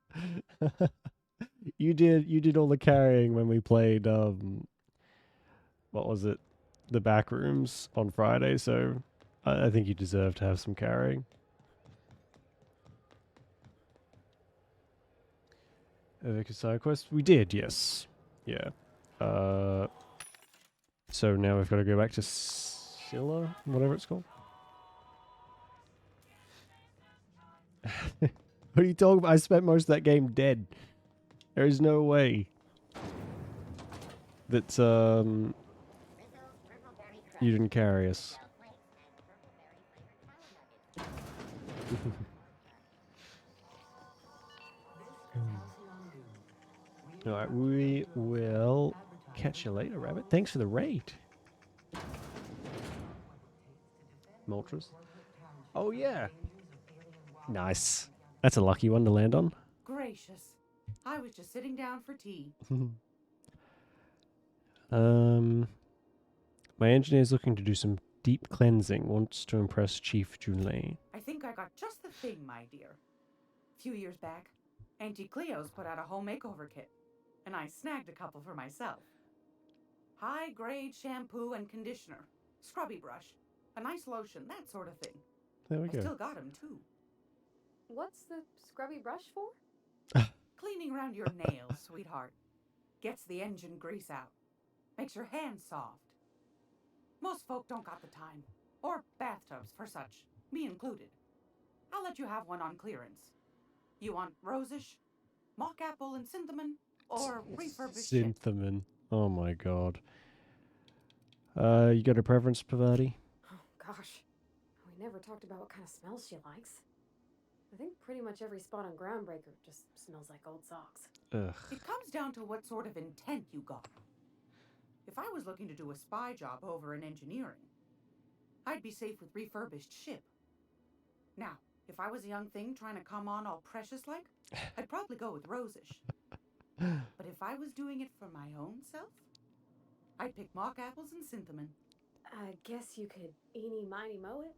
You did all the carrying when we played what was it? The back rooms on Friday, so I think you deserve to have some carrying. Epic side quest? We did, yes. Yeah. So now we've got to go back to Scylla, whatever it's called. What are you talking about? I spent most of that game dead. There is no way that you didn't carry us. Alright, we will catch you later, Rabbit. Thanks for the raid. Moltres. Oh yeah. Nice. That's a lucky one to land on. Gracious. I was just sitting down for tea. My engineer's looking to do some deep cleansing, wants to impress Chief Junlei. I think I got just the thing, my dear. A few years back, Auntie Cleo's put out a home makeover kit, and I snagged a couple for myself. High-grade shampoo and conditioner, scrubby brush, a nice lotion, that sort of thing. There we I go. still got 'em too. What's the scrubby brush for? Cleaning around your nails, sweetheart. Gets the engine grease out. Makes your hands soft. Most folk don't got the time. Or bathtubs for such, me included. I'll let you have one on clearance. You want rosish, mock apple and cinnamon, or refurbished shit? Cinnamon. Oh my god. You got a preference, Pavati? Oh, gosh. We never talked about what kind of smells she likes. I think pretty much every spot on Groundbreaker just smells like old socks. Ugh. It comes down to what sort of intent you got. If I was looking to do a spy job over in engineering, I'd be safe with refurbished ship. Now, if I was a young thing trying to come on all precious like, I'd probably go with rosish. But if I was doing it for my own self, I'd pick mock apples and cinnamon. I guess you could eeny miny moe it.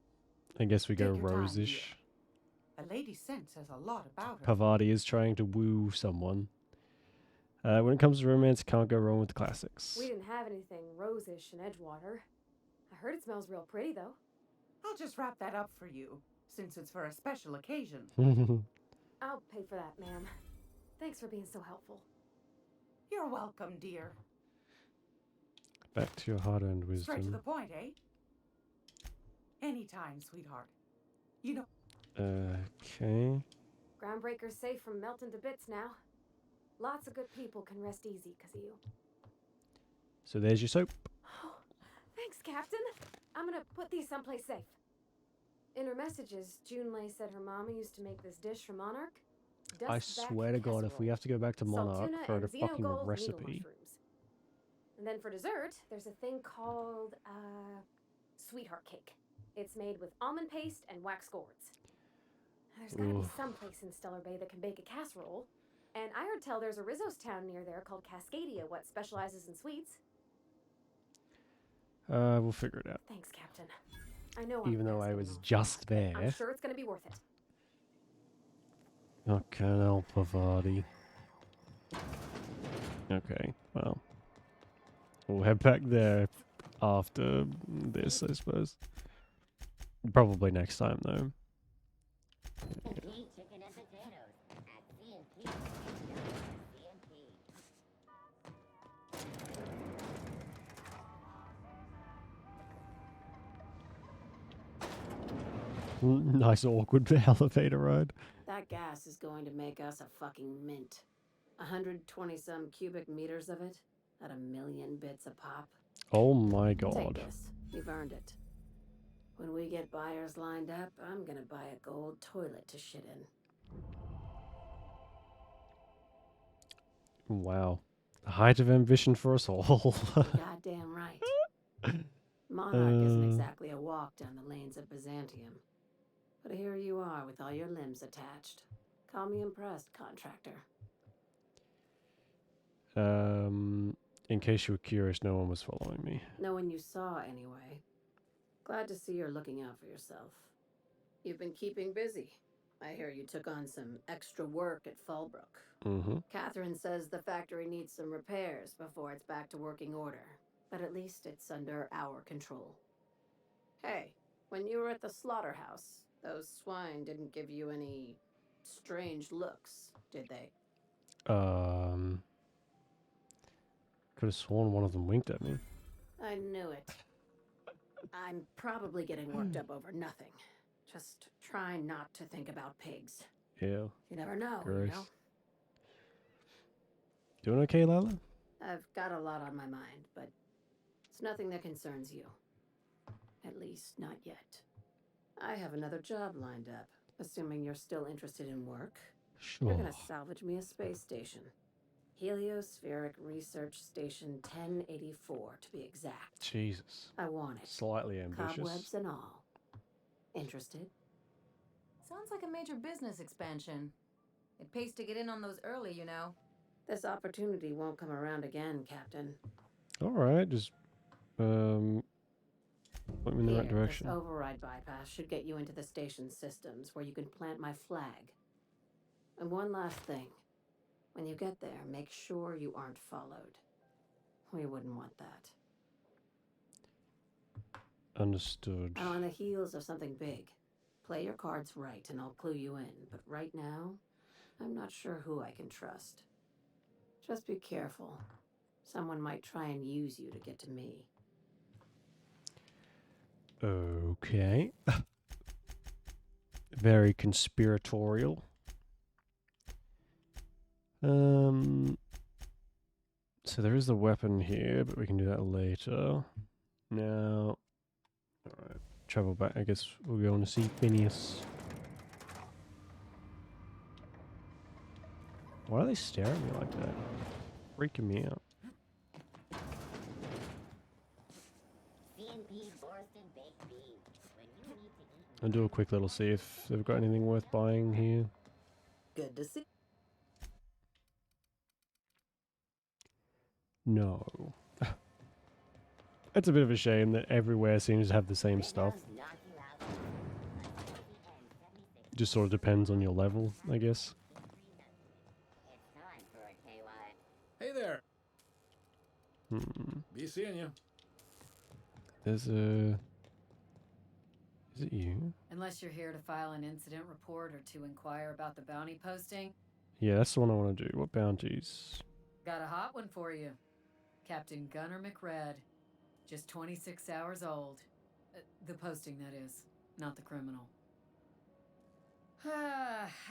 I guess we go Take your time, rosish. A lady's scent says a lot about her. Pavati is trying to woo someone. When it comes to romance, can't go wrong with the classics. We didn't have anything rosish in Edgewater. I heard it smells real pretty, though. I'll just wrap that up for you, since it's for a special occasion. I'll pay for that, ma'am. Thanks for being so helpful. You're welcome, dear. Back to your hard-earned wisdom. Straight to the point, eh? Anytime, sweetheart. You know... Okay. Groundbreaker's safe from melting to bits now. Lots of good people can rest easy because of you. So there's your soap. Thanks, Captain. I'm gonna put these someplace safe. In her messages, Junlei said her mama used to make this dish for Monarch. I swear to God, if we have to go back to Monarch for a fucking recipe. And then for dessert, there's a thing called sweetheart cake. It's made with almond paste and wax gourds. There's gotta be some place in Stellar Bay that can bake a casserole. And I heard tell there's a Rizzo's town near there called Cascadia, what specializes in sweets. We'll figure it out. Thanks, Captain. I know. Even though I was just there. I'm sure it's gonna be worth it. Okay, now Pavati. Okay, well. We'll head back there after this, I suppose. Probably next time, though. Nice awkward elevator ride. That gas is going to make us a fucking mint. 120-some cubic meters of it at 1,000,000 bits a pop. Oh my god. Take this. You've earned it. When we get buyers lined up, I'm gonna buy a gold toilet to shit in. Wow. The height of ambition for us all. Goddamn right. Monarch isn't exactly a walk down the lanes of Byzantium. But here you are with all your limbs attached. Call me impressed, contractor. In case you were curious, no one was following me. No one you saw, anyway. Glad to see you're looking out for yourself. You've been keeping busy. I hear you took on some extra work at Fallbrook. Mm-hmm. Catherine says the factory needs some repairs before it's back to working order. But at least it's under our control. Hey, when you were at the slaughterhouse, those swine didn't give you any strange looks, did they? Could have sworn one of them winked at me. I knew it. I'm probably getting worked up over nothing. Just try not to think about pigs. Yeah. You never know, Gross. you know? Doing okay, Lila? I've got a lot on my mind, but it's nothing that concerns you. At least, not yet. I have another job lined up, assuming you're still interested in work. Sure. You're gonna salvage me a space station. Heliospheric Research Station 1084, to be exact. Jesus. I want it. Slightly ambitious. Cobwebs and all. Interested? Sounds like a major business expansion. It pays to get in on those early, you know. This opportunity won't come around again, Captain. Alright, just point me in the right direction. This override bypass should get you into the station's systems where you can plant my flag. And one last thing. When you get there, make sure you aren't followed. We wouldn't want that. Understood. I'm on the heels of something big. Play your cards right and I'll clue you in. But right now, I'm not sure who I can trust. Just be careful. Someone might try and use you to get to me. Okay. Very conspiratorial. So there is the weapon here, but we can do that later. Now, alright, travel back. I guess we're going to see Phineas. Why are they staring at me like that? Freaking me out. I'll do a quick little see if they've got anything worth buying here. Good to see. No. It's a bit of a shame that everywhere seems to have the same stuff. Just sort of depends on your level, I guess. Hey there. Be seeing you. There's a... Is it you? Unless you're here to file an incident report or to inquire about the bounty posting. Yeah, that's the one I want to do. What bounties? Got a hot one for you. Captain Gunnar McRed. Just 26 hours old. The posting, that is. Not the criminal.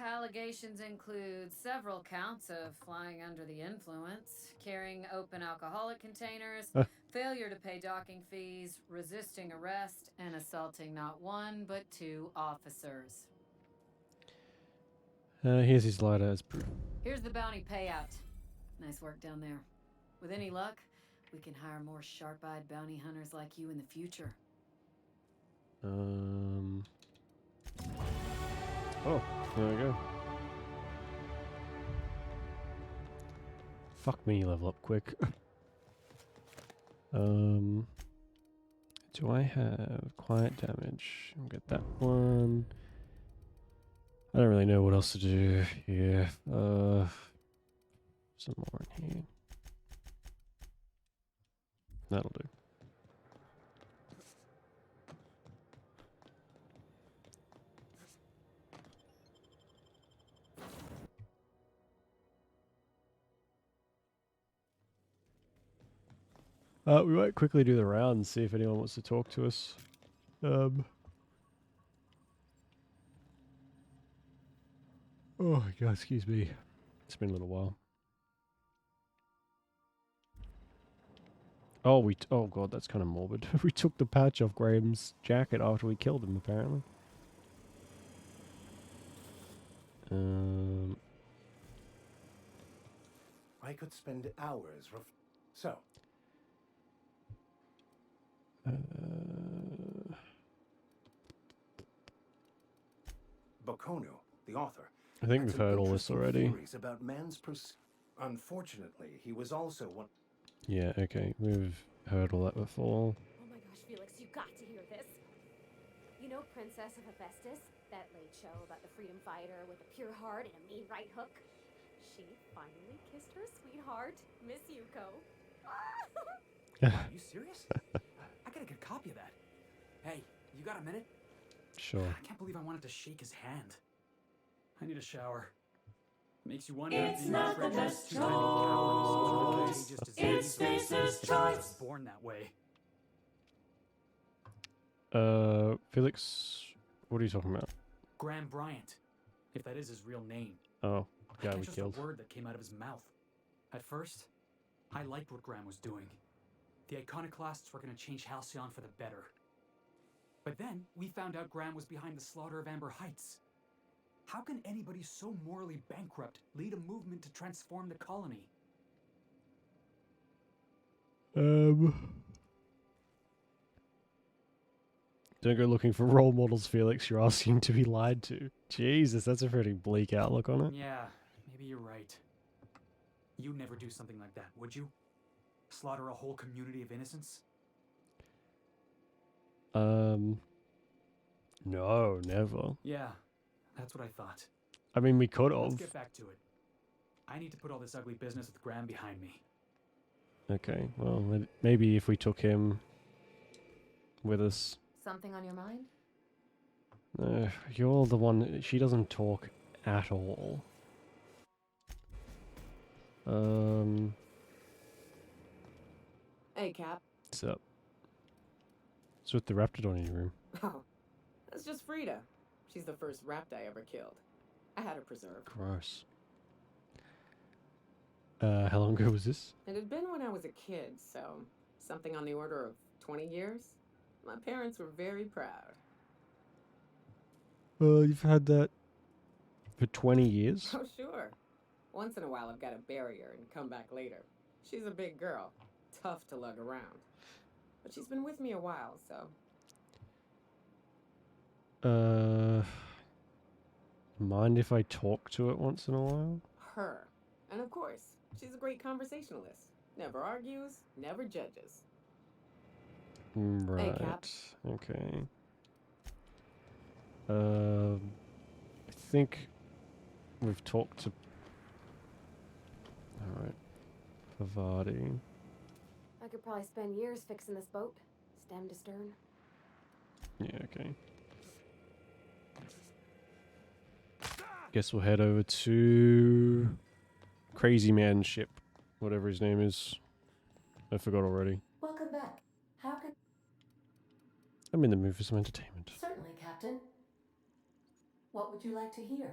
Allegations include several counts of flying under the influence, carrying open alcoholic containers, failure to pay docking fees, resisting arrest, and assaulting not one but two officers. Here's his lighter as proof. Here's the bounty payout. Nice work down there. With any luck, we can hire more sharp-eyed bounty hunters like you in the future. Oh, there we go. Fuck me, level up quick. Do I have quiet damage? I'll get that one. I don't really know what else to do here. Some more in here. That'll do. We might quickly do the round and see if anyone wants to talk to us. Oh god, excuse me. It's been a little while. Oh, oh god, that's kind of morbid. We took the patch off Graham's jacket after we killed him, apparently. I could spend hours So. Bokonu, the author. I think had we've some heard all this interesting already. Theories about man's Unfortunately, he was also one. Yeah, okay, we've heard all that before. Oh my gosh, Felix, you got to hear this. You know Princess of Hephaestus? That late show about the freedom fighter with a pure heart and a mean right hook? She finally kissed her sweetheart, Miss Yuko. Are you serious? I gotta get a copy of that. Hey, you got a minute? Sure. I can't believe I wanted to shake his hand. I need a shower. Makes you wonder if being a treacherous two-timing coward is some sort of contagious disease. It's Spacer's choice. Born that way. Felix, what are you talking about? Graham Bryant, if that is his real name. Oh, guy we Just killed. a word that came out of his mouth. At first, I liked what Graham was doing. The iconoclasts were going to change Halcyon for the better. But then, we found out Graham was behind the slaughter of Amber Heights. How can anybody so morally bankrupt lead a movement to transform the colony? Don't go looking for role models, Felix. You're asking to be lied to. Jesus, that's a pretty bleak outlook on it. Yeah, maybe you're right. You'd never do something like that, would you? Slaughter a whole community of innocents? No, never. Yeah, that's what I thought. I mean, we could Let's have. get back to it. I need to put all this ugly business with Graham behind me. Okay, well, maybe if we took him with us. Something on your mind? You're the one. She doesn't talk at all. Hey, Cap. What's up? What's with the Raptidon in your room? Oh, that's just Frida. She's the first rapt I ever killed. I had her preserved. Gross. How long ago was this? It had been when I was a kid, so something on the order of 20 years. My parents were very proud. Well, you've had that for 20 years? Oh, sure. Once in a while, I've got to bury her and come back later. She's a big girl. Tough to lug around. But she's been with me a while, so... Mind if I talk to it once in a while? Her. And of course, she's a great conversationalist. Never argues, never judges. Right. Hey, Cap. Okay. I think we've talked to... Alright. Pavati. I could probably spend years fixing this boat, stem to stern. Yeah, okay. Guess we'll head over to Crazy Man's ship, whatever his name is. I forgot already. Welcome back. How can... I'm in the mood for some entertainment. Certainly, Captain. What would you like to hear?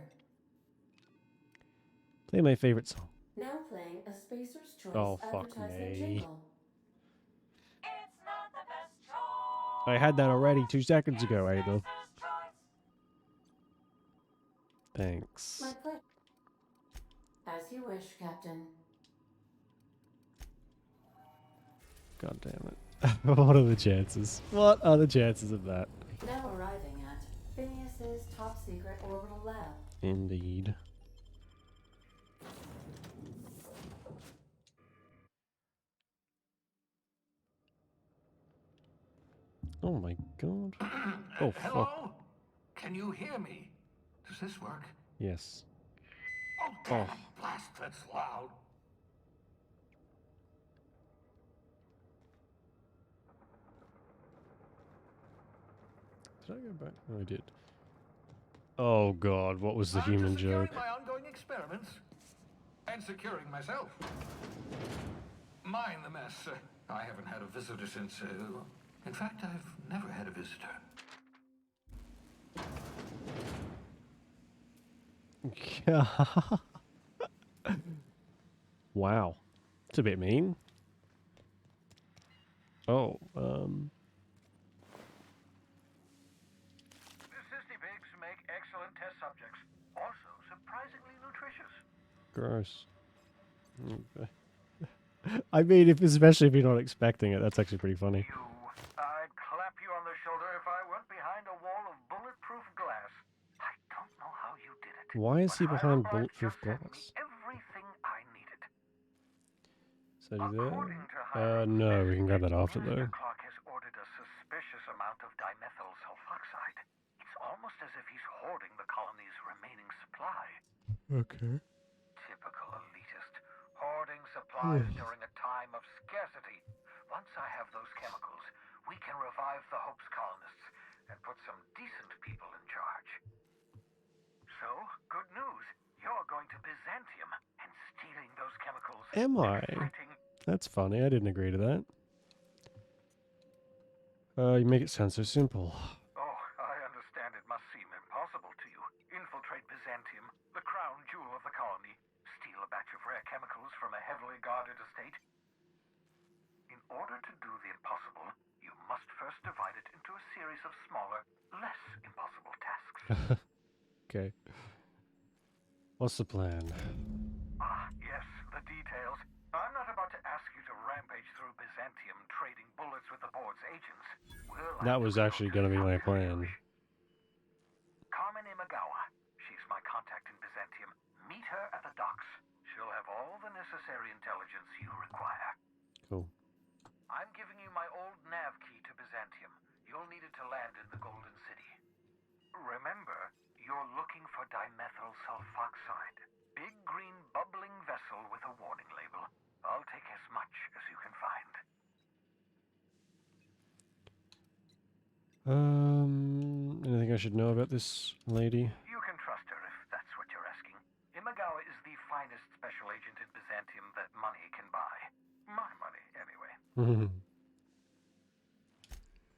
Play my favorite song. Now playing a Spacer's Choice Oh, fuck advertisement me. jingle. I had that already 2 seconds ago, Ava. Thanks. My pleasure. As you wish, Captain. God damn it. What are the chances? What are the chances of that? Now arriving at Phineas's top secret orbital lab. Indeed. Oh my god. Oh, Hello? fuck. Can you hear me? Does this work? Yes. Oh, damn, blast, that's loud. Did I go back? No, I did. Oh god, what was the human joke? My ongoing experiments and securing myself. Mind the mess. I haven't had a visitor since. In fact, I've never had a visitor. Wow. It's a bit mean. Oh, The cysty pigs make excellent test subjects. Also surprisingly nutritious. gross. Okay. I mean, especially if you're not expecting it, that's actually pretty funny. I'd clap you on the shoulder if I weren't behind a wall of bulletproof glass. I don't know how you did it. Why is he behind bulletproof glass? Everything I needed. So no, we can grab that after though. Clark has ordered a suspicious amount of dimethyl sulfoxide. It's almost as if he's hoarding the colony's remaining supply. Okay. Typical elitist. Hoarding supplies during a time of scarcity. Once I have those chemicals, we can revive the Hope's colonists and put some decent people in charge. So, good news. You're going to Byzantium and stealing those chemicals. Am I? That's funny. I didn't agree to that. You make it sound so simple. Oh, I understand it must seem impossible to you. Infiltrate Byzantium, the crown jewel of the colony. Steal a batch of rare chemicals from a heavily guarded estate. In order to do the impossible, you must first divide it into a series of smaller, less impossible tasks. Okay. What's the plan? Ah, yes, the details. I'm not about to ask you to rampage through Byzantium trading bullets with the board's agents. That was actually going to be my plan. Carmen Imagawa. She's my contact in Byzantium. Meet her at the docks. She'll have all the necessary intelligence you require. Cool. I'm giving you my old nav key to Byzantium. You'll need it to land in the Golden City. Remember, you're looking for dimethyl sulfoxide. Big green bubbling vessel with a warning label. I'll take as much as you can find. Anything I should know about this lady? You can trust her if that's what you're asking. Imagawa is the finest special agent in Byzantium that money can buy. My money, anyway.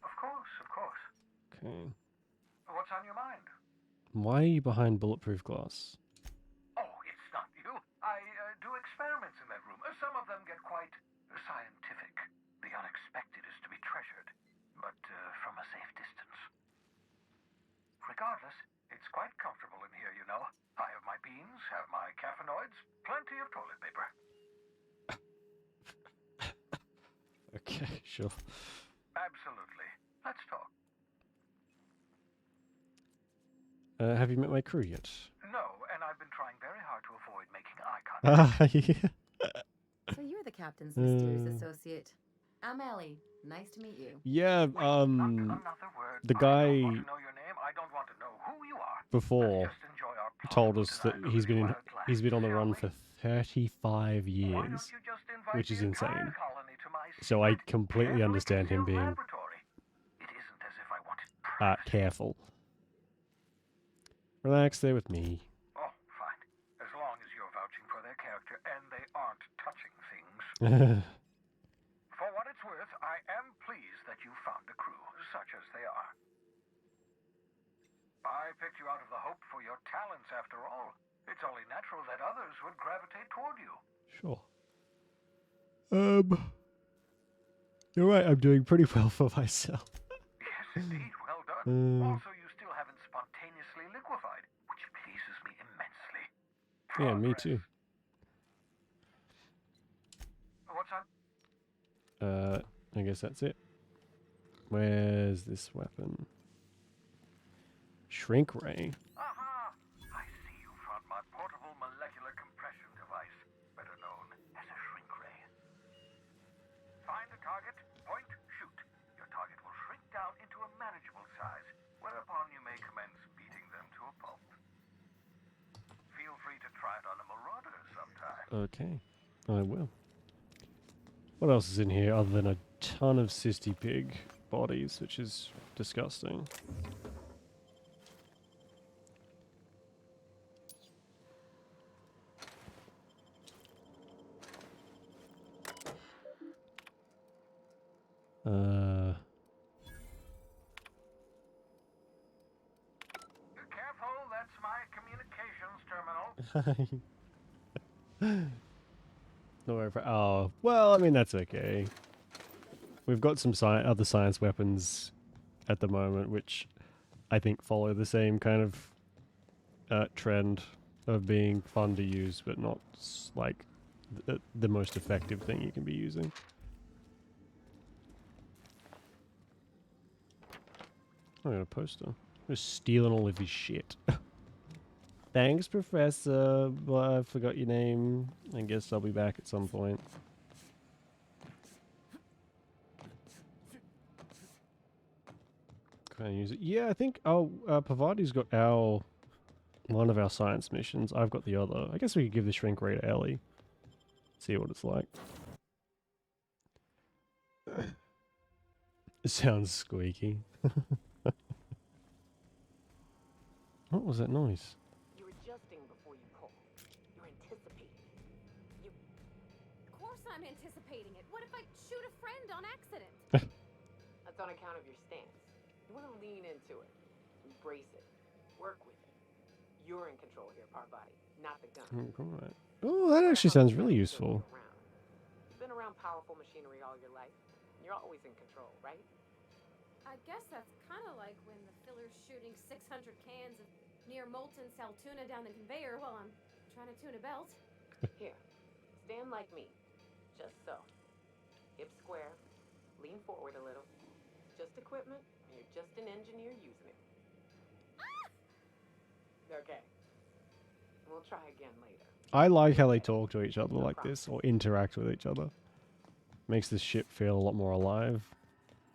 Of course, of course. Okay. What's on your mind? Why are you behind bulletproof glass? Oh, it's not you. I do experiments in that room. Some of them get quite scientific. The unexpected is to be treasured, but from a safe distance. Regardless, it's quite comfortable in here, you know. I have my beans, have my caffeinoids, plenty of toilet paper. Okay, sure. Absolutely. Let's talk. Have you met my crew yet? No, and I've been trying very hard to avoid making eye contact. So you're the captain's mysterious associate. I'm Ellie. Nice to meet you. Yeah, the guy before told us that he's been on the run for 35 years, which is insane. So I completely understand him being careful. Relax there with me. Oh, fine. As long as you're vouching for their character and they aren't touching things. For what it's worth, I am pleased that you found a crew, such as they are. I picked you out of the Hope for your talents, after all. It's only natural that others would gravitate toward you. Sure. You're right, I'm doing pretty well for myself. Yes, indeed, well done. Also, you still haven't spontaneously liquefied, which pleases me immensely. Yeah, me too. What's on? I guess that's it. Where's this weapon? Shrink ray. Aha! I see you found my portable molecular compression device, better known as a shrink ray. Find a target, point, shoot. Your target will shrink down into a manageable size, whereupon you may commence beating them to a pulp. Feel free to try it on a marauder sometime. Okay, I will. What else is in here other than a ton of cysty pig bodies, which is disgusting. Careful, that's my communications terminal. Oh, well, I mean, that's okay. We've got some other science weapons at the moment, which I think follow the same kind of trend of being fun to use, but not like the most effective thing you can be using. I got a poster. Just stealing all of his shit. Thanks, Professor. Well, I forgot your name. I guess I'll be back at some point. Can I use it? Yeah, I think Pavati's got one of our science missions. I've got the other. I guess we could give the shrink ray to Ellie. See what it's like. It sounds squeaky. What was that noise? You're adjusting before you pull. You're anticipating. Of course I'm anticipating it. What if I shoot a friend on accident? That's on account of your stance. You want to lean into it. Embrace it. Work with it. You're in control here, Parvati, not the gun. Right. Oh, that actually sounds really useful. You've been around powerful machinery all your life. You're always in control, right? I guess that's kind of like when the filler's shooting 600 cans of near molten cell tuna down the conveyor while I'm trying to tune a belt. Here, stand like me. Just so. Hips square. Lean forward a little. It's just equipment, and you're just an engineer using it. Okay. We'll try again later. I like how they talk to each other like this, or interact with each other. Makes this ship feel a lot more alive.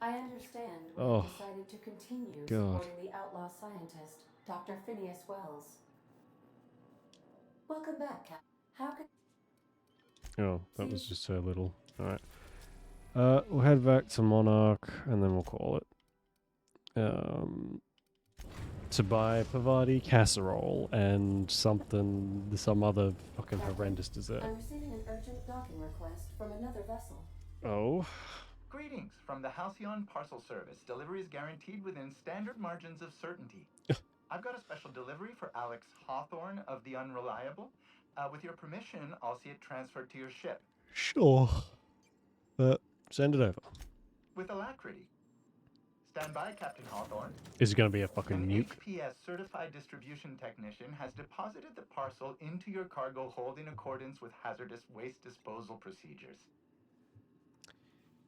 I understand we Oh, have decided to continue God. supporting the outlaw scientist, Dr. Phineas Wells. Welcome back, Cap. How can... Oh, that was just so little. Alright. We'll head back to Monarch, and then we'll call it. To buy Pavati casserole and some other fucking horrendous dessert. I'm receiving an urgent docking request from another vessel. Oh. Greetings from the Halcyon Parcel Service. Delivery is guaranteed within standard margins of certainty. I've got a special delivery for Alex Hawthorne of the Unreliable. With your permission, I'll see it transferred to your ship. Sure. Send it over. With alacrity. Stand by, Captain Hawthorne. Is it going to be a fucking An nuke? HPS certified distribution technician has deposited the parcel into your cargo hold in accordance with hazardous waste disposal procedures.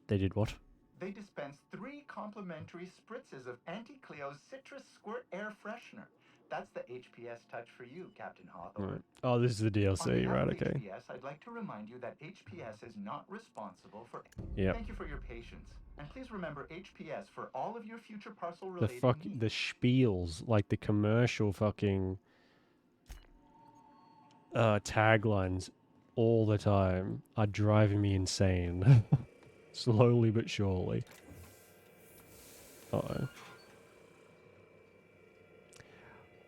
They did what? They dispensed 3 complimentary spritzes of Anti-Cleo's Citrus Squirt Air Freshener. That's the HPS touch for you, Captain Hawthorne. Right. Oh, this is the DLC, right? Okay. HPS, I'd like to remind you that HPS is not responsible for... Yep. Thank you for your patience. And please remember HPS for all of your future The parcel-related needs. the spiels, like the commercial fucking taglines all the time are driving me insane. Slowly but surely. Uh-oh.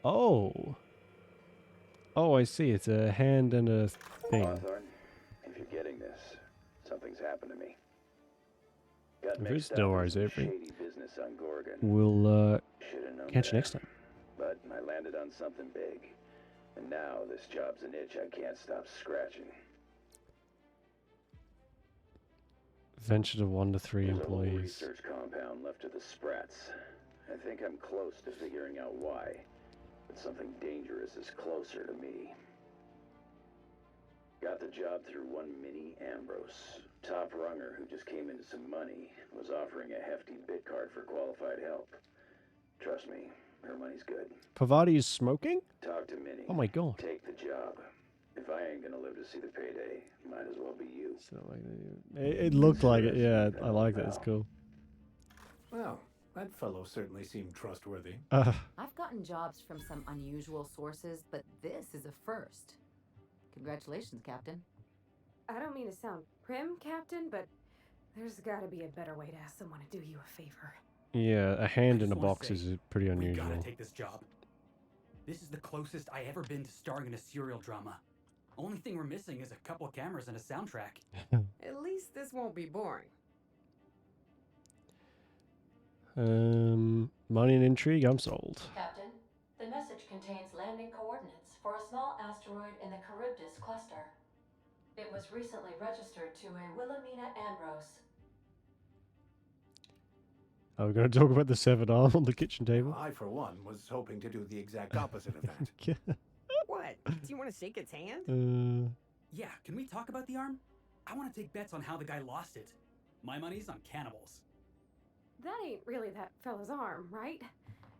Oh. Oh, I see. It's a hand and a thing. Hawthorne, if you're getting this, something's happened to me. Got If mixed it's no up in worries, some Avery. shady business on Gorgon. We'll Should've known catch you better. next time. But I landed on something big. And now this job's an itch I can't stop scratching. Venture to 1 to 3 There's a whole employees. research compound left to the Sprats. I think I'm close to figuring out why. But something dangerous is closer to me. Got the job through one Minnie Ambrose. Top runger who just came into some money. Was offering a hefty bid card for qualified help. Trust me, her money's good. Pavati is smoking? Talk to Minnie. Oh my god. Take the job. If I ain't gonna live to see the payday, might as well be you. It looked like it, yeah. I like that. It's cool. Well, that fellow certainly seemed trustworthy. I've gotten jobs from some unusual sources, but this is a first. Congratulations, Captain. I don't mean to sound prim, Captain, but there's gotta be a better way to ask someone to do you a favor. Yeah, a hand in a just wanna box say, is pretty We unusual. gotta take this job. This is the closest I ever been to starring in a serial drama. Only thing we're missing is a couple of cameras and a soundtrack. At least this won't be boring. Money and intrigue, I'm sold. Captain, the message contains landing coordinates. for a small asteroid in the Charybdis cluster. It was recently registered to a Wilhelmina Ambrose. Are we going to talk about the severed arm on the kitchen table? I, for one, was hoping to do the exact opposite of that. What? Do you want to shake its hand? Yeah, can we talk about the arm? I want to take bets on how the guy lost it. My money's on cannibals. That ain't really that fella's arm, right?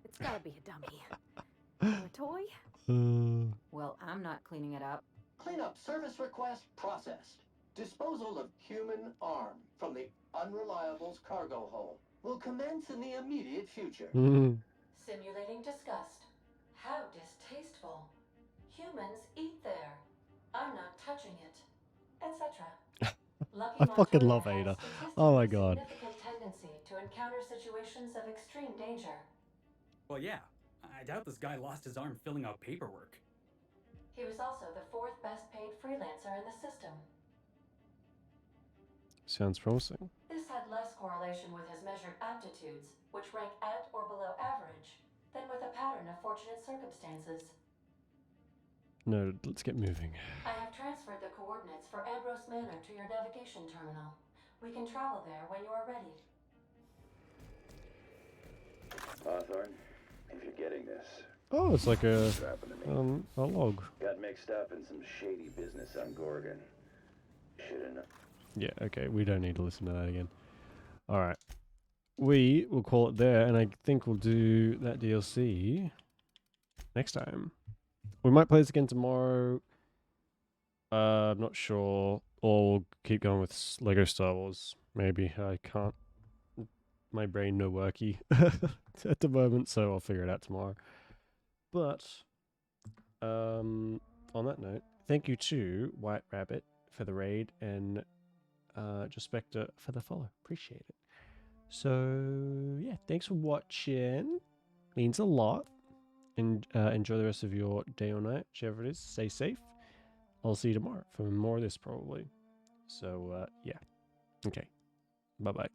It's gotta be a dummy. Or a toy? Well, I'm not cleaning it up. Cleanup service request processed. Disposal of human arm from the Unreliable's cargo hold will commence in the immediate future. Simulating disgust. How distasteful. Humans eat there. I'm not touching it. Etc. I fucking love Ada. Oh my god. Significant tendency to encounter situations of extreme danger. Well, yeah. I doubt this guy lost his arm filling out paperwork. He was also the 4th best paid freelancer in the system. Sounds promising. This had less correlation with his measured aptitudes, which rank at or below average, than with a pattern of fortunate circumstances. No, let's get moving. I have transferred the coordinates for Ambrose Manor to your navigation terminal. We can travel there when you are ready. Hawthorne, if you're getting this. Oh, it's like a log. Got mixed up in some shady business on Gorgon. Should've known. Yeah, okay, we don't need to listen to that again. Alright. We will call it there, and I think we'll do that DLC next time. We might play this again tomorrow. I'm not sure. Or we'll keep going with Lego Star Wars. Maybe. I can't. My brain no worky at the moment, so I'll figure it out tomorrow. But, on that note, thank you to White Rabbit for the raid and Just Spectre for the follow. Appreciate it. So, yeah, thanks for watching. Means a lot. And enjoy the rest of your day or night, whichever it is. Stay safe. I'll see you tomorrow for more of this, probably. So, yeah. Okay. Bye-bye.